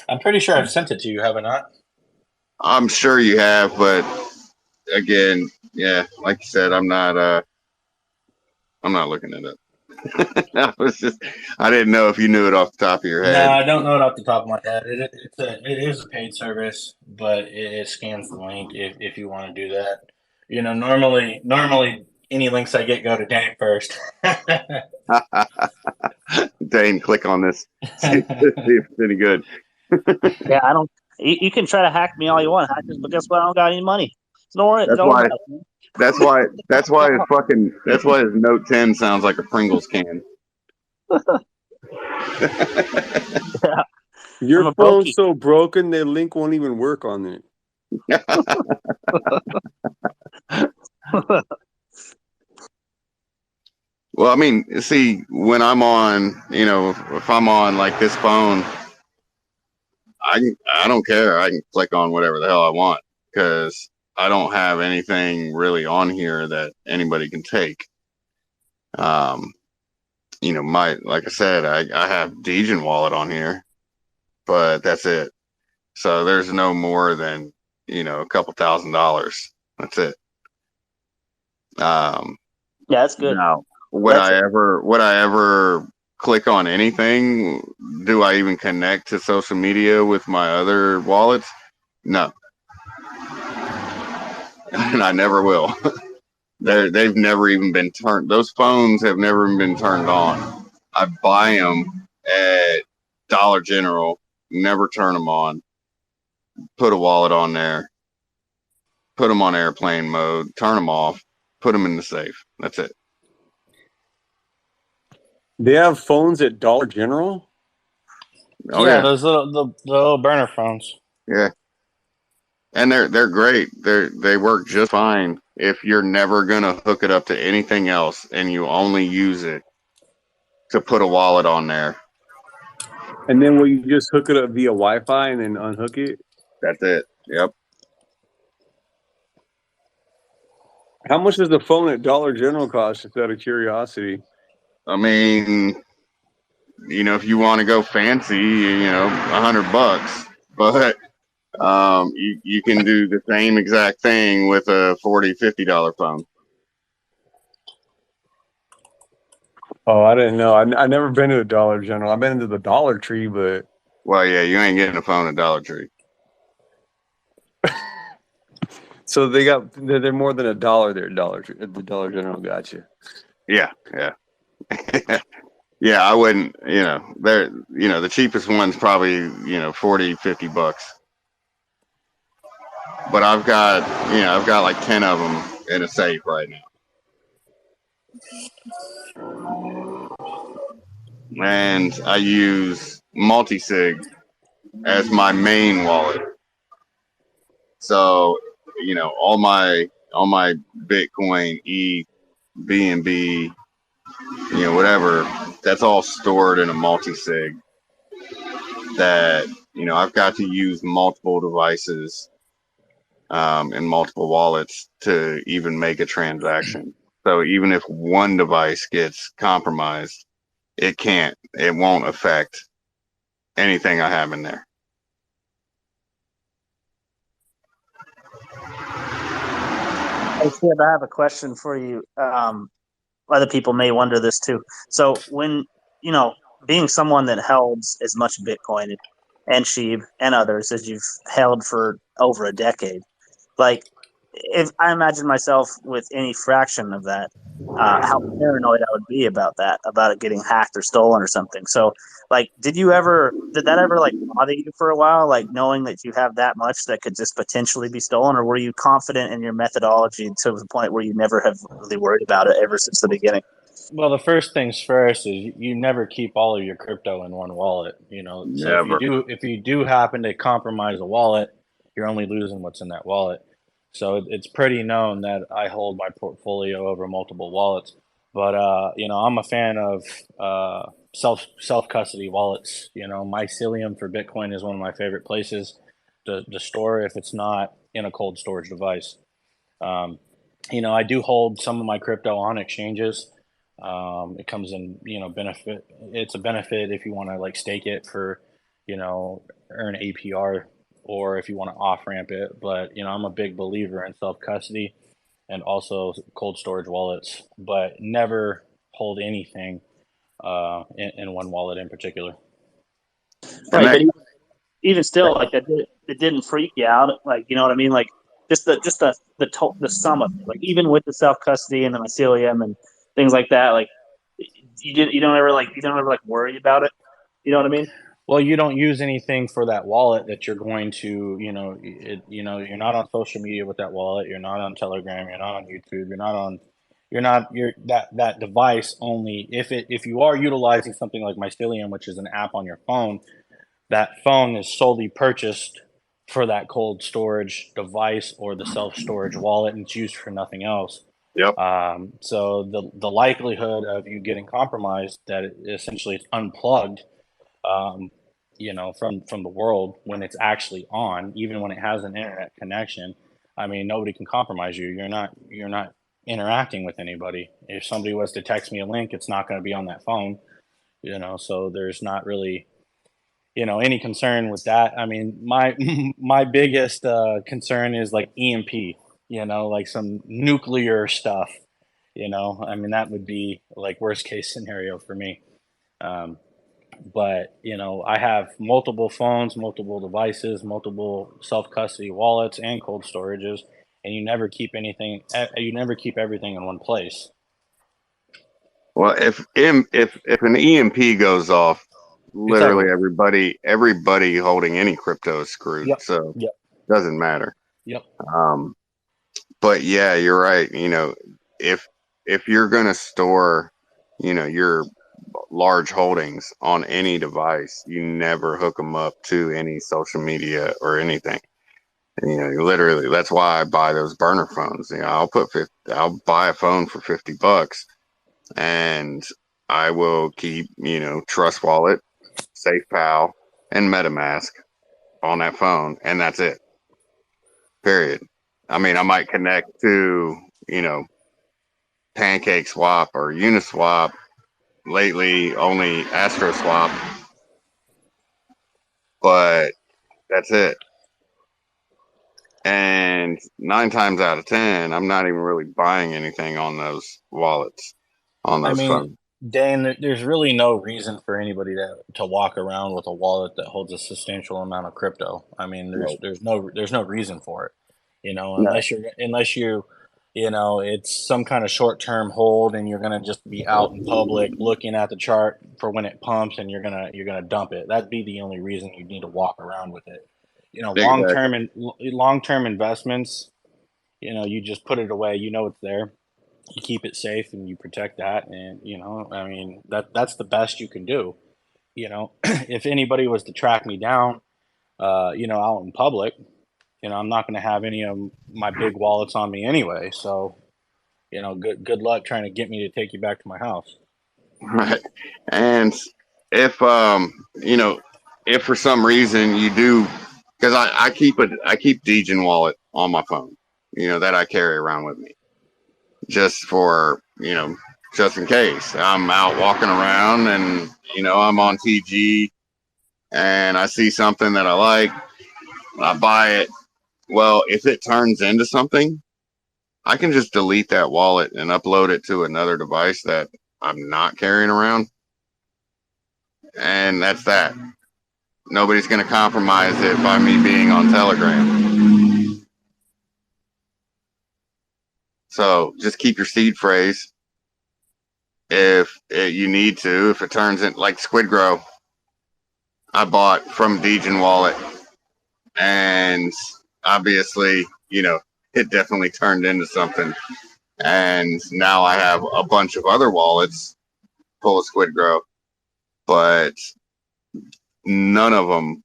I'm pretty sure I've sent it to you, have I not? I'm sure you have, but again, yeah, like you said, I'm not looking it up. I didn't know if you knew it off the top of your head. No, I don't know it off the top of my head. It is a paid service, but it scans the link if you want to do that. Normally any links I get go to Dane first. Dane, click on this. See if it's any good. Yeah, I don't. You can try to hack me all you want, hackers, but guess what? I don't got any money. So don't worry. That's why his Note 10 sounds like a Pringles can. Yeah. Your phone's so broken, the link won't even work on it. Well, I mean, see, when I'm on, if I'm on like this phone, I don't care. I can click on whatever the hell I want because I don't have anything really on here that anybody can take. Like I said, I have Degen Wallet on here, but that's it. So there's no more than, a couple $1,000. That's it. Yeah, that's good. Now, would I ever click on anything? Do I even connect to social media with my other wallets? No. And I never will. They've never even been turned. Those phones have never been turned on. I buy them at Dollar General, never turn them on. Put a wallet on there, put them on airplane mode, turn them off, put them in the safe. That's it. They have phones at Dollar General? Oh yeah, those little burner phones. Yeah. And they're great. They work just fine if you're never gonna hook it up to anything else and you only use it to put a wallet on there. And then will you just hook it up via Wi-Fi and then unhook it? That's it. Yep. How much does the phone at Dollar General cost, just out of curiosity? I mean, if you want to go fancy, $100. But You can do the same exact thing with a $40-$50 phone. Oh, I didn't know. I never been to a Dollar General. I've been into the Dollar Tree, but Well, yeah, you ain't getting a phone at Dollar Tree. so they're more than $1 there at Dollar Tree, at the Dollar General. Gotcha. Yeah. Yeah, I wouldn't, they're, the cheapest one's probably, $40-$50. But I've got like 10 of them in a safe right now. And I use multi-sig as my main wallet. So, all my Bitcoin, ETH, BNB, whatever, that's all stored in a multi-sig that, I've got to use multiple devices and multiple wallets to even make a transaction. So even if one device gets compromised, it won't affect anything I have in there. Hey, Sid, I have a question for you. Other people may wonder this too. So when, being someone that held as much Bitcoin and Sheeb and others as you've held for over a decade, like if I imagine myself with any fraction of that, how paranoid I would be about it getting hacked or stolen or something. So, like, did that ever like bother you for a while, like knowing that you have that much that could just potentially be stolen, or were you confident in your methodology to the point where you never have really worried about it ever since the beginning? Well, the first things first is you never keep all of your crypto in one wallet. So Never. if you do happen to compromise a wallet, you're only losing what's in that wallet. So it's pretty known that I hold my portfolio over multiple wallets. But I'm a fan of self custody wallets. Mycelium for Bitcoin is one of my favorite places to store if it's not in a cold storage device. I do hold some of my crypto on exchanges. It comes in, benefit. It's a benefit if you want to like stake it for, earn APR, or if you want to off ramp it. But I'm a big believer in self custody and also cold storage wallets, but never hold anything in one wallet in particular. Right, but even still, like it didn't freak you out. Like, you know what I mean? Like just the sum of it. Like even with the self custody and the mycelium and things like that, like you don't ever worry about it. You know what I mean? Well, you don't use anything for that wallet that you're going to, you're not on social media with that wallet. You're not on Telegram. You're not on YouTube. You're that device only. If you are utilizing something like Mycelium, which is an app on your phone, that phone is solely purchased for that cold storage device or the self storage wallet, and it's used for nothing else. Yep. So the likelihood of you getting compromised, that it essentially it's unplugged, from the world when it's actually on, even when it has an internet connection. I mean, nobody can compromise you. You're not interacting with anybody. If somebody was to text me a link, it's not going to be on that phone. So there's not really any concern with that. I mean, my biggest concern is like EMP, like some nuclear stuff. I mean, that would be like worst case scenario for me. But I have multiple phones, multiple devices, multiple self custody wallets and cold storages, and you never keep anything. You never keep everything in one place. Well, if an EMP goes off, literally everybody holding any crypto is screwed. Yep. So Yep. doesn't matter. Yep. But yeah, you're right. If you're gonna store, your large holdings on any device, you never hook them up to any social media or anything. Literally, that's why I buy those burner phones. I'll buy a phone for $50, and I will keep, Trust Wallet, SafePal, and MetaMask on that phone, and that's it. Period. I mean, I might connect to, Pancake Swap or Uniswap. Lately, only AstroSwap, but that's it. And 9 times out of 10, I'm not even really buying anything on those wallets, on I those mean, funds. Dan, there's really no reason for anybody to walk around with a wallet that holds a substantial amount of crypto. I mean, No, there's no reason for it. no. Unless it's some kind of short term hold and you're gonna just be out in public looking at the chart for when it pumps and you're gonna dump it. That'd be the only reason you need to walk around with it. Exactly. Long term investments, you just put it away. It's there. You keep it safe and you protect that, and I mean that's the best you can do. If anybody was to track me down, out in public, I'm not going to have any of my big wallets on me anyway. So, good luck trying to get me to take you back to my house. Right. And if if for some reason you do, because I keep Degen wallet on my phone, that I carry around with me, just for just in case I'm out walking around and I'm on TG and I see something that I like, I buy it. Well, if it turns into something, I can just delete that wallet and upload it to another device that I'm not carrying around. And that's that. Nobody's going to compromise it by me being on Telegram. So just keep your seed phrase. If you need to, if it turns in like SquidGrow, I bought from Degen Wallet, and obviously, it definitely turned into something. And now I have a bunch of other wallets full of SquidGrow, but none of them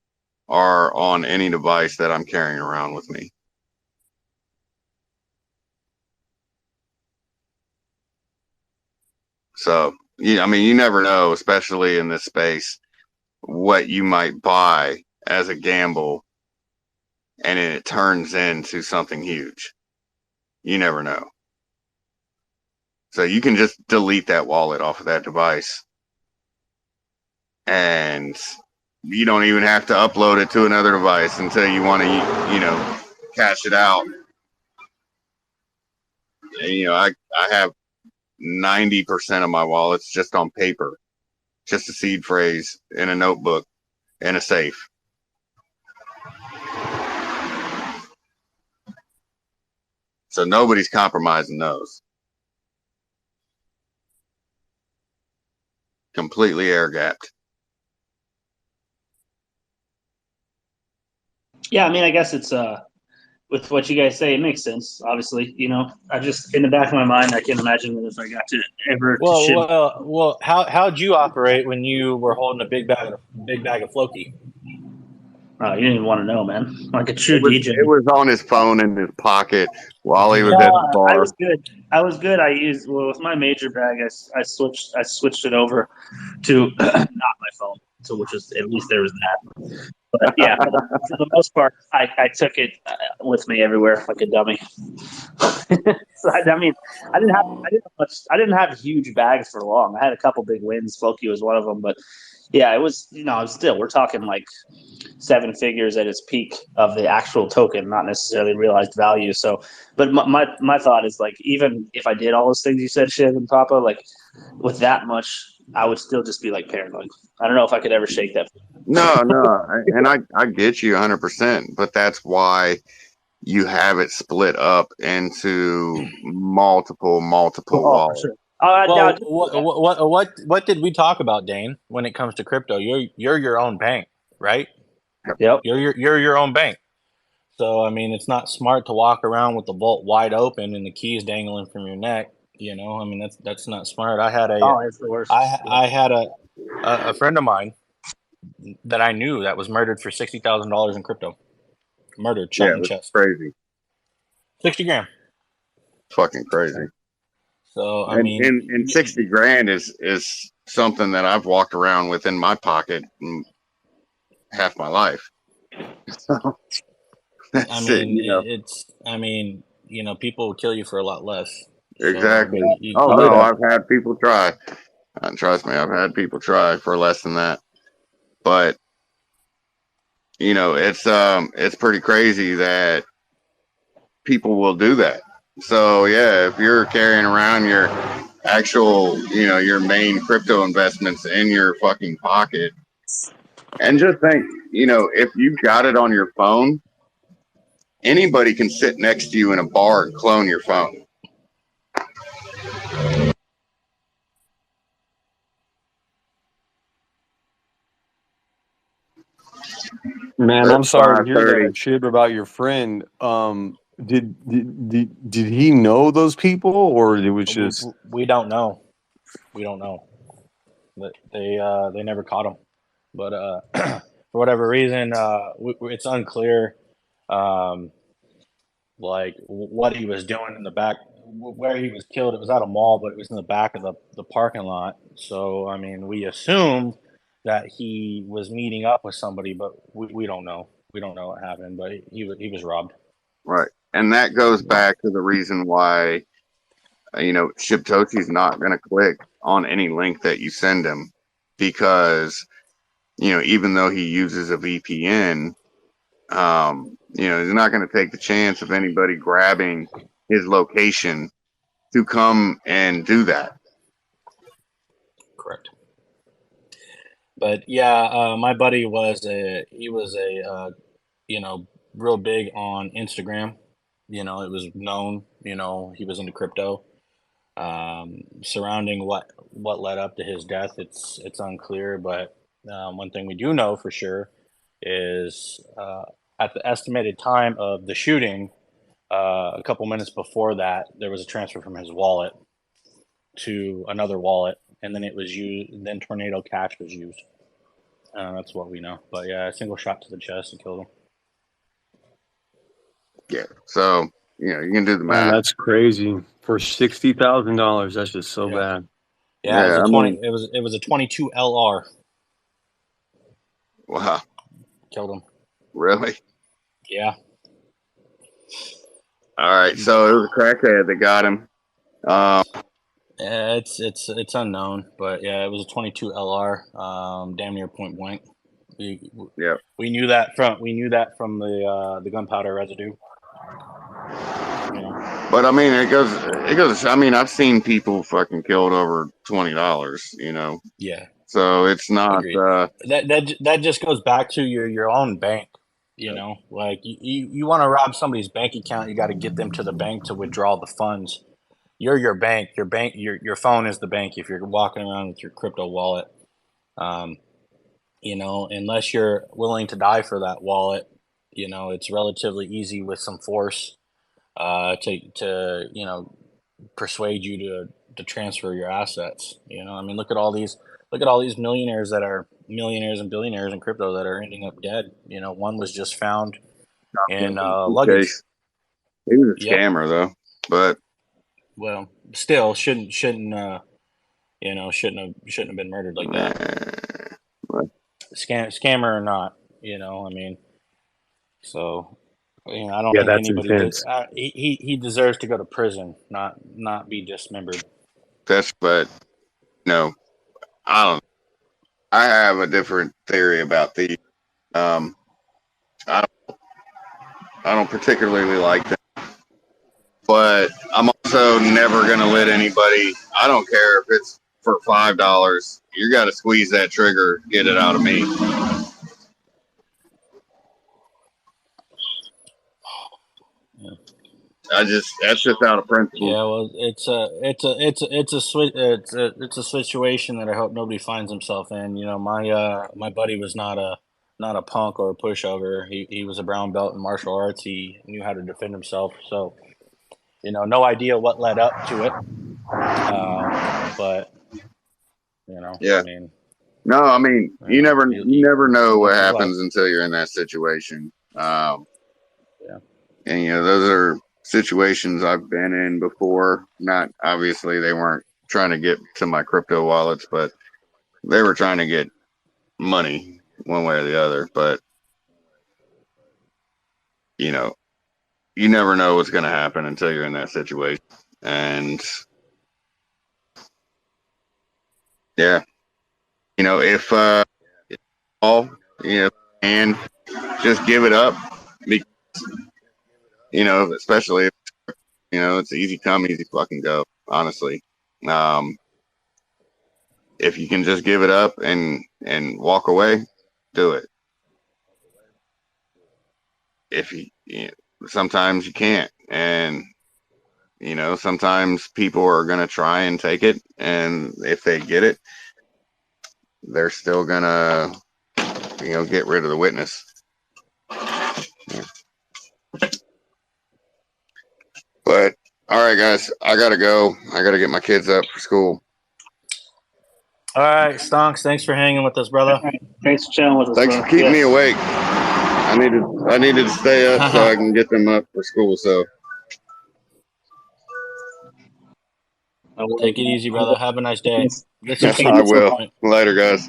are on any device that I'm carrying around with me. So, I mean, you never know, especially in this space, what you might buy as a gamble and it turns into something huge. You never know. So you can just delete that wallet off of that device. And you don't even have to upload it to another device until you want to, cash it out. And, I have 90% of my wallets just on paper, just a seed phrase in a notebook in a safe. So nobody's compromising those. Completely air gapped. Yeah, I mean, I guess it's with what you guys say, it makes sense. Obviously, I just in the back of my mind, I can't imagine that if I got to ever to ship. Well, how'd you operate when you were holding a big bag of Floki? You didn't even want to know, man. Like a true DJ. It was on his phone in his pocket while he was at the bar. I was good. I used with my major bag. I switched it over to not my phone, so which is at least there was that. But yeah, for the most part, I took it with me everywhere like a dummy. So I mean, I didn't have huge bags for long. I had a couple big wins. Floki was one of them, but yeah, it was still we're talking like 7 figures at its peak of the actual token, not necessarily realized value. So, but my thought is like, even if I did all those things you said, Shiv and Papa, like with that much, I would still just be like paranoid. I don't know if I could ever shake that. No, and I get you 100%, but that's why you have it split up into multiple wallets. For sure. What did we talk about, Dane? When it comes to crypto, you're your own bank, right? Yep. You're your own bank. So I mean, it's not smart to walk around with the vault wide open and the keys dangling from your neck. I mean that's not smart. I had it's the worst. I had a friend of mine that I knew that was murdered for $60,000 in crypto. Murdered, shot in the chest. Crazy. 60 grand. Fucking crazy. So I mean, and 60 grand is something that I've walked around with in my pocket half my life. So that's people will kill you for a lot less. Exactly. So, I've had people try. Trust me, I've had people try for less than that. But it's pretty crazy that people will do that. So yeah, if you're carrying around your actual, your main crypto investments in your fucking pocket, and just think, if you've got it on your phone, anybody can sit next to you in a bar and clone your phone. Man, I'm sorry to hear 5:30. that, Chib, about your friend. Did he know those people, or it was just? We don't know. We don't know. But they never caught him. But for whatever reason, it's unclear, um, like what he was doing in the back, where he was killed. It was at a mall, but it was in the back of the parking lot. So I mean, we assumed that he was meeting up with somebody, but we don't know. We don't know what happened, but he was robbed. Right. And that goes back to the reason why, Shibtoshi's not going to click on any link that you send him, because, even though he uses a VPN, he's not going to take the chance of anybody grabbing his location to come and do that. Correct. But yeah, my buddy was real big on Instagram. It was known. He was into crypto. Surrounding what led up to his death, it's unclear. But one thing we do know for sure is at the estimated time of the shooting, a couple minutes before that, there was a transfer from his wallet to another wallet, and then it was used. Then Tornado Cash was used. That's what we know. But yeah, a single shot to the chest and killed him. Yeah. So, you can do the math. Man, that's crazy. For $60,000, that's just so bad. Yeah, it was a 20. It was a 22 LR. Wow. Killed him. Really? Yeah. All right. So it was a crackhead that got him. Yeah, it's unknown, but yeah, it was a 22 LR, damn near point blank. We knew that from the gunpowder residue. But I mean, it goes. I mean, I've seen people fucking killed over $20. Yeah. So it's not. That just goes back to your own bank. Like you want to rob somebody's bank account, you got to get them to the bank to withdraw the funds. You're your bank. Your phone is the bank. If you're walking around with your crypto wallet, unless you're willing to die for that wallet, it's relatively easy with some force to persuade you to transfer your assets. I mean, look at all these millionaires that are millionaires and billionaires in crypto that are ending up dead. One was just found in luggage. He was a scammer though, but well, still shouldn't have been murdered like that. Scammer or not, I mean, so I don't think anybody intense. He deserves to go to prison, not be dismembered. But no, I have a different theory about these. I don't particularly like them, but I'm also never gonna let anybody. I don't care if it's for $5. You got to squeeze that trigger, get it out of me. That's just out of principle. Yeah, well, it's a situation that I hope nobody finds himself in. My buddy was not a punk or a pushover. He was a brown belt in martial arts. He knew how to defend himself. So, no idea what led up to it. But yeah. I mean, no, I mean, you never know what happens until you're in that situation. Yeah. And those are situations I've been in before. Not obviously they weren't trying to get to my crypto wallets, but they were trying to get money one way or the other. But you never know what's going to happen until you're in that situation. And yeah, if and just give it up. Especially if, it's easy come, easy fucking go. Honestly, if you can just give it up and walk away, do it. If sometimes you can't, and sometimes people are gonna try and take it, and if they get it, they're still gonna get rid of the witness. But all right, guys, I gotta go. I gotta get my kids up for school. All right, Stonks, thanks for hanging with us, brother. Thanks for chilling with us. Thanks for keeping me awake. I needed to stay up so I can get them up for school. So take it easy, brother. Have a nice day. I will. Later, guys.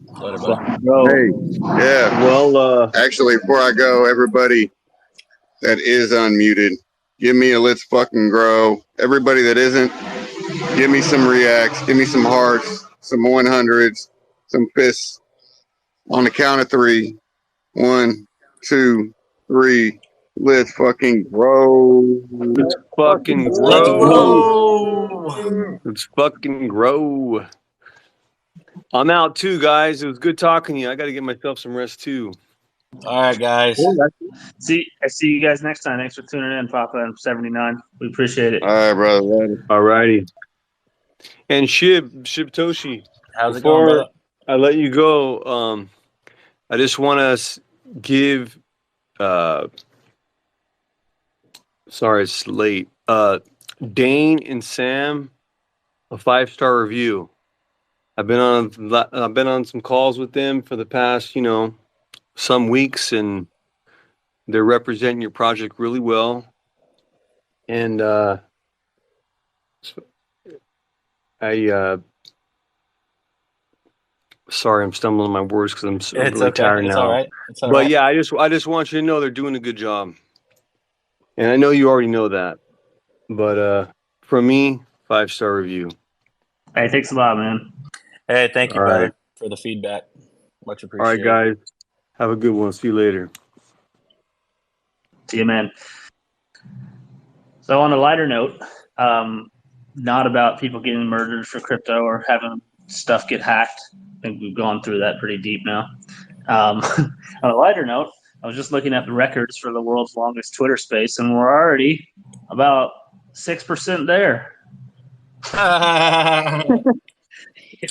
Later, buddy. Hey, yeah. Well, actually, before I go, everybody that is unmuted, give me a let's fucking grow. Everybody that isn't, give me some reacts, give me some hearts, some 100s, some fists. On the count of 3. 1, 2, 3. Let's fucking grow. Let's fucking grow. Let's grow. Let's fucking grow. I'm out too, guys. It was good talking to you. I got to get myself some rest too. All right, guys. I see you guys next time. Thanks for tuning in, Papa and 79. We appreciate it. All right, brother. Later. All righty. And Shib Toshi. How's it going, brother? Before I let you go, I just want to give. Sorry, it's late. Dane and Sam, a 5-star review. I've been on some calls with them for the past, some weeks, and they're representing your project really well. And sorry, I'm stumbling on my words because I'm really tired now. It's all right. It's all but right. yeah, I just want you to know they're doing a good job, and I know you already know that. But from me, 5-star review. Hey, thanks a lot, man. Hey, thank you, All brother, right. for the feedback. Much All right, appreciated. guys. Have a good one. See you later. See you, man. So on a lighter note, not about people getting murdered for crypto or having stuff get hacked. I think we've gone through that pretty deep now. On a lighter note, I was just looking at the records for the world's longest Twitter space, and we're already about 6% there.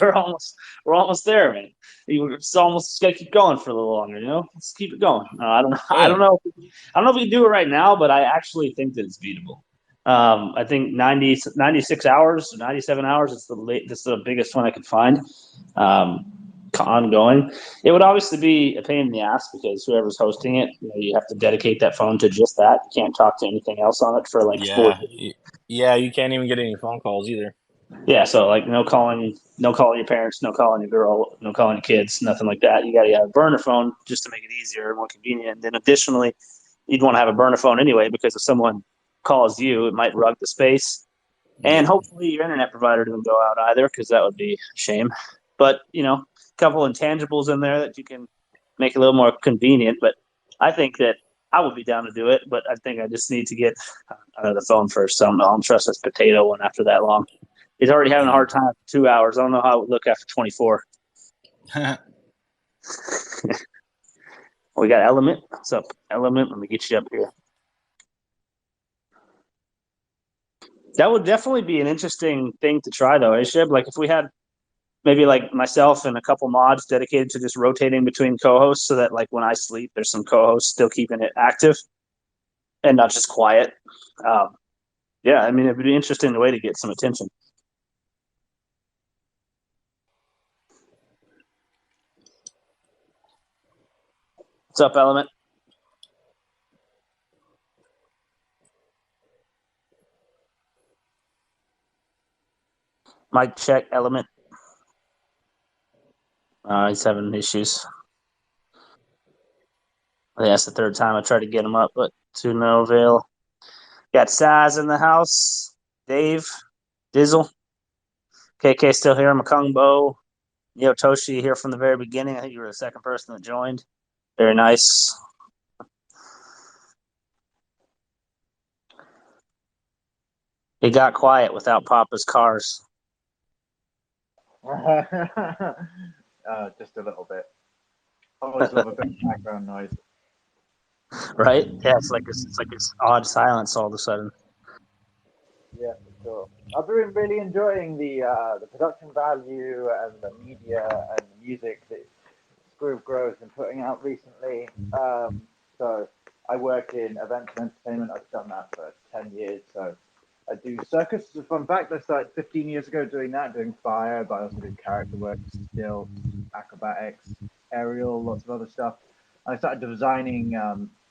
we're almost there, man. It's almost got to keep going for a little longer, Let's keep it going. I don't know. I don't know if we can do it right now, but I actually think that it's beatable. I think 96 hours, 97 hours. It's the biggest one I could find. Ongoing. It would obviously be a pain in the ass because whoever's hosting it, you have to dedicate that phone to just that. You can't talk to anything else on it for 4 days. Yeah, you can't even get any phone calls either. Yeah, so no calling your parents, no calling your girl, no calling your kids, nothing like that. You got to have a burner phone just to make it easier and more convenient. And then additionally, you'd want to have a burner phone anyway because if someone calls you, it might rug the space. And hopefully your internet provider doesn't go out either because that would be a shame. But, a couple intangibles in there that you can make it a little more convenient. But I think that I would be down to do it, but I think I just need to get out of the phone first. So I don't trust this potato one after that long. He's already having a hard time for 2 hours. I don't know how it would look after 24. We got Element. What's up, Element? Let me get you up here. That would definitely be an interesting thing to try, though, Shib? Like if we had maybe myself and a couple mods dedicated to just rotating between co-hosts so that when I sleep, there's some co-hosts still keeping it active and not just quiet. Yeah, I mean, it would be an interesting way to get some attention. What's up, Element? Mic check, Element. He's having issues. I think that's the third time I tried to get him up, but to no avail. Got Saz in the house. Dave, Dizzle. KK still here. Makungbo. Toshi here from the very beginning. I think you were the second person that joined. Very nice. It got quiet without Papa's cars. Just a little bit. Always love a bit of background noise. Right? Yeah, it's like this odd silence all of a sudden. Yeah, for sure. I've been really enjoying the production value and the media and the music that SquidGrow has been putting out recently. So I work in events and entertainment. I've done that for 10 years. So I do circus. As a fun fact, I started 15 years ago doing that, doing fire, but I also do character work, still, acrobatics, aerial, lots of other stuff. I started designing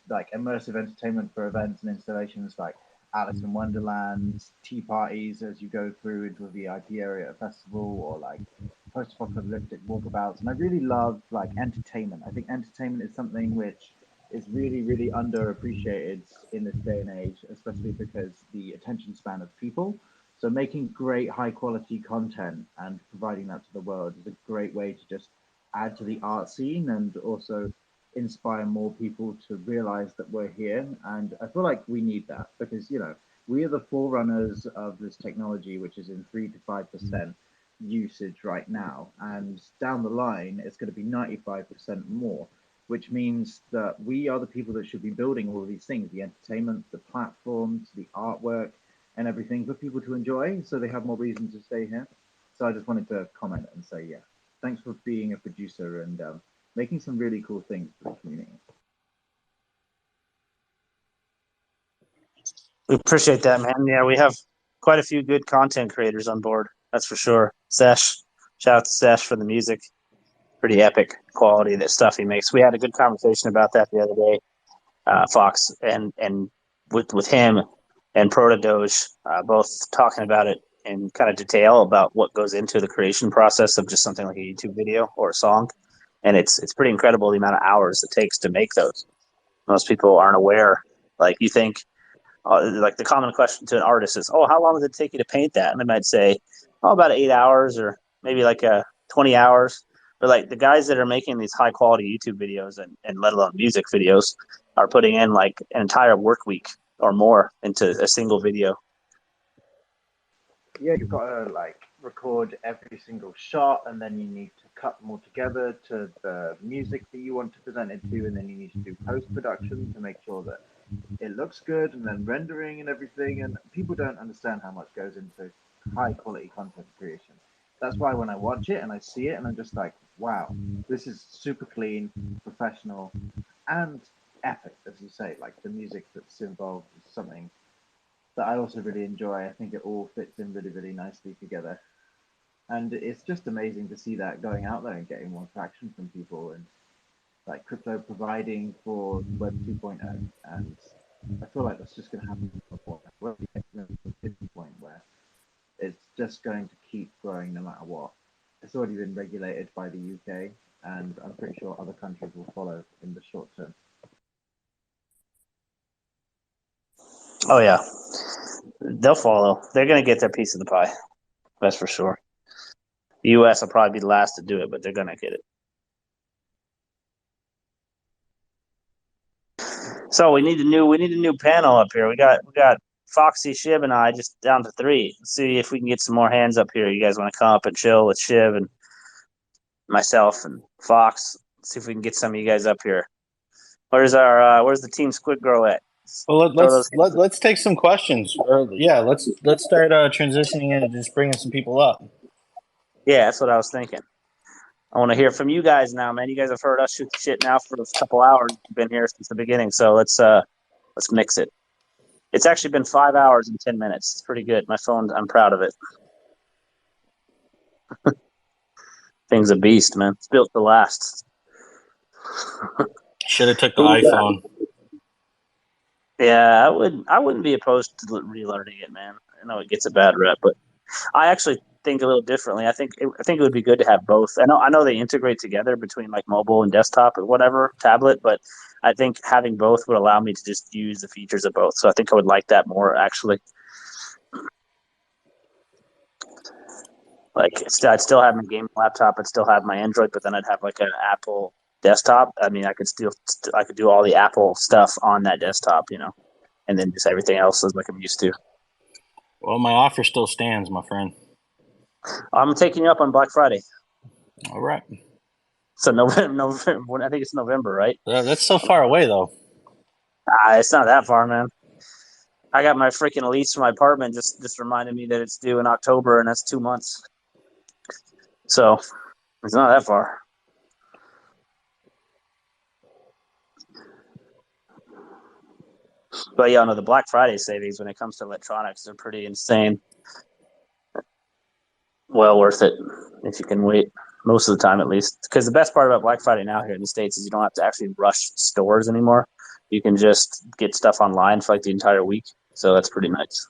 like immersive entertainment for events and installations like Alice in Wonderland, tea parties as you go through into the IP area at a festival, or like post-apocalyptic walkabouts. And I really love like entertainment. I think entertainment is something which is really, really underappreciated in this day and age, especially because the attention span of people. So making great high quality content and providing that to the world is a great way to just add to the art scene and also inspire more people to realize that we're here. And I feel like we need that because, we are the forerunners of this technology, which is in 3 to 5% usage right now. And down the line, it's going to be 95% more, which means that we are the people that should be building all of these things, the entertainment, the platforms, the artwork, and everything for people to enjoy so they have more reason to stay here. So I just wanted to comment and say, yeah, thanks for being a producer and making some really cool things for the community. We appreciate that, man. Yeah, we have quite a few good content creators on board. That's for sure. Sesh, shout out to Sesh for the music. Pretty epic quality that stuff he makes. We had a good conversation about that the other day, Fox, and with him and Protodoge, both talking about it in kind of detail about what goes into the creation process of just something like a YouTube video or a song. And it's pretty incredible the amount of hours it takes to make those. Most people aren't aware. Like you think, like the common question to an artist is, "Oh, how long does it take you to paint that?" And they might say, "Oh, about 8 hours, or maybe like 20 hours." But like the guys that are making these high quality YouTube videos and let alone music videos are putting in like an entire work week or more into a single video. Yeah, you've got to like record every single shot, and then you need to cut them all together to the music that you want to present it to, and then you need to do post production to make sure that it looks good, and then rendering and everything. And people don't understand how much goes into high quality content creation. That's why when I watch it and I see it, and I'm just like, wow, this is super clean, professional, and epic, as you say. Like the music that's involved is something that I also really enjoy. I think it all fits in really, really nicely together. And it's just amazing to see that going out there and getting more traction from people and like crypto providing for Web 2.0. And I feel like that's just going to happen before. We're getting to a tipping point where it's just going to keep growing no matter what. It's already been regulated by the UK, and I'm pretty sure other countries will follow in the short term. Oh yeah, they'll follow. They're gonna get their piece of the pie. That's for sure. The U.S. will probably be the last to do it, but they're gonna get it. So we need a new panel up here. We got Foxy, Shib, and I just down to 3. Let's see if we can get some more hands up here. You guys want to come up and chill with Shib and myself and Fox? Let's see if we can get some of you guys up here. Where's the team SquidGrow at? Well, let's take some questions. Let's start transitioning in and just bringing some people up. Yeah, that's what I was thinking. I want to hear from you guys now, man. You guys have heard us shoot the shit now for a couple hours. We've been here since the beginning, so let's mix it. It's actually been 5 hours and 10 minutes. It's pretty good. My phone, I'm proud of it. Thing's a beast, man. It's built to last. Should have took the iPhone. Yeah, I wouldn't be opposed to relearning it, man. I know it gets a bad rep, but I actually think a little differently. I think it would be good to have both. I know they integrate together between like mobile and desktop or whatever, tablet, but I think having both would allow me to just use the features of both. So I think I would like that more, actually. Like I'd still have my gaming laptop, I'd still have my Android, but then I'd have like an Apple desktop. I mean, I could do all the Apple stuff on that desktop, and then just everything else is like I'm used to. Well, my offer still stands, my friend. I'm taking you up on Black Friday. All right. So November. I think it's November, right? That's so far away, though. It's not that far, man. I got my freaking lease for my apartment just reminded me that it's due in October, and that's 2 months. So it's not that far. But yeah, no, the Black Friday savings when it comes to electronics are pretty insane. Well worth it if you can wait most of the time, at least. Because the best part about Black Friday now here in the States is you don't have to actually rush stores anymore. You can just get stuff online for like the entire week. So that's pretty nice.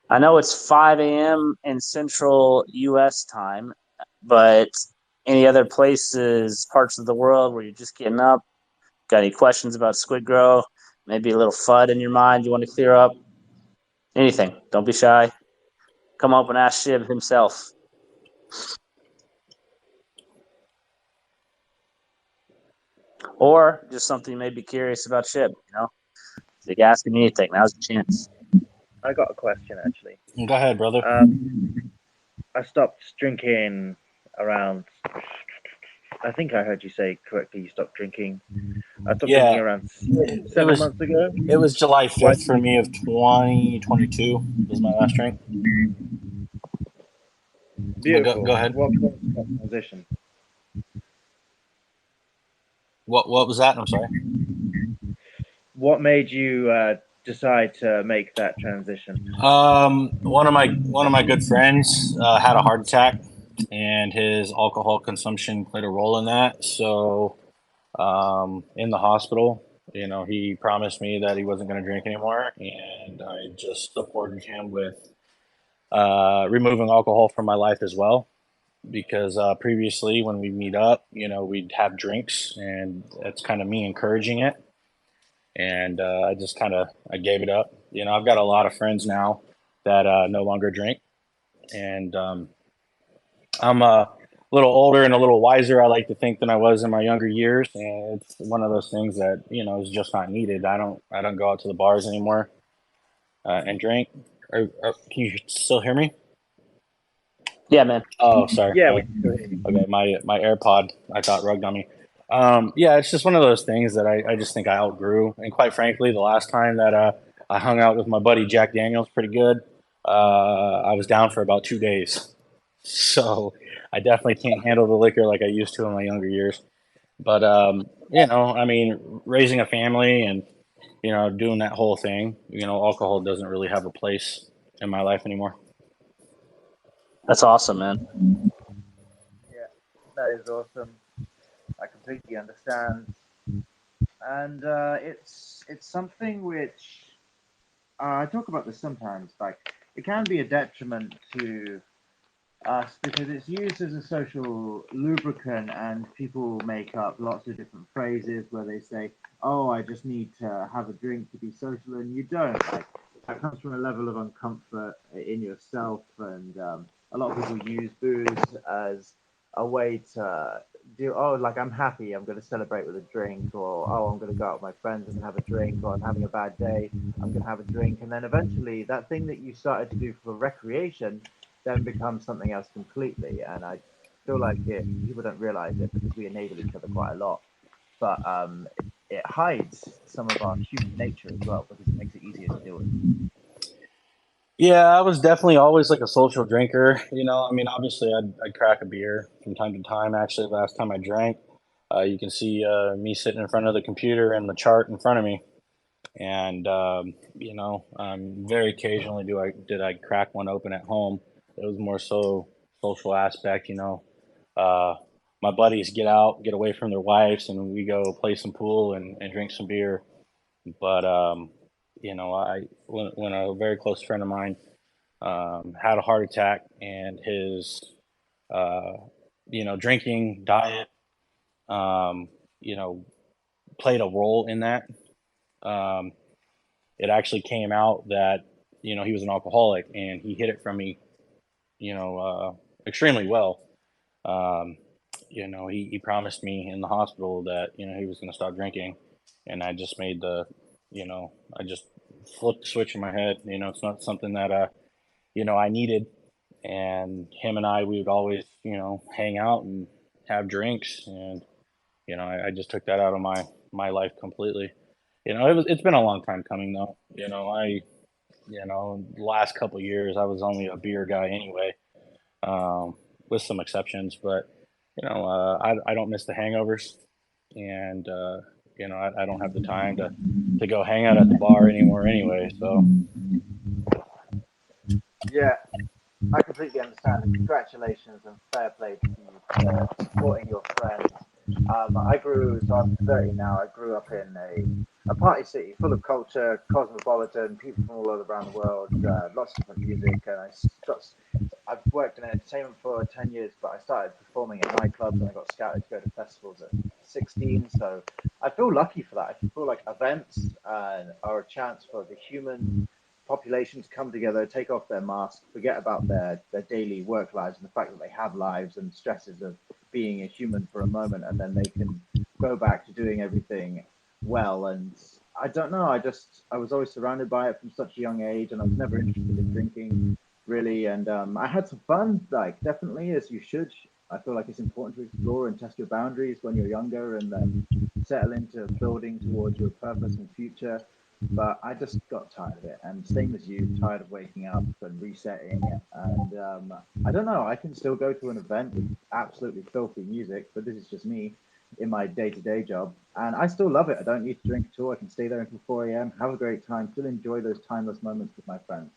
I know it's 5 a.m. in Central U.S. time, but any other places, parts of the world where you're just getting up, got any questions about SquidGrow, maybe a little FUD in your mind you want to clear up? Anything. Don't be shy. Come up and ask Shiv himself. Or just something you may be curious about Shib, If you're asking me anything, now's the chance. I got a question actually. Go ahead, brother. I stopped drinking around. I think I heard you say correctly. You stopped drinking. I stopped drinking around 7 months ago. It was July 5th for me of 2022 was my last drink. Beautiful. Go ahead. What caused that transition? What was that? I'm sorry. What made you decide to make that transition? One of my good friends had a heart attack, and his alcohol consumption played a role in that. So, in the hospital, he promised me that he wasn't going to drink anymore, and I just supported him with removing alcohol from my life as well. Because previously, when we meet up, we'd have drinks, and that's kind of me encouraging it. And I just I gave it up. I've got a lot of friends now that no longer drink, and I'm a little older and a little wiser, I like to think, than I was in my younger years. And it's one of those things that is just not needed. I don't go out to the bars anymore and drink. Can you still hear me? Yeah, man. Oh, sorry. Yeah. Okay, my AirPod I thought rugged on me. Yeah, it's just one of those things that I just think I outgrew. And quite frankly, the last time that I hung out with my buddy Jack Daniels pretty good, I was down for about 2 days. So I definitely can't handle the liquor like I used to in my younger years. But I mean, raising a family and doing that whole thing, alcohol doesn't really have a place in my life anymore. That's awesome, man. Yeah, that is awesome. I completely understand, and it's something which I talk about this sometimes. Like, it can be a detriment to us because it's used as a social lubricant, and people make up lots of different phrases where they say, "Oh, I just need to have a drink to be social," and you don't. Like, that comes from a level of uncomfort in yourself, and a lot of people use booze as a way to do. Oh, like, I'm happy, I'm going to celebrate with a drink, or oh, I'm going to go out with my friends and have a drink, or I'm having a bad day, I'm going to have a drink, and then eventually that thing that you started to do for recreation then becomes something else completely. And I feel like people don't realize it because we enable each other quite a lot, but it hides some of our human nature as well because it makes it easier to deal with. Yeah, I was definitely always like a social drinker. I mean, obviously, I'd crack a beer from time to time. Actually, last time I drank, you can see me sitting in front of the computer and the chart in front of me. And very occasionally did I crack one open at home. It was more so social aspect. My buddies get out, get away from their wives, and we go play some pool and drink some beer. But when a very close friend of mine had a heart attack, and his drinking diet you know played a role in that. Um, it actually came out that he was an alcoholic, and he hid it from me extremely well. Um, he promised me in the hospital that he was going to stop drinking, and I just made I just flipped the switch in my head. It's not something that I needed. And him and we would always hang out and have drinks, and I just took that out of my life completely. It's been a long time coming though. The last couple of years I was only a beer guy anyway, with some exceptions, but I don't miss the hangovers, and I don't have the time to go hang out at the bar anymore anyway. So Yeah, I completely understand, and congratulations and fair play to you for supporting your friends. So I'm 30 now. I grew up in a party city full of culture, cosmopolitan, people from all over around the world, lots of different music, and I've worked in entertainment for 10 years, but I started performing at nightclubs and I got scouted to go to festivals at 16. So I feel lucky for that. I feel like events are a chance for the human populations come together, take off their masks, forget about their daily work lives and the fact that they have lives and stresses of being a human for a moment, and then they can go back to doing everything well. And I don't know, I was always surrounded by it from such a young age, and I was never interested in drinking really. And I had some fun, like definitely as you should. I feel like it's important to explore and test your boundaries when you're younger, and then settle into building towards your purpose and future. But I just got tired of it, and same as you, tired of waking up and resetting. And I don't know, I can still go to an event with absolutely filthy music, but this is just me in my day-to-day job, and I still love it. I don't need to drink at all. I can stay there until 4 a.m., have a great time, still enjoy those timeless moments with my friends.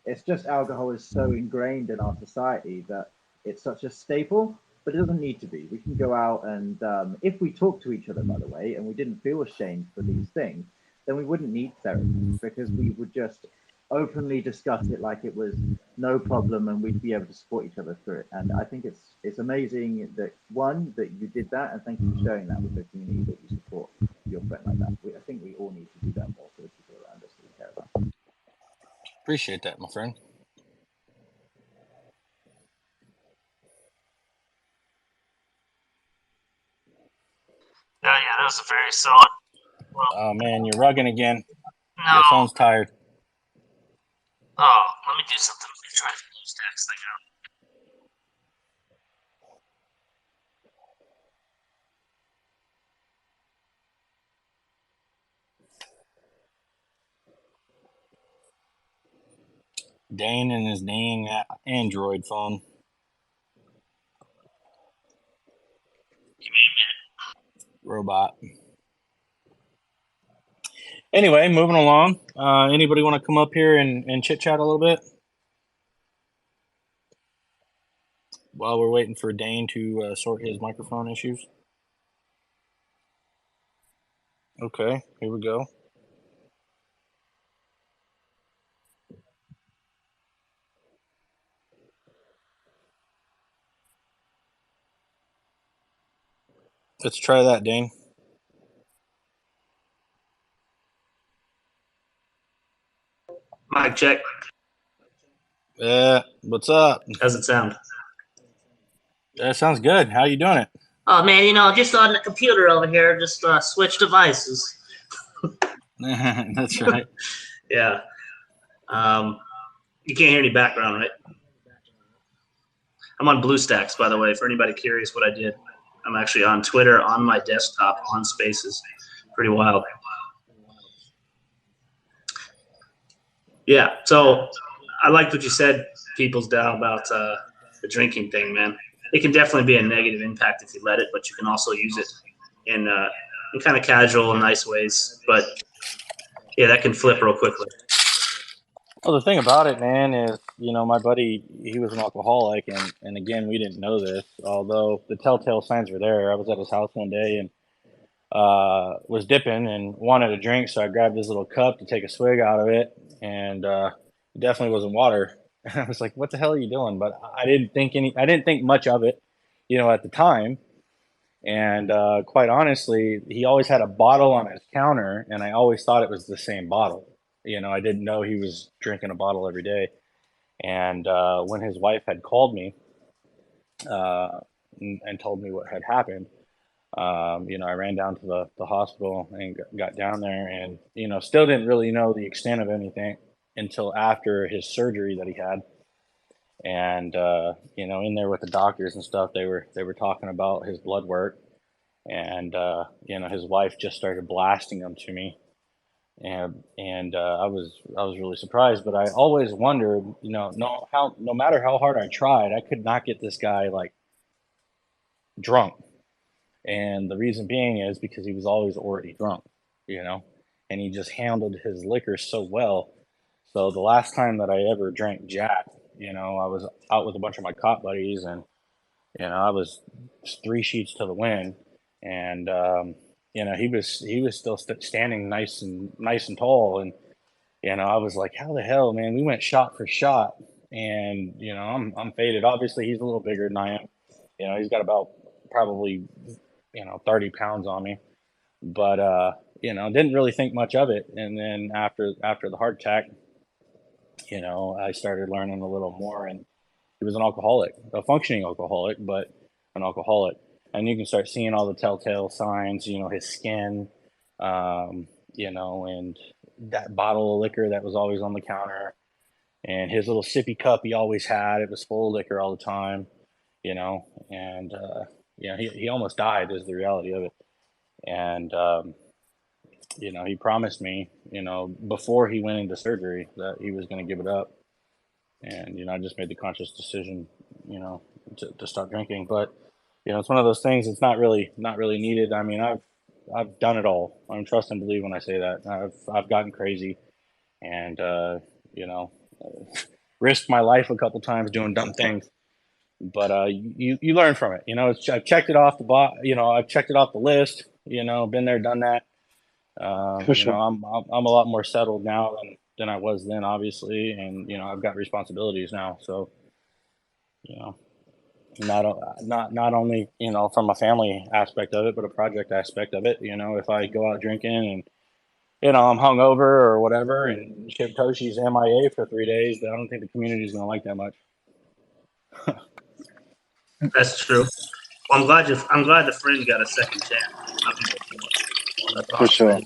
It's just alcohol is so ingrained in our society that it's such a staple, but it doesn't need to be. We can go out and if we talk to each other, by the way, and we didn't feel ashamed for these things, then we wouldn't need therapy because we would just openly discuss it like it was no problem, and we'd be able to support each other through it. And I think it's amazing that one, that you did that, and thank you for sharing that with the community, that you support your friend like that. I think we all need to do that more for the people around us that we care about. appreciate that, my friend. Yeah, that was a very solid. Well, Oh man, you're rugging again. no. Your phone's tired. Oh, let me do something. Let me try to close text thing out. Dane and his dang Android phone. Robot. Anyway, moving along. Anybody want to come up here and chit chat a little bit while we're waiting for Dane to sort his microphone issues? Okay, here we go. Let's try that, Dane. Mic check. Yeah, what's up? How's it sound? That sounds good. How you doing it? Oh man, just on the computer over here, just switch devices. That's right. Yeah. You can't hear any background, right? I'm on BlueStacks, by the way, for anybody curious what I did. I'm actually on Twitter on my desktop on Spaces. Pretty wild. Yeah, so I liked what you said, People's Dow, about the drinking thing, man. It can definitely be a negative impact if you let it, but you can also use it in kind of casual, nice ways. But yeah, that can flip real quickly. Well, the thing about it, man, is, my buddy, he was an alcoholic, and again, we didn't know this, although the telltale signs were there. I was at his house one day and was dipping and wanted a drink, so I grabbed his little cup to take a swig out of it, and it definitely wasn't water. I was like, "What the hell are you doing?" But I didn't think much of it, at the time. And quite honestly, he always had a bottle on his counter, and I always thought it was the same bottle. I didn't know he was drinking a bottle every day. And when his wife had called me and told me what had happened, I ran down to the hospital and got down there, and still didn't really know the extent of anything until after his surgery that he had. And in there with the doctors and stuff, they were talking about his blood work, and his wife just started blasting them to me, and I was really surprised. But I always wondered, no matter how hard I tried, I could not get this guy like drunk. And the reason being is because he was always already drunk, and he just handled his liquor so well. So the last time that I ever drank Jack, I was out with a bunch of my cop buddies, and I was three sheets to the wind, and he was still standing nice and tall, and I was like, how the hell, man? We went shot for shot, and I'm faded. Obviously, he's a little bigger than I am. He's got about probably 30 pounds on me, but didn't really think much of it. And then after the heart attack, I started learning a little more, and he was an alcoholic, a functioning alcoholic, but an alcoholic. And you can start seeing all the telltale signs, his skin, and that bottle of liquor that was always on the counter, and his little sippy cup he always had. It was full of liquor all the time, and he almost died is the reality of it. And he promised me, before he went into surgery that he was going to give it up. And I just made the conscious decision, to stop drinking. But it's one of those things. It's not really needed. I mean, I've done it all. I'm trust and believe when I say that. I've gotten crazy, and risked my life a couple times doing dumb things. But you learn from it. I've checked it off I've checked it off the list. Been there, done that. For sure. I'm a lot more settled now than I was then, obviously, and I've got responsibilities now. So not only from a family aspect of it, but a project aspect of it. If I go out drinking and I'm hungover or whatever, and Chip Toshi's MIA for 3 days, I don't think the community is going to like that much. That's true. Well, I'm glad the friend got a second chance. That's For sure.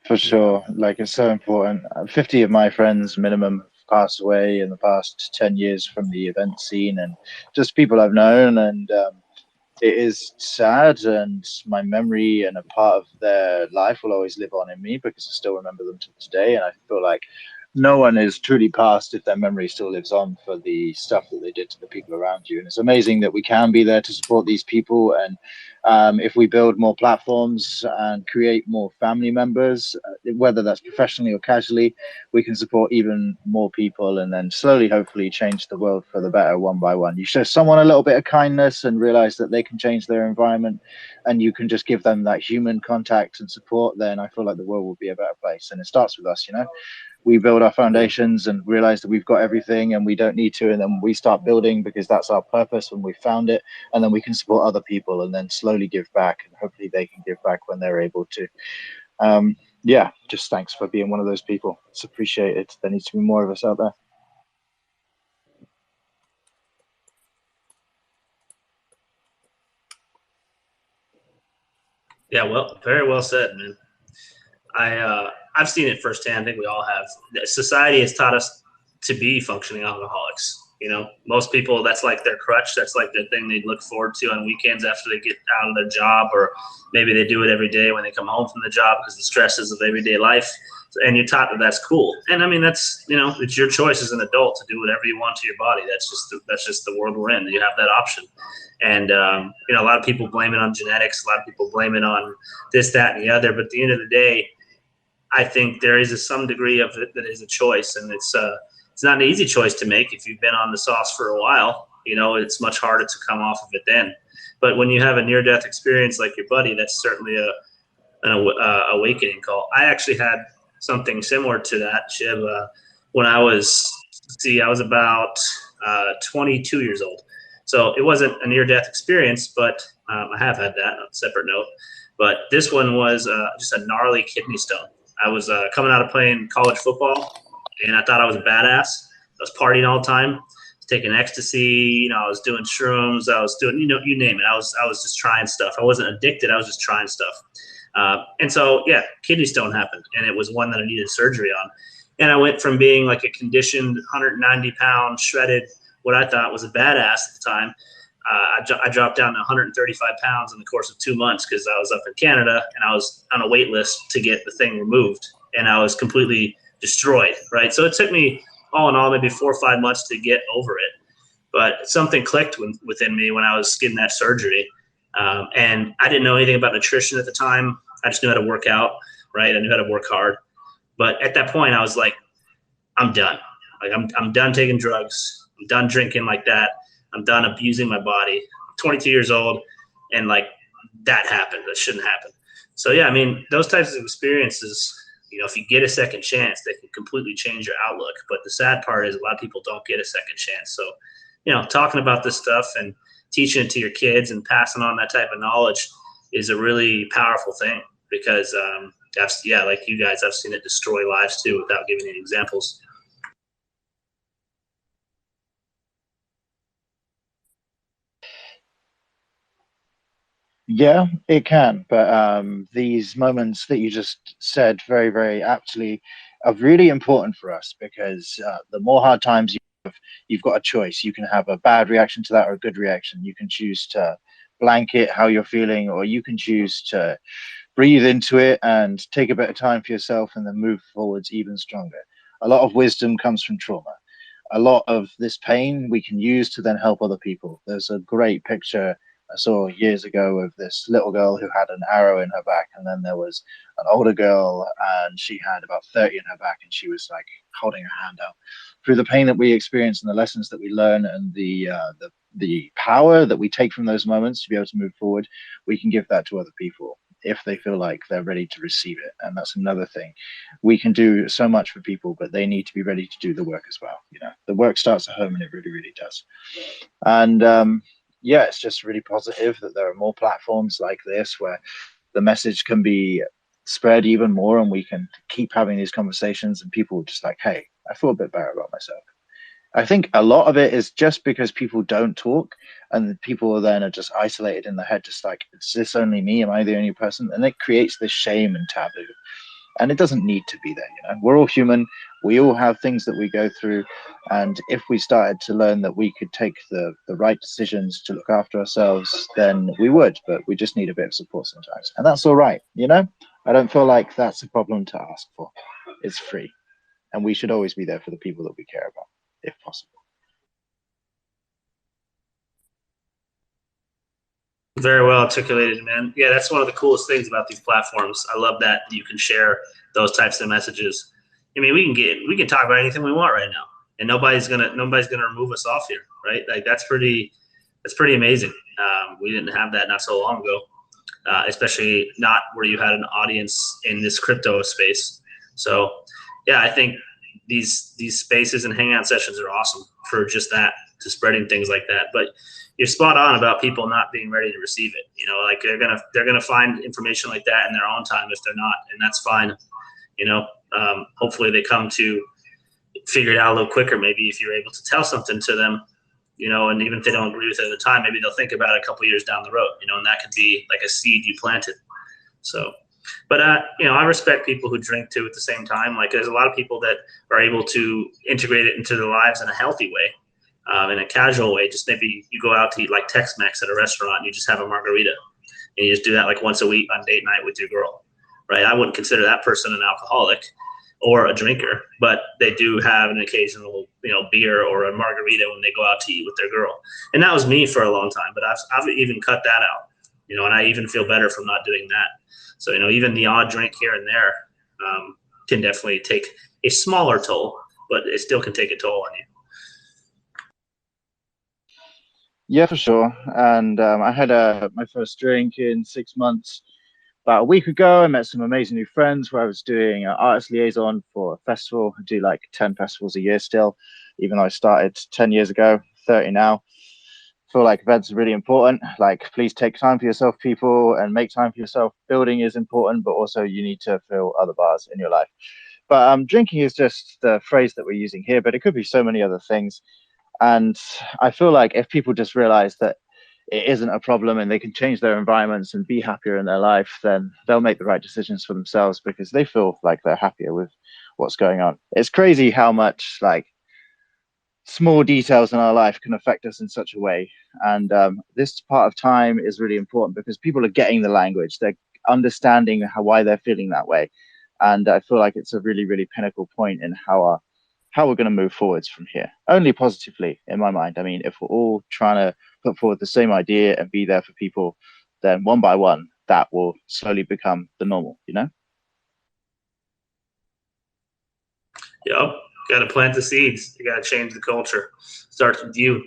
For sure. Like, it's so important. 50 of my friends minimum passed away in the past 10 years from the event scene, and just people I've known. And it is sad, and my memory and a part of their life will always live on in me because I still remember them to today. And I feel like no one is truly past if their memory still lives on for the stuff that they did to the people around you. And it's amazing that we can be there to support these people. And if we build more platforms and create more family members, whether that's professionally or casually, we can support even more people, and then slowly, hopefully, change the world for the better one by one. You show someone a little bit of kindness and realize that they can change their environment, and you can just give them that human contact and support, then I feel like the world will be a better place. And it starts with us, we build our foundations and realize that we've got everything and we don't need to, and then we start building because that's our purpose when we found it, and then we can support other people and then slowly give back, and hopefully they can give back when they're able to. Just thanks for being one of those people. It's appreciated. There needs to be more of us out there. Yeah, well, very well said, man. I've seen it firsthand. I think we all have. Society has taught us to be functioning alcoholics. Most people, that's like their crutch. That's like their thing they look forward to on weekends after they get out of their job, or maybe they do it every day when they come home from the job because the stresses of everyday life. And you're taught that that's cool. And I mean, that's, it's your choice as an adult to do whatever you want to your body. That's just the world we're in. You have that option. And, a lot of people blame it on genetics. A lot of people blame it on this, that, and the other. But at the end of the day, I think there is some degree of it that is a choice. And it's not an easy choice to make. If you've been on the sauce for a while, it's much harder to come off of it then. But when you have a near-death experience like your buddy, that's certainly an awakening call. I actually had something similar to that, Shiv, when I was about 22 years old. So it wasn't a near-death experience, but I have had that on a separate note. But this one was just a gnarly kidney stone. I was coming out of playing college football, and I thought I was a badass. I was partying all the time. taking ecstasy. I was doing shrooms. I was doing, you name it. I was just trying stuff. I wasn't addicted. I was just trying stuff. And so, yeah, kidney stone happened, and it was one that I needed surgery on. And I went from being like a conditioned 190 pound shredded, what I thought was a badass at the time. I dropped down to 135 pounds in the course of 2 months because I was up in Canada and I was on a wait list to get the thing removed, and I was completely destroyed, right? So it took me all in all maybe 4 or 5 months to get over it. But something clicked within me when I was getting that surgery. And I didn't know anything about nutrition at the time. I just knew how to work out, right? I knew how to work hard. But at that point, I was like, I'm done. Like I'm done taking drugs. I'm done drinking like that. I'm done abusing my body. I'm 22 years old, and like that happened. That shouldn't happen. So yeah, I mean, those types of experiences, if you get a second chance, they can completely change your outlook. But the sad part is a lot of people don't get a second chance. So, talking about this stuff and teaching it to your kids and passing on that type of knowledge is a really powerful thing because, like you guys, I've seen it destroy lives too without giving any examples. Yeah, it can. But these moments that you just said very, very aptly are really important for us because the more hard times you've got a choice. You can have a bad reaction to that or a good reaction. You can choose to blanket how you're feeling, or you can choose to breathe into it and take a bit of time for yourself and then move forwards even stronger. A lot of wisdom comes from trauma. A lot of this pain we can use to then help other people. There's a great picture I saw years ago of this little girl who had an arrow in her back, and then there was an older girl, and she had about 30 in her back, and she was like holding her hand out. Through the pain that we experience and the lessons that we learn and the power that we take from those moments to be able to move forward, we can give that to other people if they feel like they're ready to receive it. And that's another thing. We can do so much for people, but they need to be ready to do the work as well. The work starts at home, and it really, really does. And yeah, it's just really positive that there are more platforms like this where the message can be spread even more, and we can keep having these conversations, and people are just like, hey, I feel a bit better about myself. I think a lot of it is just because people don't talk, and people then are just isolated in their head, just like, is this only me? Am I the only person? And it creates this shame and taboo. And it doesn't need to be there. We're all human. We all have things that we go through. And if we started to learn that we could take the right decisions to look after ourselves, then we would. But we just need a bit of support sometimes. And that's all right. I don't feel like that's a problem to ask for. It's free. And we should always be there for the people that we care about, if possible. Very well articulated, man. Yeah, that's one of the coolest things about these platforms. I love that you can share those types of messages. I mean, we can talk about anything we want right now, and nobody's gonna remove us off here, right? Like that's pretty amazing. We didn't have that not so long ago, especially not where you had an audience in this crypto space. So, yeah, I think these spaces and hangout sessions are awesome for just that, to spreading things like that. But you're spot on about people not being ready to receive it. Like they're gonna find information like that in their own time if they're not, and that's fine. Hopefully they come to figure it out a little quicker. Maybe if you're able to tell something to them, and even if they don't agree with it at the time, maybe they'll think about it a couple years down the road. And that could be like a seed you planted. So, but I respect people who drink too at the same time. Like there's a lot of people that are able to integrate it into their lives in a healthy way. In a casual way, just maybe you go out to eat like Tex-Mex at a restaurant and you just have a margarita, and you just do that like once a week on date night with your girl, right? I wouldn't consider that person an alcoholic or a drinker, but they do have an occasional, beer or a margarita when they go out to eat with their girl. And that was me for a long time, but I've even cut that out, and I even feel better from not doing that. So, even the odd drink here and there can definitely take a smaller toll, but it still can take a toll on you. Yeah, for sure. And I had my first drink in 6 months about a week ago. I met some amazing new friends where I was doing an artist liaison for a festival. I do like 10 festivals a year still, even though I started 10 years ago, 30 now. I feel like events are really important. Like, please take time for yourself, people, and make time for yourself. Building is important, but also you need to fill other bars in your life. But drinking is just the phrase that we're using here, but it could be so many other things. And I feel like if people just realize that it isn't a problem and they can change their environments and be happier in their life, then they'll make the right decisions for themselves because they feel like they're happier with what's going on. It's crazy how much like small details in our life can affect us in such a way. And this part of time is really important because people are getting the language, they're understanding why they're feeling that way. And I feel like it's a really, really pinnacle point in how we're going to move forwards from here. Only positively, in my mind. I mean, if we're all trying to put forward the same idea and be there for people, then one by one, that will slowly become the normal, you know? Yep. Got to plant the seeds. You got to change the culture. Starts with you.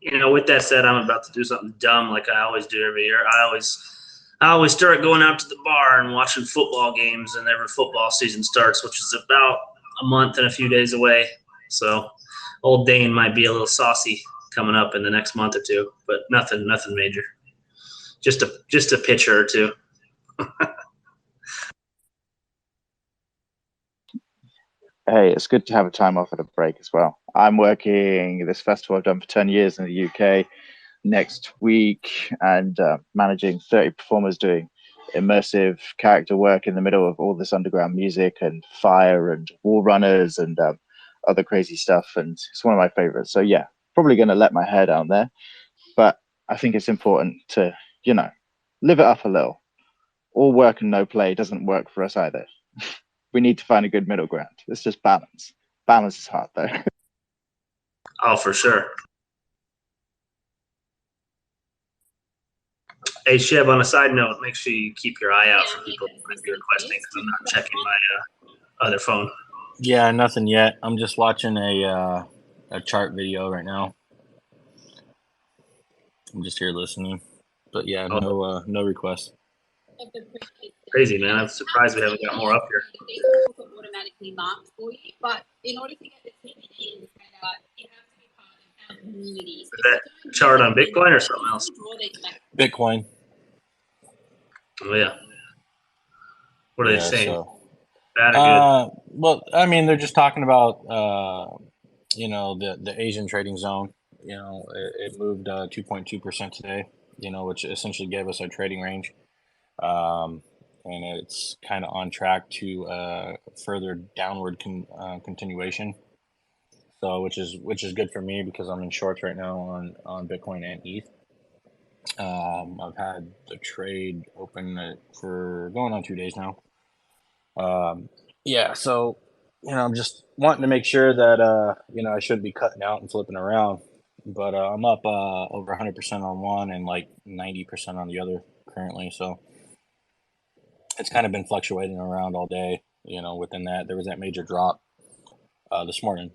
You know, with that said, I'm about to do something dumb like I always do every year. I always start going out to the bar and watching football games whenever football season starts, which is about a month and a few days away. So old Dane might be a little saucy coming up in the next month or two, but nothing major. Just a pitcher or two. Hey, it's good to have a time off at a break as well. I'm working this festival I've done for 10 years in the UK next week and managing 30 performers doing immersive character work in the middle of all this underground music and fire and wall runners and other crazy stuff. And it's one of my favorites. So yeah, probably going to let my hair down there. But I think it's important to, you know, live it up a little. All work and no play doesn't work for us either. We need to find a good middle ground. It's just balance. Balance is hard though. Oh, for sure. Hey, Sheb, on a side note, make sure you keep your eye out for people who might be requesting because I'm not checking my other phone. Yeah, nothing yet. I'm just watching a chart video right now. I'm just here listening. But yeah, no requests. Crazy, man. I'm surprised we haven't got more up here. Automatically marked for you, but in order to get the CBD indicator, you have to be part of our community. Is that chart on Bitcoin or something else? Bitcoin. Oh yeah. What are they saying? So, bad or good? Well, I mean, they're just talking about you know, the Asian trading zone. You know, it moved 2.2% today. You know, which essentially gave us our trading range. And it's kind of on track to further downward continuation. So, which is good for me because I'm in shorts right now on Bitcoin and ETH. I've had the trade open for going on 2 days now. Yeah, so you know, I'm just wanting to make sure that you know, I shouldn't be cutting out and flipping around. But I'm up over 100% on one and like 90% on the other currently. So it's kind of been fluctuating around all day. You know, within that, there was that major drop this morning,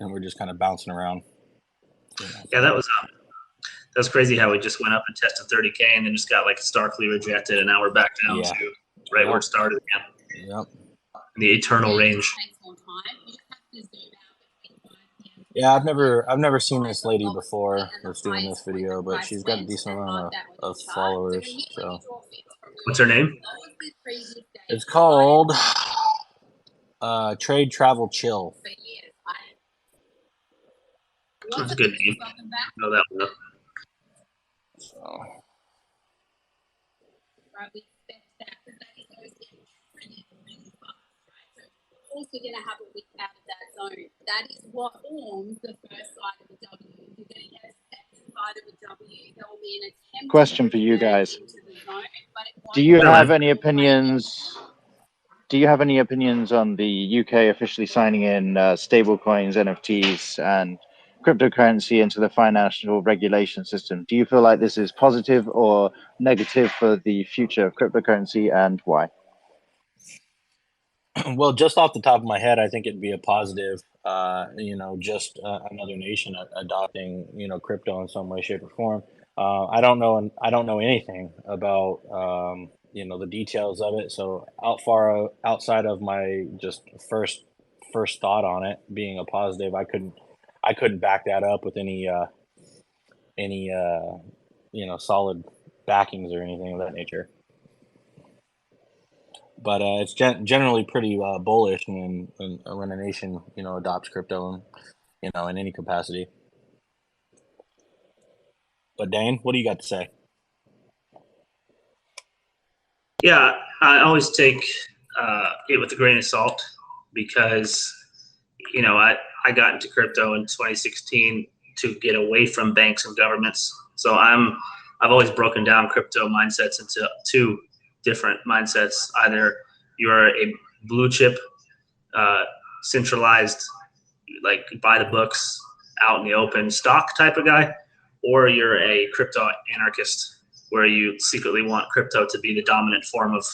and we're just kind of bouncing around. You know. Yeah, that was crazy how we just went up and tested 30K and then just got like starkly rejected, and now we're back down to right where it started again. Yep. The eternal range. Yeah, I've never seen this lady before that's doing this video, but she's got a decent amount of followers. So, what's her name? It's called Trade Travel Chill. That's a good name. Know that one. So. Also going to have a wick out of that zone. That is what forms the first side of a W. You're going to get a second side of a W. There will be an attempt. Question for you guys. Do you have any opinions? Do you have any opinions on the UK officially signing in stablecoins, NFTs, and cryptocurrency into the financial regulation system? Do you feel like this is positive or negative for the future of cryptocurrency, and why? Well, just off the top of my head, I think it'd be a positive. You know, just another nation adopting, you know, crypto in some way, shape, or form. I don't know anything about you know, the details of it. So outside of my just first thought on it being a positive, I couldn't back that up with any you know, solid backings or anything of that nature. But it's generally pretty bullish when a nation, adopts crypto, in any capacity. But Dane, what do you got to say? Yeah, I always take it with a grain of salt because, I got into crypto in 2016 to get away from banks and governments. So I've always broken down crypto mindsets into two different mindsets. Either you're a blue chip, centralized, like buy the books out in the open stock type of guy, or you're a crypto anarchist where you secretly want crypto to be the dominant form of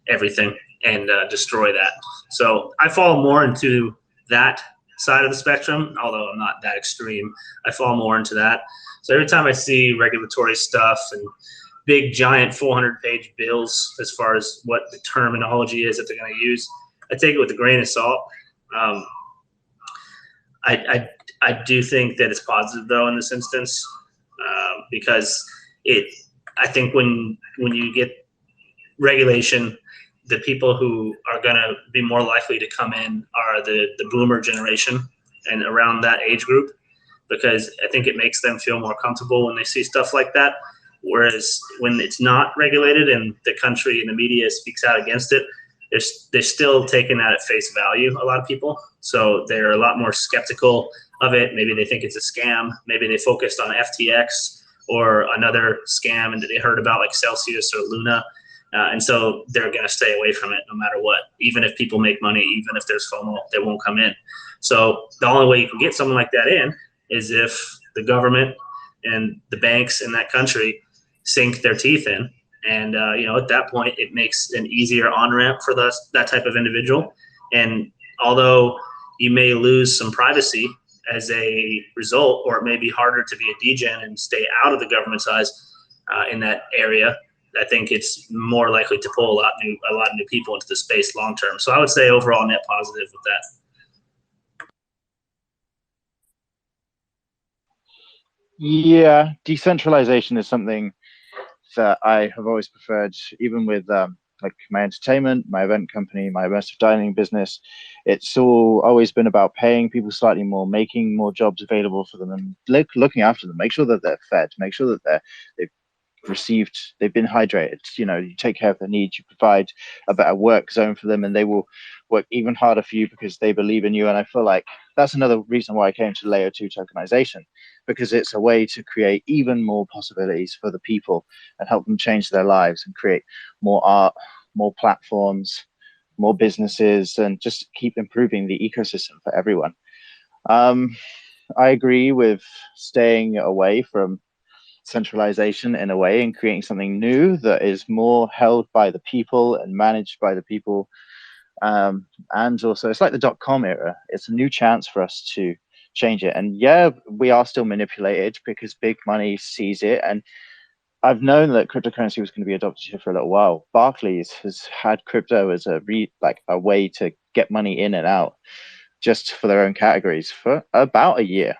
everything and destroy that. So I fall more into that side of the spectrum, although I'm not that extreme. I fall more into that. So every time I see regulatory stuff and big giant 400-page bills as far as what the terminology is that they're going to use, I take it with a grain of salt. I do think that it's positive though in this instance because I think when you get regulation, the people who are going to be more likely to come in are the boomer generation and around that age group, because I think it makes them feel more comfortable when they see stuff like that. Whereas when it's not regulated and the country and the media speaks out against it, they're still taking that at face value, a lot of people. So they're a lot more skeptical of it. Maybe they think it's a scam. Maybe they focused on FTX or another scam and that they heard about like Celsius or Luna. And so they're going to stay away from it no matter what. Even if people make money, even if there's FOMO, they won't come in. So the only way you can get someone like that in is if the government and the banks in that country sink their teeth in. And, at that point, it makes an easier on-ramp for that type of individual. And although you may lose some privacy as a result, or it may be harder to be a degen and stay out of the government's eyes in that area, I think it's more likely to pull a lot of new people into the space long term. So I would say overall net positive with that. Yeah, decentralization is something that I have always preferred, even with like my entertainment, my event company, my immersive dining business. It's always been about paying people slightly more, making more jobs available for them, and looking after them, make sure that they're fed, make sure that they've been hydrated. You take care of their needs, you provide a better work zone for them, and they will work even harder for you because they believe in you. And I feel like that's another reason why I came to layer 2 tokenization, because it's a way to create even more possibilities for the people and help them change their lives and create more art, more platforms, more businesses, and just keep improving the ecosystem for everyone. I agree with staying away from centralization in a way and creating something new that is more held by the people and managed by the people. And also, it's like the .com era. It's a new chance for us to change it. And yeah, we are still manipulated because big money sees it. And I've known that cryptocurrency was going to be adopted here for a little while. Barclays has had crypto as a way to get money in and out just for their own categories for about a year.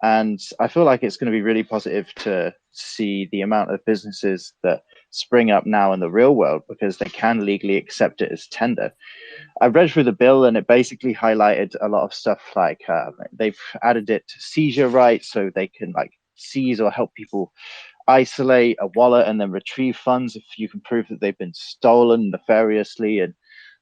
And I feel like it's going to be really positive to see the amount of businesses that spring up now in the real world because they can legally accept it as tender. I read through the bill and it basically highlighted a lot of stuff like they've added it to seizure rights so they can seize or help people isolate a wallet and then retrieve funds if you can prove that they've been stolen nefariously and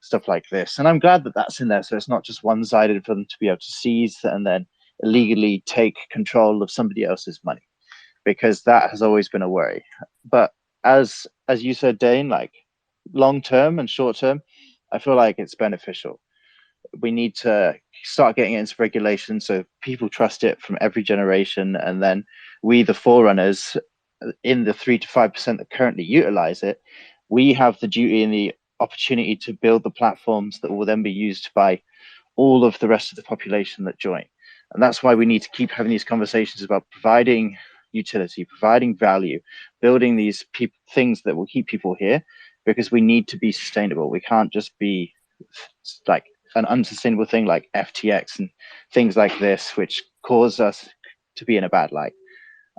stuff like this. And I'm glad that that's in there, so it's not just one-sided for them to be able to seize and then illegally take control of somebody else's money, because that has always been a worry. But as you said, Dane, long term and short term, I feel like it's beneficial. We need to start getting it into regulation so people trust it from every generation, and then we, the forerunners, in the 3 to 5% that currently utilize it, we have the duty and the opportunity to build the platforms that will then be used by all of the rest of the population that join. And that's why we need to keep having these conversations about providing utility, providing value, building these things that will keep people here, because we need to be sustainable. We can't just be like an unsustainable thing like FTX and things like this, which cause us to be in a bad light.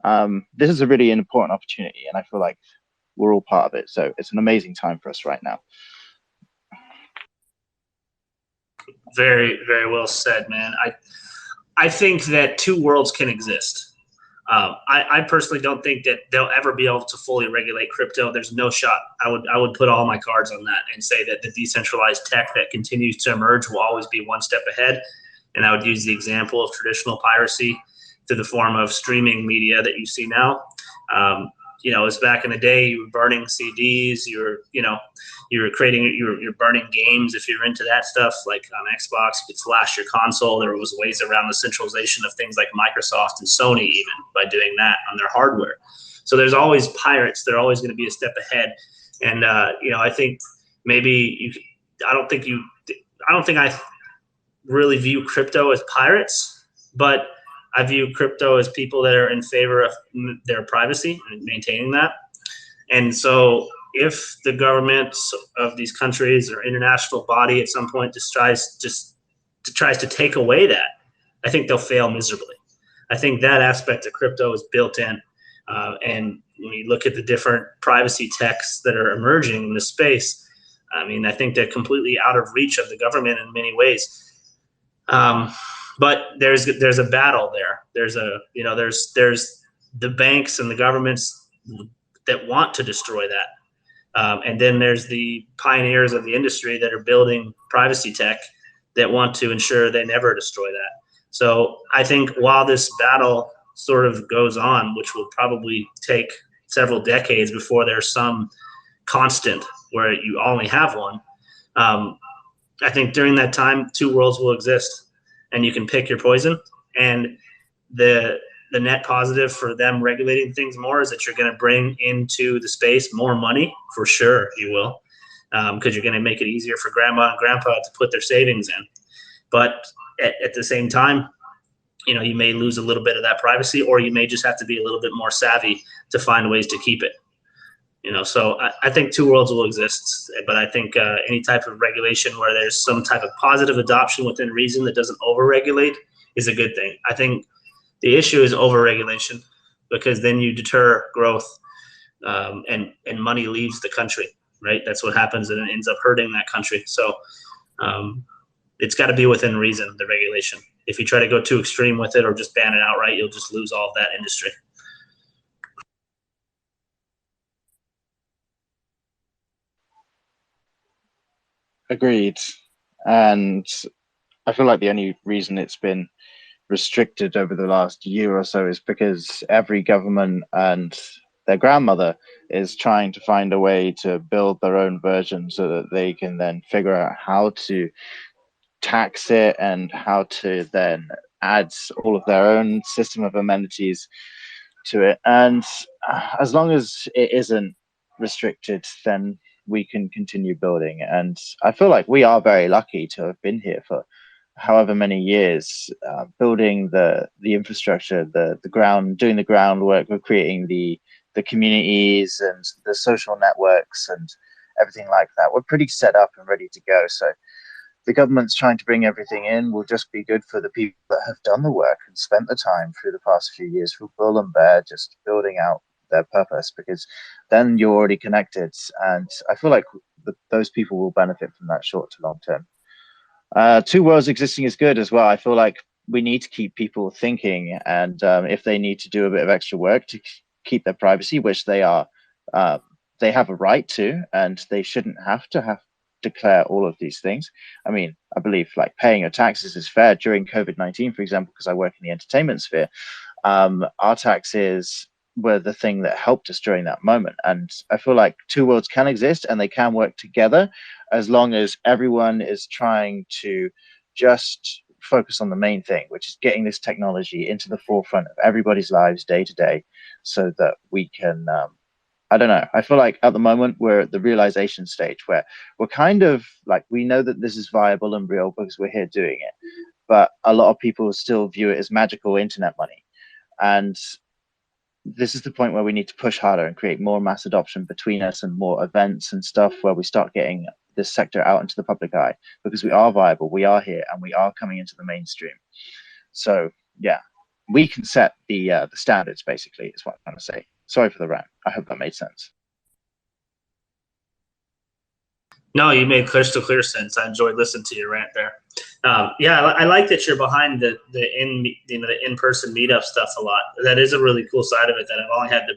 This is a really important opportunity, and I feel like we're all part of it. So it's an amazing time for us right now. Very, very well said, man. I think that two worlds can exist. I personally don't think that they'll ever be able to fully regulate crypto. There's no shot. I would put all my cards on that and say that the decentralized tech that continues to emerge will always be one step ahead. And I would use the example of traditional piracy to the form of streaming media that you see now. As back in the day, you were burning CDs, you're burning games. If you're into that stuff, like on Xbox, you could flash your console. There was ways around the centralization of things like Microsoft and Sony, even by doing that on their hardware. So there's always pirates. They're always going to be a step ahead. And I think maybe I don't think I really view crypto as pirates, but I view crypto as people that are in favor of their privacy and maintaining that. And so if the governments of these countries or international body at some point tries to take away that, I think they'll fail miserably. I think that aspect of crypto is built in. And when you look at the different privacy techs that are emerging in this space, I mean, I think they're completely out of reach of the government in many ways. But there's a battle there. There's the banks and the governments that want to destroy that. And then there's the pioneers of the industry that are building privacy tech that want to ensure they never destroy that. So I think while this battle sort of goes on, which will probably take several decades before there's some constant where you only have one, I think during that time, two worlds will exist. And you can pick your poison. And the net positive for them regulating things more is that you're going to bring into the space more money, for sure you will, because you're going to make it easier for grandma and grandpa to put their savings in. But at the same time, you may lose a little bit of that privacy, or you may just have to be a little bit more savvy to find ways to keep it. So I think two worlds will exist, but I think any type of regulation where there's some type of positive adoption within reason that doesn't overregulate is a good thing. I think the issue is overregulation, because then you deter growth, and money leaves the country, right? That's what happens, and it ends up hurting that country. So it's got to be within reason, the regulation. If you try to go too extreme with it or just ban it outright, you'll just lose all of that industry. Agreed. And I feel like the only reason it's been restricted over the last year or so is because every government and their grandmother is trying to find a way to build their own version so that they can then figure out how to tax it and how to then add all of their own system of amenities to it. And as long as it isn't restricted, then we can continue building. And I feel like we are very lucky to have been here for however many years, building the infrastructure, the ground, doing the groundwork, we're creating the communities and the social networks and everything like that. We're pretty set up and ready to go. So the government's trying to bring everything in will just be good for the people that have done the work and spent the time through the past few years through bull and bear, just building out their purpose, because then you're already connected. And I feel like those people will benefit from that short to long term. Two worlds existing is good as well. I feel like we need to keep people thinking, and if they need to do a bit of extra work to keep their privacy, which they have a right to, and they shouldn't have to declare all of these things. I mean, I believe like paying your taxes is fair. During COVID-19, for example, because I work in the entertainment sphere, our taxes were the thing that helped us during that moment. And I feel like two worlds can exist and they can work together as long as everyone is trying to just focus on the main thing, which is getting this technology into the forefront of everybody's lives day to day, so that we can I don't know. I feel like at the moment we're at the realization stage where we're kind of like, we know that this is viable and real because we're here doing it, but a lot of people still view it as magical internet money. And this is the point where we need to push harder and create more mass adoption between us and more events and stuff where we start getting this sector out into the public eye, because we are viable, we are here, and we are coming into the mainstream. So yeah, we can set the standards, basically, is what I'm trying to say. Sorry for the rant. I hope that made sense. No, you made crystal clear sense. I enjoyed listening to your rant there. Yeah, I like that you're behind the in-person meetup stuff a lot. That is a really cool side of it that I've only had the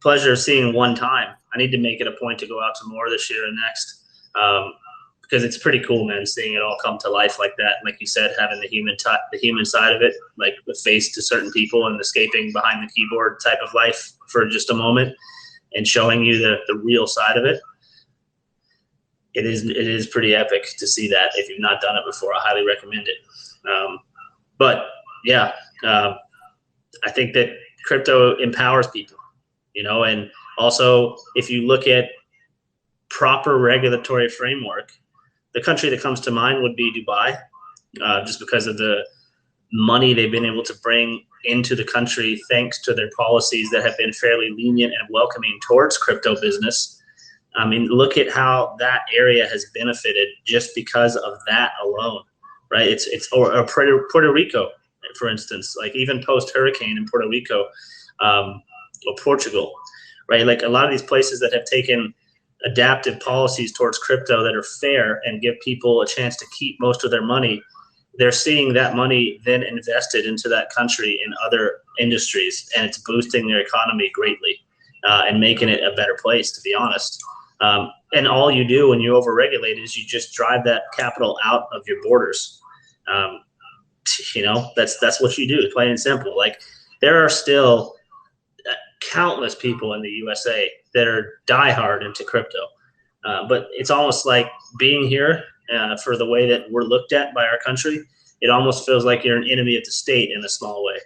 pleasure of seeing one time. I need to make it a point to go out to more this year and next, because it's pretty cool, man, seeing it all come to life like that. Like you said, having the human side of it, like the face to certain people and escaping behind the keyboard type of life for just a moment and showing you the real side of it. It is pretty epic to see that. If you've not done it before, I highly recommend it. But yeah, I think that crypto empowers people, and also if you look at proper regulatory framework, the country that comes to mind would be Dubai, just because of the money they've been able to bring into the country thanks to their policies that have been fairly lenient and welcoming towards crypto business. I mean, look at how that area has benefited just because of that alone, right? Or Puerto Rico, for instance, like even post-hurricane in Puerto Rico, or Portugal, right? Like a lot of these places that have taken adaptive policies towards crypto that are fair and give people a chance to keep most of their money, they're seeing that money then invested into that country in other industries, and it's boosting their economy greatly and making it a better place, to be honest. And all you do when you overregulate is you just drive that capital out of your borders. That's what you do, plain and simple. Like there are still countless people in the USA that are diehard into crypto. But it's almost like being here for the way that we're looked at by our country. It almost feels like you're an enemy of the state in a small way,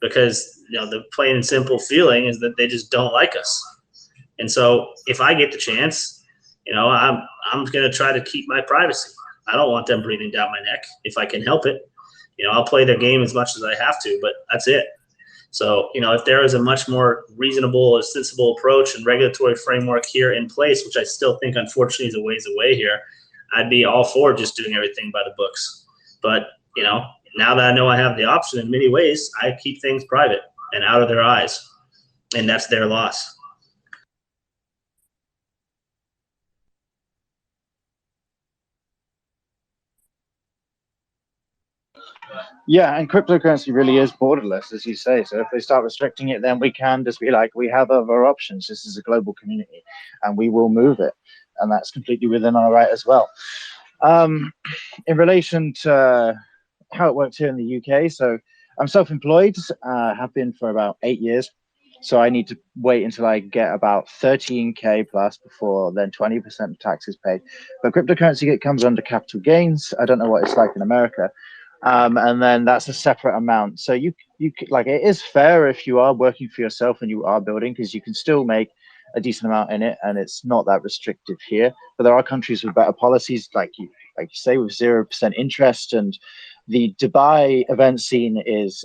because the plain and simple feeling is that they just don't like us. And so if I get the chance, I'm going to try to keep my privacy. I don't want them breathing down my neck if I can help it. I'll play their game as much as I have to, but that's it. So, if there is a much more reasonable, sensible approach and regulatory framework here in place, which I still think, unfortunately, is a ways away here, I'd be all for just doing everything by the books. But, now that I know I have the option in many ways, I keep things private and out of their eyes, and that's their loss. Yeah, and cryptocurrency really is borderless, as you say. So if they start restricting it, then we can just be like, we have other options. This is a global community, and we will move it. And that's completely within our right as well. In relation to how it works here in the UK, so I'm self-employed, have been for about 8 years. So I need to wait until I get about 13K plus before then 20% tax is paid. But cryptocurrency, it comes under capital gains. I don't know what it's like in America. And then that's a separate amount. So you like, it is fair if you are working for yourself and you are building, because you can still make a decent amount in it, and it's not that restrictive here. But there are countries with better policies, like you say, with 0% interest. And the Dubai event scene is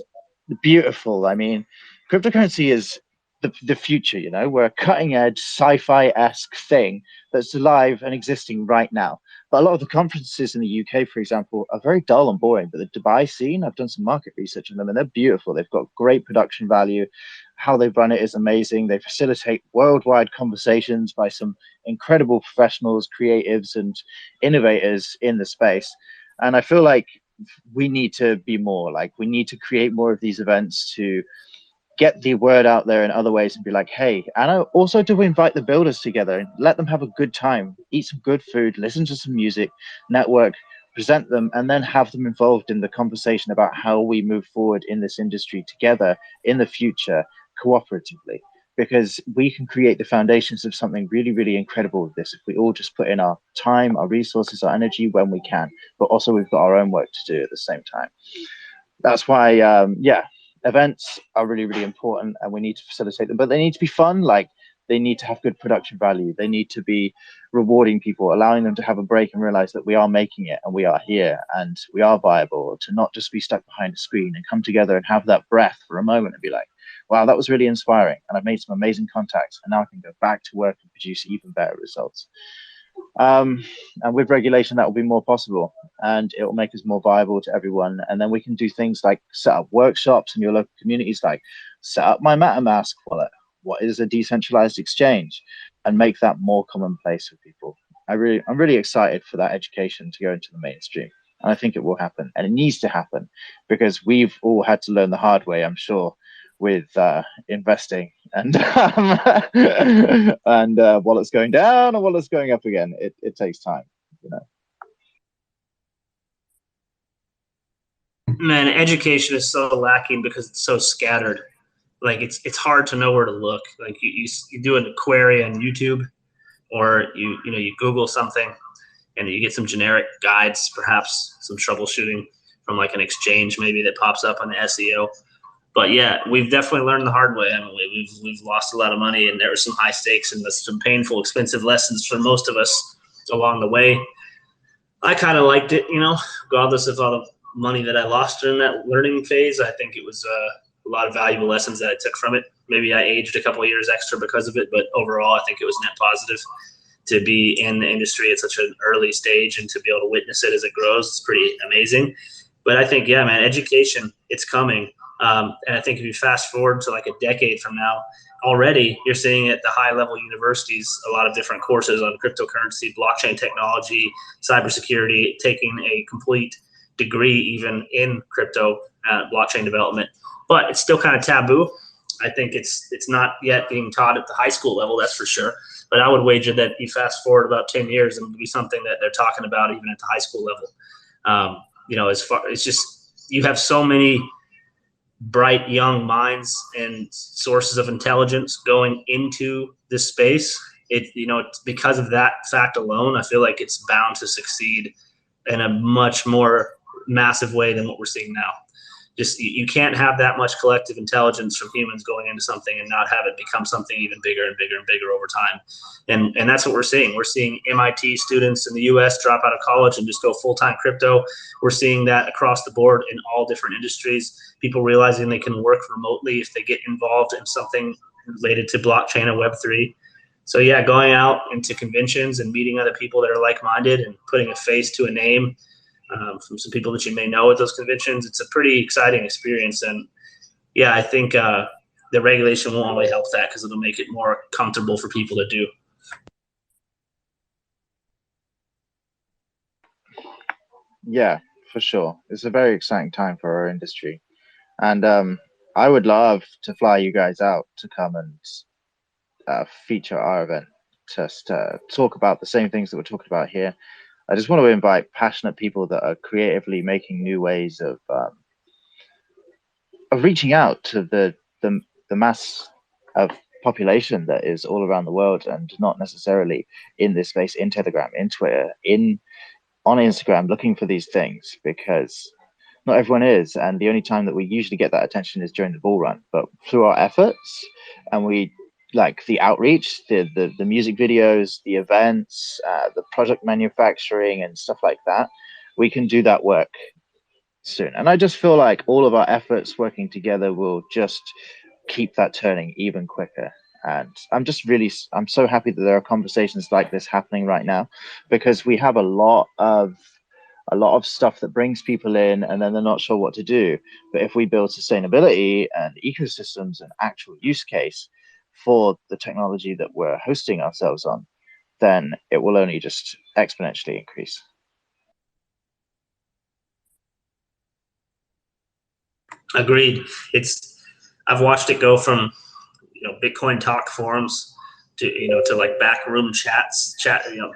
beautiful. I mean, cryptocurrency is the future. We're a cutting edge sci-fi-esque thing that's alive and existing right now. But a lot of the conferences in the UK, for example, are very dull and boring. But the Dubai scene, I've done some market research on them, and they're beautiful. They've got great production value. How they run it is amazing. They facilitate worldwide conversations by some incredible professionals, creatives, and innovators in the space. And I feel like we need to be more. Like, we need to create more of these events to get the word out there in other ways, and be like, hey, and also to invite the builders together and let them have a good time, eat some good food, listen to some music, network, present them, and then have them involved in the conversation about how we move forward in this industry together in the future, cooperatively. Because we can create the foundations of something really, really incredible with this if we all just put in our time, our resources, our energy when we can. But also we've got our own work to do at the same time. That's why, events are really, really important, and we need to facilitate them. But they need to be fun. Like, they need to have good production value. They need to be rewarding people, allowing them to have a break and realize that we are making it and we are here and we are viable, to not just be stuck behind a screen, and come together and have that breath for a moment and be like, wow, that was really inspiring, and I've made some amazing contacts, and now I can go back to work and produce even better results. And with regulation, that will be more possible, and it will make us more viable to everyone. And then we can do things like set up workshops in your local communities, like set up my MetaMask wallet. What is a decentralized exchange, and make that more commonplace for people. I'm really excited for that education to go into the mainstream, and I think it will happen, and it needs to happen because we've all had to learn the hard way, I'm sure, with investing and and wallets going down or wallets going up again. It takes time, you know. Man, education is so lacking because it's so scattered. Like it's hard to know where to look. Like you do a query on YouTube, or you Google something, and you get some generic guides, perhaps some troubleshooting from like an exchange maybe that pops up on the SEO. But yeah, we've definitely learned the hard way, haven't we? We've lost a lot of money, and there were some high stakes and some painful, expensive lessons for most of us along the way. I kind of liked it, regardless of all the money that I lost during that learning phase. I think it was a lot of valuable lessons that I took from it. Maybe I aged a couple of years extra because of it, but overall, I think it was net positive to be in the industry at such an early stage and to be able to witness it as it grows. It's pretty amazing. But I think, yeah, man, education, it's coming. And I think if you fast forward to like a decade from now, already you're seeing at the high level universities a lot of different courses on cryptocurrency, blockchain technology, cybersecurity, taking a complete degree even in crypto blockchain development. But it's still kind of taboo. I think it's not yet being taught at the high school level, that's for sure. But I would wager that you fast forward about 10 years and it'll be something that they're talking about even at the high school level. As far it's just you have so many bright young minds and sources of intelligence going into this space. It's because of that fact alone, I feel like it's bound to succeed in a much more massive way than what we're seeing now. Just you can't have that much collective intelligence from humans going into something and not have it become something even bigger and bigger and bigger over time. And that's what we're seeing. We're seeing MIT students in the US drop out of college and just go full-time crypto. We're seeing that across the board in all different industries. People realizing they can work remotely if they get involved in something related to blockchain and Web3. So yeah, going out into conventions and meeting other people that are like-minded and putting a face to a name from some people that you may know at those conventions, it's a pretty exciting experience. And yeah, I think the regulation will only help that because it'll make it more comfortable for people to do. Yeah, for sure. It's a very exciting time for our industry. And I would love to fly you guys out to come and feature our event, just talk about the same things that we're talking about here. I just want to invite passionate people that are creatively making new ways of reaching out to the mass of population that is all around the world and not necessarily in this space, in Telegram, in Twitter, on Instagram, looking for these things, because not everyone is, and the only time that we usually get that attention is during the bull run. But through our efforts, and we like the outreach, the music videos, the events, the project manufacturing and stuff like that, we can do that work soon. And I just feel like all of our efforts working together will just keep that turning even quicker. And I'm so happy that there are conversations like this happening right now, because we have a lot of stuff that brings people in and then they're not sure what to do. But if we build sustainability and ecosystems and actual use case for the technology that we're hosting ourselves on, then it will only just exponentially increase. Agreed. I've watched it go from Bitcoin talk forums to like backroom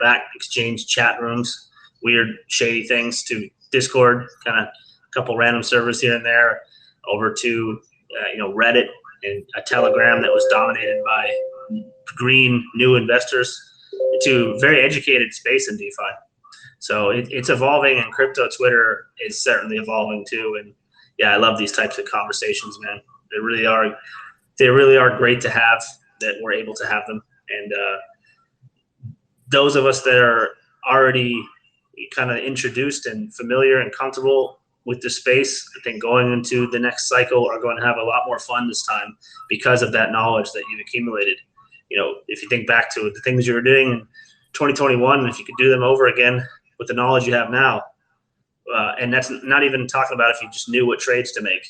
back exchange chat rooms, weird shady things, to Discord, kind of a couple random servers here and there, over to Reddit and a Telegram that was dominated by green new investors, to very educated space in DeFi. So it's evolving, and crypto Twitter is certainly evolving too. And yeah, I love these types of conversations, man. They really are great to have, that we're able to have them. And those of us that are already kind of introduced and familiar and comfortable with the space, I think going into the next cycle are going to have a lot more fun this time because of that knowledge that you've accumulated. If you think back to the things you were doing 2021, and if you could do them over again with the knowledge you have now, and that's not even talking about if you just knew what trades to make,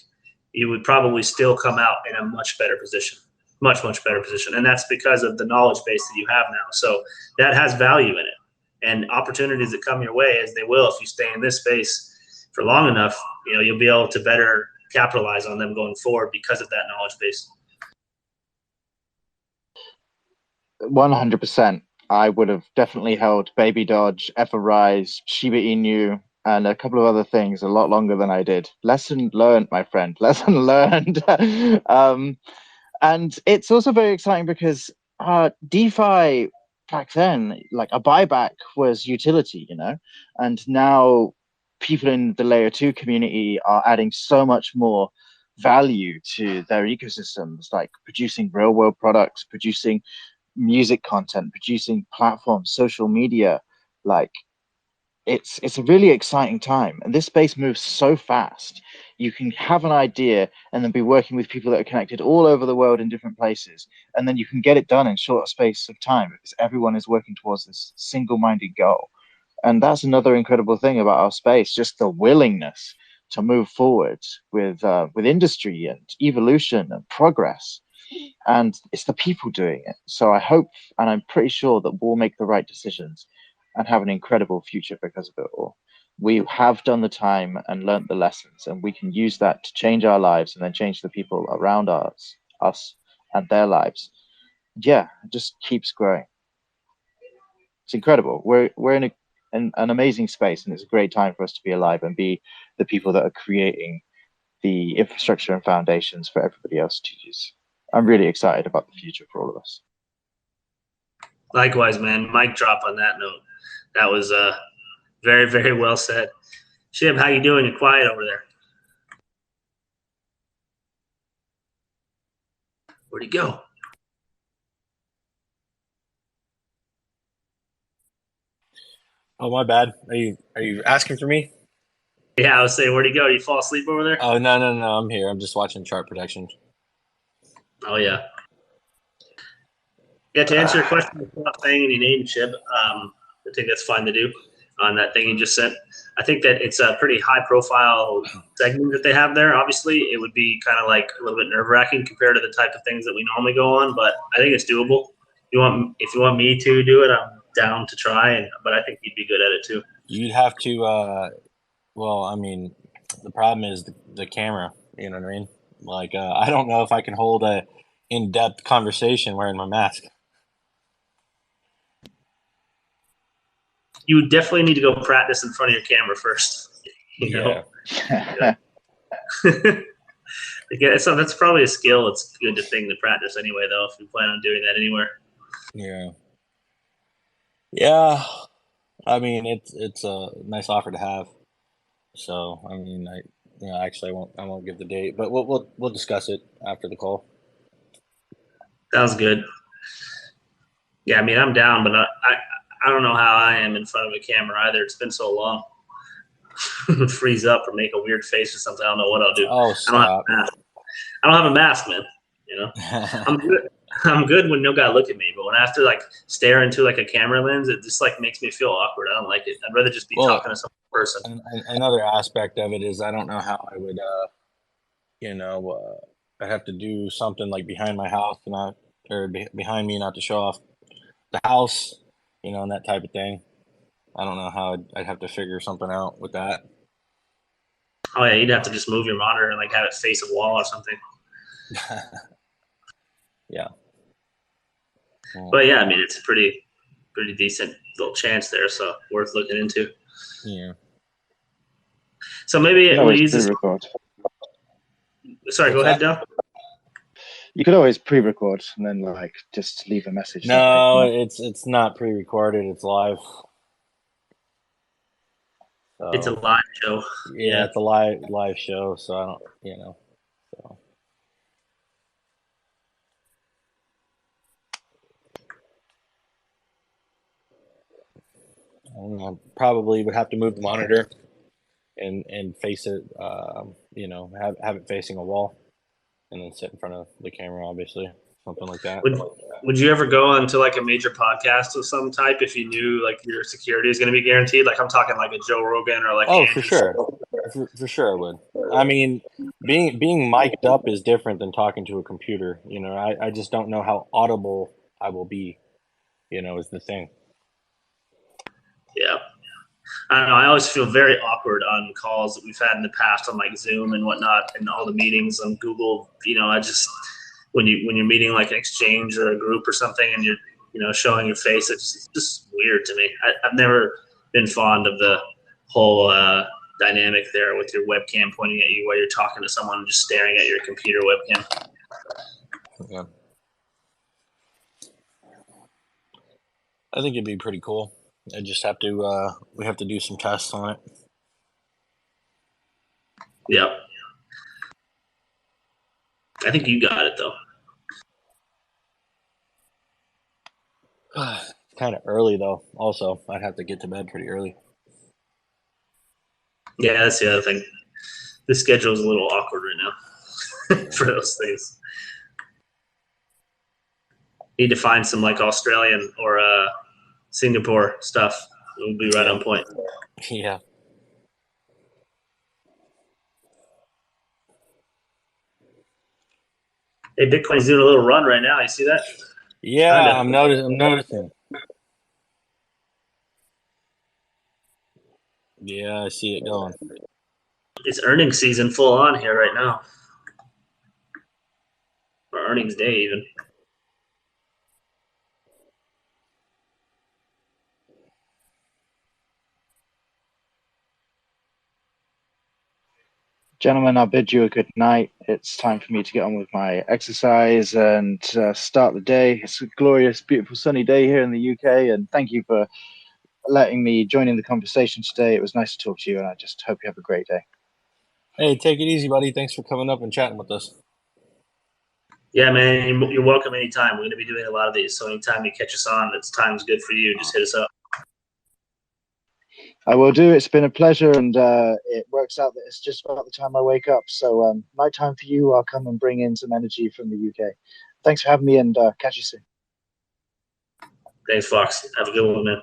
you would probably still come out in a much better position, much better position. And that's because of the knowledge base that you have now. So that has value in it. And opportunities that come your way, as they will if you stay in this space for long enough, you'll be able to better capitalize on them going forward because of that knowledge base. 100%. I would have definitely held Baby Dodge, Everrise, Shiba Inu, and a couple of other things a lot longer than I did. Lesson learned, my friend. Lesson learned. And it's also very exciting because DeFi back then, like a buyback was utility, and now people in the layer 2 community are adding so much more value to their ecosystems, like producing real world products, producing music content, producing platforms, social media. Like it's a really exciting time, and this space moves so fast. You can have an idea and then be working with people that are connected all over the world in different places, and then you can get it done in short space of time because everyone is working towards this single-minded goal. And that's another incredible thing about our space, just the willingness to move forward with industry and evolution and progress. And it's the people doing it. So I hope, and I'm pretty sure that we'll make the right decisions and have an incredible future because of it all. We have done the time and learnt the lessons, and we can use that to change our lives and then change the people around us and their lives. Yeah, it just keeps growing. It's incredible. We're in an amazing space, and it's a great time for us to be alive and be the people that are creating the infrastructure and foundations for everybody else to use. I'm really excited about the future for all of us. Likewise, man. Mic drop on that note. That was very, very well said. Shib, how you doing? You're quiet over there. Where'd he go? Oh, my bad. Are you asking for me? Yeah, I was saying, where'd he go? Did you fall asleep over there? Oh, no. I'm here. I'm just watching chart protection. Oh, yeah. Yeah, to answer your question without saying any name, Shib, I think that's fine to do on that thing you just sent. I think that it's a pretty high-profile segment that they have there. Obviously, it would be kind of like a little bit nerve-wracking compared to the type of things that we normally go on, but I think it's doable. If you want me to do it, I'm down to try, but I think you'd be good at it too. You'd have to, well, I mean, the problem is the camera, you know what I mean? Like, I don't know if I can hold a in-depth conversation wearing my mask. You definitely need to go practice in front of your camera first. Yeah. So that's probably a skill. It's a good thing to practice anyway, though, if you plan on doing that anywhere. Yeah. Yeah. I mean, it's a nice offer to have. So, I mean, actually, I won't give the date, but we'll discuss it after the call. Sounds good. Yeah, I mean, I'm down, but I don't know how I am in front of a camera either. It's been so long. Freeze up or make a weird face or something. I don't know what I'll do. Oh, stop. I don't have a mask, man. I'm good when no guy look at me, but when I have to like stare into like a camera lens, it just like makes me feel awkward. I don't like it. I'd rather just be talking to some person. Another aspect of it is I don't know how I would, I'd have to do something like behind my house behind me, not to show off the house, and that type of thing. I don't know how I'd have to figure something out with that. Oh yeah, you'd have to just move your monitor and like have it face a wall or something. Yeah. But yeah, I mean, it's a pretty decent little chance there, so worth looking into. Yeah. So maybe we'll use this. Sorry, go ahead, Del. You could always pre-record and then like just leave a message. No, it's not pre-recorded. It's live. So, it's a live show. Yeah, it's a live show. So I don't, so. I don't know, probably would have to move the monitor and face it, have it facing a wall, and then sit in front of the camera, obviously, something like that. Would you ever go onto like a major podcast of some type if you knew like your security is going to be guaranteed? Like I'm talking like a Joe Rogan or like Oh, for Andrew. sure. For sure I would. I mean, being mic'd up is different than talking to a computer. You know, I just don't know how audible I will be, you know, is the thing. Yeah. I don't know. I always feel very awkward on calls that we've had in the past on like Zoom and whatnot, and all the meetings on Google. You know, I just when you're meeting like an exchange or a group or something, and you're showing your face, it's just weird to me. I've never been fond of the whole dynamic there with your webcam pointing at you while you're talking to someone just staring at your computer webcam. Yeah. I think it'd be pretty cool. I just have to we have to do some tests on it. Yep. I think you got it though. Kind of early though. Also, I'd have to get to bed pretty early. Yeah, that's the other thing. The schedule is a little awkward right now for those things. Need to find some like Australian or Singapore stuff. It would be right on point. Yeah. Hey, Bitcoin's doing a little run right now. You see that? Yeah, Kinda. I'm noticing. Yeah, I see it going. It's earnings season full on here right now. Or earnings day even. Gentlemen, I'll bid you a good night. It's time for me to get on with my exercise and start the day. It's a glorious, beautiful, sunny day here in the UK, and thank you for letting me join in the conversation today. It was nice to talk to you, and I just hope you have a great day. Hey, take it easy, buddy. Thanks for coming up and chatting with us. Yeah, man, you're welcome anytime. We're going to be doing a lot of these, so anytime you catch us on, that's time's good for you. Just hit us up. I will do. It's been a pleasure, and it works out that it's just about the time I wake up. So night time for you. I'll come and bring in some energy from the UK. Thanks for having me, and catch you soon. Thanks, Fox. Have a good one, man.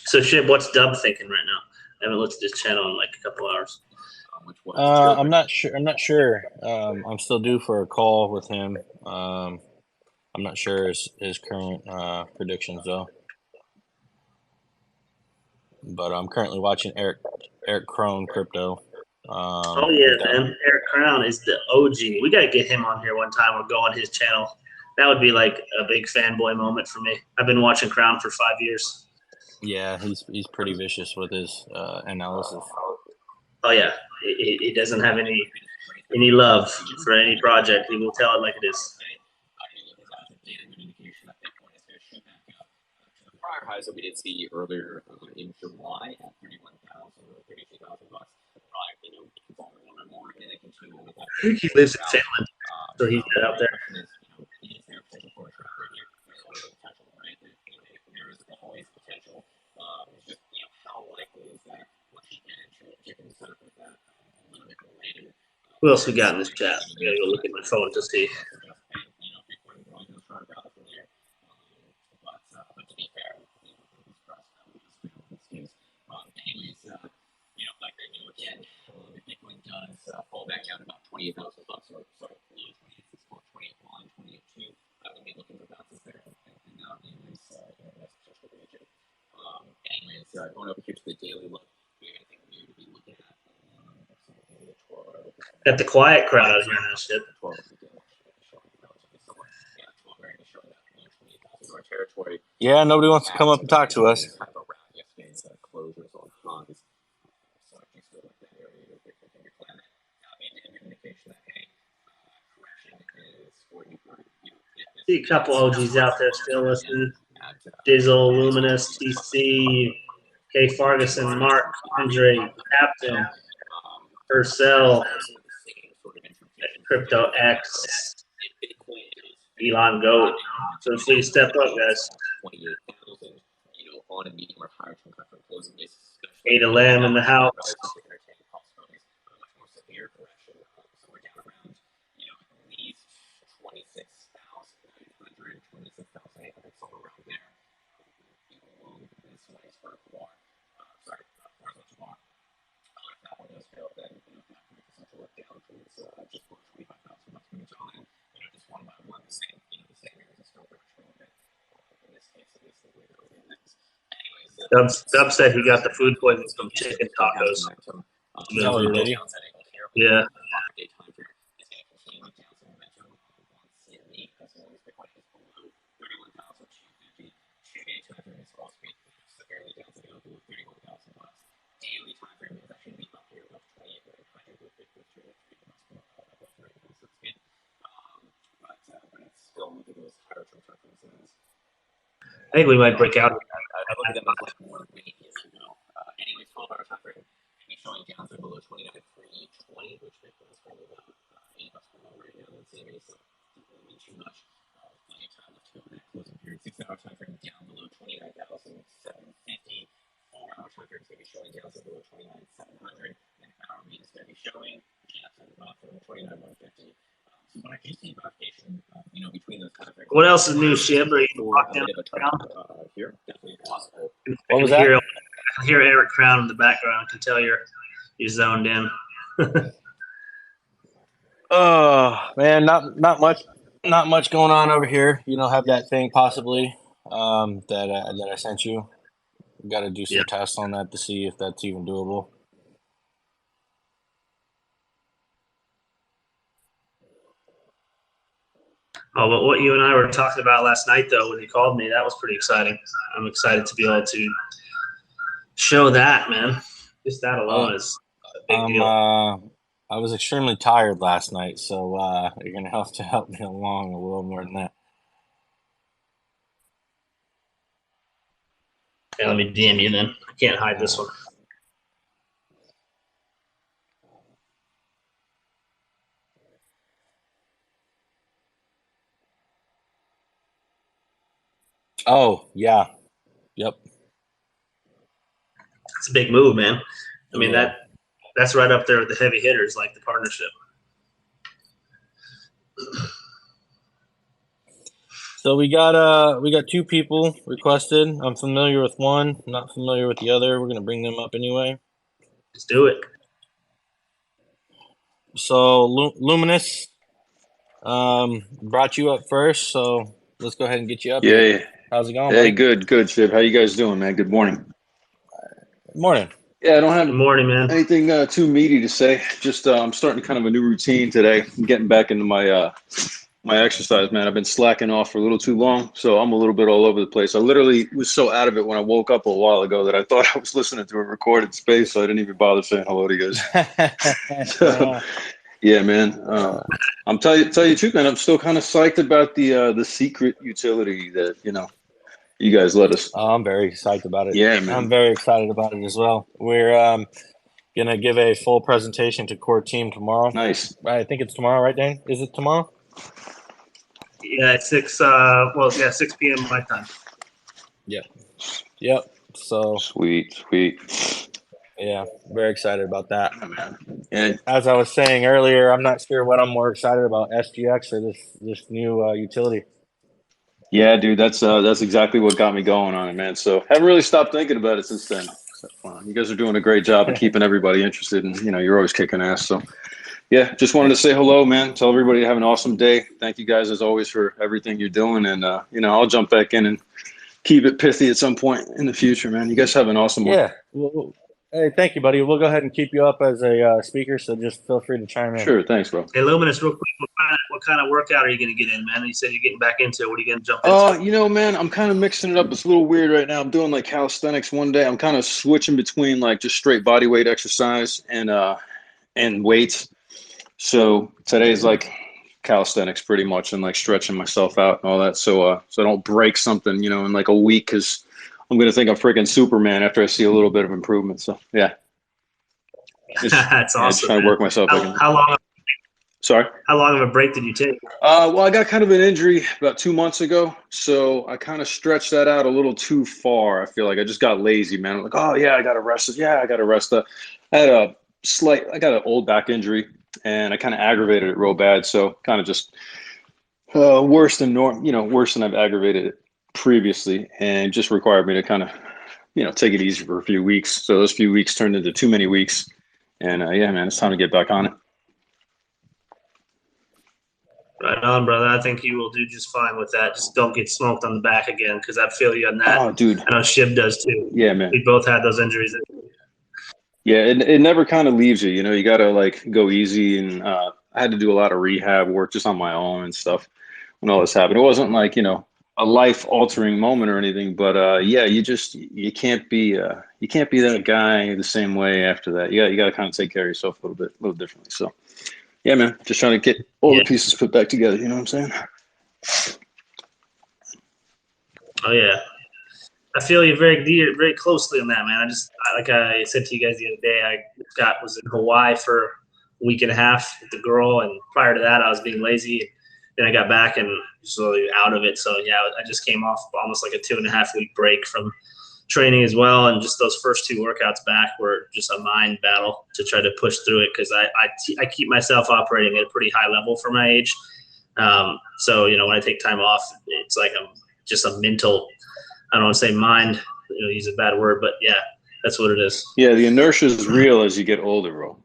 So, Shib, what's Dub thinking right now? I haven't looked at his channel in like a couple hours. I'm not sure. I'm still due for a call with him. I'm not sure his current predictions though. But I'm currently watching Eric Crone crypto. Oh yeah, man. Eric Crown is the OG. We gotta get him on here one time or go on his channel. That would be like a big fanboy moment for me. I've been watching Crown for 5 years. Yeah, he's pretty vicious with his analysis. Oh yeah, he doesn't have any love for any project. He will tell it like it is. Prior highs that we did see earlier in July at 31,000 or 32,000 bucks. Probably, fall a little bit more and then continue with that. I think he lives in Finland, so he's good out there. Is there potential for a trap right here? There's always potential, right? There is always potential. It's just, how likely is that once you get into it, you can set up with that a little bit later. Who else we got in this chat? I gotta go look at my phone to see. But to be fair, anyways, like again, Bitcoin does fall back down to about 28,000 bucks or so. 28.1, 28.2. I would be looking for bounces there, and anyways, that's just the region. Anyways, going over here to the daily look, we have anything weird to be looking at. Got the quiet crowd out here now, shit. Yeah, nobody wants to come up and talk to us. See a couple OGs out there still listening. Dizzle, Luminous, TC, K. Farguson, Mark, Andre, Captain, Purcell, Crypto X, Elon Goat. So please step up, guys. On a medium or higher term closing basis. Ada Lamb in the house. it's just for 25,000 bucks when it's all in. Just one by one, the same areas of scope are showing it. In this case, at least the way they're looking at things. Anyways, Dub said he got the food poisoning from chicken tacos. Oh, did he? Yeah. Day time frame is going to continue with downward momentum once the Bitcoin is below 31,250. 2-day time frame is also severely down to go below 31,000 bucks. Daily time frame is actually going to be up here above 2,800 with Bitcoin trading 3 bucks above right now, so it's good. But it's still one of those higher term time frames than this. I think we might break out. I look at them as like more than 8 years ago. Anyways, 12-hour time frame be showing down to below 29,320, which Bitcoin is currently about $8 below right now. That's CME, so doesn't really mean too much. Plenty of time left to go in that closing period. 6-hour time frame down below 29,750. 4-hour time frame is going to be showing down to below 29,700. And hour mean is going to be showing about 29,150. So when I can see bifurcation, between those time frames. What else is new, Shib? Are you locked in? Here, definitely possible. What was that? I can hear Eric Crown in the background. I can tell you're zoned in. Oh man, not much going on over here. Have that thing possibly that I sent you. Got to do some tests on that to see if that's even doable. Oh, but what you and I were talking about last night, though, when you called me, that was pretty exciting. I'm excited to be able to show that, man. Just that alone is a big deal. I was extremely tired last night, so you're gonna have to help me along a little more than that. Yeah, let me DM you then. I can't hide this one. Oh, yeah. Yep. It's a big move, man. I mean, that's right up there with the heavy hitters like the partnership. So we got 2 people requested. I'm familiar with one, not familiar with the other. We're gonna bring them up anyway. Let's do it. So Luminous brought you up first, so let's go ahead and get you up here. Yeah. How's it going, Hey, buddy? good, Shib. How you guys doing, man? Good morning. Morning. Yeah, I don't have Good morning, man. anything too meaty to say. Just I'm starting kind of a new routine today. I'm getting back into my my exercise, man. I've been slacking off for a little too long, so I'm a little bit all over the place. I literally was so out of it when I woke up a while ago that I thought I was listening to a recorded space, so I didn't even bother saying hello to you guys. So, yeah, man. I'm tell you the truth, man. I'm still kind of psyched about the secret utility that you guys let us. Oh, I'm very psyched about it. Yeah, man. I'm very excited about it as well. We're gonna give a full presentation to core team tomorrow. Nice. I think it's tomorrow, right, Dane? Is it tomorrow? Yeah, it's 6 p.m. my time. Yep. So sweet. Yeah, very excited about that. Yeah, man. And as I was saying earlier, I'm not sure what I'm more excited about, SGX or this new utility. Yeah, dude, that's exactly what got me going on it, man. So haven't really stopped thinking about it since then. So, you guys are doing a great job of keeping everybody interested, and you're always kicking ass. So yeah, just wanted to say hello, man. Tell everybody to have an awesome day. Thank you guys as always for everything you're doing, and I'll jump back in and keep it pithy at some point in the future, man. You guys have an awesome one. Yeah. Well, hey, thank you, buddy. We'll go ahead and keep you up as a speaker, so just feel free to chime in. Sure, thanks, bro. Hey, Luminous, real quick, what kind of workout are you going to get in, man? You said you're getting back into it. What are you going to jump into? Man, I'm kind of mixing it up. It's a little weird right now. I'm doing like calisthenics one day. I'm kind of switching between like just straight body weight exercise and weights. So today's like calisthenics pretty much, and like stretching myself out and all that. So I don't break something, in like a week, because I'm going to think I'm freaking Superman after I see a little bit of improvement. So yeah. That's awesome. Just trying to work myself. How long? Sorry? How long of a break did you take? Well, I got kind of an injury about 2 months ago, so I kind of stretched that out a little too far. I feel like I just got lazy, man. I'm like, oh yeah, I got to rest it. Yeah, I got to rest that. I got an old back injury, and I kind of aggravated it real bad. So kind of just worse than I've aggravated it previously, and just required me to kind of, take it easy for a few weeks. So those few weeks turned into too many weeks, and yeah, man, it's time to get back on it. Right on, brother. I think you will do just fine with that. Just don't get smoked on the back again, because I feel you on that. Oh, dude. I know Shiv does too. Yeah, man. We both had those injuries. Yeah, it never kind of leaves you. You know, you got to like go easy. And I had to do a lot of rehab work just on my own and stuff when all this happened. It wasn't like, you know, a life altering moment or anything, but yeah, you can't be that guy the same way after that. You got to kind of take care of yourself a little differently. So yeah, man, just trying to get all the pieces put back together. You know what I'm saying? Oh yeah, I feel you very closely on that, man. Like I said to you guys the other day, Scott was in Hawaii for a week and a half with the girl, and prior to that, I was being lazy. Then I got back and slowly out of it. So yeah, I just came off almost like a 2.5 week break from training as well, and just those first 2 workouts back were just a mind battle to try to push through it, because I keep myself operating at a pretty high level for my age. So you know, when I take time off, it's like I'm just a mental, I don't want to say mind, you know, use a bad word, but yeah, that's what it is. Yeah, the inertia is real as you get older, bro.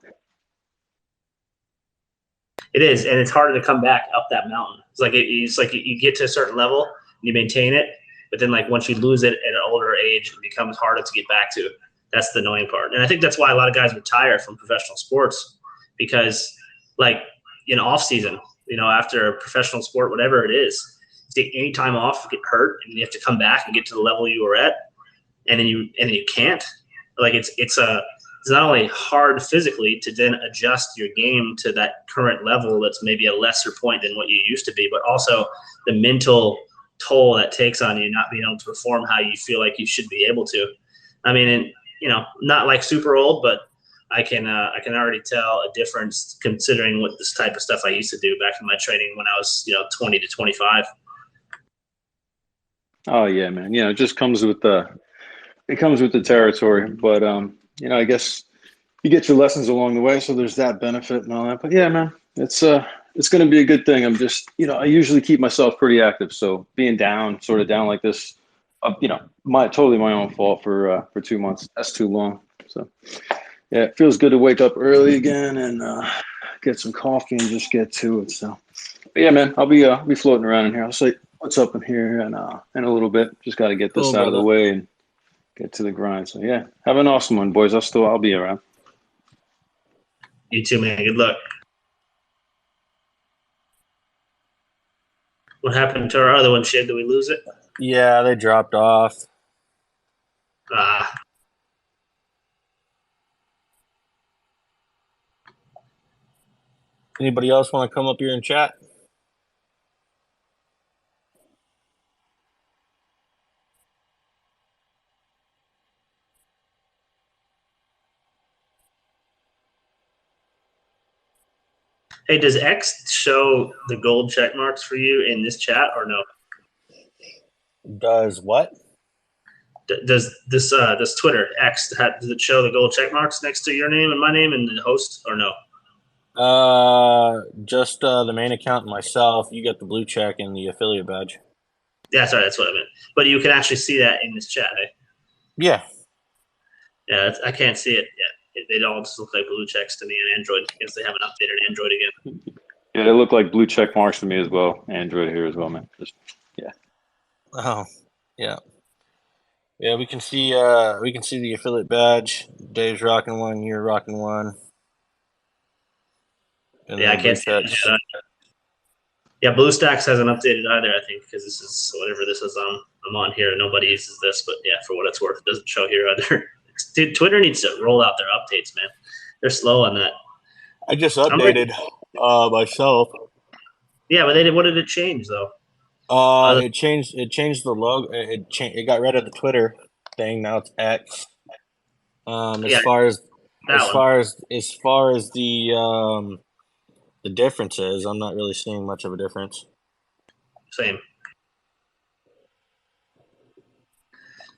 It is, and it's harder to come back up that mountain. It's like you get to a certain level and you maintain it, but then like once you lose it at an older age, it becomes harder to get back to. That's the annoying part, and I think that's why a lot of guys retire from professional sports, because like in off season, you know, after a professional sport, whatever it is, you take any time off, get hurt, and you have to come back and get to the level you were at, and then you can't. Like it's not only hard physically to then adjust your game to that current level that's maybe a lesser point than what you used to be, but also the mental toll that takes on you not being able to perform how you feel like you should be able to. I mean, and you know, not like super old, but I can already tell a difference considering what this type of stuff I used to do back in my training when I was, you know, 20 to 25. Oh yeah, man. You know, it just comes with the territory. But you know, I guess you get your lessons along the way, so there's that benefit and all that. But yeah, man, it's going to be a good thing. I'm just, you know, I usually keep myself pretty active, so being sort of down like this, you know, totally my own fault for 2 months. That's too long. So yeah, it feels good to wake up early again and get some coffee and just get to it. So, but yeah, man, I'll be floating around in here. I'll say what's up in here and in a little bit. Just got to get this Cool, out of the brother. way and get to the grind. So yeah, have an awesome one, boys. I'll be around. You too, man. Good luck. What happened to our other one, Shib? Did we lose it? Yeah, they dropped off. Anybody else want to come up here and chat? Hey, does X show the gold check marks for you in this chat or no? Does what? Does this Twitter X does it show the gold check marks next to your name and my name and the host or no? Just the main account and myself. You get the blue check and the affiliate badge. Yeah, sorry, that's what I meant. But you can actually see that in this chat, eh? Yeah. Yeah, I can't see it yet. They all just look like blue checks to me on Android because they haven't updated Android again. Yeah, they look like blue check marks to me as well. Android here as well, man. Yeah. Oh, yeah. Yeah, we can see the affiliate badge. Dave's rocking one, you're rocking one. And Yeah, I can't see that yet. Yeah, BlueStacks hasn't updated either, I think, because this is whatever this is I'm on here. Nobody uses this, but yeah, for what it's worth, it doesn't show here either. Dude, Twitter needs to roll out their updates, man. They're slow on that. I just updated myself. Yeah, but what did it change though? It changed the logo. It got rid of the Twitter thing. Now it's X. As far as the differences, I'm not really seeing much of a difference. Same.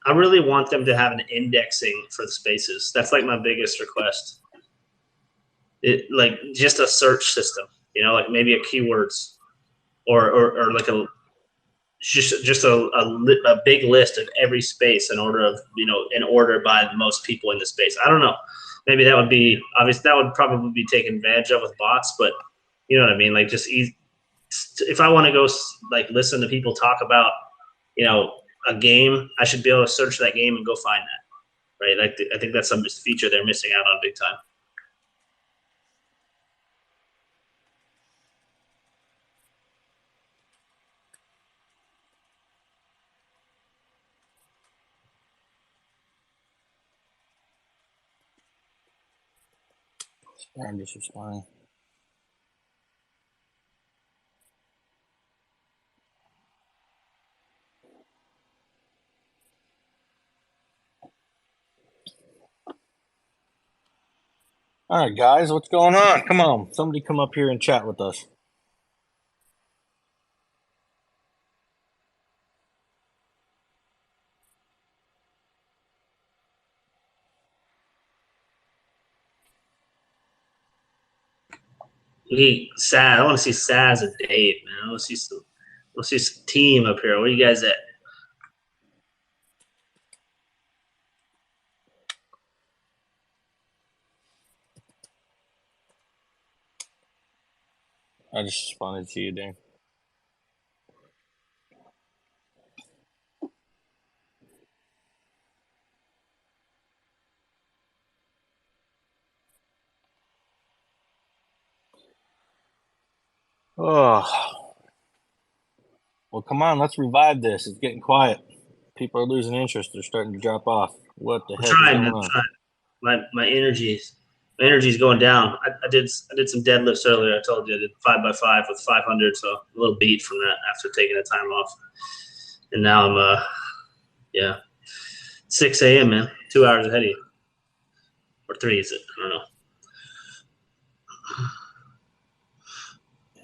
I really want them to have an indexing for the spaces. That's like my biggest request. Like just a search system, you know, like maybe a keywords or like a big list of every space in order by most people in the space. I don't know. Maybe that would be obvious. That would probably be taken advantage of with bots, but you know what I mean? Like just if I want to go like listen to people talk about, a game, I should be able to search that game and go find that, right? Like I think that's some feature they're missing out on big time. I'm just responding. All right, guys, what's going on? Come on, somebody come up here and chat with us. I want to see Saz and Dave, man. I want to see some team up here. Where you guys at? I just responded to you, Dan. Oh, well, come on, let's revive this. It's getting quiet. People are losing interest. They're starting to drop off. What the heck is going on? My energy's going down. I did some deadlifts earlier. I told you I did 5x5 with 500, so a little beat from that after taking a time off. And now I'm 6 a.m. man, 2 hours ahead of you, or 3 is it? I don't know.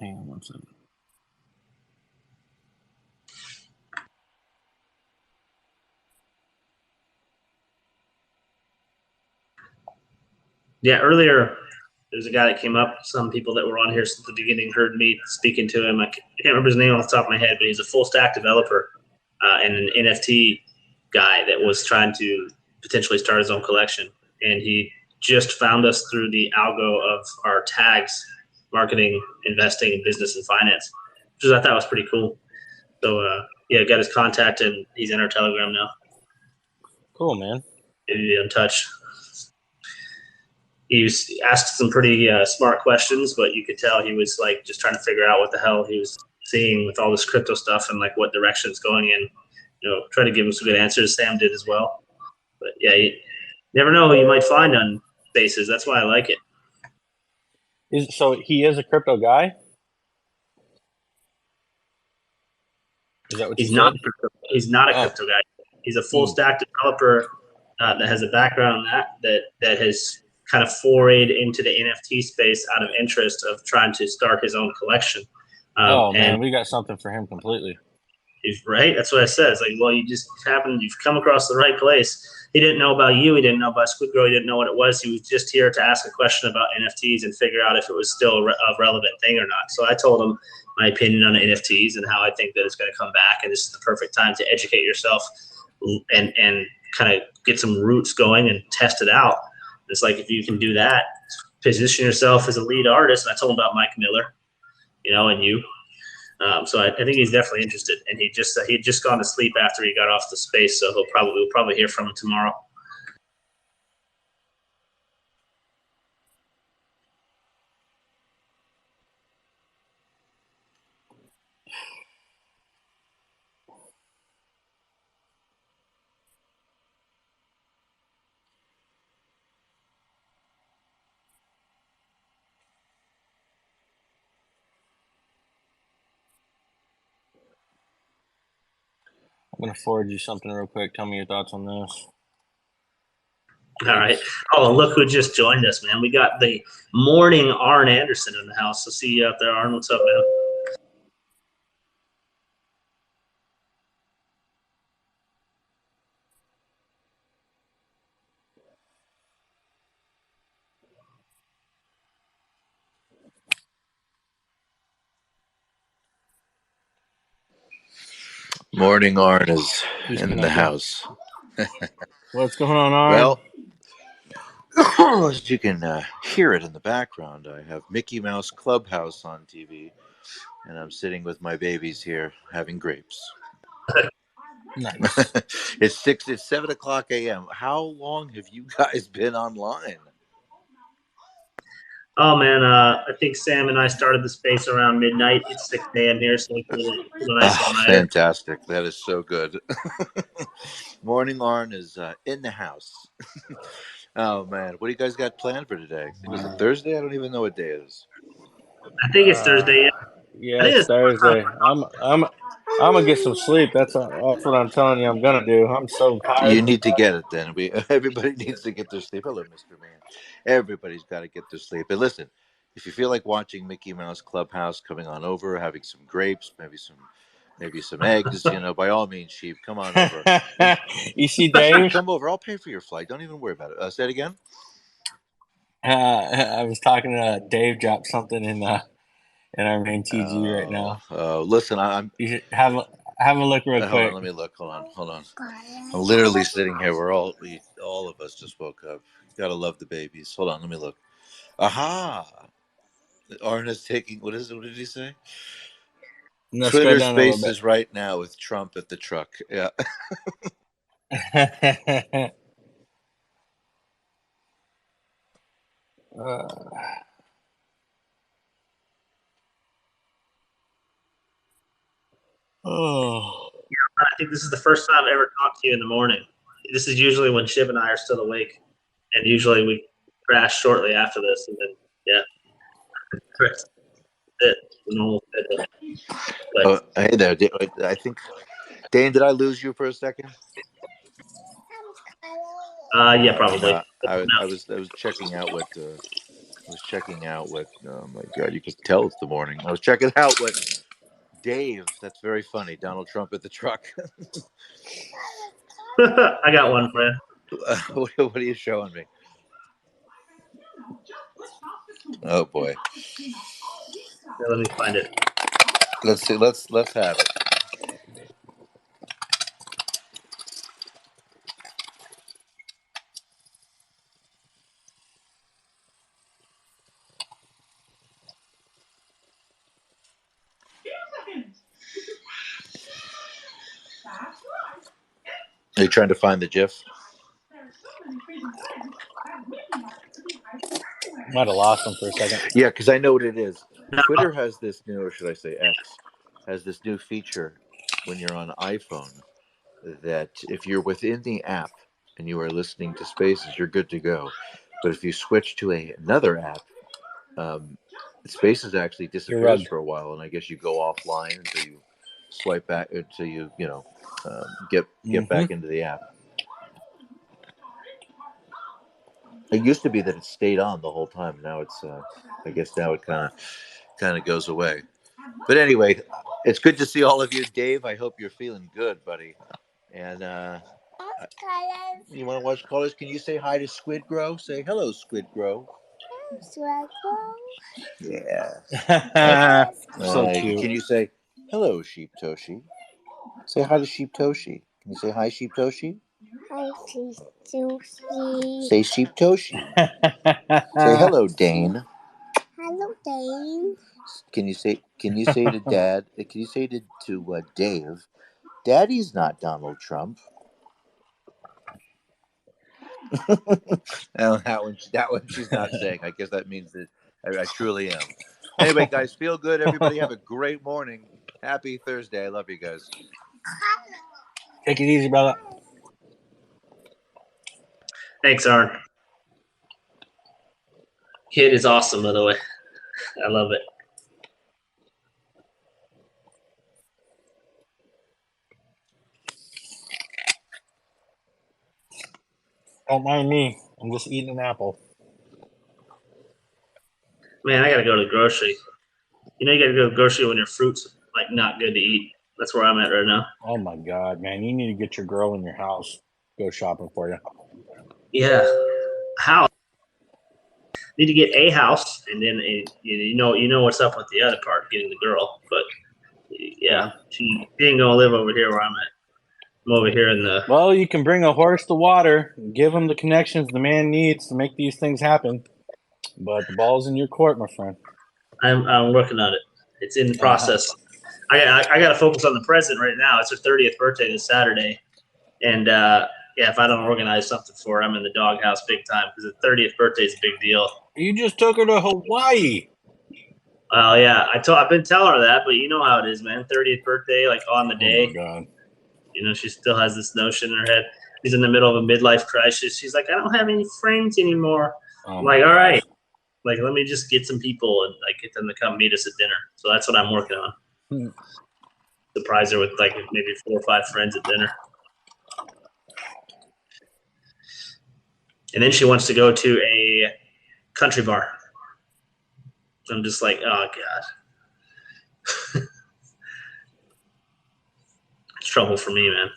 Hang on one second. Yeah, earlier there was a guy that came up. Some people that were on here since the beginning heard me speaking to him. I can't remember his name off the top of my head, but he's a full stack developer and an NFT guy that was trying to potentially start his own collection. And he just found us through the algo of our tags, marketing, investing, business, and finance, which I thought was pretty cool. So, got his contact, and he's in our Telegram now. Cool, man. Maybe in touch. He asked some pretty smart questions, but you could tell he was like just trying to figure out what the hell he was seeing with all this crypto stuff and like what direction it's going in. Try to give him some good answers. Sam did as well. But yeah, you never know who you might find on Spaces. That's why I like it. So he is a crypto guy? Is that what He's you not. said? He's not a crypto guy. He's a full stack developer that has a background in that has kind of forayed into the NFT space out of interest of trying to start his own collection. Man, we got something for him completely. Right? That's what I said. It's like, well, you've come across the right place. He didn't know about you. He didn't know about SquidGrow. He didn't know what it was. He was just here to ask a question about NFTs and figure out if it was still a relevant thing or not. So I told him my opinion on NFTs and how I think that it's going to come back. And this is the perfect time to educate yourself and kind of get some roots going and test it out. It's like, if you can do that, position yourself as a lead artist. And I told him about Mike Miller, and you. So I think he's definitely interested, and he had just gone to sleep after he got off the space, so we'll probably hear from him tomorrow. I'm going to forward you something real quick. Tell me your thoughts on this. All right. Oh, look who just joined us, man. We got the morning Arn Anderson in the house. So see you out there, Arn. What's up, man? Morning Arn is in the house. What's going on, Arn? Well, as you can hear it in the background, I have Mickey Mouse Clubhouse on TV. and I'm sitting with my babies here having grapes. Nice. It's 7:00 a.m. How long have you guys been online? Oh man, I think Sam and I started the space around midnight. It's 6 a.m. here, so it's a nice all-nighter. Fantastic. That is so good. Morning Arn is in the house. Oh man, what do you guys got planned for today? I think it was a Thursday. I don't even know what day it is. I think it's Thursday. Yeah, it's Thursday. I'm gonna get some sleep. That's what I'm telling you. I'm gonna do. I'm so tired. You need to get it then. Everybody needs to get their sleep. Hello, Mr. Man. Everybody's got to get their sleep. And listen, if you feel like watching Mickey Mouse Clubhouse, coming on over, having some grapes, maybe some eggs, by all means, sheep, come on over. You see, Dave? Come over. I'll pay for your flight. Don't even worry about it. Say it again. I was talking to Dave. Dropped something in our main TG right now. Listen, I'm. You should have a look real quick. Hold on, let me look. Hold on. I'm literally sitting here. All of us just woke up. Gotta love the babies. Hold on, let me look. Aha! Arna's taking. What did he say? No, Twitter Spaces right now with Trump at the truck. Yeah. Oh. I think this is the first time I've ever talked to you in the morning. This is usually when Shiv and I are still awake, and usually we crash shortly after this, and then that's it. Normal schedule. Hey there. I think, Dane, did I lose you for a second? Yeah, probably. No, I was checking out what. Oh my God, you could tell it's the morning. I was checking out what Dave. That's very funny. Donald Trump at the truck. I got one for you. What are you showing me? Oh boy. Yeah, let me find it. Let's see. Let's have it. Are you trying to find the GIF? Might have lost them for a second. Yeah, because I know what it is. Twitter has this new, or should I say X, has this new feature when you're on iPhone that if you're within the app and you are listening to Spaces, you're good to go. But if you switch to another app, Spaces actually disappears for a while, and I guess you go offline until you swipe back, until you get back into the app. It used to be that it stayed on the whole time. Now it's, I guess now it kind of goes away. But anyway, it's good to see all of you, Dave. I hope you're feeling good, buddy. And you want to watch Colors? Can you say hi to SquidGrow? Say hello, SquidGrow. Yeah. So cute. Can you say hello, Sheep Toshi? Say hi to Sheep Toshi. Can you say hi, Sheep Toshi? Hi, Sheep Toshi. Say Sheep Toshi. Say hello, Dane. Hello, Dane. Can you say to Dad? Can you say to Dave? Daddy's not Donald Trump. that one she's not saying. I guess that means that I truly am. Anyway, guys, feel good. Everybody have a great morning. Happy Thursday. I love you guys. Take it easy, brother. Thanks, Arn. Kid is awesome, by the way. I love it. Don't mind me. I'm just eating an apple. Man, I gotta go to the grocery. You gotta go to the grocery when your fruit's like not good to eat. That's where I'm at right now. Oh my God, man! You need to get your girl in your house. Go shopping for you. Yeah, house. Need to get a house, and then you know what's up with the other part, getting the girl. But yeah, she ain't gonna live over here where I'm at. I'm over here in the. Well, you can bring a horse to water and give him the connections the man needs to make these things happen. But the ball's in your court, my friend. I'm working on it. It's in the process. I got to focus on the present right now. It's her 30th birthday this Saturday, and if I don't organize something for her, I'm in the doghouse big time because the 30th birthday is a big deal. You just took her to Hawaii. Oh yeah, I've been telling her that, but you know how it is, man. 30th birthday, like on the day. Oh my God. You know, she still has this notion in her head. She's in the middle of a midlife crisis. She's like, I don't have any friends anymore. Oh I'm like, my all gosh. right, like let me just get some people and like get them to come meet us at dinner. So that's what I'm working on. Hmm. Surprise her with like maybe 4 or 5 friends at dinner. And then she wants to go to a country bar. I'm just like, oh God. It's trouble for me, man.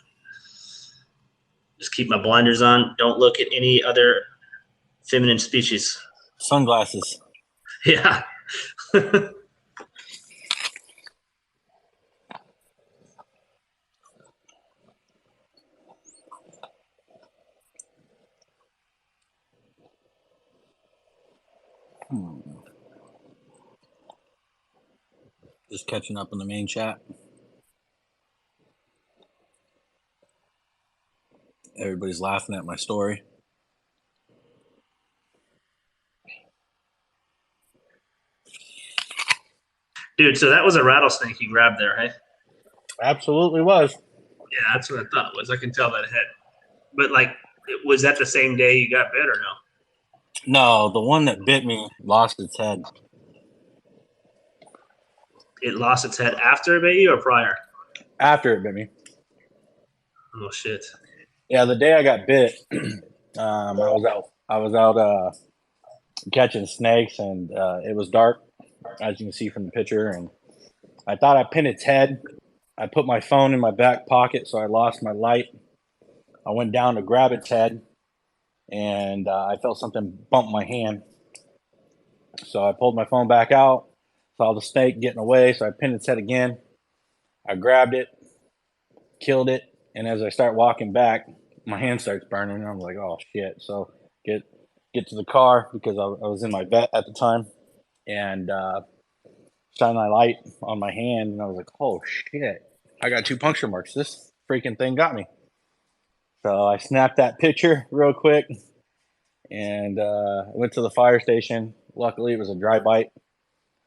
Just keep my blinders on. Don't look at any other feminine species. Sunglasses. Yeah. Just catching up in the main chat. Everybody's laughing at my story. Dude, so that was a rattlesnake you grabbed there, hey? Absolutely was. Yeah, that's what I thought it was. I can tell that head. But, like, was that the same day you got bit or no? No, the one that bit me lost its head. It lost its head after it bit you or prior? After it bit me. Oh, shit. Yeah, the day I got bit, I was out catching snakes, and it was dark, as you can see from the picture. And I thought I pinned its head. I put my phone in my back pocket, so I lost my light. I went down to grab its head, and I felt something bump my hand. So I pulled my phone back out, saw the snake getting away, so I pinned its head again. I grabbed it, killed it, and as I start walking back, my hand starts burning. And I'm like, oh shit! So get to the car because I was in my vet at the time, and shine my light on my hand, and I was like, oh shit! I got 2 puncture marks. This freaking thing got me. So I snapped that picture real quick, and went to the fire station. Luckily, it was a dry bite,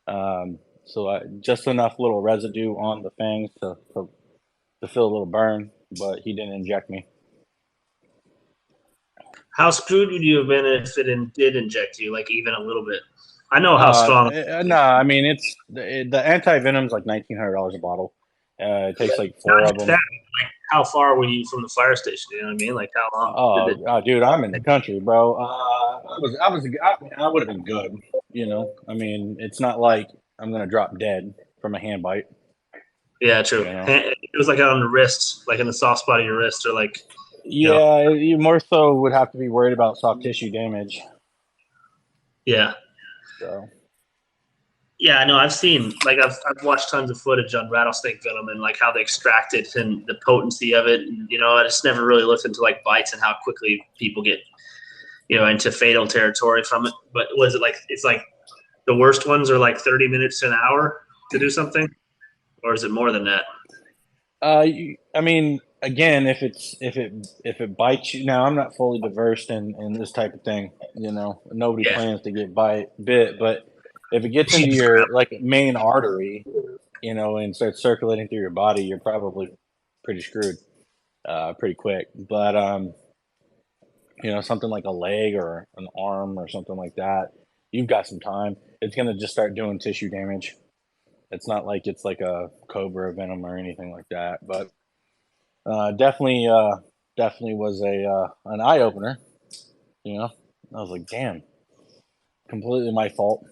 so just enough little residue on the fangs to feel a little burn, but he didn't inject me. How screwed would you have been if it did inject you, like even a little bit? I know how strong. No, I mean it's the anti-venom's like $1,900 a bottle. It takes like 4 of them. Like, how far were you from the fire station? You know what I mean? Like how long? Oh, dude, I'm in the country, bro. I would have been good. You know, I mean, it's not like I'm gonna drop dead from a hand bite. Yeah, true. You know? It was like on the wrist, like in the soft spot of your wrist, or like. Yeah, you more so would have to be worried about soft tissue damage. Yeah. So. Yeah, I know. I've seen, like, I've watched tons of footage on rattlesnake venom and like how they extract it and the potency of it. And, you know, I just never really looked into like bites and how quickly people get, you know, into fatal territory from it. But was it like it's like the worst ones are like 30 minutes to an hour to do something, or is it more than that? I mean, again, if it bites you, now I'm not fully versed in this type of thing. You know, nobody plans to get bit, but if it gets into your like main artery, you know, and starts circulating through your body, you're probably pretty screwed, pretty quick. But you know, something like a leg or an arm or something like that, you've got some time. It's gonna just start doing tissue damage. It's not like it's like a cobra venom or anything like that, but definitely was an eye opener. You know, I was like, damn, completely my fault,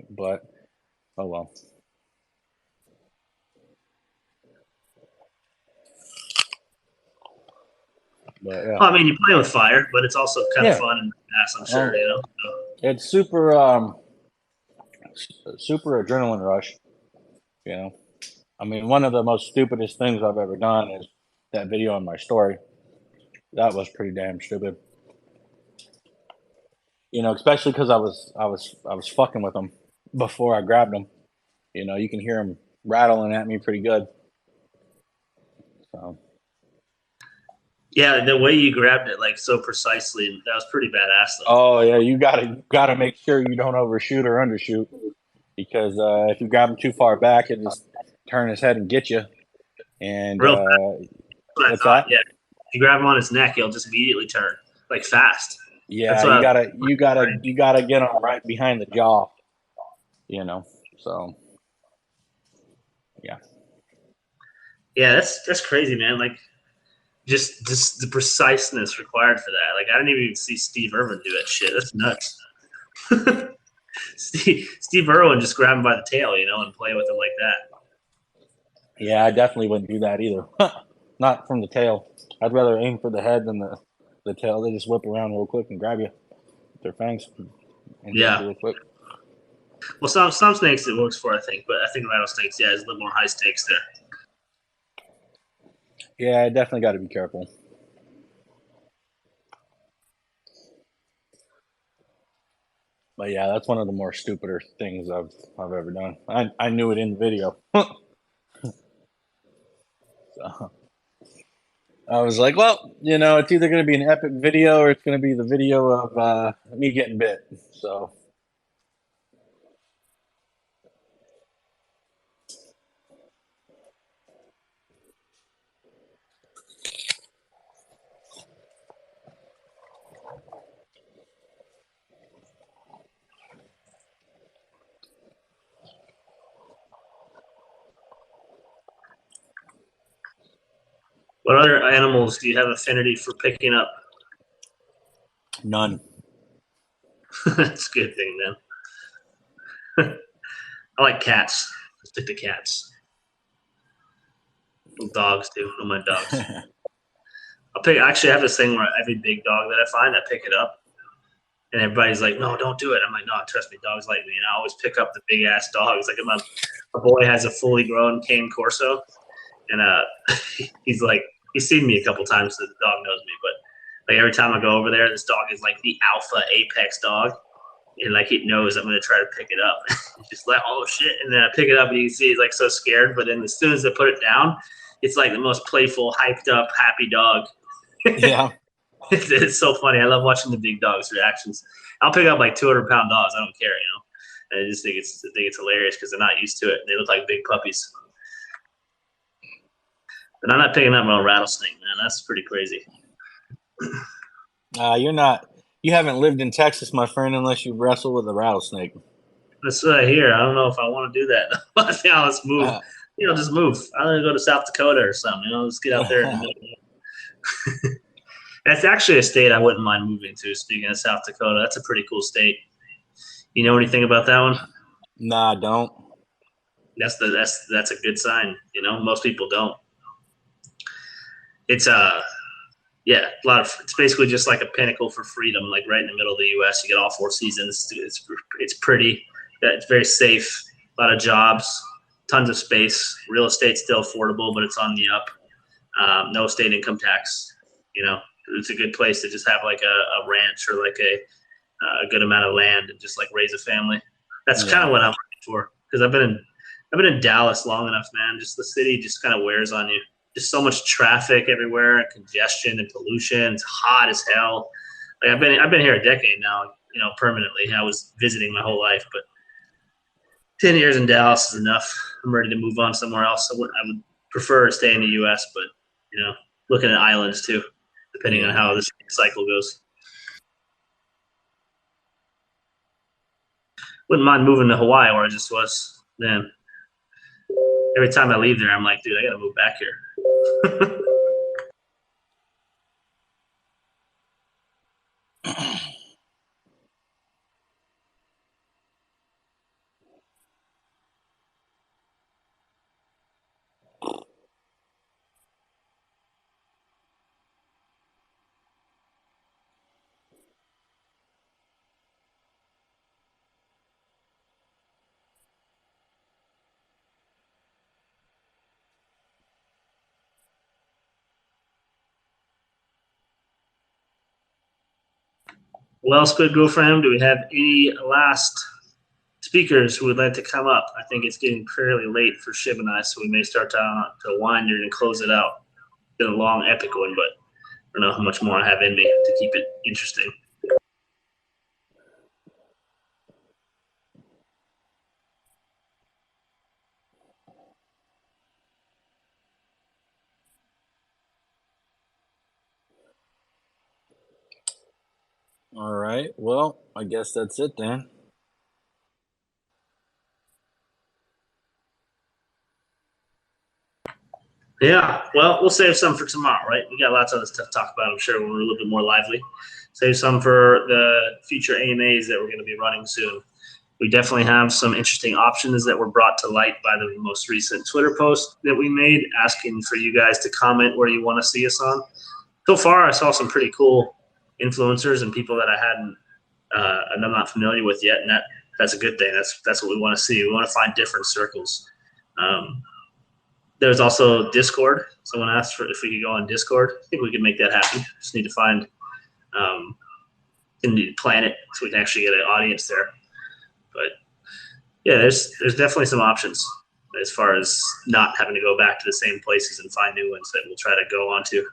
but oh well. But, yeah. Well, I mean, you play with fire, but it's also kind of fun and fast, I'm sure. You know, it's super adrenaline rush. You know, I mean, one of the most stupidest things I've ever done is that video on my story. That was pretty damn stupid. You know, especially because I was fucking with them before I grabbed them. You can hear them rattling at me pretty good. So. Yeah, the way you grabbed it like so precisely, that was pretty badass though. Oh yeah, you gotta make sure you don't overshoot or undershoot, because if you grab him too far back, he'll just turn his head and get you. And Real fast. what's that? Yeah, if you grab him on his neck, he'll just immediately turn like fast. Yeah, you gotta get him right behind the jaw. So yeah. Yeah, that's crazy, man. Like just the preciseness required for that. Like I didn't even see Steve Irwin do that shit. That's nuts. Steve Irwin just grab him by the tail, and play with him like that. Yeah, I definitely wouldn't do that either. Not from the tail. I'd rather aim for the head than the tail. They just whip around real quick and grab you with their fangs and grab you real quick. Well, some snakes it works for, I think, but I think rattlesnakes, yeah, is a little more high stakes there. Yeah, I definitely got to be careful. But yeah, that's one of the more stupider things I've ever done. I knew it in the video. So I was like, well, it's either going to be an epic video or it's going to be the video of me getting bit. So. What other animals do you have affinity for picking up? None. That's a good thing, man. I like cats. I stick to cats. Dogs too. I don't mind dogs. Actually, I have this thing where every big dog that I find, I pick it up. And everybody's like, no, don't do it. I'm like, no, trust me, dogs like me. And I always pick up the big ass dogs. Like my boy has a fully grown cane corso, and he's seen me a couple times, so the dog knows me. But like every time I go over there, this dog is like the alpha apex dog, and like it knows I'm gonna try to pick it up. Just like, oh shit, and then I pick it up, and you can see he's like so scared. But then as soon as I put it down, it's like the most playful, hyped up, happy dog. Yeah. It's so funny. I love watching the big dogs' reactions. I'll pick up like 200-pound dogs. I don't care, And I just think it's hilarious because they're not used to it. They look like big puppies. But I'm not picking up a rattlesnake, man. That's pretty crazy. You haven't lived in Texas, my friend, unless you wrestle with a rattlesnake. That's what I hear. I don't know if I want to do that. Let's move. Just move. I'm gonna go to South Dakota or something. Let's get out there in the middle. That's actually a state I wouldn't mind moving to. Speaking of South Dakota, that's a pretty cool state. You know anything about that one? Nah, I don't. That's a good sign. Most people don't. It's it's basically just like a pinnacle for freedom, like right in the middle of the U.S. You get all 4 seasons. It's pretty. It's very safe. A lot of jobs, tons of space. Real estate's still affordable, but it's on the up. No state income tax. It's a good place to just have like a ranch or like a good amount of land and just like raise a family. That's kind of what I'm looking for, because I've been in Dallas long enough, man. Just the city just kind of wears on you. Just so much traffic everywhere and congestion and pollution. It's hot as hell. Like I've been here a decade now, permanently. I was visiting my whole life, but 10 years in Dallas is enough. I'm ready to move on somewhere else. I would prefer to stay in the U.S., but looking at islands too, depending on how this cycle goes. Wouldn't mind moving to Hawaii, where I just was then. Every time I leave there, I'm like, dude, I gotta move back here. Well, SquidGrow fam, do we have any last speakers who would like to come up. I think it's getting fairly late for Shiv and I, so we may start to wind it and close it out. It's been a long, epic one, but I don't know how much more I have in me to keep it interesting. All right. Well, I guess that's it then. Yeah, well, we'll save some for tomorrow, right? We got lots of other stuff to talk about, I'm sure, when we're a little bit more lively. Save some for the future AMAs that we're going to be running soon. We definitely have some interesting options that were brought to light by the most recent Twitter post that we made, asking for you guys to comment where you want to see us on. So far, I saw some pretty cool influencers and people that I hadn't, and I'm not familiar with yet, and that's a good thing. That's what we want to see. We want to find different circles. There's also Discord. Someone asked for if we could go on Discord. I think we can make that happen. Just need to find, need to plan it so we can actually get an audience there. But yeah, there's definitely some options as far as not having to go back to the same places and find new ones that we'll try to go on to.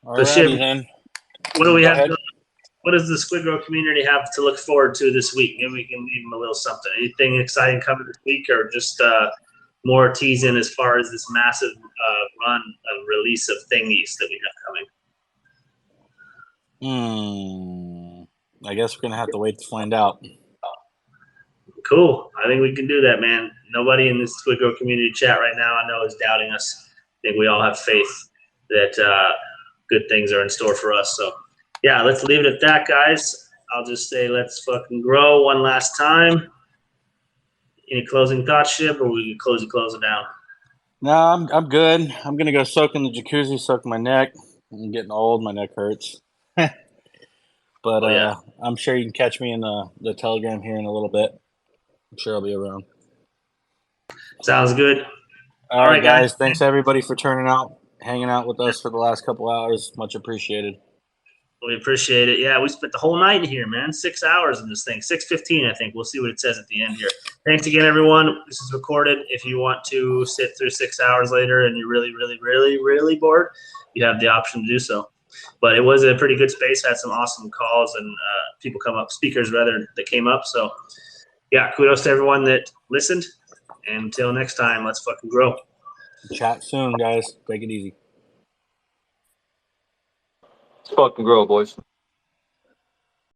All righty then. What do we Go have? ahead. What does the SquidGrow community have to look forward to this week? Maybe we can leave them a little something. Anything exciting coming this week, or just more teasing as far as this massive run of release of thingies that we have coming? I guess we're gonna have to wait to find out. Cool. I think we can do that, man. Nobody in this SquidGrow community chat right now I know is doubting us. I think we all have faith that good things are in store for us. So, yeah, let's leave it at that, guys. I'll just say let's fucking grow one last time. Any closing thoughts, Shib, or we can close it down? No, I'm good. I'm gonna go soak in the jacuzzi, soak my neck. I'm getting old. My neck hurts. But I'm sure you can catch me in the Telegram here in a little bit. I'm sure I'll be around. Sounds good. All right, guys. Thanks everybody for turning out, hanging out with us for the last couple hours. Much appreciated. We appreciate it. Yeah, we spent the whole night here, man. 6 hours in this thing. 6:15, I think. We'll see what it says at the end here. Thanks again, everyone. This is recorded. If you want to sit through 6 hours later and you're really, really, really, really bored, you have the option to do so. But it was a pretty good space. Had some awesome calls and speakers rather, that came up. So, yeah, kudos to everyone that listened. And until next time, let's fucking grow. Chat soon, guys. Take it easy. Let's fucking grow, boys.